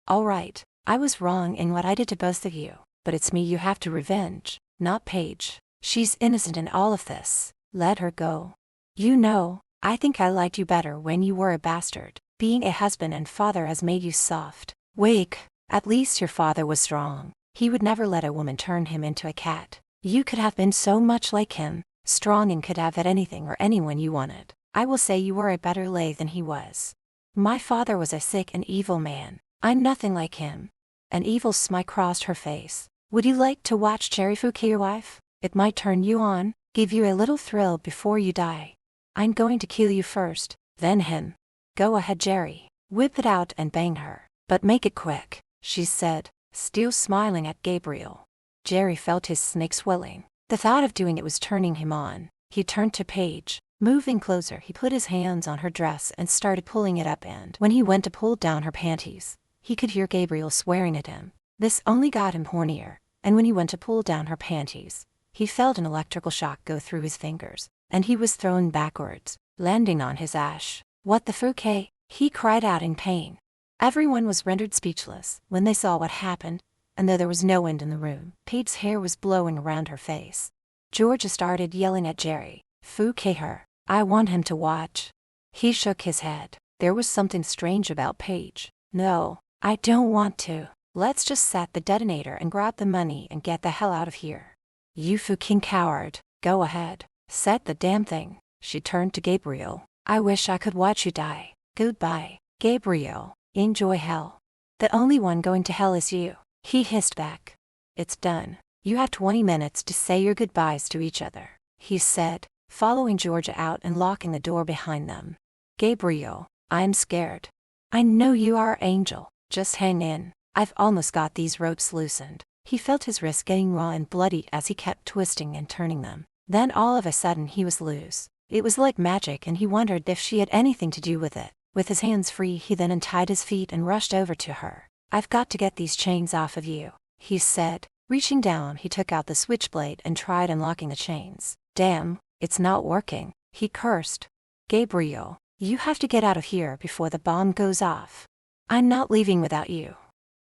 All right, I was wrong in what I did to both of you, but it's me you have to revenge, not Paige. She's innocent in all of this. Let her go. You know, I think I liked you better when you were a bastard. Being a husband and father has made you soft. Wake, at least your father was strong. He would never let a woman turn him into a cat. You could have been so much like him, strong, and could have had anything or anyone you wanted. I will say you were a better lay than he was. My father was a sick and evil man. I'm nothing like him." An evil smile crossed her face. "Would you like to watch Jerry fuck your wife? It might turn you on, give you a little thrill before you die. I'm going to kill you first, then him." "Go ahead, Jerry. Whip it out and bang her. But make it quick," she said, still smiling at Gabriel. Jerry felt his snake swelling. The thought of doing it was turning him on. He turned to Paige. Moving closer, he put his hands on her dress and started pulling it up, and when he went to pull down her panties, he could hear Gabriel swearing at him. This only got him hornier, and when he went to pull down her panties, he felt an electrical shock go through his fingers, and he was thrown backwards, landing on his ass. "What the fuck, eh?" he cried out in pain. Everyone was rendered speechless when they saw what happened, and though there was no wind in the room, Paige's hair was blowing around her face. Georgia started yelling at Jerry, "Fuck her. I want him to watch." He shook his head. There was something strange about Paige. No, I don't want to. Let's just set the detonator and grab the money and get the hell out of here. You fucking coward, go ahead. Set the damn thing. She turned to Gabriel. I wish I could watch you die. Goodbye, Gabriel. Enjoy hell. The only one going to hell is you. He hissed back. It's done. You have 20 minutes to say your goodbyes to each other, he said, following Georgia out and locking the door behind them. Gabriel, I'm scared. I know you are, Angel. Just hang in. I've almost got these ropes loosened. He felt his wrists getting raw and bloody as he kept twisting and turning them. Then all of a sudden he was loose. It was like magic and he wondered if she had anything to do with it. With his hands free he then untied his feet and rushed over to her. I've got to get these chains off of you, he said. Reaching down he took out the switchblade and tried unlocking the chains. Damn, it's not working, he cursed. Gabriel, you have to get out of here before the bomb goes off. I'm not leaving without you.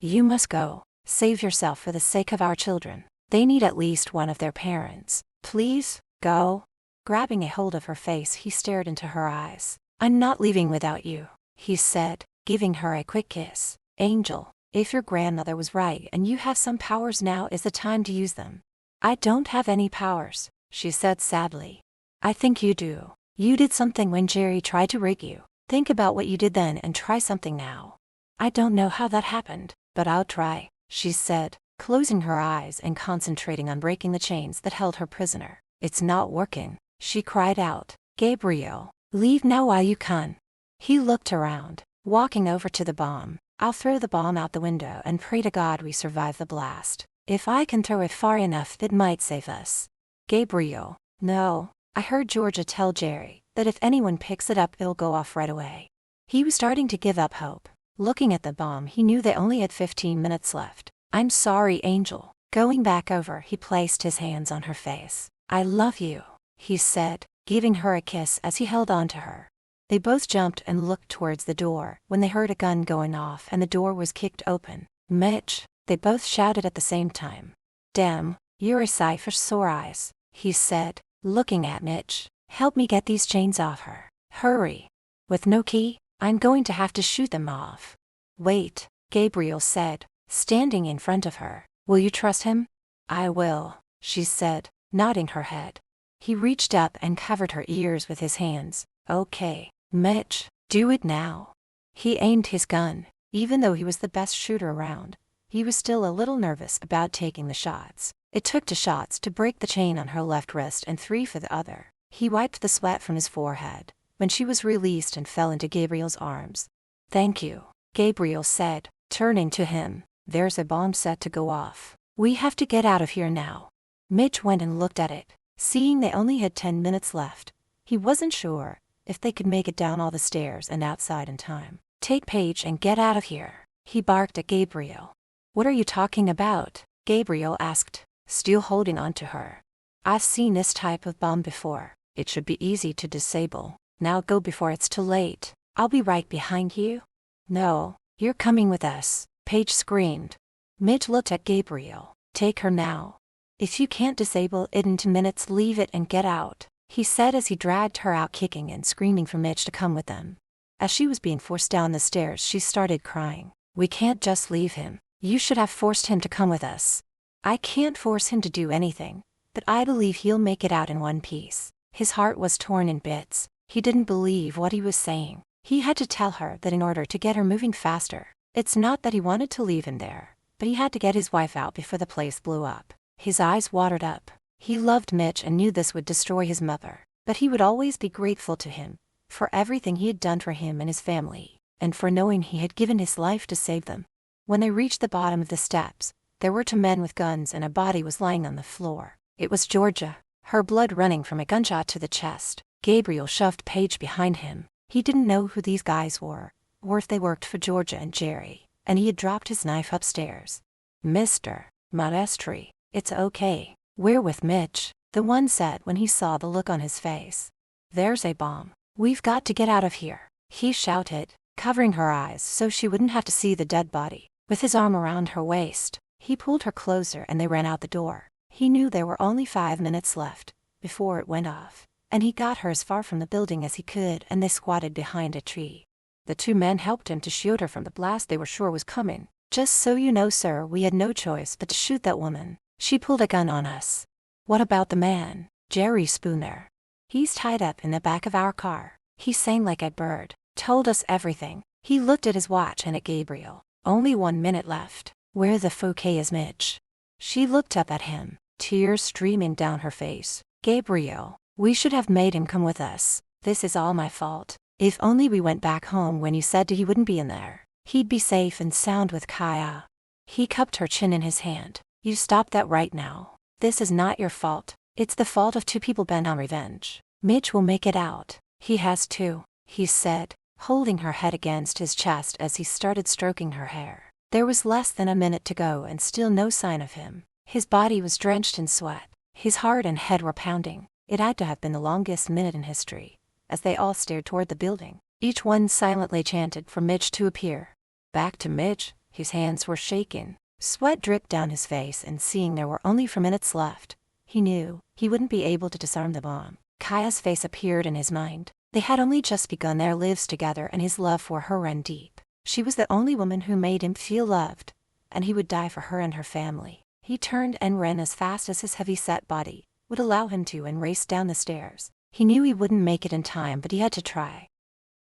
You must go. Save yourself for the sake of our children. They need at least one of their parents. Please, go. Grabbing a hold of her face he stared into her eyes. I'm not leaving without you, he said, giving her a quick kiss. Angel, if your grandmother was right and you have some powers, now is the time to use them. I don't have any powers, she said sadly. I think you do. You did something when Jerry tried to rig you. Think about what you did then and try something now. I don't know how that happened, but I'll try, she said, closing her eyes and concentrating on breaking the chains that held her prisoner. It's not working, she cried out. Gabriel, leave now while you can. He looked around, walking over to the bomb. I'll throw the bomb out the window and pray to God we survive the blast. If I can throw it far enough, it might save us. Gabriel, no. I heard Georgia tell Jerry that if anyone picks it up, it'll go off right away. He was starting to give up hope. Looking at the bomb, he knew they only had 15 minutes left. I'm sorry, Angel. Going back over, he placed his hands on her face. I love you, he said, giving her a kiss as he held on to her. They both jumped and looked towards the door when they heard a gun going off and the door was kicked open. Mitch, they both shouted at the same time. Damn, you're a sight for sore eyes, he said, looking at Mitch. Help me get these chains off her. Hurry. With no key, I'm going to have to shoot them off. Wait, Gabriel said, standing in front of her. Will you trust him? I will, she said, nodding her head. He reached up and covered her ears with his hands. Okay, Mitch, do it now. He aimed his gun. Even though he was the best shooter around, he was still a little nervous about taking the shots. It took 2 shots to break the chain on her left wrist and 3 for the other. He wiped the sweat from his forehead when she was released and fell into Gabriel's arms. Thank you, Gabriel said, turning to him. There's a bomb set to go off. We have to get out of here now. Mitch went and looked at it, seeing they only had 10 minutes left. He wasn't sure if they could make it down all the stairs and outside in time. Take Paige and get out of here, he barked at Gabriel. What are you talking about? Gabriel asked, still holding on to her. I've seen this type of bomb before. It should be easy to disable. Now go before it's too late. I'll be right behind you. No, you're coming with us, Paige screamed. Mitch looked at Gabriel. Take her now. If you can't disable it in 2 minutes, leave it and get out, he said as he dragged her out, kicking and screaming for Mitch to come with them. As she was being forced down the stairs, she started crying. We can't just leave him. You should have forced him to come with us. I can't force him to do anything, but I believe he'll make it out in one piece. His heart was torn in bits. He didn't believe what he was saying. He had to tell her that in order to get her moving faster, it's not that he wanted to leave him there, but he had to get his wife out before the place blew up. His eyes watered up. He loved Mitch and knew this would destroy his mother, but he would always be grateful to him for everything he had done for him and his family, and for knowing he had given his life to save them. When they reached the bottom of the steps, there were 2 men with guns and a body was lying on the floor. It was Georgia, her blood running from a gunshot to the chest. Gabriel shoved Paige behind him. He didn't know who these guys were, or if they worked for Georgia and Jerry, and he had dropped his knife upstairs. Mr. Maestri, it's okay. We're with Mitch, the one said when he saw the look on his face. There's a bomb. We've got to get out of here, he shouted, covering her eyes so she wouldn't have to see the dead body. With his arm around her waist, he pulled her closer and they ran out the door. He knew there were only 5 minutes left before it went off, and he got her as far from the building as he could and they squatted behind a tree. The two men helped him to shield her from the blast they were sure was coming. "Just so you know, sir, we had no choice but to shoot that woman. She pulled a gun on us." "What about the man, Jerry Spooner?" "He's tied up in the back of our car. He sang like a bird, told us everything." He looked at his watch and at Gabriel. "Only 1 minute left. Where the fuck is Mitch?" She looked up at him, tears streaming down her face. "Gabriel, we should have made him come with us. This is all my fault. If only we went back home when you said he wouldn't be in there. He'd be safe and sound with Kaya." He cupped her chin in his hand. "You stop that right now. This is not your fault. It's the fault of two people bent on revenge. Mitch will make it out. He has to," he said, holding her head against his chest as he started stroking her hair. There was less than a minute to go and still no sign of him. His body was drenched in sweat. His heart and head were pounding. It had to have been the longest minute in history. As they all stared toward the building, each one silently chanted for Mitch to appear. Back to Mitch. His hands were shaking. Sweat dripped down his face, and seeing there were only 4 minutes left, he knew he wouldn't be able to disarm the bomb. Kaya's face appeared in his mind. They had only just begun their lives together, and his love for her ran deep. She was the only woman who made him feel loved, and he would die for her and her family. He turned and ran as fast as his heavy-set body would allow him to and raced down the stairs. He knew he wouldn't make it in time, but he had to try.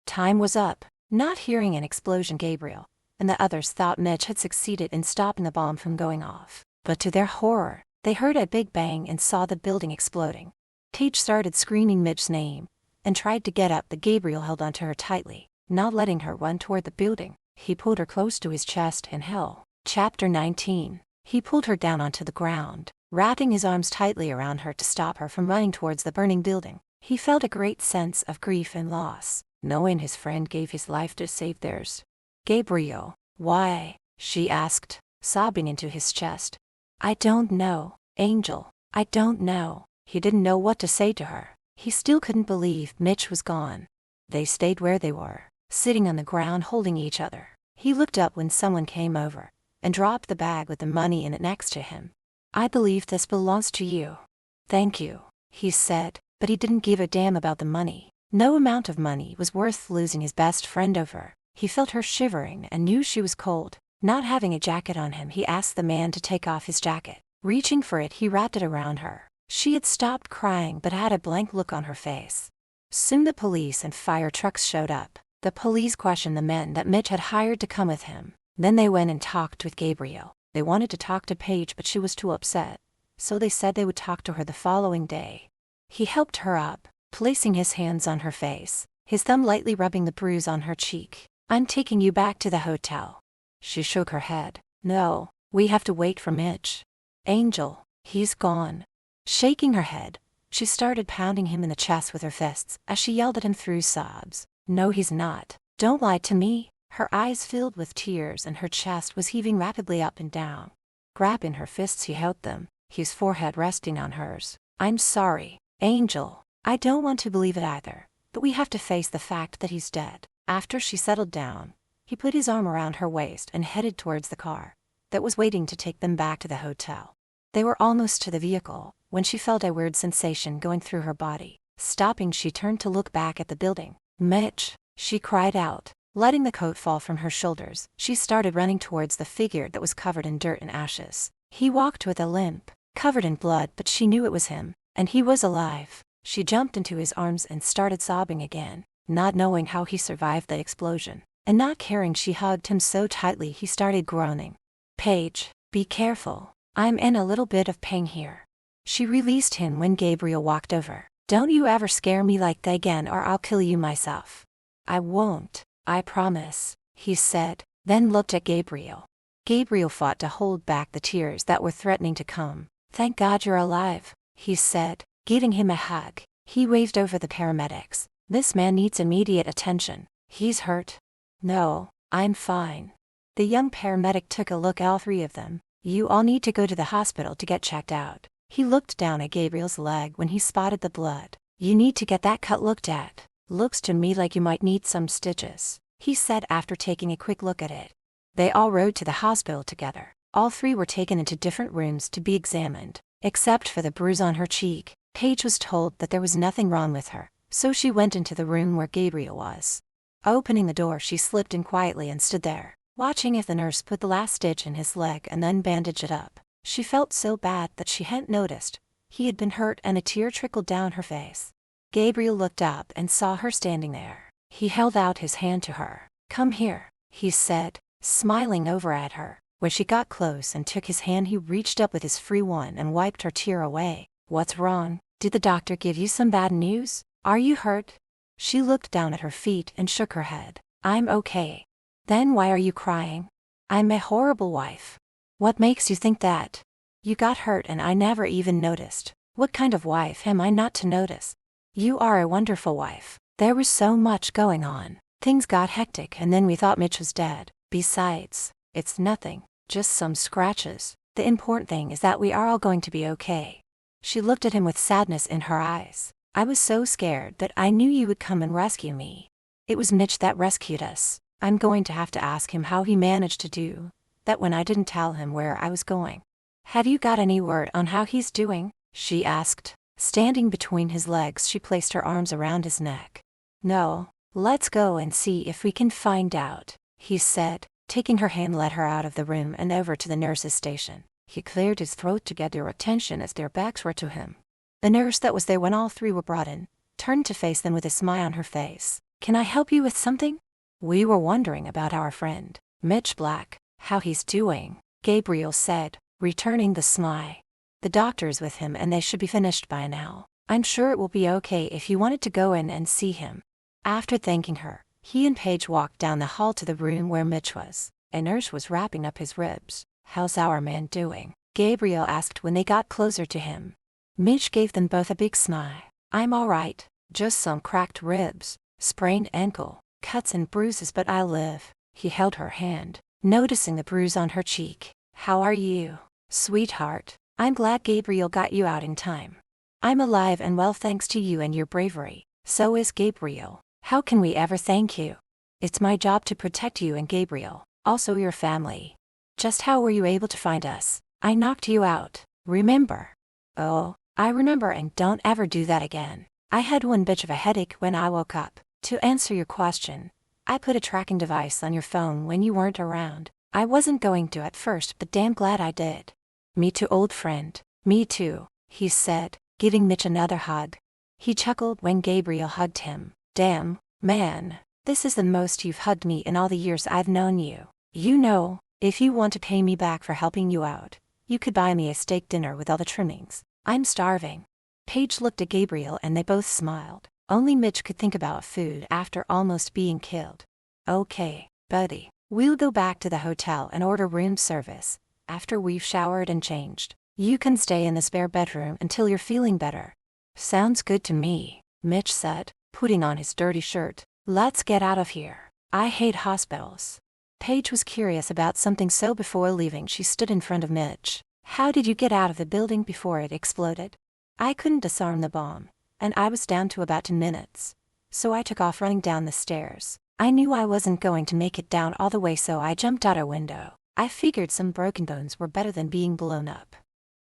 Time was up. Not hearing an explosion, Gabriel and the others thought Mitch had succeeded in stopping the bomb from going off. But to their horror, they heard a big bang and saw the building exploding. Paige started screaming Mitch's name and tried to get up, but Gabriel held onto her tightly, not letting her run toward the building. He pulled her close to his chest and held. Chapter 19. He pulled her down onto the ground, wrapping his arms tightly around her to stop her from running towards the burning building. He felt a great sense of grief and loss, knowing his friend gave his life to save theirs. "Gabriel, why?" she asked, sobbing into his chest. "I don't know, Angel. I don't know." He didn't know what to say to her. He still couldn't believe Mitch was gone. They stayed where they were, sitting on the ground holding each other. He looked up when someone came over and dropped the bag with the money in it next to him. "I believe this belongs to you." "Thank you," he said, but he didn't give a damn about the money. No amount of money was worth losing his best friend over. He felt her shivering and knew she was cold. Not having a jacket on him, he asked the man to take off his jacket. Reaching for it, he wrapped it around her. She had stopped crying but had a blank look on her face. Soon the police and fire trucks showed up. The police questioned the men that Mitch had hired to come with him. Then they went and talked with Gabriel. They wanted to talk to Paige, but she was too upset, so they said they would talk to her the following day. He helped her up, placing his hands on her face, his thumb lightly rubbing the bruise on her cheek. "I'm taking you back to the hotel." She shook her head. "No, we have to wait for Mitch. Angel, he's gone." Shaking her head, she started pounding him in the chest with her fists as she yelled at him through sobs. "No, he's not. Don't lie to me." Her eyes filled with tears and her chest was heaving rapidly up and down. Grabbing her fists, he held them, his forehead resting on hers. "I'm sorry, Angel. I don't want to believe it either, but we have to face the fact that he's dead." After she settled down, he put his arm around her waist and headed towards the car that was waiting to take them back to the hotel. They were almost to the vehicle when she felt a weird sensation going through her body. Stopping, she turned to look back at the building. "Mitch," she cried out. Letting the coat fall from her shoulders, she started running towards the figure that was covered in dirt and ashes. He walked with a limp, covered in blood, but she knew it was him, and he was alive. She jumped into his arms and started sobbing again. Not knowing how he survived the explosion, and not caring she hugged him so tightly he started groaning. "Paige, be careful. I'm in a little bit of pain here." She released him when Gabriel walked over. "Don't you ever scare me like that again or I'll kill you myself." "I won't, I promise," he said, then looked at Gabriel. Gabriel fought to hold back the tears that were threatening to come. "Thank God you're alive," he said, giving him a hug. He waved over the paramedics. "This man needs immediate attention. He's hurt." "No, I'm fine." The young paramedic took a look at all three of them. "You all need to go to the hospital to get checked out." He looked down at Gabriel's leg when he spotted the blood. "You need to get that cut looked at. Looks to me like you might need some stitches," he said after taking a quick look at it. They all rode to the hospital together. All three were taken into different rooms to be examined. Except for the bruise on her cheek, Paige was told that there was nothing wrong with her, so she went into the room where Gabriel was. Opening the door, she slipped in quietly and stood there, watching as the nurse put the last stitch in his leg and then bandaged it up. She felt so bad that she hadn't noticed he had been hurt, and a tear trickled down her face. Gabriel looked up and saw her standing there. He held out his hand to her. "Come here," he said, smiling over at her. When she got close and took his hand, he reached up with his free one and wiped her tear away. "What's wrong? Did the doctor give you some bad news? Are you hurt?" She looked down at her feet and shook her head. "I'm okay." "Then why are you crying?" "I'm a horrible wife." "What makes you think that?" "You got hurt and I never even noticed." "What kind of wife am I not to notice?" "You are a wonderful wife." There was so much going on. Things got hectic and then we thought Mitch was dead. "Besides, it's nothing, just some scratches. The important thing is that we are all going to be okay." She looked at him with sadness in her eyes. "I was so scared that I knew you would come and rescue me. It was Mitch that rescued us. I'm going to have to ask him how he managed to do that when I didn't tell him where I was going." "Have you got any word on how he's doing?" she asked. Standing between his legs, she placed her arms around his neck. "No, let's go and see if we can find out," he said, taking her hand, led her out of the room and over to the nurse's station. He cleared his throat to get their attention as their backs were to him. The nurse that was there when all three were brought in turned to face them with a smile on her face. "Can I help you with something?" "We were wondering about our friend, Mitch Black, how he's doing," Gabriel said, returning the smile. "The doctor's with him and they should be finished by now. I'm sure it will be okay if you wanted to go in and see him." After thanking her, he and Paige walked down the hall to the room where Mitch was. A nurse was wrapping up his ribs. "How's our man doing?" Gabriel asked when they got closer to him. Mitch gave them both a big smile. "I'm all right, just some cracked ribs, sprained ankle, cuts and bruises, but I'll live." He held her hand, noticing the bruise on her cheek. "How are you, sweetheart? I'm glad Gabriel got you out in time." "I'm alive and well thanks to you and your bravery." "So is Gabriel. How can we ever thank you?" "It's my job to protect you and Gabriel, also your family." "Just how were you able to find us?" "I knocked you out, remember?" "Oh, I remember, and don't ever do that again. I had one bitch of a headache when I woke up." "To answer your question, I put a tracking device on your phone when you weren't around. I wasn't going to at first, but damn glad I did." "Me too, old friend." "Me too," he said, giving Mitch another hug. He chuckled when Gabriel hugged him. "Damn, man, this is the most you've hugged me in all the years I've known you. You know, if you want to pay me back for helping you out, you could buy me a steak dinner with all the trimmings. I'm starving." Paige looked at Gabriel and they both smiled. Only Mitch could think about food after almost being killed. "Okay, buddy, we'll go back to the hotel and order room service. After we've showered and changed, you can stay in the spare bedroom until you're feeling better." "Sounds good to me," Mitch said, putting on his dirty shirt. "Let's get out of here. I hate hospitals." Paige was curious about something, so before leaving she stood in front of Mitch. "How did you get out of the building before it exploded?" "I couldn't disarm the bomb, and I was down to about 10 minutes. So I took off running down the stairs. I knew I wasn't going to make it down all the way, so I jumped out a window. I figured some broken bones were better than being blown up."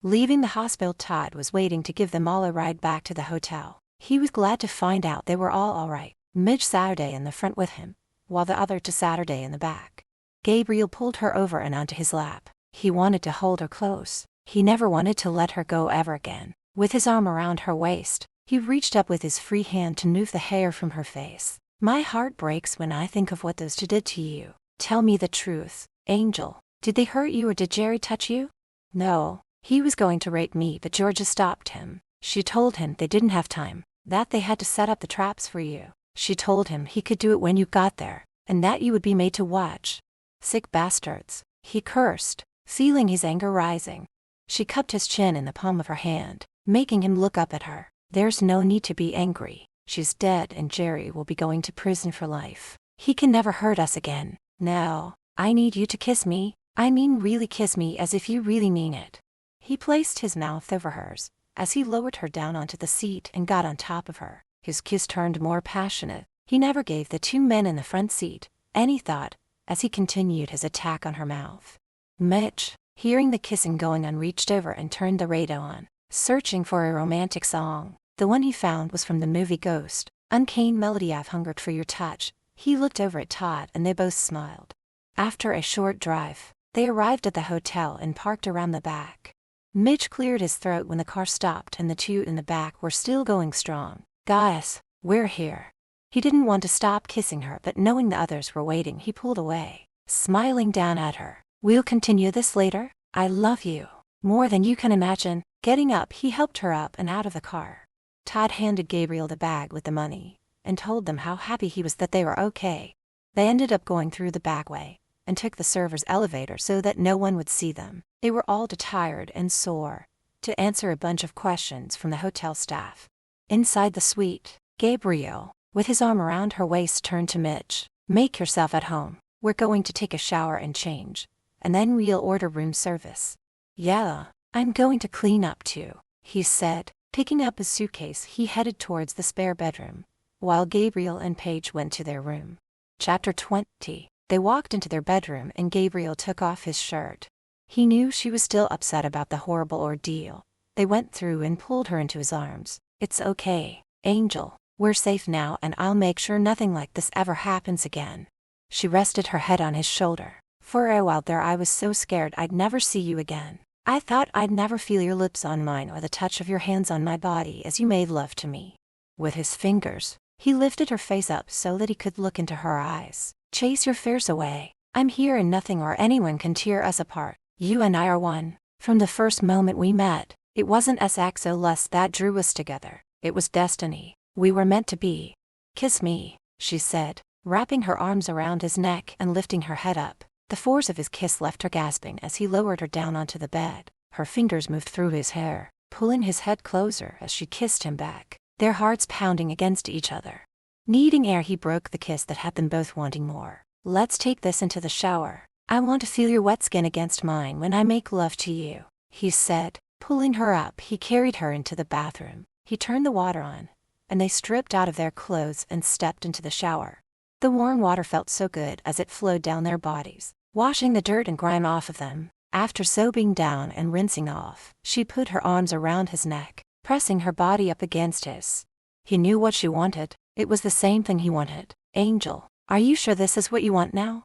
Leaving the hospital, Todd was waiting to give them all a ride back to the hotel. He was glad to find out they were all right. Mitch Saturday in the front with him, while the other two Saturday in the back. Gabriel pulled her over and onto his lap. He wanted to hold her close. He never wanted to let her go ever again. With his arm around her waist, he reached up with his free hand to move the hair from her face. "My heart breaks when I think of what those two did to you. Tell me the truth, Angel. Did they hurt you or did Jerry touch you?" "No. He was going to rape me, but Georgia stopped him. She told him they didn't have time, that they had to set up the traps for you. She told him he could do it when you got there, and that you would be made to watch." "Sick bastards," he cursed, feeling his anger rising. She cupped his chin in the palm of her hand, making him look up at her. "There's no need to be angry. She's dead and Jerry will be going to prison for life. He can never hurt us again. Now, I need you to kiss me. I mean really kiss me, as if you really mean it." He placed his mouth over hers as he lowered her down onto the seat and got on top of her. His kiss turned more passionate. He never gave the two men in the front seat any thought as he continued his attack on her mouth. Mitch, hearing the kissing going on, reached over and turned the radio on, searching for a romantic song. The one he found was from the movie Ghost, "Uncanny Melody, I've Hungered for Your Touch," He looked over at Todd and they both smiled. After a short drive, they arrived at the hotel and parked around the back. Mitch cleared his throat when the car stopped and the two in the back were still going strong. "Guys, we're here." He didn't want to stop kissing her, but knowing the others were waiting, he pulled away, smiling down at her. "We'll continue this later. I love you more than you can imagine." Getting up, he helped her up and out of the car. Todd handed Gabriel the bag with the money and told them how happy he was that they were okay. They ended up going through the back way and took the server's elevator so that no one would see them. They were all too tired and sore to answer a bunch of questions from the hotel staff. Inside the suite, Gabriel, with his arm around her waist, turned to Mitch. "Make yourself at home. We're going to take a shower and change, and then we'll order room service." "Yeah, I'm going to clean up too," he said. Picking up his suitcase, he headed towards the spare bedroom, while Gabriel and Paige went to their room. Chapter 20. They walked into their bedroom and Gabriel took off his shirt. He knew she was still upset about the horrible ordeal they went through and pulled her into his arms. "It's okay, Angel. We're safe now and I'll make sure nothing like this ever happens again." She rested her head on his shoulder. "For a while there I was so scared I'd never see you again. I thought I'd never feel your lips on mine or the touch of your hands on my body as you made love to me." With his fingers, he lifted her face up so that he could look into her eyes. "Chase your fears away. I'm here and nothing or anyone can tear us apart. You and I are one. From the first moment we met, it wasn't SXOLS that drew us together. It was destiny. We were meant to be. Kiss me," she said, wrapping her arms around his neck and lifting her head up. The force of his kiss left her gasping as he lowered her down onto the bed. Her fingers moved through his hair, pulling his head closer as she kissed him back, their hearts pounding against each other. Needing air, he broke the kiss that had them both wanting more. "Let's take this into the shower. I want to feel your wet skin against mine when I make love to you," he said. Pulling her up, he carried her into the bathroom. He turned the water on, and they stripped out of their clothes and stepped into the shower. The warm water felt so good as it flowed down their bodies, washing the dirt and grime off of them. After soaping down and rinsing off, she put her arms around his neck, pressing her body up against his. He knew what she wanted. It was the same thing he wanted. "Angel, are you sure this is what you want now?"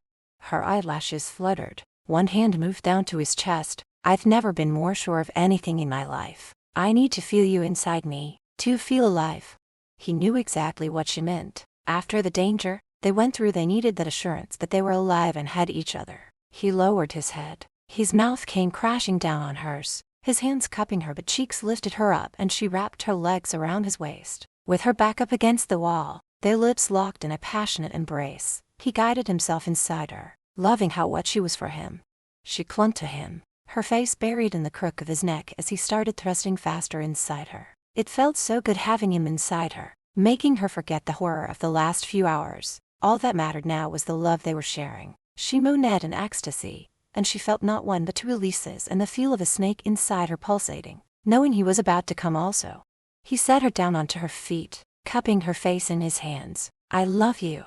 Her eyelashes fluttered. One hand moved down to his chest. "I've never been more sure of anything in my life. I need to feel you inside me, to feel alive." He knew exactly what she meant. After the danger they went through, they needed that assurance that they were alive and had each other. He lowered his head. His mouth came crashing down on hers, his hands cupping her but cheeks lifted her up and she wrapped her legs around his waist. With her back up against the wall, their lips locked in a passionate embrace. He guided himself inside her, loving how wet she was for him. She clung to him, her face buried in the crook of his neck as he started thrusting faster inside her. It felt so good having him inside her, making her forget the horror of the last few hours. All that mattered now was the love they were sharing. She moaned in ecstasy, and she felt not one but two releases and the feel of a snake inside her pulsating, knowing he was about to come also. He set her down onto her feet, cupping her face in his hands. "I love you.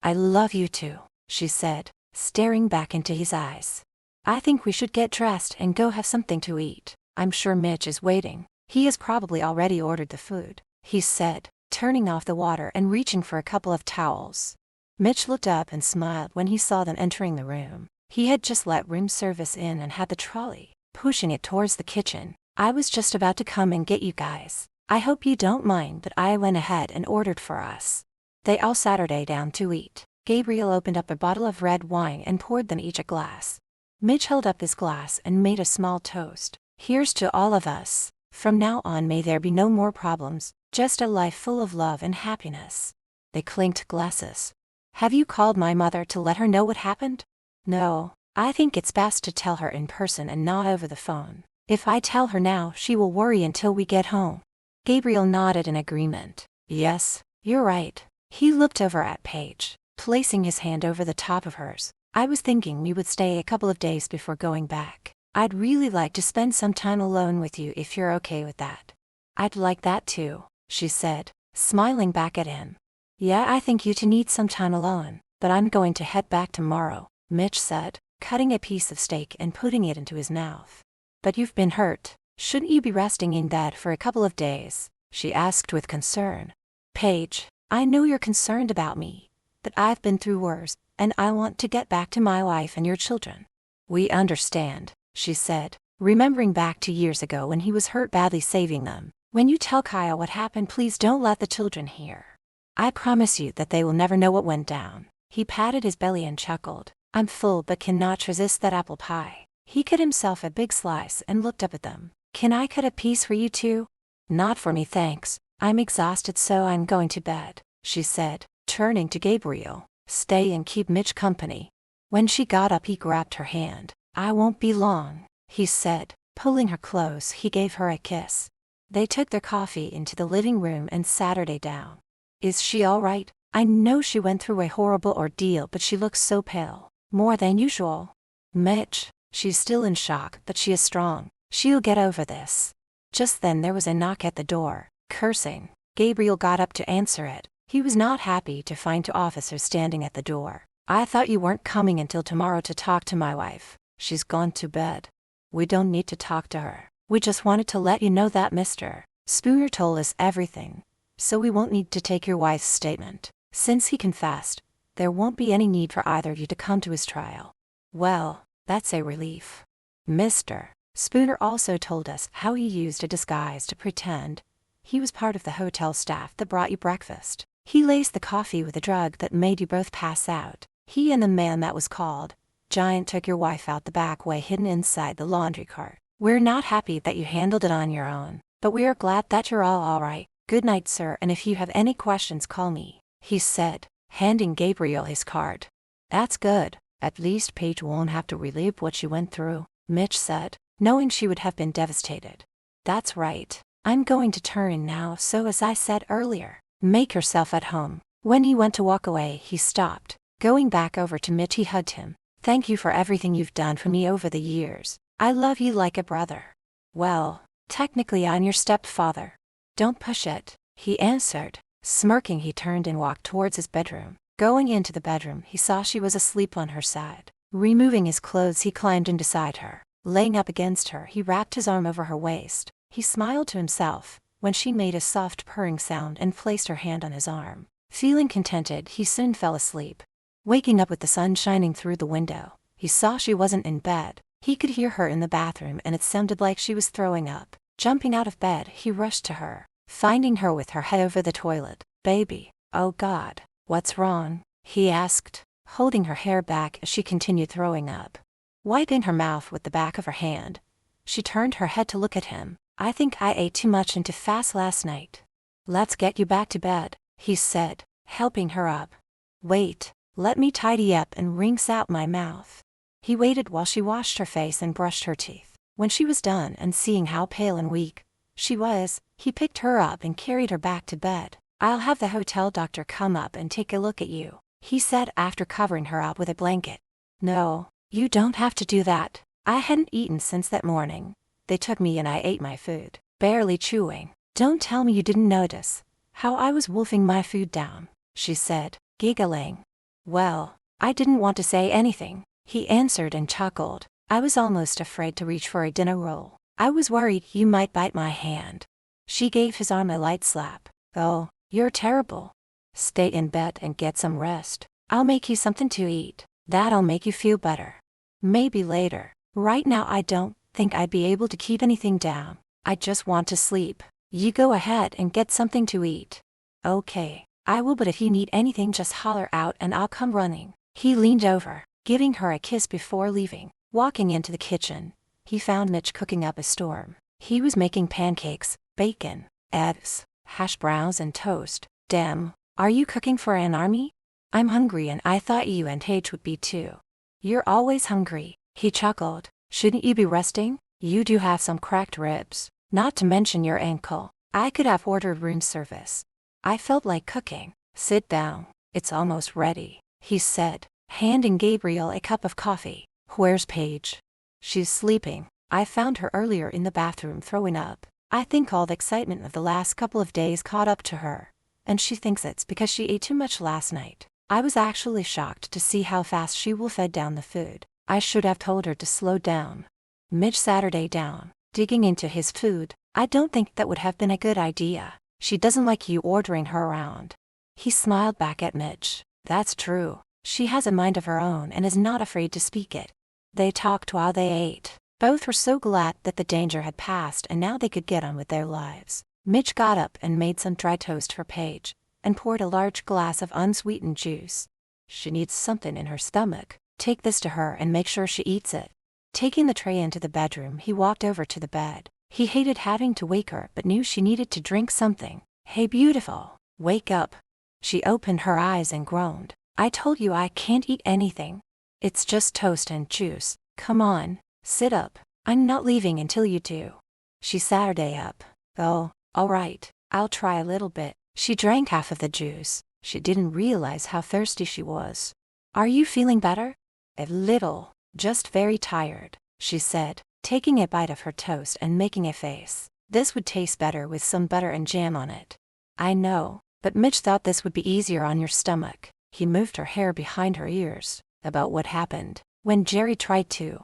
I love you too," she said, staring back into his eyes. "I think we should get dressed and go have something to eat. I'm sure Mitch is waiting. He has probably already ordered the food," he said, turning off the water and reaching for a couple of towels. Mitch looked up and smiled when he saw them entering the room. He had just let room service in and had the trolley, pushing it towards the kitchen. "I was just about to come and get you guys. I hope you don't mind that I went ahead and ordered for us." They all sat down to eat. Gabriel opened up a bottle of red wine and poured them each a glass. Mitch held up his glass and made a small toast. "Here's to all of us. From now on may there be no more problems, just a life full of love and happiness." They clinked glasses. "Have you called my mother to let her know what happened?" "No, I think it's best to tell her in person and not over the phone. If I tell her now, she will worry until we get home." Gabriel nodded in agreement. "Yes, you're right." He looked over at Paige, placing his hand over the top of hers. "I was thinking we would stay a couple of days before going back. I'd really like to spend some time alone with you if you're okay with that." "I'd like that too," she said, smiling back at him. "Yeah, I think you two need some time alone, but I'm going to head back tomorrow," Mitch said, cutting a piece of steak and putting it into his mouth. "But you've been hurt. Shouldn't you be resting in bed for a couple of days?" she asked with concern. "Paige, I know you're concerned about me, but I've been through worse, and I want to get back to my wife and your children." "We understand," she said, remembering back to years ago when he was hurt badly saving them. "When you tell Kyle what happened, please don't let the children hear. I promise you that they will never know what went down." He patted his belly and chuckled. "I'm full but cannot resist that apple pie." He cut himself a big slice and looked up at them. "Can I cut a piece for you too?" "Not for me, thanks. I'm exhausted, so I'm going to bed," she said, turning to Gabriel. "Stay and keep Mitch company." When she got up, he grabbed her hand. "I won't be long," he said, pulling her close. He gave her a kiss. They took their coffee into the living room and sat her down. "Is she all right? I know she went through a horrible ordeal, but she looks so pale. More than usual." "Mitch, she's still in shock, but she is strong. She'll get over this." Just then there was a knock at the door. Cursing, Gabriel got up to answer it. He was not happy to find two officers standing at the door. "I thought you weren't coming until tomorrow to talk to my wife. She's gone to bed." "We don't need to talk to her. We just wanted to let you know that Mr. Spooner told us everything, so we won't need to take your wife's statement. Since he confessed, there won't be any need for either of you to come to his trial." "Well, that's a relief." "Mr. Spooner also told us how he used a disguise to pretend he was part of the hotel staff that brought you breakfast. He laced the coffee with a drug that made you both pass out. He and the man that was called Giant took your wife out the back way, hidden inside the laundry cart. We're not happy that you handled it on your own, but we are glad that you're all right. Good night, sir, and if you have any questions, call me," he said, handing Gabriel his card. "That's good. At least Paige won't have to relive what she went through," Mitch said, knowing she would have been devastated. "That's right. I'm going to turn in now, so as I said earlier, make yourself at home." When he went to walk away, he stopped. Going back over to Mitch, he hugged him. "Thank you for everything you've done for me over the years. I love you like a brother." "Well, technically I'm your stepfather." "Don't push it," he answered. Smirking, he turned and walked towards his bedroom. Going into the bedroom, he saw she was asleep on her side. Removing his clothes, he climbed in beside her. Laying up against her, he wrapped his arm over her waist. He smiled to himself when she made a soft purring sound and placed her hand on his arm. Feeling contented, he soon fell asleep. Waking up with the sun shining through the window, he saw she wasn't in bed. He could hear her in the bathroom, and it sounded like she was throwing up. Jumping out of bed, he rushed to her, finding her with her head over the toilet. "Baby, oh God, what's wrong?" he asked, holding her hair back as she continued throwing up. Wiping her mouth with the back of her hand, she turned her head to look at him. "I think I ate too much and too fast last night. Let's get you back to bed," he said, helping her up. "Wait, let me tidy up and rinse out my mouth." He waited while she washed her face and brushed her teeth. When she was done and seeing how pale and weak she was, he picked her up and carried her back to bed. "I'll have the hotel doctor come up and take a look at you," he said after covering her up with a blanket. "No, you don't have to do that. I hadn't eaten since that morning. They took me and I ate my food, barely chewing." "Don't tell me you didn't notice how I was wolfing my food down," she said, giggling. "Well, I didn't want to say anything," he answered and chuckled. "I was almost afraid to reach for a dinner roll. I was worried you might bite my hand." She gave his arm a light slap. "Oh, you're terrible. Stay in bed and get some rest. I'll make you something to eat. That'll make you feel better. Maybe later. Right now I don't think I'd be able to keep anything down. I just want to sleep. You go ahead and get something to eat." "Okay, I will, but if you need anything just holler out and I'll come running." He leaned over, giving her a kiss before leaving. Walking into the kitchen, he found Mitch cooking up a storm. He was making pancakes, bacon, eggs, hash browns and toast. "Damn, are you cooking for an army?" "I'm hungry and I thought you and Paige would be too." "You're always hungry," he chuckled. "Shouldn't you be resting? You do have some cracked ribs, not to mention your ankle. I could have ordered room service." "I felt like cooking." "Sit down, it's almost ready," he said, handing Gabriel a cup of coffee. "Where's Paige?" "She's sleeping. I found her earlier in the bathroom throwing up. I think all the excitement of the last couple of days caught up to her, and she thinks it's because she ate too much last night. I was actually shocked to see how fast she wolfed down the food. I should have told her to slow down." Mitch sat her down, digging into his food. "I don't think that would have been a good idea. She doesn't like you ordering her around." He smiled back at Mitch. That's true. She has a mind of her own and is not afraid to speak it. They talked while they ate. Both were so glad that the danger had passed and now they could get on with their lives. Mitch got up and made some dry toast for Paige, and poured a large glass of unsweetened juice. She needs something in her stomach. Take this to her and make sure she eats it. Taking the tray into the bedroom, he walked over to the bed. He hated having to wake her but knew she needed to drink something. Hey beautiful, wake up. She opened her eyes and groaned. I told you I can't eat anything. It's just toast and juice. Come on, sit up. I'm not leaving until you do. She sat her day up. Oh, all right, I'll try a little bit. She drank half of the juice. She didn't realize how thirsty she was. Are you feeling better? A little, just very tired, she said, taking a bite of her toast and making a face. This would taste better with some butter and jam on it. I know, but Mitch thought this would be easier on your stomach. He moved her hair behind her ears. About what happened when Jerry tried to,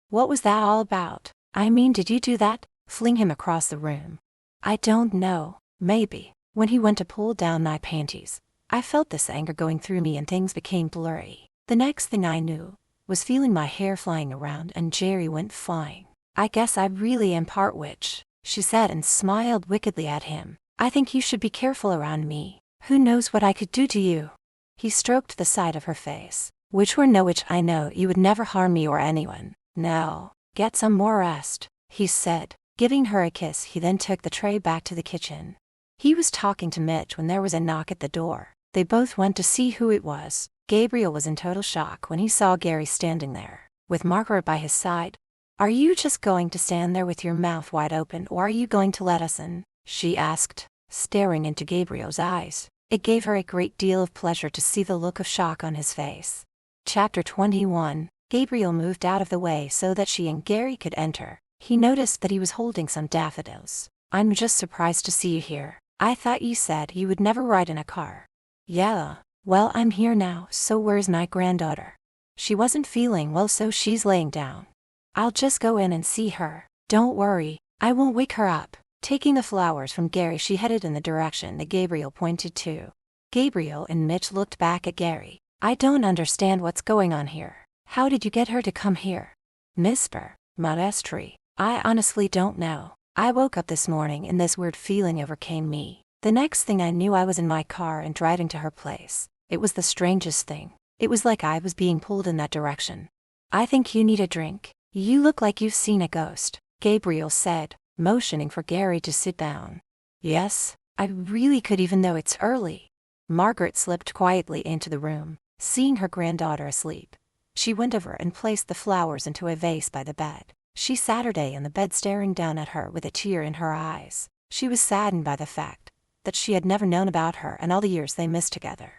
what was that all about? I mean, did you do that? Fling him across the room. I don't know, maybe. When he went to pull down my panties, I felt this anger going through me and things became blurry. The next thing I knew was feeling my hair flying around and Jerry went flying. I guess I really am part witch, she said and smiled wickedly at him. I think you should be careful around me. Who knows what I could do to you? He stroked the side of her face. Which I know you would never harm me or anyone. No, get some more rest, he said, giving her a kiss. He then took the tray back to the kitchen. He was talking to Mitch when there was a knock at the door. They both went to see who it was. Gabriel was in total shock when he saw Gary standing there, with Margaret by his side. Are you just going to stand there with your mouth wide open or are you going to let us in? She asked, staring into Gabriel's eyes. It gave her a great deal of pleasure to see the look of shock on his face. Chapter 21. Gabriel moved out of the way so that she and Gary could enter. He noticed that he was holding some daffodils. I'm just surprised to see you here. I thought you said you would never ride in a car. Yeah, well, I'm here now, so where's my granddaughter? She wasn't feeling well, so she's laying down. I'll just go in and see her. Don't worry, I won't wake her up. Taking the flowers from Gary, she headed in the direction that Gabriel pointed to. Gabriel and Mitch looked back at Gary. I don't understand what's going on here. How did you get her to come here? Mr. Modestri, I honestly don't know. I woke up this morning and this weird feeling overcame me. The next thing I knew, I was in my car and driving to her place. It was the strangest thing. It was like I was being pulled in that direction. I think you need a drink. You look like you've seen a ghost, Gabriel said, motioning for Gary to sit down. Yes, I really could even though it's early. Margaret slipped quietly into the room, seeing her granddaughter asleep. She went over and placed the flowers into a vase by the bed. She sat her day in the bed staring down at her with a tear in her eyes. She was saddened by the fact that she had never known about her and all the years they missed together.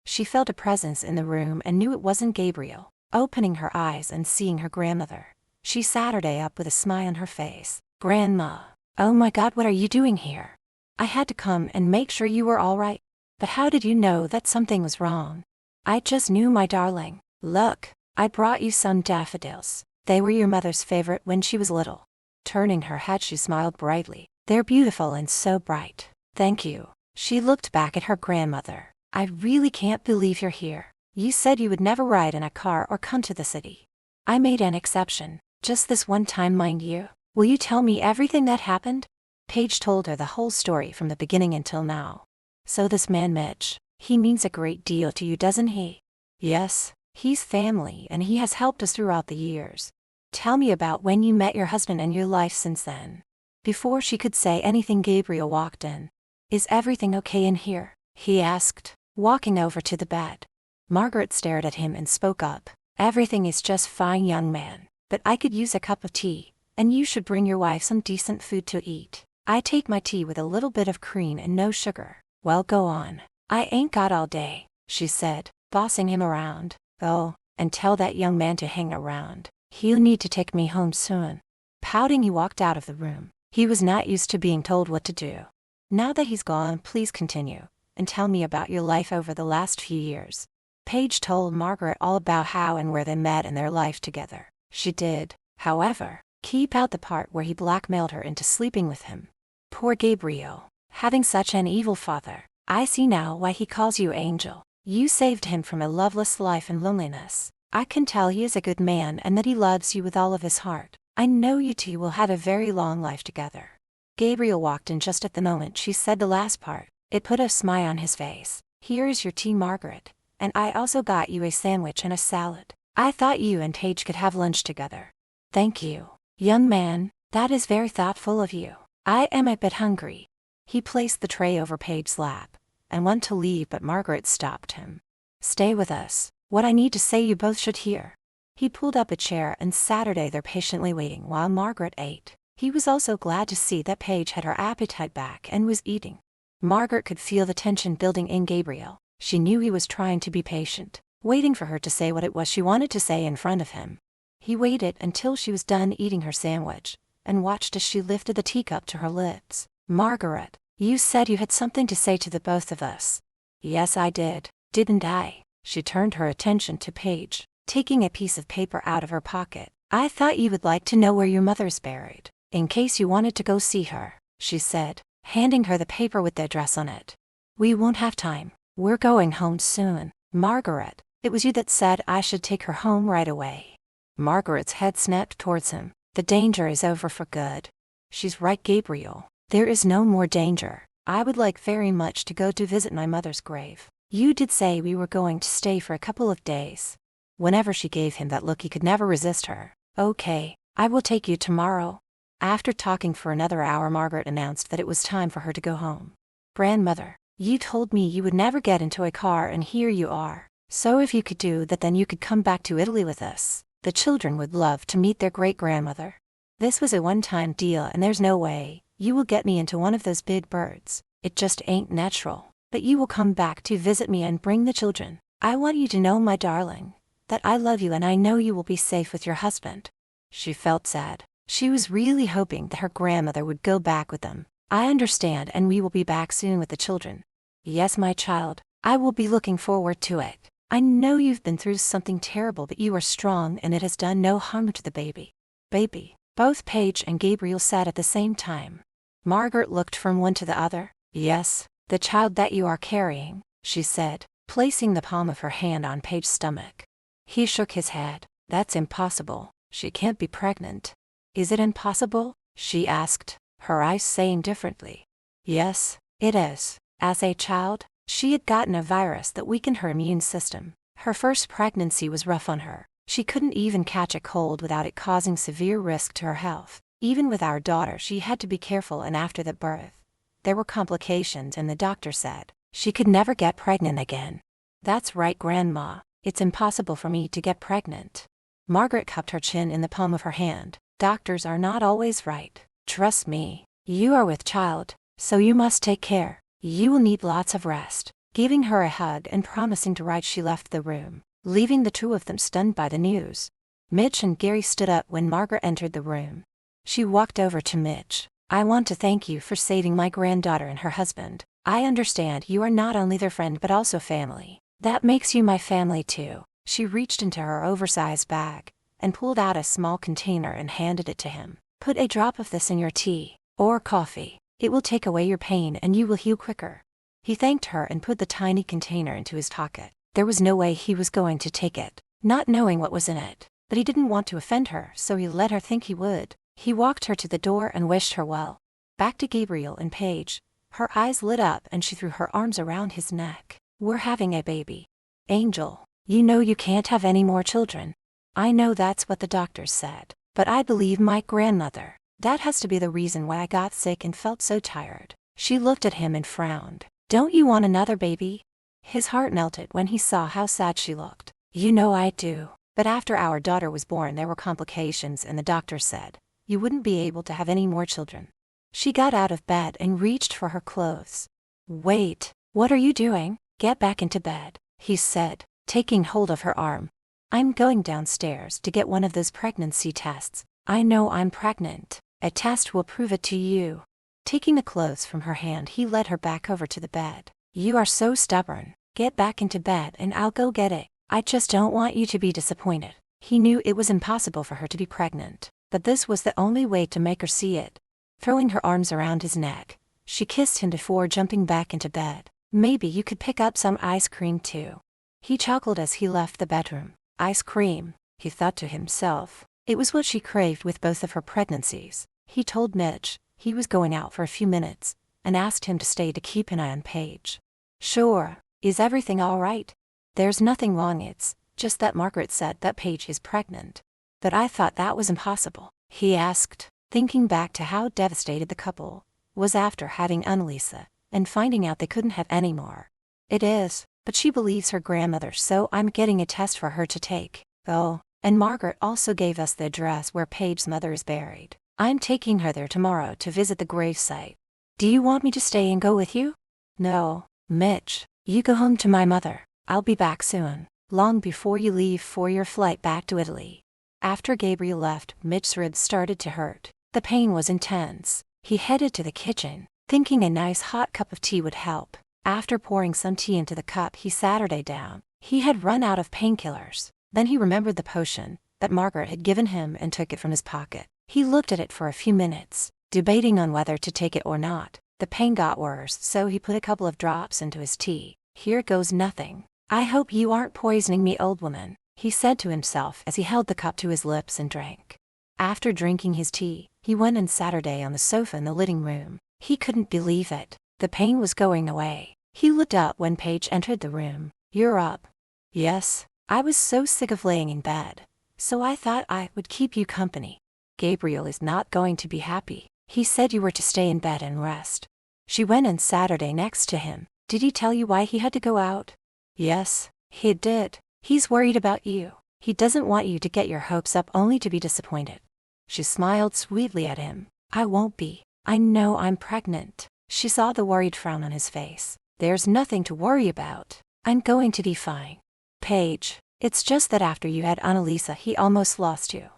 She felt a presence in the room and knew it wasn't Gabriel. Opening her eyes and seeing her grandmother, she sat her day up with a smile on her face. Grandma, oh my God, what are you doing here? I had to come and make sure you were all right. But how did you know that something was wrong? I just knew, my darling. Look, I brought you some daffodils. They were your mother's favorite when she was little. Turning her head, she smiled brightly. They're beautiful and so bright. Thank you. She looked back at her grandmother. I really can't believe you're here. You said you would never ride in a car or come to the city. I made an exception, just this one time, mind you. Will you tell me everything that happened? Paige told her the whole story from the beginning until now. So this man Mitch, he means a great deal to you, doesn't he? Yes, he's family and he has helped us throughout the years. Tell me about when you met your husband and your life since then. Before she could say anything, Gabriel walked in. Is everything okay in here? He asked, walking over to the bed. Margaret stared at him and spoke up. Everything is just fine, young man, but I could use a cup of tea, and you should bring your wife some decent food to eat. I take my tea with a little bit of cream and no sugar. Well, go on. I ain't got all day, she said, bossing him around. Oh, and tell that young man to hang around. He'll need to take me home soon. Pouting, he walked out of the room. He was not used to being told what to do. Now that he's gone, please continue, and tell me about your life over the last few years. Paige told Margaret all about how and where they met and their life together. She did, however, keep out the part where he blackmailed her into sleeping with him. Poor Gabriel, having such an evil father. I see now why he calls you Angel. You saved him from a loveless life and loneliness. I can tell he is a good man and that he loves you with all of his heart. I know you two will have a very long life together." Gabriel walked in just at the moment she said the last part. It put a smile on his face. "Here is your tea, Margaret. And I also got you a sandwich and a salad. I thought you and Paige could have lunch together." "Thank you, young man. That is very thoughtful of you. I am a bit hungry." He placed the tray over Paige's lap and went to leave, but Margaret stopped him. "Stay with us. What I need to say you both should hear." He pulled up a chair and sat her there patiently waiting while Margaret ate. He was also glad to see that Paige had her appetite back and was eating. Margaret could feel the tension building in Gabriel. She knew he was trying to be patient, waiting for her to say what it was she wanted to say in front of him. He waited until she was done eating her sandwich and watched as she lifted the teacup to her lips. "Margaret, you said you had something to say to the both of us." "Yes, I did, didn't I?" She turned her attention to Paige, taking a piece of paper out of her pocket. "I thought you would like to know where your mother's buried, in case you wanted to go see her," she said, handing her the paper with the address on it. "We won't have time. We're going home soon." "Margaret, it was you that said I should take her home right away." Margaret's head snapped towards him. "The danger is over for good." "She's right, Gabriel. There is no more danger. I would like very much to go to visit my mother's grave. You did say we were going to stay for a couple of days." Whenever she gave him that look, he could never resist her. "Okay, I will take you tomorrow." After talking for another hour, Margaret announced that it was time for her to go home. "Grandmother, you told me you would never get into a car, and here you are. So if you could do that, then you could come back to Italy with us. The children would love to meet their great-grandmother. This was a one-time deal, and there's no way you will get me into one of those big birds. It just ain't natural. But you will come back to visit me and bring the children. I want you to know, my darling, that I love you and I know you will be safe with your husband." She felt sad. She was really hoping that her grandmother would go back with them. "I understand, and we will be back soon with the children." "Yes, my child, I will be looking forward to it. I know you've been through something terrible, but you are strong and it has done no harm to the baby." "Baby?" Both Paige and Gabriel said at the same time. Margaret looked from one to the other. "Yes, the child that you are carrying," she said, placing the palm of her hand on Paige's stomach. He shook his head. "That's impossible. She can't be pregnant." "Is it impossible?" she asked, her eyes saying differently. "Yes, it is. As a child, she had gotten a virus that weakened her immune system. Her first pregnancy was rough on her. She couldn't even catch a cold without it causing severe risk to her health. Even with our daughter, she had to be careful, and after the birth, there were complications, and the doctor said she could never get pregnant again." "That's right, Grandma. It's impossible for me to get pregnant." Margaret cupped her chin in the palm of her hand. "Doctors are not always right. Trust me. You are with child, so you must take care. You will need lots of rest." Giving her a hug and promising to write, she left the room, leaving the two of them stunned by the news. Mitch and Gary stood up when Margaret entered the room. She walked over to Mitch. "I want to thank you for saving my granddaughter and her husband. I understand you are not only their friend but also family. That makes you my family too." She reached into her oversized bag and pulled out a small container and handed it to him. "Put a drop of this in your tea or coffee. It will take away your pain and you will heal quicker." He thanked her and put the tiny container into his pocket. There was no way he was going to take it, not knowing what was in it, but he didn't want to offend her, so he let her think he would. He walked her to the door and wished her well. Back to Gabriel and Paige. Her eyes lit up and she threw her arms around his neck. "We're having a baby. Angel, you know you can't have any more children." "I know that's what the doctors said, but I believe my grandmother. That has to be the reason why I got sick and felt so tired." She looked at him and frowned. "Don't you want another baby?" His heart melted when he saw how sad she looked. "You know I do. But after our daughter was born, there were complications, and the doctor said you wouldn't be able to have any more children." She got out of bed and reached for her clothes. "Wait, what are you doing? Get back into bed," he said, taking hold of her arm. "I'm going downstairs to get one of those pregnancy tests. I know I'm pregnant. A test will prove it to you." Taking the clothes from her hand, he led her back over to the bed. "You are so stubborn. Get back into bed and I'll go get it. I just don't want you to be disappointed." He knew it was impossible for her to be pregnant, but this was the only way to make her see it. Throwing her arms around his neck, she kissed him before jumping back into bed. Maybe you could pick up some ice cream too. He chuckled as he left the bedroom. Ice cream, he thought to himself. It was what she craved with both of her pregnancies. He told Mitch he was going out for a few minutes and asked him to stay to keep an eye on Paige. Sure, is everything all right? There's nothing wrong, it's just that Margaret said that Paige is pregnant. But I thought that was impossible, he asked, thinking back to how devastated the couple was after having Annalisa and finding out they couldn't have any more. It is, but she believes her grandmother, so I'm getting a test for her to take. Oh, and Margaret also gave us the address where Paige's mother is buried. I'm taking her there tomorrow to visit the gravesite. Do you want me to stay and go with you? No, Mitch, you go home to my mother. I'll be back soon, long before you leave for your flight back to Italy. After Gabriel left, Mitch's ribs started to hurt. The pain was intense. He headed to the kitchen, thinking a nice hot cup of tea would help. After pouring some tea into the cup, he sat down. He had run out of painkillers. Then he remembered the potion that Margaret had given him and took it from his pocket. He looked at it for a few minutes, debating on whether to take it or not. The pain got worse, so he put a couple of drops into his tea. Here goes nothing. I hope you aren't poisoning me, old woman, he said to himself as he held the cup to his lips and drank. After drinking his tea, he went and sat on the sofa in the living room. He couldn't believe it. The pain was going away. He looked up when Paige entered the room. You're up? Yes, I was so sick of laying in bed, so I thought I would keep you company. Gabriel is not going to be happy. He said you were to stay in bed and rest. She went and sat next to him. Did he tell you why he had to go out? Yes, he did. He's worried about you. He doesn't want you to get your hopes up only to be disappointed. She smiled sweetly at him. I won't be. I know I'm pregnant. She saw the worried frown on his face. There's nothing to worry about. I'm going to be fine. Paige, it's just that after you had Annalisa, he almost lost you.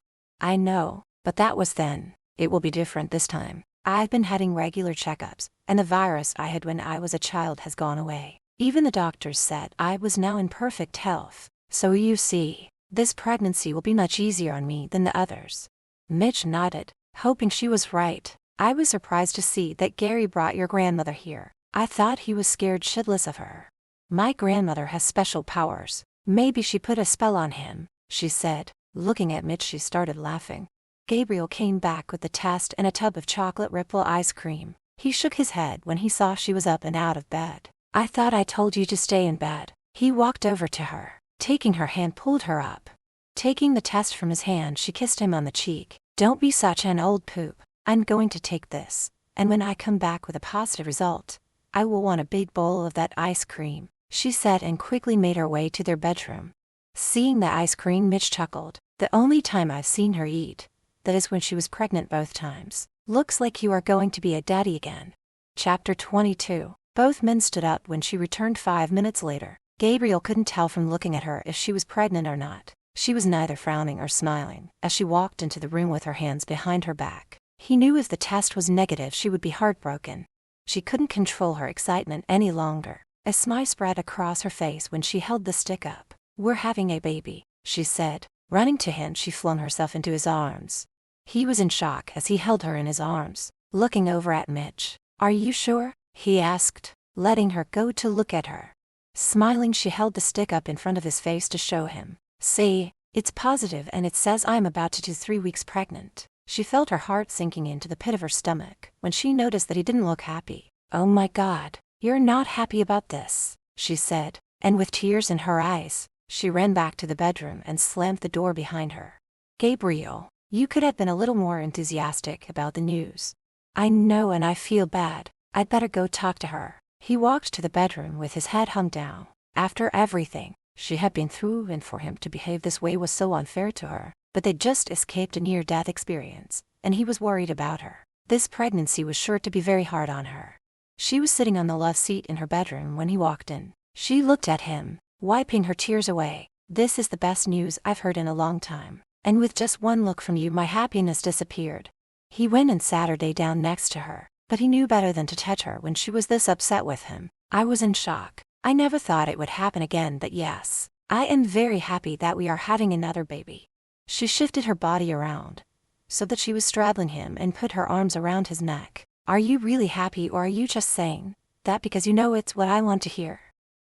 I know, but that was then. It will be different this time. I've been having regular checkups, and the virus I had when I was a child has gone away. Even the doctors said I was now in perfect health. So you see, this pregnancy will be much easier on me than the others. Mitch nodded, hoping she was right. I was surprised to see that Gary brought your grandmother here. I thought he was scared shitless of her. My grandmother has special powers. Maybe she put a spell on him, she said. Looking at Mitch, she started laughing. Gabriel came back with the test and a tub of chocolate ripple ice cream. He shook his head when he saw she was up and out of bed. I thought I told you to stay in bed. He walked over to her, taking her hand, pulled her up. Taking the test from his hand, she kissed him on the cheek. Don't be such an old poop. I'm going to take this, and when I come back with a positive result, I will want a big bowl of that ice cream, she said, and quickly made her way to their bedroom. Seeing the ice cream, Mitch chuckled. The only time I've seen her eat, that is when she was pregnant both times. Looks like you are going to be a daddy again. Chapter 22. Both men stood up when she returned 5 minutes later. Gabriel couldn't tell from looking at her if she was pregnant or not. She was neither frowning or smiling as she walked into the room with her hands behind her back. He knew if the test was negative she would be heartbroken. She couldn't control her excitement any longer. A smile spread across her face when she held the stick up. We're having a baby, she said. Running to him, she flung herself into his arms. He was in shock as he held her in his arms, looking over at Mitch. Are you sure? He asked, letting her go to look at her. Smiling, she held the stick up in front of his face to show him. See, it's positive and it says I'm about to do 3 weeks pregnant. She felt her heart sinking into the pit of her stomach when she noticed that he didn't look happy. Oh my God, you're not happy about this, she said, and with tears in her eyes, she ran back to the bedroom and slammed the door behind her. Gabriel, you could have been a little more enthusiastic about the news. I know, and I feel bad. I'd better go talk to her. He walked to the bedroom with his head hung down. After everything she had been through, and for him to behave this way was so unfair to her. But they'd just escaped a near-death experience, and he was worried about her. This pregnancy was sure to be very hard on her. She was sitting on the love seat in her bedroom when he walked in. She looked at him, wiping her tears away. This is the best news I've heard in a long time, and with just one look from you my happiness disappeared. He went and sat her down next to her, but he knew better than to touch her when she was this upset with him. I was in shock. I never thought it would happen again, but yes, I am very happy that we are having another baby. She shifted her body around so that she was straddling him and put her arms around his neck. Are you really happy, or are you just saying That because you know it's what I want to hear.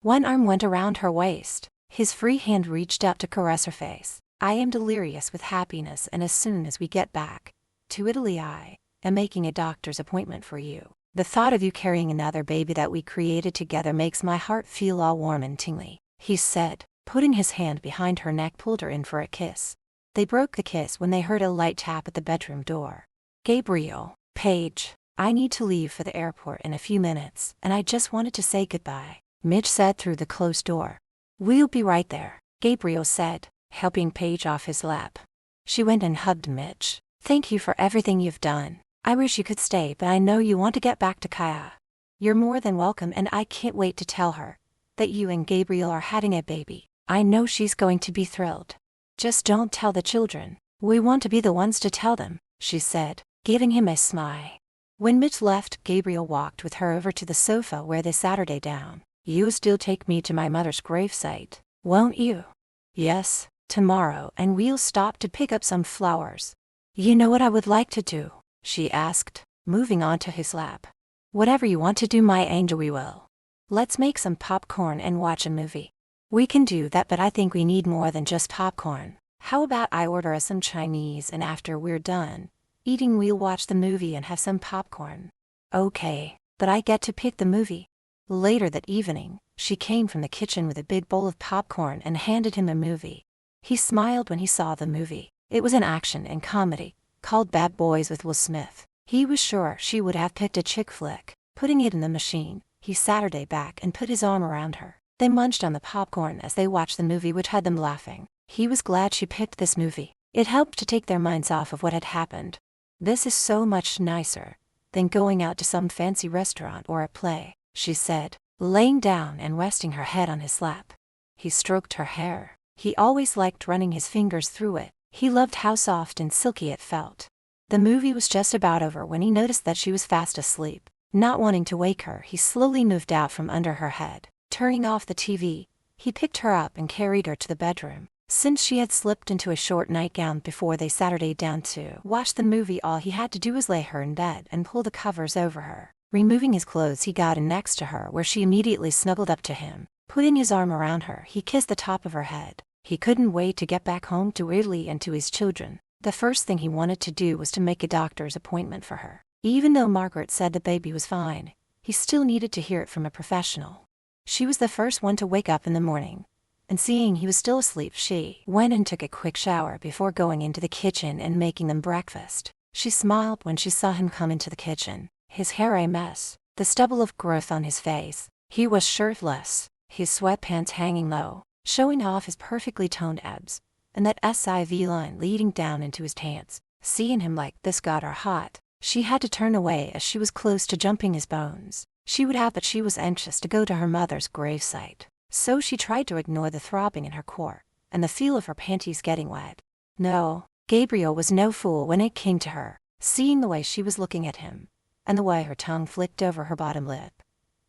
One arm went around her waist. His free hand reached up to caress her face. I am delirious with happiness, and as soon as we get back to Italy I am making a doctor's appointment for you. The thought of you carrying another baby that we created together makes my heart feel all warm and tingly, he said, putting his hand behind her neck, pulled her in for a kiss. They broke the kiss when they heard a light tap at the bedroom door. Gabriel, Paige, I need to leave for the airport in a few minutes, and I just wanted to say goodbye, Mitch said through the closed door. We'll be right there, Gabriel said, helping Paige off his lap. She went and hugged Mitch. Thank you for everything you've done. I wish you could stay, but I know you want to get back to Kaya. You're more than welcome, and I can't wait to tell her that you and Gabriel are having a baby. I know she's going to be thrilled. Just don't tell the children. We want to be the ones to tell them, she said, giving him a smile. When Mitch left, Gabriel walked with her over to the sofa where they sat her down. You'll still take me to my mother's gravesite, won't you? Yes, tomorrow, and we'll stop to pick up some flowers. You know what I would like to do? She asked, moving onto his lap. Whatever you want to do, my angel, we will. Let's make some popcorn and watch a movie. We can do that, but I think we need more than just popcorn. How about I order us some Chinese, and after we're done eating we'll watch the movie and have some popcorn. Okay, but I get to pick the movie. Later that evening, she came from the kitchen with a big bowl of popcorn and handed him a movie. He smiled when he saw the movie. It was an action and comedy called Bad Boys with Will Smith. He was sure she would have picked a chick flick. Putting it in the machine, he sat her back and put his arm around her. They munched on the popcorn as they watched the movie, which had them laughing. He was glad she picked this movie. It helped to take their minds off of what had happened. This is so much nicer than going out to some fancy restaurant or a play, she said, laying down and resting her head on his lap. He stroked her hair. He always liked running his fingers through it. He loved how soft and silky it felt. The movie was just about over when he noticed that she was fast asleep. Not wanting to wake her, he slowly moved out from under her head. Turning off the TV, he picked her up and carried her to the bedroom. Since she had slipped into a short nightgown before they sat her down to watch the movie, all he had to do was lay her in bed and pull the covers over her. Removing his clothes, he got in next to her, where she immediately snuggled up to him. Putting his arm around her, he kissed the top of her head. He couldn't wait to get back home to Italy and to his children. The first thing he wanted to do was to make a doctor's appointment for her. Even though Margaret said the baby was fine, he still needed to hear it from a professional. She was the first one to wake up in the morning, and seeing he was still asleep, she went and took a quick shower before going into the kitchen and making them breakfast. She smiled when she saw him come into the kitchen, his hair a mess, the stubble of growth on his face. He was shirtless, his sweatpants hanging low, showing off his perfectly toned abs, and that SIV line leading down into his pants. Seeing him like this got her hot. She had to turn away as she was close to jumping his bones. She would have, but she was anxious to go to her mother's gravesite, so she tried to ignore the throbbing in her core and the feel of her panties getting wet. No, Gabriel was no fool when it came to her. Seeing the way she was looking at him, and the way her tongue flicked over her bottom lip,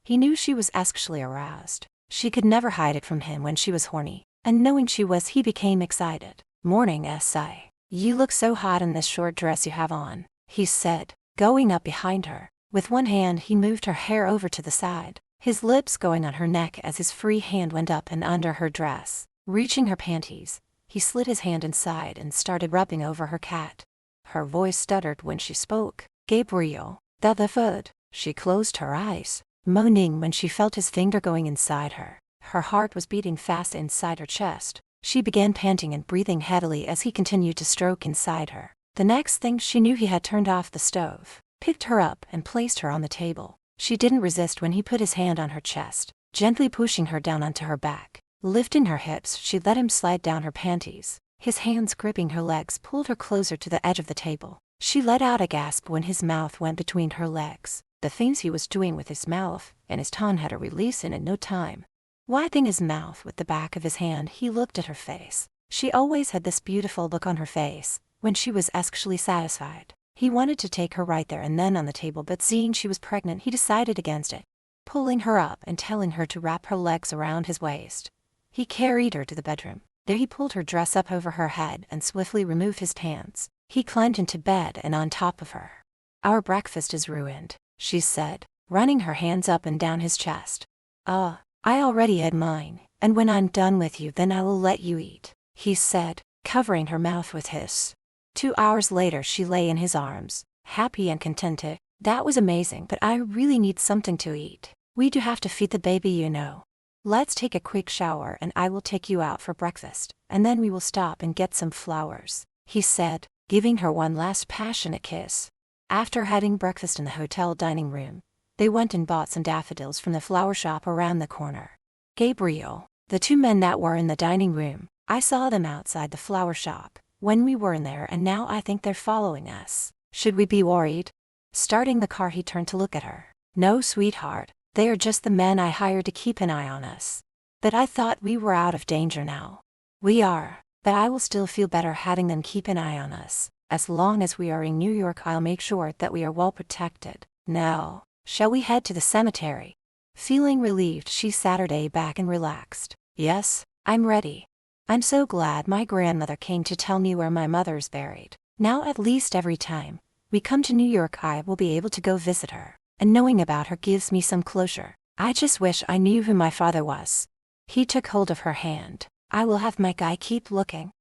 he knew she was actually aroused. She could never hide it from him when she was horny, and knowing she was, he became excited. Morning, S.I. You look so hot in this short dress you have on, he said, going up behind her. With one hand he moved her hair over to the side, his lips going on her neck as his free hand went up and under her dress. Reaching her panties, he slid his hand inside and started rubbing over her cat. Her voice stuttered when she spoke. Gabriel, the food. She closed her eyes, moaning when she felt his finger going inside her. Her heart was beating fast inside her chest. She began panting and breathing heavily as he continued to stroke inside her. The next thing she knew, he had turned off the stove, picked her up and placed her on the table. She didn't resist when he put his hand on her chest, gently pushing her down onto her back. Lifting her hips, she let him slide down her panties. His hands gripping her legs pulled her closer to the edge of the table. She let out a gasp when his mouth went between her legs. The things he was doing with his mouth and his tongue had a release in no time. Wiping his mouth with the back of his hand, he looked at her face. She always had this beautiful look on her face when she was actually satisfied. He wanted to take her right there and then on the table, but seeing she was pregnant, he decided against it. Pulling her up and telling her to wrap her legs around his waist, he carried her to the bedroom. There he pulled her dress up over her head and swiftly removed his pants. He climbed into bed and on top of her. Our breakfast is ruined, she said, running her hands up and down his chest. I already had mine, and when I'm done with you then I will let you eat, he said, covering her mouth with his. 2 hours later she lay in his arms, happy and contented. That was amazing, but I really need something to eat. We do have to feed the baby, you know. Let's take a quick shower and I will take you out for breakfast, and then we will stop and get some flowers, he said, giving her one last passionate kiss. After having breakfast in the hotel dining room, they went and bought some daffodils from the flower shop around the corner. Gabriel, the 2 men that were in the dining room, I saw them outside the flower shop when we were in there, and now I think they're following us. Should we be worried? Starting the car, he turned to look at her. No, sweetheart, they are just the men I hired to keep an eye on us. But I thought we were out of danger now. We are, but I will still feel better having them keep an eye on us. As long as we are in New York, I'll make sure that we are well protected. Now, shall we head to the cemetery? Feeling relieved, she sat her day back and relaxed. Yes, I'm ready. I'm so glad my grandmother came to tell me where my mother's buried. Now at least every time we come to New York I will be able to go visit her, and knowing about her gives me some closure. I just wish I knew who my father was. He took hold of her hand. I will have my guy keep looking.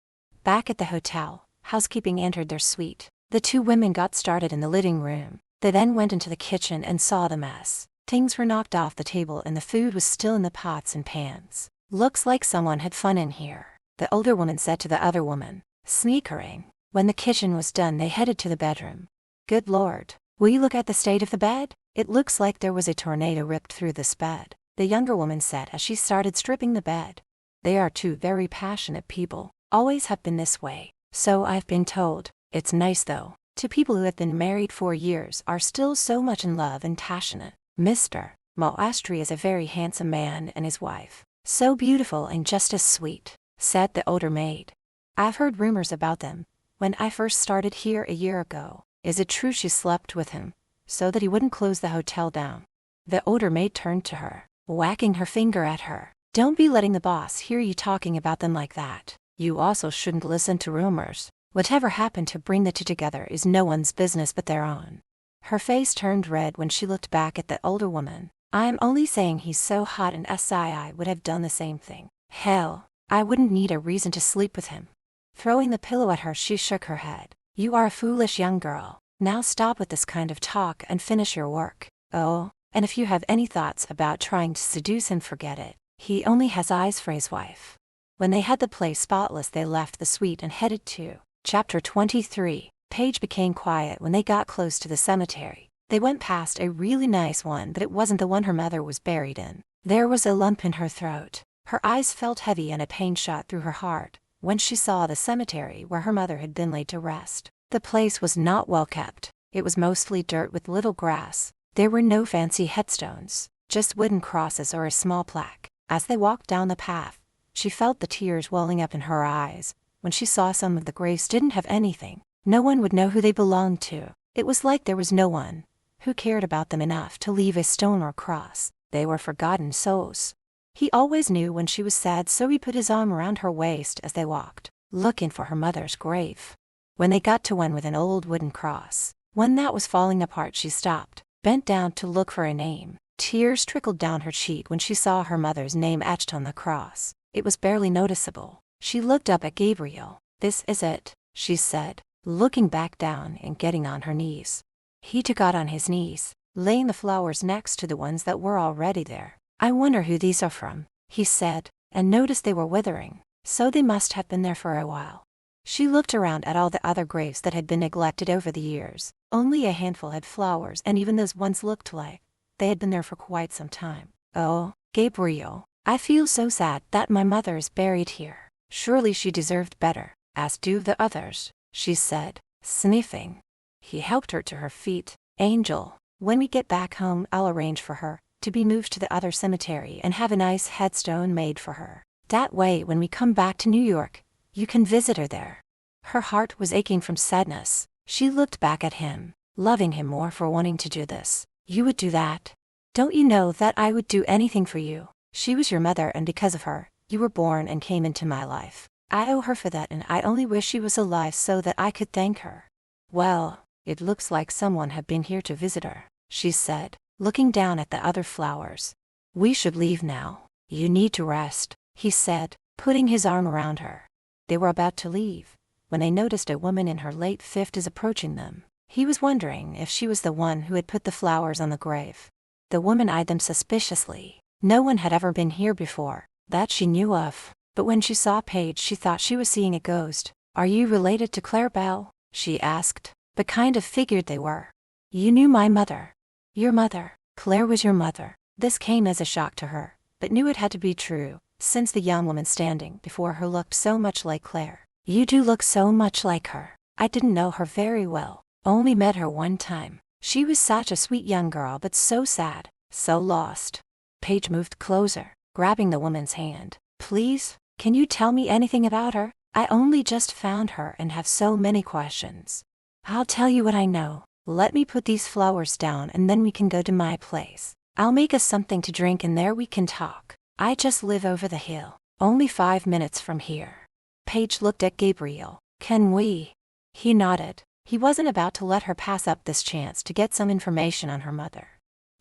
Back at the hotel, housekeeping entered their suite. The 2 women got started in the living room. They then went into the kitchen and saw the mess. Things were knocked off the table and the food was still in the pots and pans. Looks like someone had fun in here, the older woman said to the other woman, snickering. When the kitchen was done, they headed to the bedroom. Good Lord, will you look at the state of the bed? It looks like there was a tornado ripped through this bed, the younger woman said as she started stripping the bed. They are 2 very passionate people, always have been this way, so I've been told. It's nice though. 2 people who have been married 4 years are still so much in love and passionate. Mr. Moastri is a very handsome man, and his wife, so beautiful and just as sweet, said the older maid. I've heard rumors about them. When I first started here a year ago, is it true she slept with him, so that he wouldn't close the hotel down? The older maid turned to her, whacking her finger at her. Don't be letting the boss hear you talking about them like that. You also shouldn't listen to rumors. Whatever happened to bring the 2 together is no one's business but their own. Her face turned red when she looked back at the older woman. I'm only saying he's so hot, and I would have done the same thing. Hell, I wouldn't need a reason to sleep with him. Throwing the pillow at her, she shook her head. You are a foolish young girl. Now stop with this kind of talk and finish your work. Oh, and if you have any thoughts about trying to seduce him, forget it. He only has eyes for his wife. When they had the place spotless, they left the suite and headed to Chapter 23. Paige became quiet when they got close to the cemetery. They went past a really nice one, but it wasn't the one her mother was buried in. There was a lump in her throat. Her eyes felt heavy and a pain shot through her heart when she saw the cemetery where her mother had been laid to rest. The place was not well kept. It was mostly dirt with little grass. There were no fancy headstones, just wooden crosses or a small plaque. As they walked down the path, she felt the tears welling up in her eyes. When she saw some of the graves didn't have anything, no one would know who they belonged to. It was like there was no one who cared about them enough to leave a stone or cross. They were forgotten souls. He always knew when she was sad, so he put his arm around her waist as they walked, looking for her mother's grave. When they got to one with an old wooden cross, one that was falling apart, she stopped, bent down to look for a name. Tears trickled down her cheek when she saw her mother's name etched on the cross. It was barely noticeable. She looked up at Gabriel. This is it, she said, looking back down and getting on her knees. He got on his knees, laying the flowers next to the ones that were already there. I wonder who these are from, he said, and noticed they were withering, so they must have been there for a while. She looked around at all the other graves that had been neglected over the years. Only a handful had flowers, and even those ones looked like they had been there for quite some time. Oh, Gabriel, I feel so sad that my mother is buried here. Surely she deserved better, as do the others, she said, sniffing. He helped her to her feet. Angel, when we get back home, I'll arrange for her to be moved to the other cemetery and have a nice headstone made for her. That way, when we come back to New York, you can visit her there. Her heart was aching from sadness. She looked back at him, loving him more for wanting to do this. You would do that? Don't you know that I would do anything for you? She was your mother, and because of her, you were born and came into my life. I owe her for that, and I only wish she was alive so that I could thank her. Well, it looks like someone had been here to visit her, she said, looking down at the other flowers. "We should leave now. You need to rest," he said, putting his arm around her. They were about to leave when they noticed a woman in her late 50s approaching them. He was wondering if she was the one who had put the flowers on the grave. The woman eyed them suspiciously. No one had ever been here before, that she knew of, but when she saw Paige she thought she was seeing a ghost. "Are you related to Claire Bell?" she asked, but kind of figured they were. "You knew my mother." "Your mother? Claire was your mother?" This came as a shock to her, but knew it had to be true, since the young woman standing before her looked so much like Claire. "You do look so much like her. I didn't know her very well, only met her one time. She was such a sweet young girl but so sad, so lost." Paige moved closer, grabbing the woman's hand. "Please, can you tell me anything about her? I only just found her and have so many questions." "I'll tell you what I know. Let me put these flowers down and then we can go to my place. I'll make us something to drink and there we can talk. I just live over the hill, only 5 minutes from here." Paige looked at Gabriel. "Can we?" He nodded. He wasn't about to let her pass up this chance to get some information on her mother.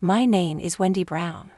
"My name is Wendy Brown."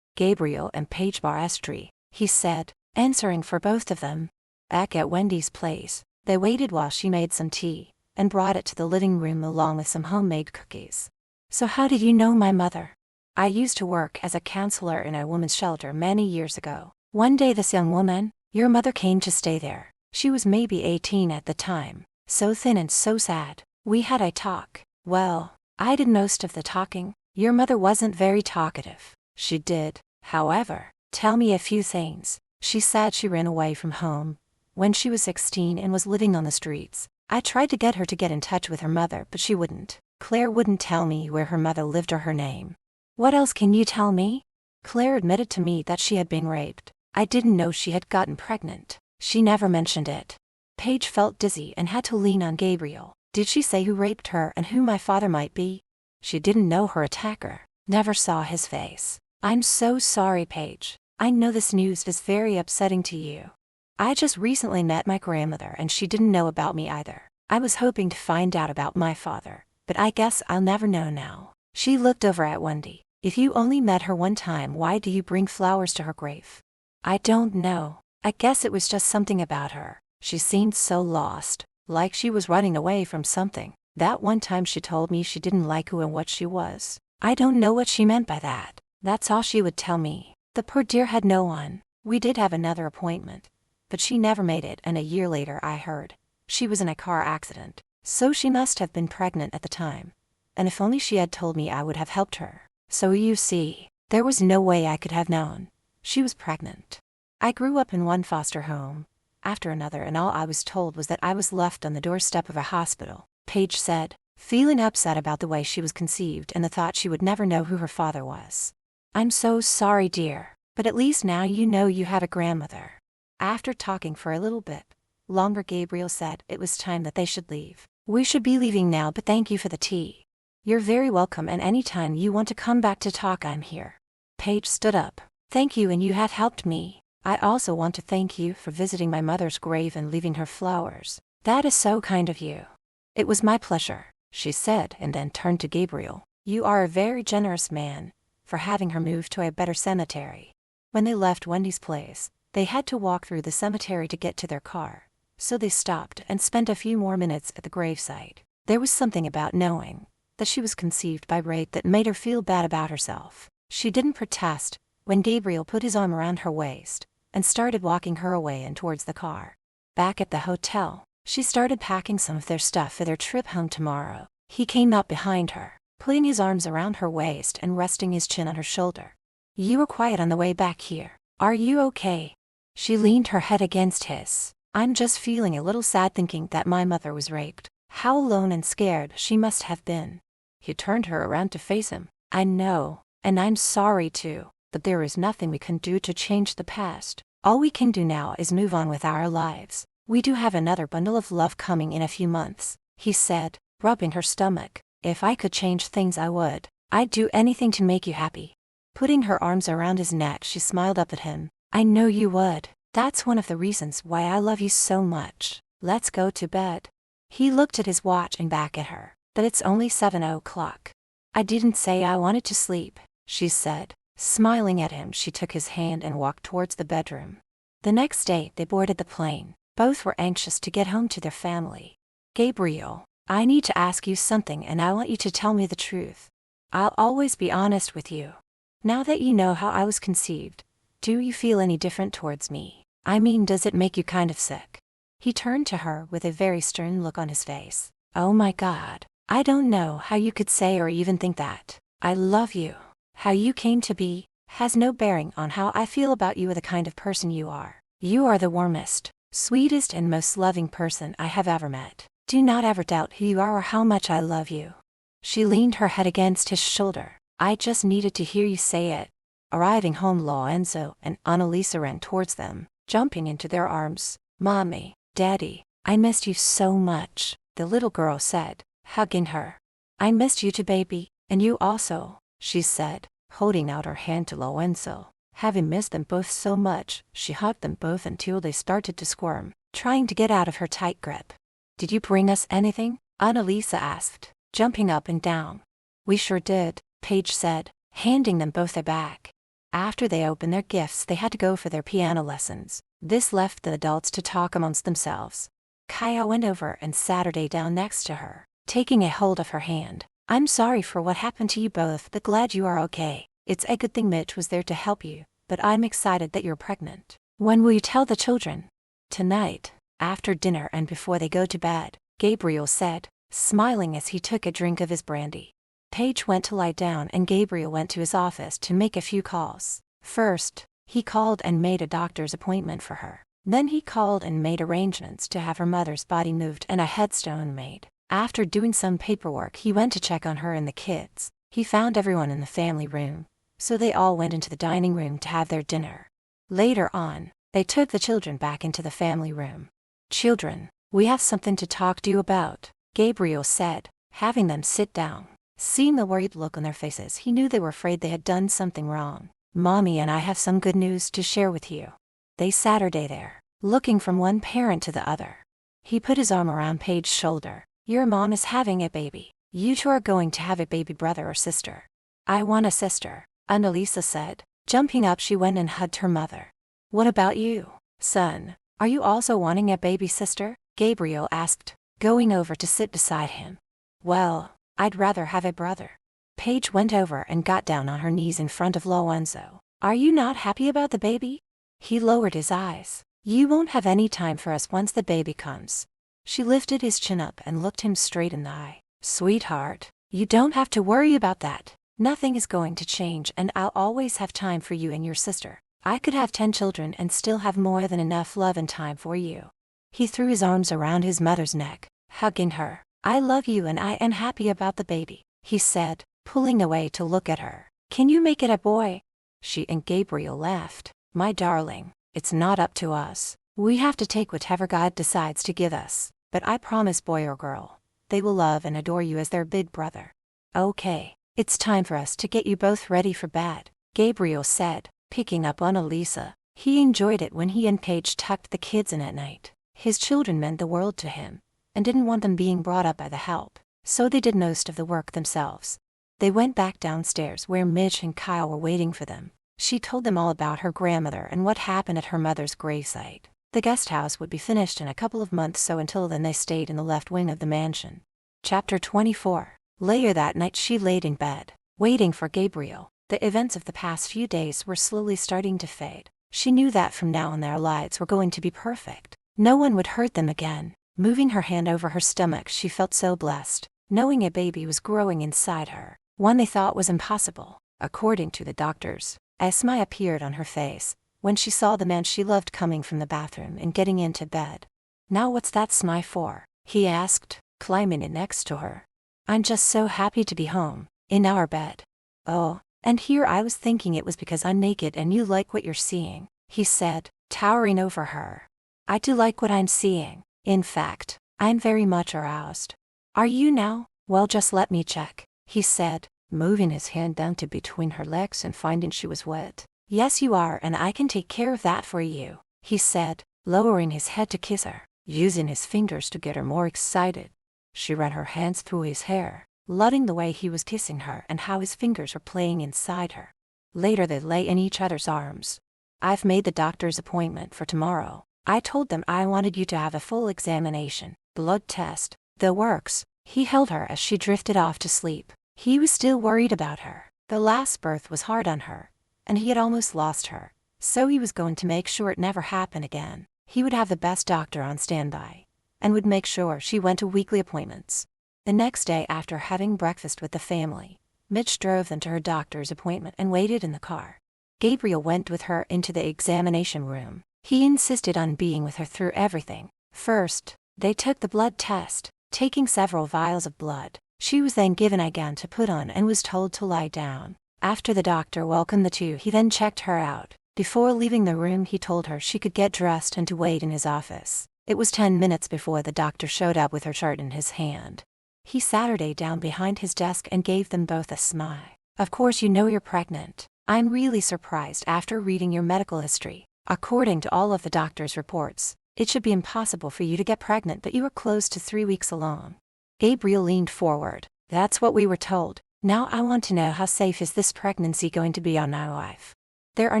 "Gabriel and Paige Barestri," he said, answering for both of them. Back at Wendy's place, they waited while she made some tea and brought it to the living room along with some homemade cookies. "So how did you know my mother?" "I used to work as a counselor in a women's shelter many years ago. One day this young woman, your mother, came to stay there. She was maybe 18 at the time, so thin and so sad. We had a talk. Well, I did most of the talking. Your mother wasn't very talkative. She did, however, tell me a few things. She said she ran away from home when she was 16 and was living on the streets. I tried to get her to get in touch with her mother, but she wouldn't. Claire wouldn't tell me where her mother lived or her name." "What else can you tell me?" "Claire admitted to me that she had been raped. I didn't know she had gotten pregnant. She never mentioned it." Paige felt dizzy and had to lean on Gabriel. "Did she say who raped her and who my father might be?" "She didn't know her attacker. Never saw his face." "I'm so sorry, Paige. I know this news is very upsetting to you. I just recently met my grandmother and she didn't know about me either. I was hoping to find out about my father, but I guess I'll never know now." She looked over at Wendy. "If you only met her one time, why do you bring flowers to her grave?" "I don't know. I guess it was just something about her. She seemed so lost, like she was running away from something. That one time she told me she didn't like who and what she was. I don't know what she meant by that. That's all she would tell me. The poor dear had no one. We did have another appointment, but she never made it, and a year later I heard she was in a car accident. So she must have been pregnant at the time. And if only she had told me, I would have helped her. So you see, there was no way I could have known she was pregnant. I grew up in one foster home after another, and all I was told was that I was left on the doorstep of a hospital," Paige said, feeling upset about the way she was conceived and the thought she would never know who her father was. "I'm so sorry, dear, but at least now you know you have a grandmother." After talking for a little bit longer, Gabriel said it was time that they should leave. "We should be leaving now, but thank you for the tea." "You're very welcome, and anytime you want to come back to talk, I'm here." Paige stood up. "Thank you, and you have helped me. I also want to thank you for visiting my mother's grave and leaving her flowers. That is so kind of you." "It was my pleasure," she said, and then turned to Gabriel. "You are a very generous man for having her moved to a better cemetery." When they left Wendy's place, they had to walk through the cemetery to get to their car, so they stopped and spent a few more minutes at the gravesite. There was something about knowing that she was conceived by rape that made her feel bad about herself. She didn't protest when Gabriel put his arm around her waist and started walking her away and towards the car. Back at the hotel, she started packing some of their stuff for their trip home tomorrow. He came up behind her, putting his arms around her waist and resting his chin on her shoulder. "You were quiet on the way back here. Are you okay?" She leaned her head against his. "I'm just feeling a little sad thinking that my mother was raped. How alone and scared she must have been." He turned her around to face him. "I know, and I'm sorry too, but there is nothing we can do to change the past. All we can do now is move on with our lives. We do have another bundle of love coming in a few months," he said, rubbing her stomach. "If I could change things, I would. I'd do anything to make you happy." Putting her arms around his neck, she smiled up at him. "I know you would. That's one of the reasons why I love you so much. Let's go to bed." He looked at his watch and back at her. "But it's only 7 o'clock. I didn't say I wanted to sleep, she said. Smiling at him, she took his hand and walked towards the bedroom. The next day, they boarded the plane. Both were anxious to get home to their family. Gabriel, I need to ask you something and I want you to tell me the truth. I'll always be honest with you. Now that you know how I was conceived, do you feel any different towards me? I mean, does it make you kind of sick? He turned to her with a very stern look on his face. Oh my God, I don't know how you could say or even think that. I love you. How you came to be has no bearing on how I feel about you or the kind of person you are. You are the warmest, sweetest and most loving person I have ever met. Do not ever doubt who you are or how much I love you. She leaned her head against his shoulder. I just needed to hear you say it. Arriving home, Lorenzo and Annalisa ran towards them, jumping into their arms. Mommy, Daddy, I missed you so much, the little girl said, hugging her. I missed you too, baby, and you also, she said, holding out her hand to Lorenzo. Having missed them both so much, she hugged them both until they started to squirm, trying to get out of her tight grip. Did you bring us anything? Annalisa asked, jumping up and down. We sure did, Paige said, handing them both a bag. After they opened their gifts, they had to go for their piano lessons. This left the adults to talk amongst themselves. Kaya went over and sat her down next to her, taking a hold of her hand. I'm sorry for what happened to you both, but glad you are okay. It's a good thing Mitch was there to help you, but I'm excited that you're pregnant. When will you tell the children? Tonight, after dinner and before they go to bed, Gabriel said, smiling as he took a drink of his brandy. Paige went to lie down and Gabriel went to his office to make a few calls. First, he called and made a doctor's appointment for her. Then he called and made arrangements to have her mother's body moved and a headstone made. After doing some paperwork, he went to check on her and the kids. He found everyone in the family room, so they all went into the dining room to have their dinner. Later on, they took the children back into the family room. Children, we have something to talk to you about, Gabriel said, having them sit down. Seeing the worried look on their faces, he knew they were afraid they had done something wrong. Mommy and I have some good news to share with you. They sat her there, looking from one parent to the other. He put his arm around Paige's shoulder. Your mom is having a baby. You two are going to have a baby brother or sister. I want a sister, Annalisa said. Jumping up, she went and hugged her mother. What about you, son? Are you also wanting a baby sister? Gabriel asked, going over to sit beside him. Well, I'd rather have a brother. Paige went over and got down on her knees in front of Lorenzo. Are you not happy about the baby? He lowered his eyes. You won't have any time for us once the baby comes. She lifted his chin up and looked him straight in the eye. Sweetheart, you don't have to worry about that. Nothing is going to change and I'll always have time for you and your sister. I could have 10 children and still have more than enough love and time for you. He threw his arms around his mother's neck, hugging her. I love you and I am happy about the baby, he said, pulling away to look at her. Can you make it a boy? She and Gabriel laughed. My darling, it's not up to us. We have to take whatever God decides to give us, but I promise, boy or girl, they will love and adore you as their big brother. Okay, it's time for us to get you both ready for bed, Gabriel said, picking up Annalisa. He enjoyed it when he and Paige tucked the kids in at night. His children meant the world to him, and didn't want them being brought up by the help, so they did most of the work themselves. They went back downstairs where Mitch and Kyle were waiting for them. She told them all about her grandmother and what happened at her mother's gravesite. The guest house would be finished in a couple of months, so until then they stayed in the left wing of the mansion. Chapter 24. Later that night she laid in bed, waiting for Gabriel. The events of the past few days were slowly starting to fade. She knew that from now on their lives were going to be perfect. No one would hurt them again. Moving her hand over her stomach, she felt so blessed, knowing a baby was growing inside her, one they thought was impossible. According to the doctors, a smile appeared on her face when she saw the man she loved coming from the bathroom and getting into bed. Now what's that smile for? He asked, climbing in next to her. I'm just so happy to be home, in our bed. Oh, and here I was thinking it was because I'm naked and you like what you're seeing, he said, towering over her. I do like what I'm seeing. In fact, I'm very much aroused. Are you now? Well, just let me check, he said, moving his hand down to between her legs and finding she was wet. Yes, you are, and I can take care of that for you, he said, lowering his head to kiss her, using his fingers to get her more excited. She ran her hands through his hair, loving the way he was kissing her and how his fingers were playing inside her. Later they lay in each other's arms. I've made the doctor's appointment for tomorrow. I told them I wanted you to have a full examination, blood test, the works. He held her as she drifted off to sleep. He was still worried about her. The last birth was hard on her, and he had almost lost her, so he was going to make sure it never happened again. He would have the best doctor on standby, and would make sure she went to weekly appointments. The next day, after having breakfast with the family, Mitch drove them to her doctor's appointment and waited in the car. Gabriel went with her into the examination room. He insisted on being with her through everything. First, they took the blood test, taking several vials of blood. She was then given a gown to put on and was told to lie down. After the doctor welcomed the two, he then checked her out. Before leaving the room, he told her she could get dressed and to wait in his office. It was 10 minutes before the doctor showed up with her chart in his hand. He sat her down behind his desk and gave them both a smile. Of course you know you're pregnant. I'm really surprised after reading your medical history. According to all of the doctor's reports, it should be impossible for you to get pregnant, but you are close to 3 weeks along. Gabriel leaned forward. That's what we were told. Now I want to know, how safe is this pregnancy going to be on my wife? There are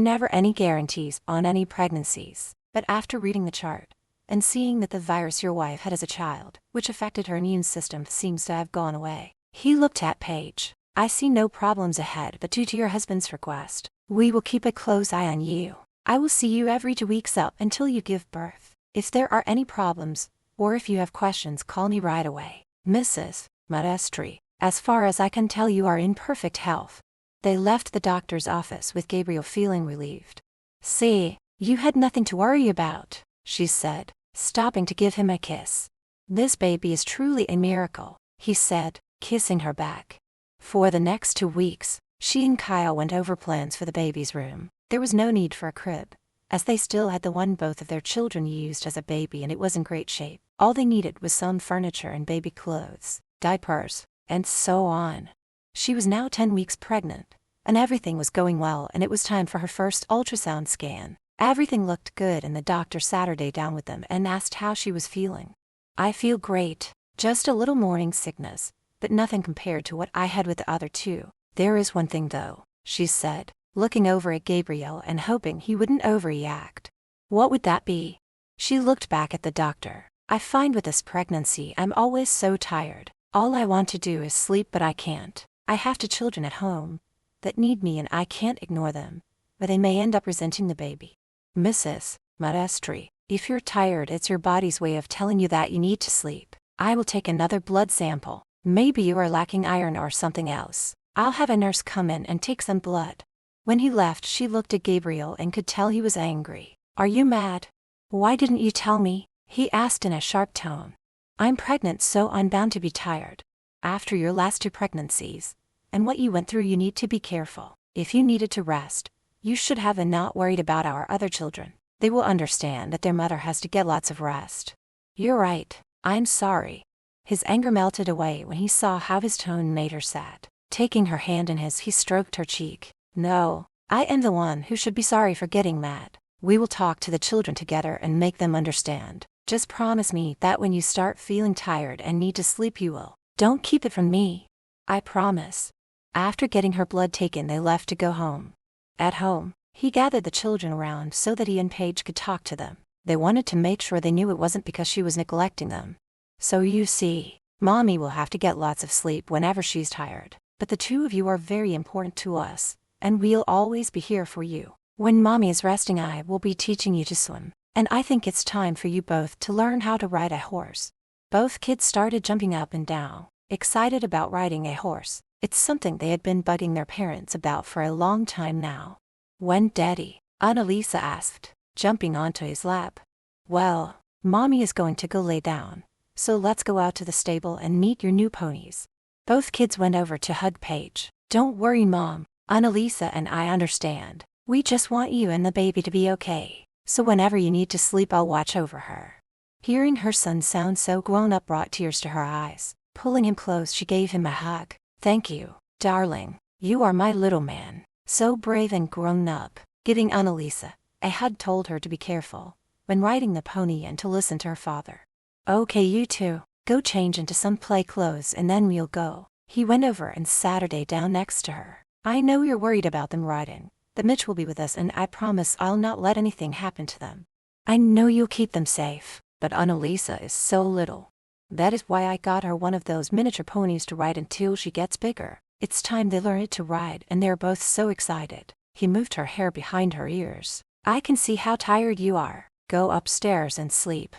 never any guarantees on any pregnancies, but after reading the chart and seeing that the virus your wife had as a child, which affected her immune system, seems to have gone away, he looked at Paige. I see no problems ahead, but due to your husband's request, we will keep a close eye on you. I will see you every 2 weeks up until you give birth. If there are any problems, or if you have questions, call me right away. Mrs. Maestri, as far as I can tell, you are in perfect health. They left the doctor's office with Gabriel feeling relieved. See, you had nothing to worry about, she said, stopping to give him a kiss. This baby is truly a miracle, he said, kissing her back. For the next 2 weeks, she and Kyle went over plans for the baby's room. There was no need for a crib, as they still had the one both of their children used as a baby, and it was in great shape. All they needed was some furniture and baby clothes, diapers, and so on. She was now 10 weeks pregnant, and everything was going well, and it was time for her first ultrasound scan. Everything looked good, and the doctor sat her down with them and asked how she was feeling. I feel great, just a little morning sickness, but nothing compared to what I had with the other two. There is one thing though, she said, looking over at Gabriel and hoping he wouldn't overreact. What would that be? She looked back at the doctor. I find with this pregnancy I'm always so tired. All I want to do is sleep, but I can't. I have 2 children at home that need me, and I can't ignore them, or they may end up resenting the baby. Mrs. Maestri, if you're tired, it's your body's way of telling you that you need to sleep. I will take another blood sample. Maybe you are lacking iron or something else. I'll have a nurse come in and take some blood. When he left, she looked at Gabriel and could tell he was angry. Are you mad? Why didn't you tell me? He asked in a sharp tone. I'm pregnant, so I'm bound to be tired. After your last 2 pregnancies, and what you went through, you need to be careful. If you needed to rest, you should have, and not worried about our other children. They will understand that their mother has to get lots of rest. You're right. I'm sorry. His anger melted away when he saw how his tone made her sad. Taking her hand in his, he stroked her cheek. No, I am the one who should be sorry for getting mad. We will talk to the children together and make them understand. Just promise me that when you start feeling tired and need to sleep, you will. Don't keep it from me. I promise. After getting her blood taken, they left to go home. At home, he gathered the children around so that he and Paige could talk to them. They wanted to make sure they knew it wasn't because she was neglecting them. So you see, Mommy will have to get lots of sleep whenever she's tired. But the 2 of you are very important to us, and we'll always be here for you. When Mommy is resting, I will be teaching you to swim. And I think it's time for you both to learn how to ride a horse. Both kids started jumping up and down, excited about riding a horse. It's something they had been bugging their parents about for a long time now. When, Daddy? Annalisa asked, jumping onto his lap. Well, Mommy is going to go lay down, so let's go out to the stable and meet your new ponies. Both kids went over to hug Paige. Don't worry, Mom. Annalisa and I understand. We just want you and the baby to be okay. So whenever you need to sleep, I'll watch over her. Hearing her son sound so grown up brought tears to her eyes. Pulling him close, she gave him a hug. Thank you, darling. You are my little man. So brave and grown up. Giving Annalisa a hug, told her to be careful when riding the pony and to listen to her father. Okay, you two, go change into some play clothes and then we'll go. He went over and sat her down next to her. I know you're worried about them riding, but Mitch will be with us and I promise I'll not let anything happen to them. I know you'll keep them safe, but Annalisa is so little. That is why I got her one of those miniature ponies to ride until she gets bigger. It's time they learn it to ride and they're both so excited. He moved her hair behind her ears. I can see how tired you are. Go upstairs and sleep.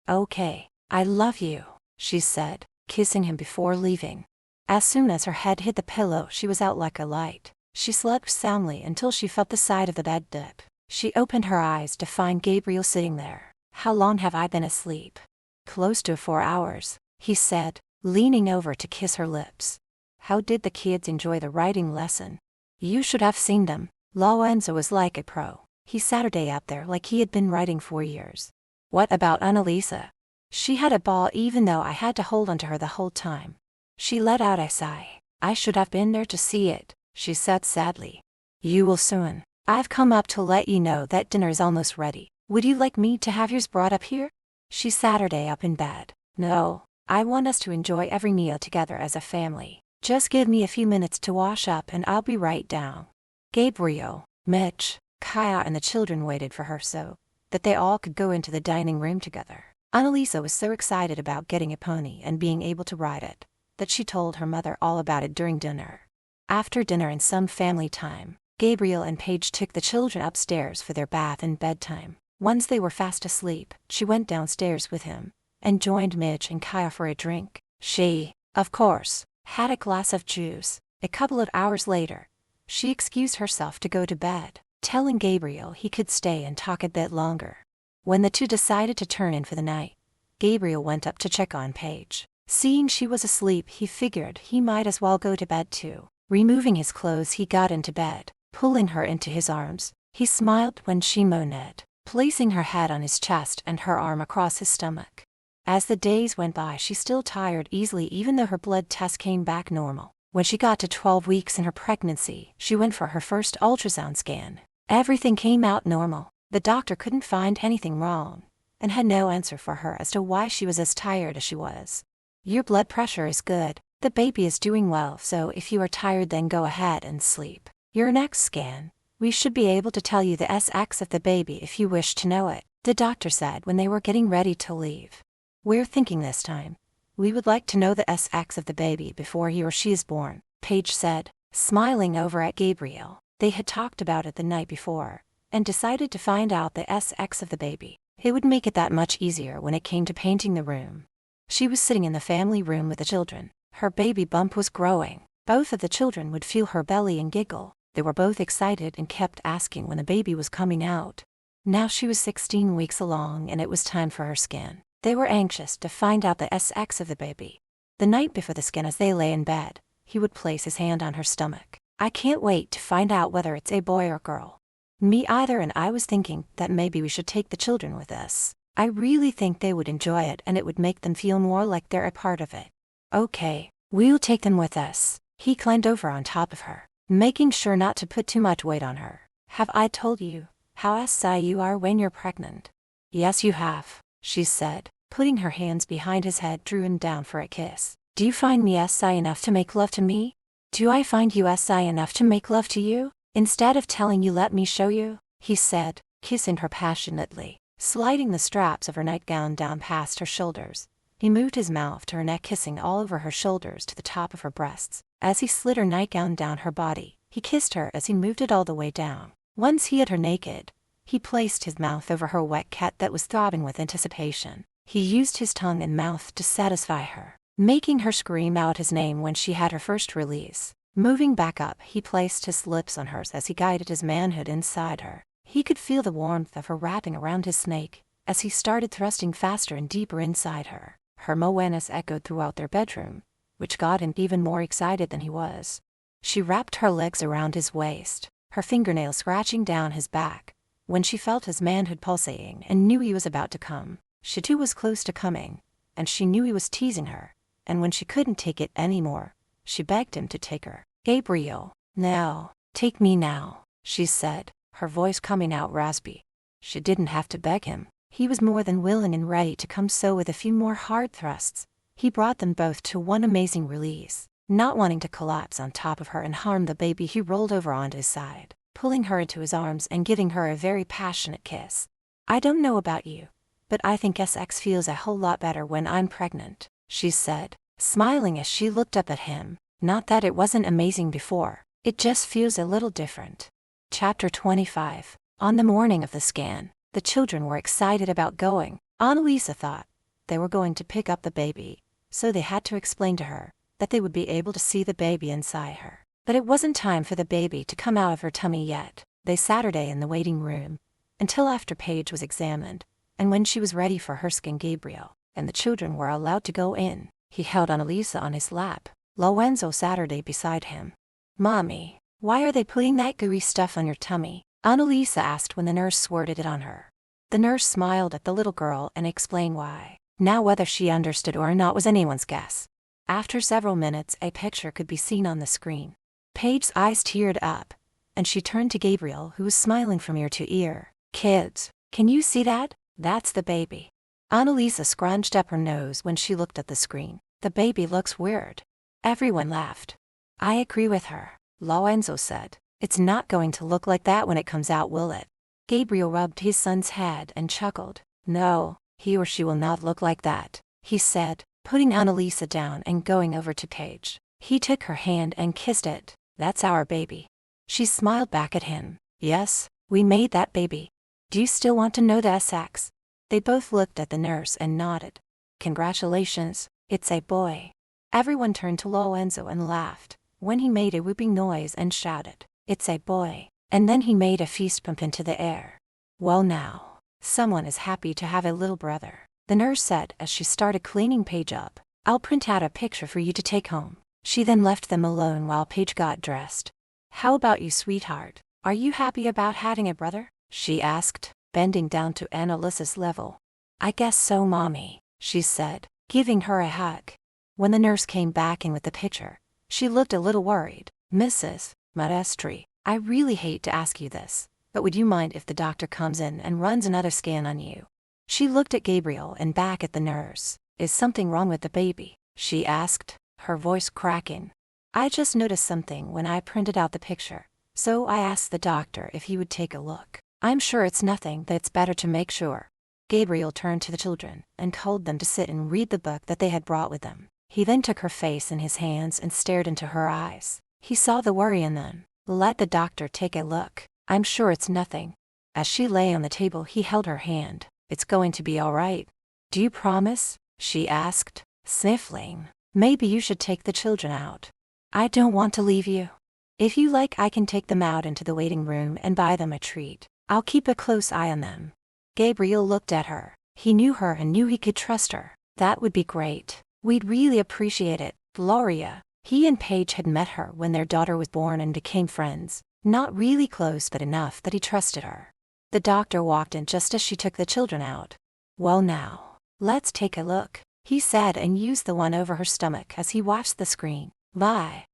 Okay, I love you, she said, kissing him before leaving. As soon as her head hit the pillow, she was out like a light. She slept soundly until she felt the side of the bed dip. She opened her eyes to find Gabriel sitting there. How long have I been asleep? Close to 4 hours, he said, leaning over to kiss her lips. How did the kids enjoy the writing lesson? You should have seen them. Lorenzo was like a pro. He sat her out there like he had been writing for years. What about Annalisa? She had a ball even though I had to hold onto her the whole time. She let out a sigh. I should have been there to see it, she said sadly. You will soon. I've come up to let you know that dinner is almost ready. Would you like me to have yours brought up here? She sat her up in bed. No, I want us to enjoy every meal together as a family. Just give me a few minutes to wash up and I'll be right down. Gabriel, Mitch, Kaya and the children waited for her so that they all could go into the dining room together. Annalisa was so excited about getting a pony and being able to ride it that she told her mother all about it during dinner. After dinner and some family time, Gabriel and Paige took the children upstairs for their bath and bedtime. Once they were fast asleep, she went downstairs with him and joined Mitch and Kaya for a drink. She, of course, had a glass of juice. A couple of hours later, she excused herself to go to bed, telling Gabriel he could stay and talk a bit longer. When the two decided to turn in for the night, Gabriel went up to check on Paige. Seeing she was asleep, he figured he might as well go to bed too. Removing his clothes, he got into bed, pulling her into his arms. He smiled when she moaned, placing her head on his chest and her arm across his stomach. As the days went by, she still tired easily even though her blood test came back normal. When she got to 12 weeks in her pregnancy, she went for her first ultrasound scan. Everything came out normal. The doctor couldn't find anything wrong and had no answer for her as to why she was as tired as she was. Your blood pressure is good. The baby is doing well, so if you are tired then go ahead and sleep. Your next scan, we should be able to tell you the sex of the baby if you wish to know it, the doctor said when they were getting ready to leave. We're thinking this time we would like to know the sex of the baby before he or she is born, Paige said, smiling over at Gabriel. They had talked about it the night before and decided to find out the sex of the baby. It would make it that much easier when it came to painting the room. She was sitting in the family room with the children. Her baby bump was growing. Both of the children would feel her belly and giggle. They were both excited and kept asking when the baby was coming out. Now she was 16 weeks along and it was time for her scan. They were anxious to find out the sex of the baby. The night before the scan, as they lay in bed, he would place his hand on her stomach. I can't wait to find out whether it's a boy or girl. Me either, and I was thinking that maybe we should take the children with us. I really think they would enjoy it and it would make them feel more like they're a part of it. Okay, we'll take them with us. He climbed over on top of her, making sure not to put too much weight on her. Have I told you how SI you are when you're pregnant? Yes, you have, she said, putting her hands behind his head, drew him down for a kiss. Do you find me SI enough to make love to me? Do I find you SI enough to make love to you? Instead of telling you, let me show you, he said, kissing her passionately, sliding the straps of her nightgown down past her shoulders. He moved his mouth to her neck, kissing all over her shoulders to the top of her breasts. As he slid her nightgown down her body, he kissed her as he moved it all the way down. Once he had her naked, he placed his mouth over her wet cat that was throbbing with anticipation. He used his tongue and mouth to satisfy her, making her scream out his name when she had her first release. Moving back up, he placed his lips on hers as he guided his manhood inside her. He could feel the warmth of her wrapping around his snake as he started thrusting faster and deeper inside her. Her moanas echoed throughout their bedroom, which got him even more excited than he was. She wrapped her legs around his waist, her fingernails scratching down his back. When she felt his manhood pulsating and knew he was about to come, she too was close to coming, and she knew he was teasing her. And when she couldn't take it anymore, she begged him to take her. Gabriel, now, take me now, she said, her voice coming out raspy. She didn't have to beg him. He was more than willing and ready to come, so with a few more hard thrusts, he brought them both to one amazing release. Not wanting to collapse on top of her and harm the baby, he rolled over onto his side, pulling her into his arms and giving her a very passionate kiss. "I don't know about you, but I think sex feels a whole lot better when I'm pregnant," she said, smiling as she looked up at him. "Not that it wasn't amazing before, it just feels a little different." Chapter 25. On the morning of the scan, the children were excited about going. Annalisa thought they were going to pick up the baby, so they had to explain to her that they would be able to see the baby inside her. But it wasn't time for the baby to come out of her tummy yet. They sat her in the waiting room until after Paige was examined, and when she was ready for her scan, Gabriel and the children were allowed to go in. He held Annalisa on his lap. Lorenzo sat beside him. "Mommy, why are they putting that gooey stuff on your tummy?" Annalisa asked when the nurse squirted it on her. The nurse smiled at the little girl and explained why. Now whether she understood or not was anyone's guess. After several minutes, a picture could be seen on the screen. Paige's eyes teared up, and she turned to Gabriel, who was smiling from ear to ear. "Kids, can you see that? That's the baby." Annalisa scrunched up her nose when she looked at the screen. "The baby looks weird." Everyone laughed. "I agree with her," Lorenzo said. "It's not going to look like that when it comes out, will it?" Gabriel rubbed his son's head and chuckled. "No, he or she will not look like that," he said, putting Annalisa down and going over to Paige. He took her hand and kissed it. "That's our baby." She smiled back at him. "Yes, we made that baby. Do you still want to know the sex?" They both looked at the nurse and nodded. "Congratulations, it's a boy." Everyone turned to Lorenzo and laughed when he made a whooping noise and shouted, "It's a boy," and then he made a fist bump into the air. "Well now, someone is happy to have a little brother," the nurse said as she started cleaning Paige up. "I'll print out a picture for you to take home." She then left them alone while Paige got dressed. "How about you, sweetheart? Are you happy about having a brother?" she asked, bending down to Annalisa's level. "I guess so, Mommy," she said, giving her a hug. When the nurse came back in with the picture, she looked a little worried. "Mrs. Maestri, I really hate to ask you this, but would you mind if the doctor comes in and runs another scan on you?" She looked at Gabriel and back at the nurse. "Is something wrong with the baby?" she asked, her voice cracking. "I just noticed something when I printed out the picture, so I asked the doctor if he would take a look. I'm sure it's nothing, but it's better to make sure." Gabriel turned to the children and told them to sit and read the book that they had brought with them. He then took her face in his hands and stared into her eyes. He saw the worry in them. "Let the doctor take a look. I'm sure it's nothing." As she lay on the table, he held her hand. "It's going to be all right. Do you promise?" she asked, sniffling. "Maybe you should take the children out." "I don't want to leave you. If you like, I can take them out into the waiting room and buy them a treat. I'll keep a close eye on them." Gabriel looked at her. He knew her and knew he could trust her. "That would be great. We'd really appreciate it, Gloria." He and Paige had met her when their daughter was born and became friends. Not really close, but enough that he trusted her. The doctor walked in just as she took the children out. "Well now, let's take a look," he said and used the one over her stomach as he watched the screen. Vi,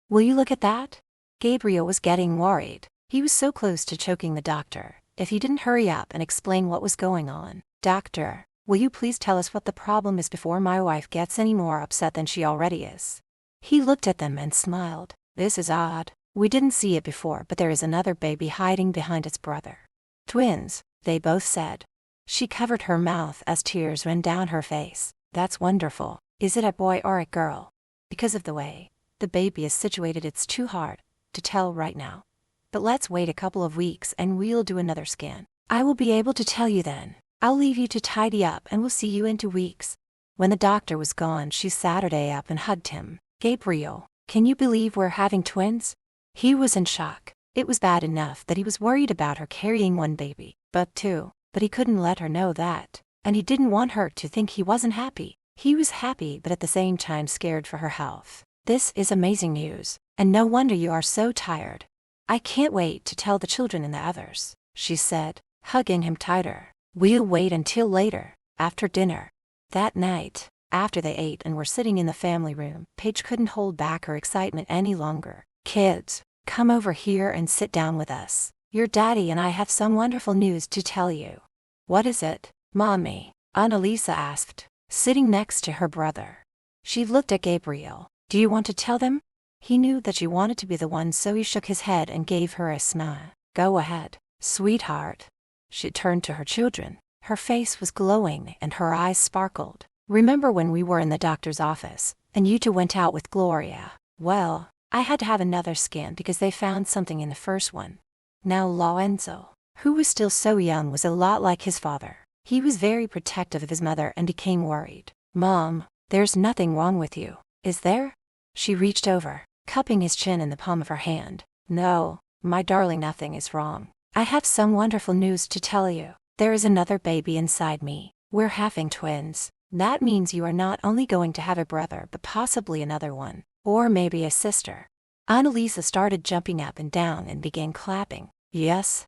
will you look at that?" Gabriel was getting worried. He was so close to choking the doctor if he didn't hurry up and explain what was going on. "Doctor, will you please tell us what the problem is before my wife gets any more upset than she already is?" He looked at them and smiled. "This is odd. We didn't see it before, but there is another baby hiding behind its brother." "Twins," they both said. She covered her mouth as tears ran down her face. "That's wonderful. Is it a boy or a girl?" "Because of the way the baby is situated, it's too hard to tell right now. But let's wait a couple of weeks and we'll do another scan. I will be able to tell you then. I'll leave you to tidy up and we'll see you in 2 weeks." When the doctor was gone, she sat up and hugged him. "Gabriel, can you believe we're having twins?" He was in shock. It was bad enough that he was worried about her carrying one baby, but he couldn't let her know that, and he didn't want her to think he wasn't happy. He was happy, but at the same time scared for her health. "This is amazing news, and no wonder you are so tired. I can't wait to tell the children and the others," she said, hugging him tighter. "We'll wait until later, after dinner." That night, after they ate and were sitting in the family room, Paige couldn't hold back her excitement any longer. "Kids, come over here and sit down with us. Your daddy and I have some wonderful news to tell you." "What is it, Mommy?" Annalisa asked, sitting next to her brother. She looked at Gabriel. Do you want to tell them? He knew that she wanted to be the one, so he shook his head and gave her a smile. Go ahead, sweetheart. She turned to her children. Her face was glowing and her eyes sparkled. Remember when we were in the doctor's office, and you two went out with Gloria? Well, I had to have another scan because they found something in the first one. Now Lorenzo, who was still so young, was a lot like his father. He was very protective of his mother and became worried. Mom, there's nothing wrong with you, is there? She reached over, cupping his chin in the palm of her hand. No, my darling, nothing is wrong. I have some wonderful news to tell you. There is another baby inside me. We're having twins. That means you are not only going to have a brother but possibly another one, or maybe a sister. Annalisa started jumping up and down and began clapping. Yes,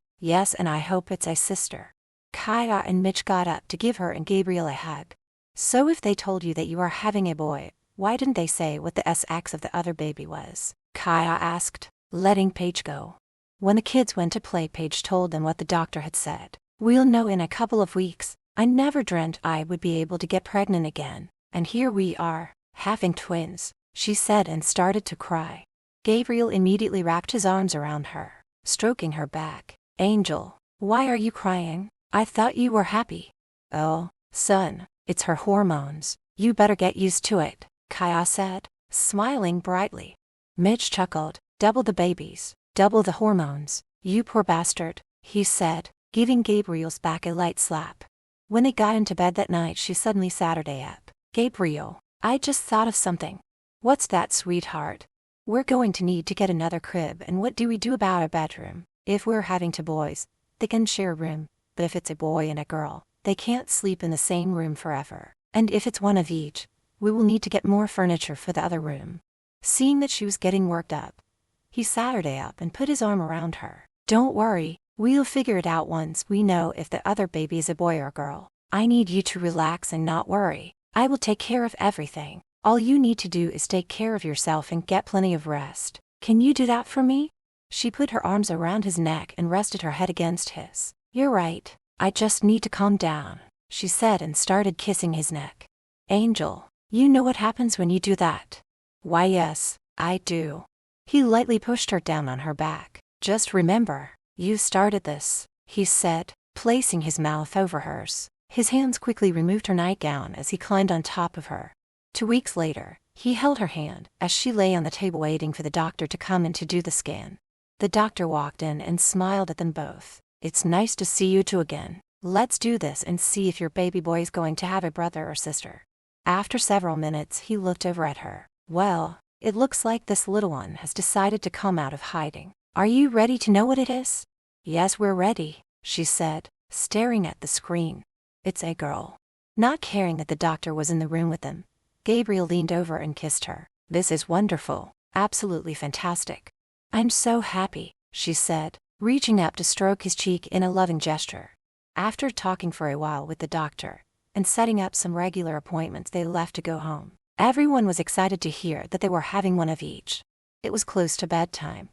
and I hope it's a sister. Kaya and Mitch got up to give her and Gabriel a hug. So if they told you that you are having a boy, why didn't they say what the sex of the other baby was? Kaya asked, letting Paige go. When the kids went to play, Paige told them what the doctor had said. We'll know in a couple of weeks. I never dreamt I would be able to get pregnant again, and here we are, having twins, she said and started to cry. Gabriel immediately wrapped his arms around her, stroking her back. Angel, why are you crying? I thought you were happy. Oh, son, it's her hormones. You better get used to it, Kaya said, smiling brightly. Mitch chuckled. Double the babies, double the hormones, you poor bastard, he said, giving Gabriel's back a light slap. When they got into bed that night, she suddenly Saturday up. Gabriel, I just thought of something. What's that, sweetheart? We're going to need to get another crib, and what do we do about a bedroom? If we're having two boys, they can share a room, but if it's a boy and a girl, they can't sleep in the same room forever. And if it's one of each, we will need to get more furniture for the other room. Seeing that she was getting worked up, he Saturday up and put his arm around her. Don't worry, we'll figure it out once we know if the other baby is a boy or girl. I need you to relax and not worry. I will take care of everything. All you need to do is take care of yourself and get plenty of rest. Can you do that for me? She put her arms around his neck and rested her head against his. You're right. I just need to calm down, she said and started kissing his neck. Angel, you know what happens when you do that? Why, yes, I do. He lightly pushed her down on her back. Just remember, you started this, he said, placing his mouth over hers. His hands quickly removed her nightgown as he climbed on top of her. 2 weeks later, he held her hand as she lay on the table waiting for the doctor to come in to do the scan. The doctor walked in and smiled at them both. It's nice to see you two again. Let's do this and see if your baby boy is going to have a brother or sister. After several minutes, he looked over at her. Well, it looks like this little one has decided to come out of hiding. Are you ready to know what it is? Yes, we're ready, she said, staring at the screen. It's a girl. Not caring that the doctor was in the room with them, Gabriel leaned over and kissed her. This is wonderful, absolutely fantastic. I'm so happy, she said, reaching up to stroke his cheek in a loving gesture. After talking for a while with the doctor and setting up some regular appointments, they left to go home. Everyone was excited to hear that they were having one of each. It was close to bedtime,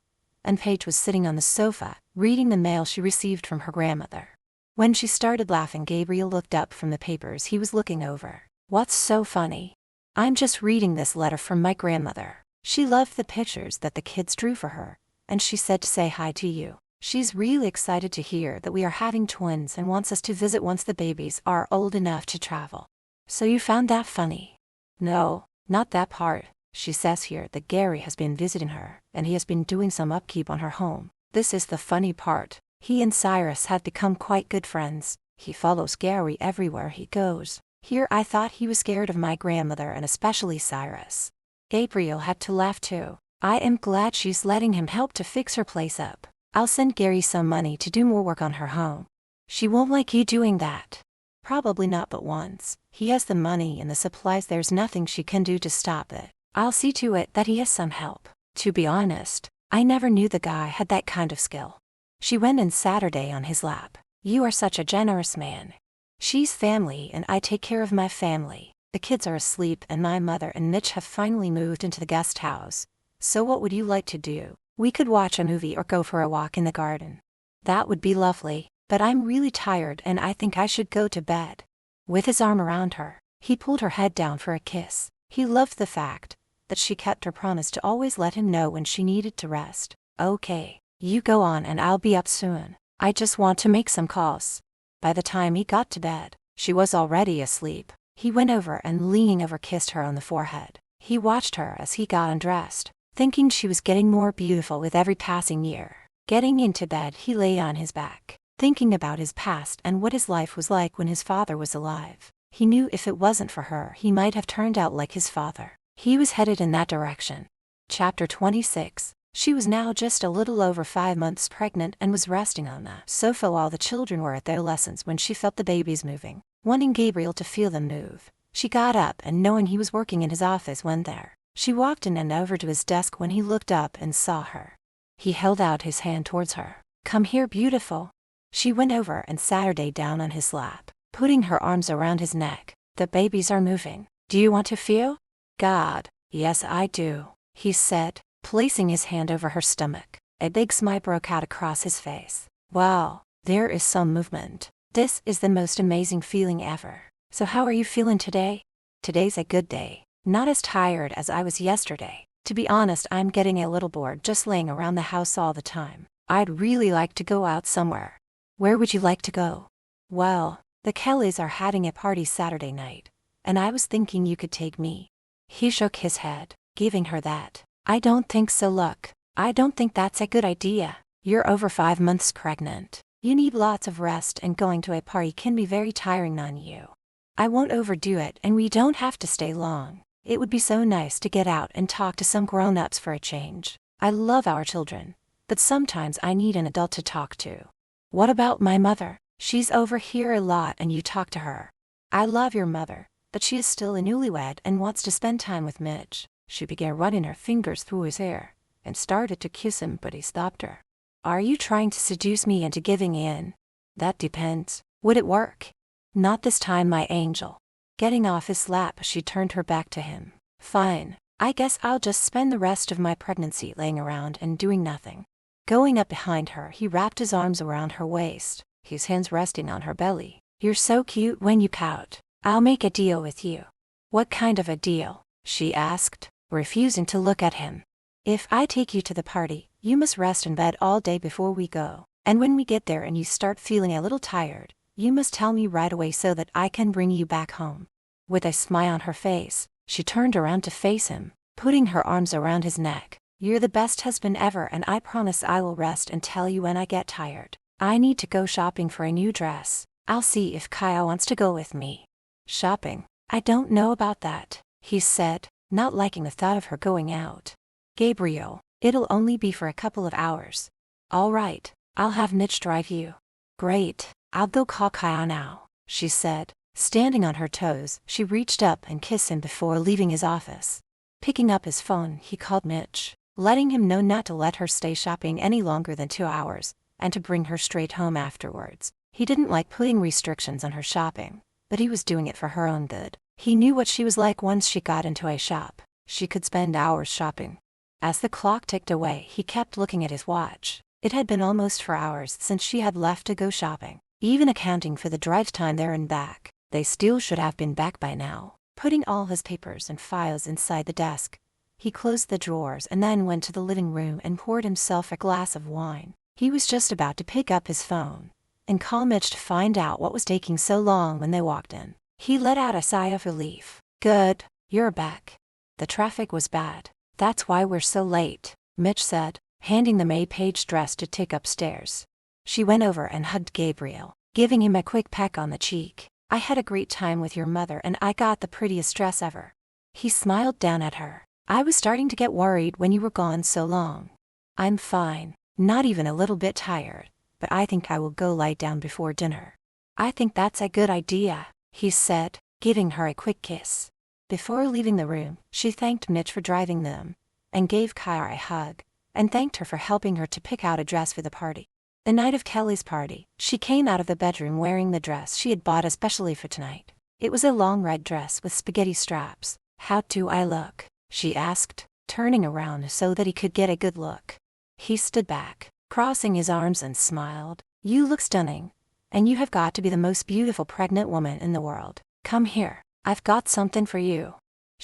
and Paige was sitting on the sofa, reading the mail she received from her grandmother. When she started laughing, Gabriel looked up from the papers he was looking over. What's so funny? I'm just reading this letter from my grandmother. She loved the pictures that the kids drew for her, and she said to say hi to you. She's really excited to hear that we are having twins and wants us to visit once the babies are old enough to travel. So you found that funny? No, not that part. She says here that Gary has been visiting her, and he has been doing some upkeep on her home. This is the funny part. He and Cyrus had become quite good friends. He follows Gary everywhere he goes. Here I thought he was scared of my grandmother and especially Cyrus. Gabriel had to laugh too. I am glad she's letting him help to fix her place up. I'll send Gary some money to do more work on her home. She won't like you doing that. Probably not, but once he has the money and the supplies, there's nothing she can do to stop it. I'll see to it that he has some help. To be honest, I never knew the guy had that kind of skill. She went in Saturday on his lap. You are such a generous man. She's family and I take care of my family. The kids are asleep and my mother and Mitch have finally moved into the guest house. So what would you like to do? We could watch a movie or go for a walk in the garden. That would be lovely, but I'm really tired and I think I should go to bed. With his arm around her, he pulled her head down for a kiss. He loved the fact that she kept her promise to always let him know when she needed to rest. Okay, you go on and I'll be up soon. I just want to make some calls. By the time he got to bed, she was already asleep. He went over and leaning over kissed her on the forehead. He watched her as he got undressed, thinking she was getting more beautiful with every passing year. Getting into bed, he lay on his back, thinking about his past and what his life was like when his father was alive. He knew if it wasn't for her, he might have turned out like his father. He was headed in that direction. Chapter 26. She was now just a little over 5 months pregnant and was resting on the sofa while the children were at their lessons when she felt the babies moving. Wanting Gabriel to feel them move, she got up and, knowing he was working in his office, went there. She walked in and over to his desk when he looked up and saw her. He held out his hand towards her. "Come here, beautiful." She went over and sat her down on his lap, putting her arms around his neck. "The babies are moving. Do you want to feel?" "God, yes I do," he said, placing his hand over her stomach. A big smile broke out across his face. "Wow, there is some movement. This is the most amazing feeling ever. So how are you feeling today?" "Today's a good day. Not as tired as I was yesterday. To be honest, I'm getting a little bored just laying around the house all the time. I'd really like to go out somewhere." "Where would you like to go?" "Well, the Kellys are having a party Saturday night, and I was thinking you could take me." He shook his head, giving her that. "I don't think so, look. I don't think that's a good idea. You're over 5 months pregnant. You need lots of rest, and going to a party can be very tiring on you. I won't overdo it, and we don't have to stay long. It would be so nice to get out and talk to some grown-ups for a change. I love our children, but sometimes I need an adult to talk to." "What about my mother? She's over here a lot and you talk to her." "I love your mother, but she is still a newlywed and wants to spend time with Mitch." She began running her fingers through his hair and started to kiss him, but he stopped her. "Are you trying to seduce me into giving in?" "That depends. Would it work?" "Not this time, my angel." Getting off his lap, she turned her back to him. "Fine. I guess I'll just spend the rest of my pregnancy laying around and doing nothing." Going up behind her, he wrapped his arms around her waist, his hands resting on her belly. "You're so cute when you pout. I'll make a deal with you." "What kind of a deal?" she asked, refusing to look at him. "If I take you to the party, you must rest in bed all day before we go. And when we get there and you start feeling a little tired, you must tell me right away so that I can bring you back home." With a smile on her face, she turned around to face him, putting her arms around his neck. "You're the best husband ever, and I promise I will rest and tell you when I get tired. I need to go shopping for a new dress. I'll see if Kyle wants to go with me." "Shopping? I don't know about that," he said, not liking the thought of her going out. "Gabriel, it'll only be for a couple of hours." "All right, I'll have Mitch drive you." "Great, I'll go call Kyle now," she said. Standing on her toes, she reached up and kissed him before leaving his office. Picking up his phone, he called Mitch, letting him know not to let her stay shopping any longer than 2 hours, and to bring her straight home afterwards. He didn't like putting restrictions on her shopping, but he was doing it for her own good. He knew what she was like once she got into a shop. She could spend hours shopping. As the clock ticked away, he kept looking at his watch. It had been almost 4 hours since she had left to go shopping. Even accounting for the drive time there and back, they still should have been back by now. Putting all his papers and files inside the desk, he closed the drawers and then went to the living room and poured himself a glass of wine. He was just about to pick up his phone and call Mitch to find out what was taking so long when they walked in. He let out a sigh of relief. "Good, you're back. The traffic was bad. That's why we're so late," Mitch said, handing the May Page dress to take upstairs. She went over and hugged Gabriel, giving him a quick peck on the cheek. "I had a great time with your mother and I got the prettiest dress ever." He smiled down at her. "I was starting to get worried when you were gone so long." "I'm fine, not even a little bit tired, but I think I will go lie down before dinner." "I think that's a good idea," he said, giving her a quick kiss. Before leaving the room, she thanked Mitch for driving them, and gave Kyra a hug, and thanked her for helping her to pick out a dress for the party. The night of Kelly's party, she came out of the bedroom wearing the dress she had bought especially for tonight. It was a long red dress with spaghetti straps. "How do I look?" she asked, turning around so that he could get a good look. He stood back, crossing his arms, and smiled. "You look stunning, and you have got to be the most beautiful pregnant woman in the world. Come here, I've got something for you."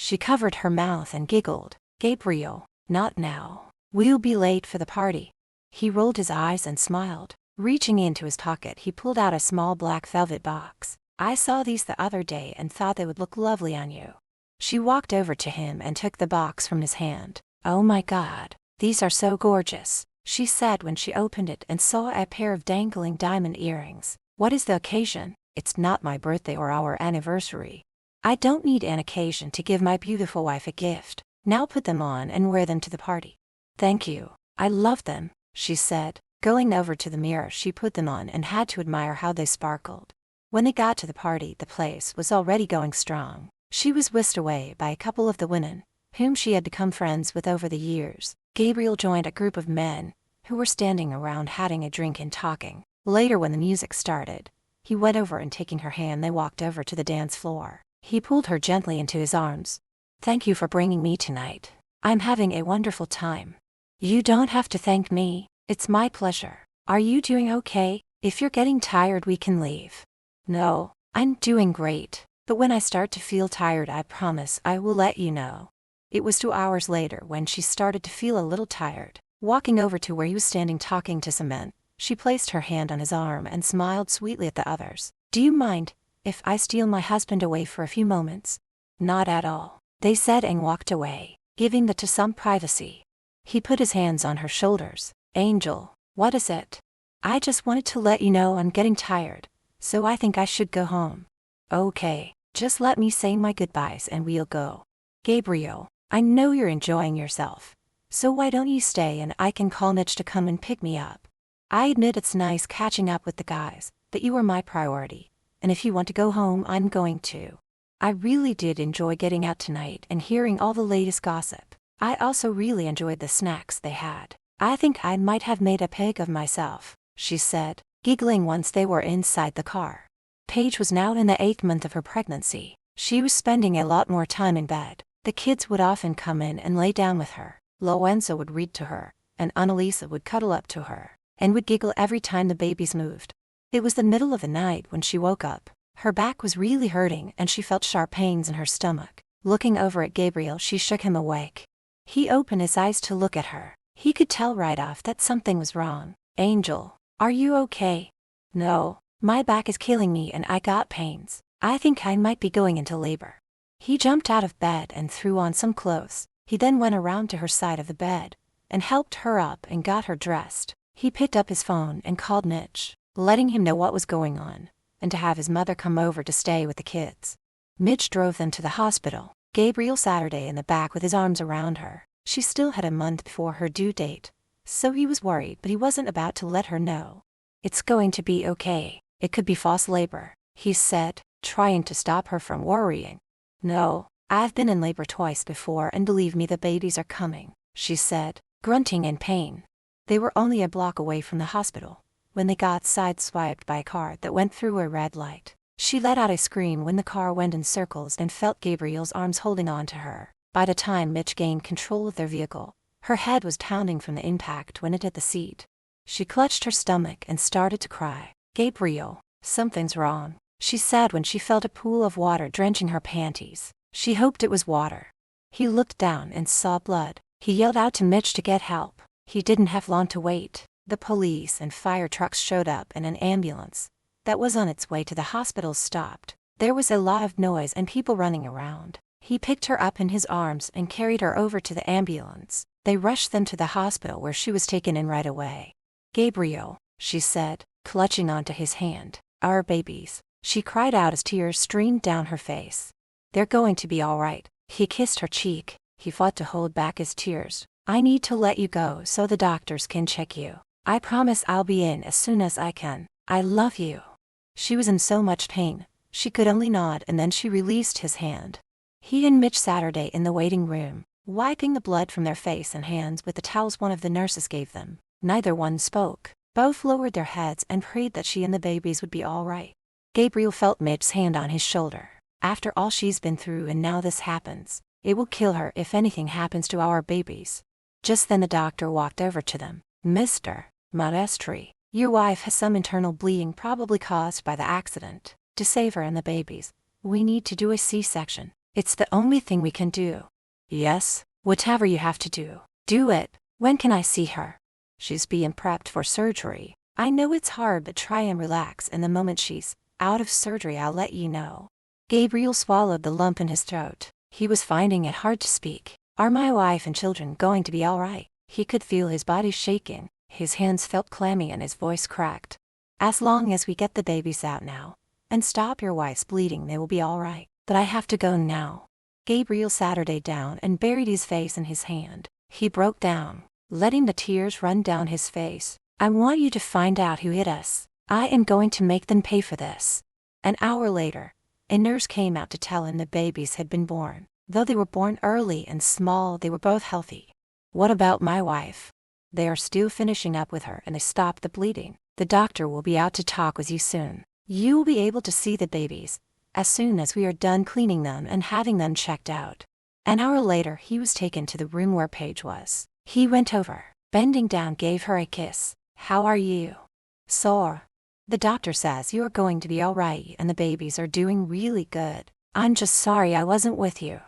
She covered her mouth and giggled. Gabriel, not now. We'll be late for the party. He rolled his eyes and smiled. Reaching into his pocket, he pulled out a small black velvet box. I saw these the other day and thought they would look lovely on you. She walked over to him and took the box from his hand. Oh my God, these are so gorgeous, she said when she opened it and saw a pair of dangling diamond earrings. What is the occasion? It's not my birthday or our anniversary. I don't need an occasion to give my beautiful wife a gift. Now put them on and wear them to the party. Thank you. I love them, she said. Going over to the mirror, she put them on and had to admire how they sparkled. When they got to the party, the place was already going strong. She was whisked away by a couple of the women, whom she had become friends with over the years. Gabriel joined a group of men, who were standing around having a drink and talking. Later, when the music started, he went over and taking her hand, they walked over to the dance floor. He pulled her gently into his arms. Thank you for bringing me tonight. I'm having a wonderful time. You don't have to thank me. It's my pleasure. Are you doing okay? If you're getting tired, we can leave. No, I'm doing great, but when I start to feel tired, I promise I will let you know. It was 2 hours later when she started to feel a little tired. Walking over to where he was standing talking to some men, she placed her hand on his arm and smiled sweetly at the others. Do you mind if I steal my husband away for a few moments? Not at all, they said and walked away, giving the two some privacy. He put his hands on her shoulders. Angel, what is it? I just wanted to let you know I'm getting tired, so I think I should go home. Okay, just let me say my goodbyes and we'll go. Gabriel, I know you're enjoying yourself, so why don't you stay and I can call Mitch to come and pick me up. I admit it's nice catching up with the guys, but you are my priority, and if you want to go home, I'm going to. I really did enjoy getting out tonight and hearing all the latest gossip. I also really enjoyed the snacks they had. I think I might have made a pig of myself, she said, giggling once they were inside the car. Paige was now in the 8th month of her pregnancy. She was spending a lot more time in bed. The kids would often come in and lay down with her. Lorenzo would read to her, and Annalisa would cuddle up to her, and would giggle every time the babies moved. It was the middle of the night when she woke up. Her back was really hurting and she felt sharp pains in her stomach. Looking over at Gabriel, she shook him awake. He opened his eyes to look at her. He could tell right off that something was wrong. Angel, are you okay? No, my back is killing me and I got pains. I think I might be going into labor. He jumped out of bed and threw on some clothes. He then went around to her side of the bed and helped her up and got her dressed. He picked up his phone and called Mitch, letting him know what was going on, and to have his mother come over to stay with the kids. Mitch drove them to the hospital. Gabriel sat in the back with his arms around her. She still had a month before her due date, so he was worried, but he wasn't about to let her know. It's going to be okay. It could be false labor, he said, trying to stop her from worrying. No, I've been in labor twice before and believe me, the babies are coming, she said, grunting in pain. They were only a block away from the hospital when they got sideswiped by a car that went through a red light. She let out a scream when the car went in circles and felt Gabriel's arms holding on to her. By the time Mitch gained control of their vehicle, her head was pounding from the impact when it hit the seat. She clutched her stomach and started to cry. Gabriel, something's wrong, she said when she felt a pool of water drenching her panties. She hoped it was water. He looked down and saw blood. He yelled out to Mitch to get help. He didn't have long to wait. The police and fire trucks showed up and an ambulance that was on its way to the hospital stopped. There was a lot of noise and people running around. He picked her up in his arms and carried her over to the ambulance. They rushed them to the hospital where she was taken in right away. Gabriel, she said, clutching onto his hand. Our babies, she cried out as tears streamed down her face. They're going to be all right. He kissed her cheek. He fought to hold back his tears. I need to let you go so the doctors can check you. I promise I'll be in as soon as I can. I love you. She was in so much pain, she could only nod, and then she released his hand. He and Mitch sat in the waiting room, wiping the blood from their face and hands with the towels one of the nurses gave them. Neither one spoke. Both lowered their heads and prayed that she and the babies would be all right. Gabriel felt Mitch's hand on his shoulder. After all she's been through and now this happens, it will kill her if anything happens to our babies. Just then the doctor walked over to them. Mr. Maestri, your wife has some internal bleeding probably caused by the accident. To save her and the babies, we need to do a C-section. It's the only thing we can do. Yes, whatever you have to do, do it. When can I see her? She's being prepped for surgery. I know it's hard, but try and relax, and the moment she's out of surgery I'll let you know. Gabriel swallowed the lump in his throat. He was finding it hard to speak. Are my wife and children going to be all right? He could feel his body shaking, his hands felt clammy and his voice cracked. As long as we get the babies out now and stop your wife's bleeding, they will be all right. But I have to go now. Gabriel sat her down and buried his face in his hand. He broke down, letting the tears run down his face. I want you to find out who hit us. I am going to make them pay for this. An hour later, a nurse came out to tell him the babies had been born. Though they were born early and small, they were both healthy. What about my wife? They are still finishing up with her and they stopped the bleeding. The doctor will be out to talk with you soon. You will be able to see the babies as soon as we are done cleaning them and having them checked out. An hour later, he was taken to the room where Paige was. He went over, bending down, gave her a kiss. How are you? Sore. The doctor says you are going to be all right and the babies are doing really good. I'm just sorry I wasn't with you.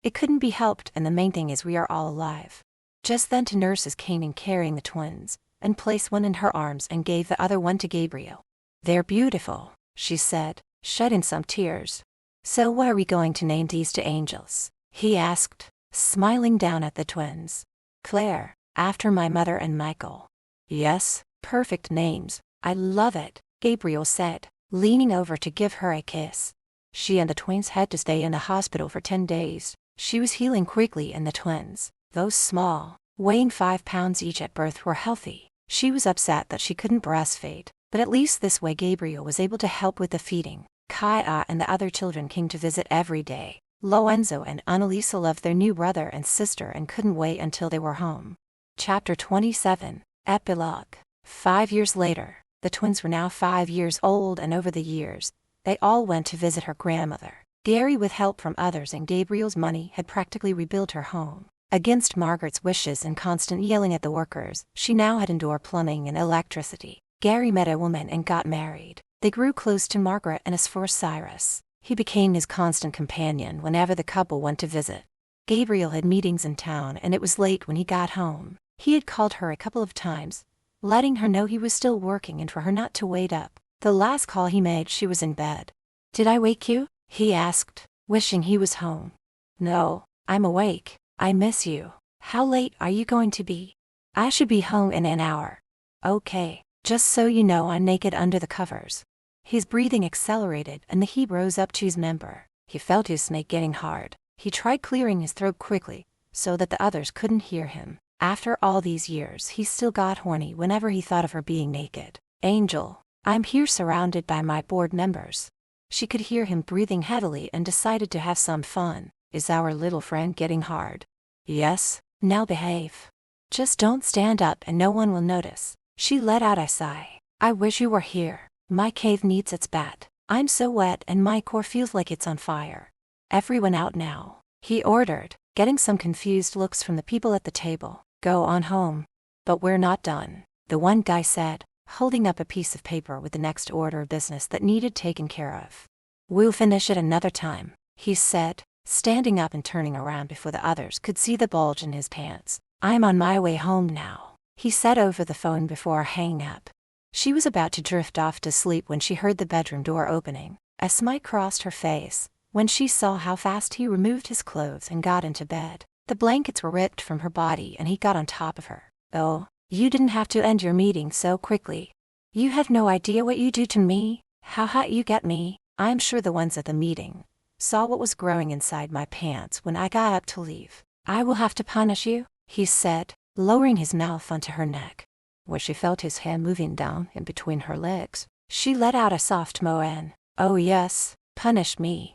It couldn't be helped, and the main thing is we are all alive. Just then two nurses came in carrying the twins, and placed one in her arms and gave the other one to Gabriel. They're beautiful, she said, shedding some tears. So what are we going to name these two angels? He asked, smiling down at the twins. Claire, after my mother, and Michael. Yes, perfect names. I love it, Gabriel said, leaning over to give her a kiss. She and the twins had to stay in the hospital for 10 days. She was healing quickly, and the twins, those small, weighing 5 pounds each at birth, were healthy. She was upset that she couldn't breastfeed, but at least this way Gabriel was able to help with the feeding. Kaya and the other children came to visit every day. Lorenzo and Annalisa loved their new brother and sister and couldn't wait until they were home. Chapter 27, Epilogue. 5 years later, the twins were now 5 years old, and over the years, they all went to visit her grandmother. Gary, with help from others and Gabriel's money, had practically rebuilt her home. Against Margaret's wishes and constant yelling at the workers, she now had indoor plumbing and electricity. Gary met a woman and got married. They grew close to Margaret, and as for Cyrus, he became his constant companion whenever the couple went to visit. Gabriel had meetings in town, and it was late when he got home. He had called her a couple of times, letting her know he was still working and for her not to wait up. The last call he made, she was in bed. Did I wake you? He asked, wishing he was home. No, I'm awake. I miss you. How late are you going to be? I should be home in an hour. Okay, just so you know, I'm naked under the covers. His breathing accelerated and the heat rose up to his member. He felt his snake getting hard. He tried clearing his throat quickly so that the others couldn't hear him. After all these years, he still got horny whenever he thought of her being naked. Angel, I'm here surrounded by my board members. She could hear him breathing heavily and decided to have some fun. Is our little friend getting hard? Yes, now behave. Just don't stand up and no one will notice. She let out a sigh. I wish you were here. My cave needs its bath. I'm so wet and my core feels like it's on fire. Everyone out now, he ordered, getting some confused looks from the people at the table. Go on home. But we're not done, the one guy said, holding up a piece of paper with the next order of business that needed taken care of. We'll finish it another time, he said, standing up and turning around before the others could see the bulge in his pants. I'm on my way home now, he said over the phone before hanging up. She was about to drift off to sleep when she heard the bedroom door opening. A smile crossed her face when she saw how fast he removed his clothes and got into bed. The blankets were ripped from her body and he got on top of her. Oh, you didn't have to end your meeting so quickly. You have no idea what you do to me, how hot you get me. I'm sure the ones at the meeting saw what was growing inside my pants when I got up to leave. I will have to punish you, he said, lowering his mouth onto her neck. Where she felt his hand moving down in between her legs, she let out a soft moan. Oh yes, punish me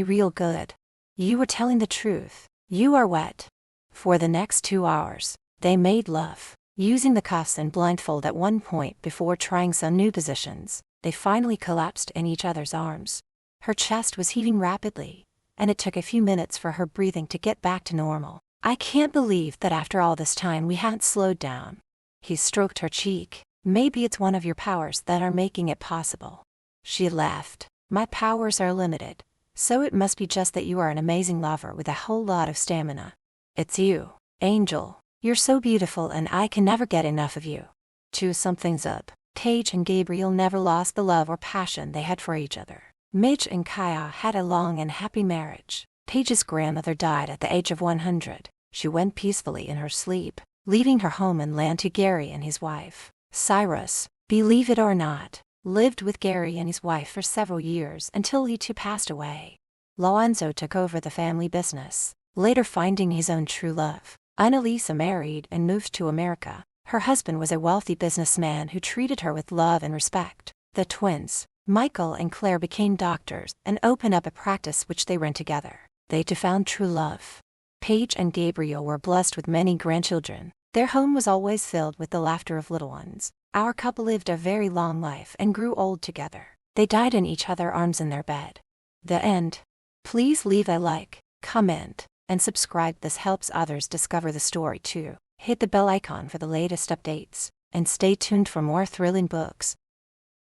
real good. You were telling the truth. You are wet. For the next 2 hours, they made love, using the cuffs and blindfold at one point before trying some new positions. They finally collapsed in each other's arms. Her chest was heaving rapidly, and it took a few minutes for her breathing to get back to normal. I can't believe that after all this time we hadn't slowed down. He stroked her cheek. Maybe it's one of your powers that are making it possible. She laughed. My powers are limited. So it must be just that you are an amazing lover with a whole lot of stamina. It's you, Angel. You're so beautiful and I can never get enough of you. To sum things up, Paige and Gabriel never lost the love or passion they had for each other. Midge and Kaya had a long and happy marriage. Paige's grandmother died at the age of 100. She went peacefully in her sleep, leaving her home and land to Gary and his wife. Cyrus, believe it or not, lived with Gary and his wife for several years until he too passed away. Lorenzo took over the family business, later finding his own true love. Annalisa married and moved to America. Her husband was a wealthy businessman who treated her with love and respect. The twins, Michael and Claire, became doctors and opened up a practice which they ran together. They too found true love. Paige and Gabriel were blessed with many grandchildren. Their home was always filled with the laughter of little ones. Our couple lived a very long life and grew old together. They died in each other's arms in their bed. The end. Please leave a like, comment, and subscribe. This helps others discover the story too. Hit the bell icon for the latest updates, and stay tuned for more thrilling books.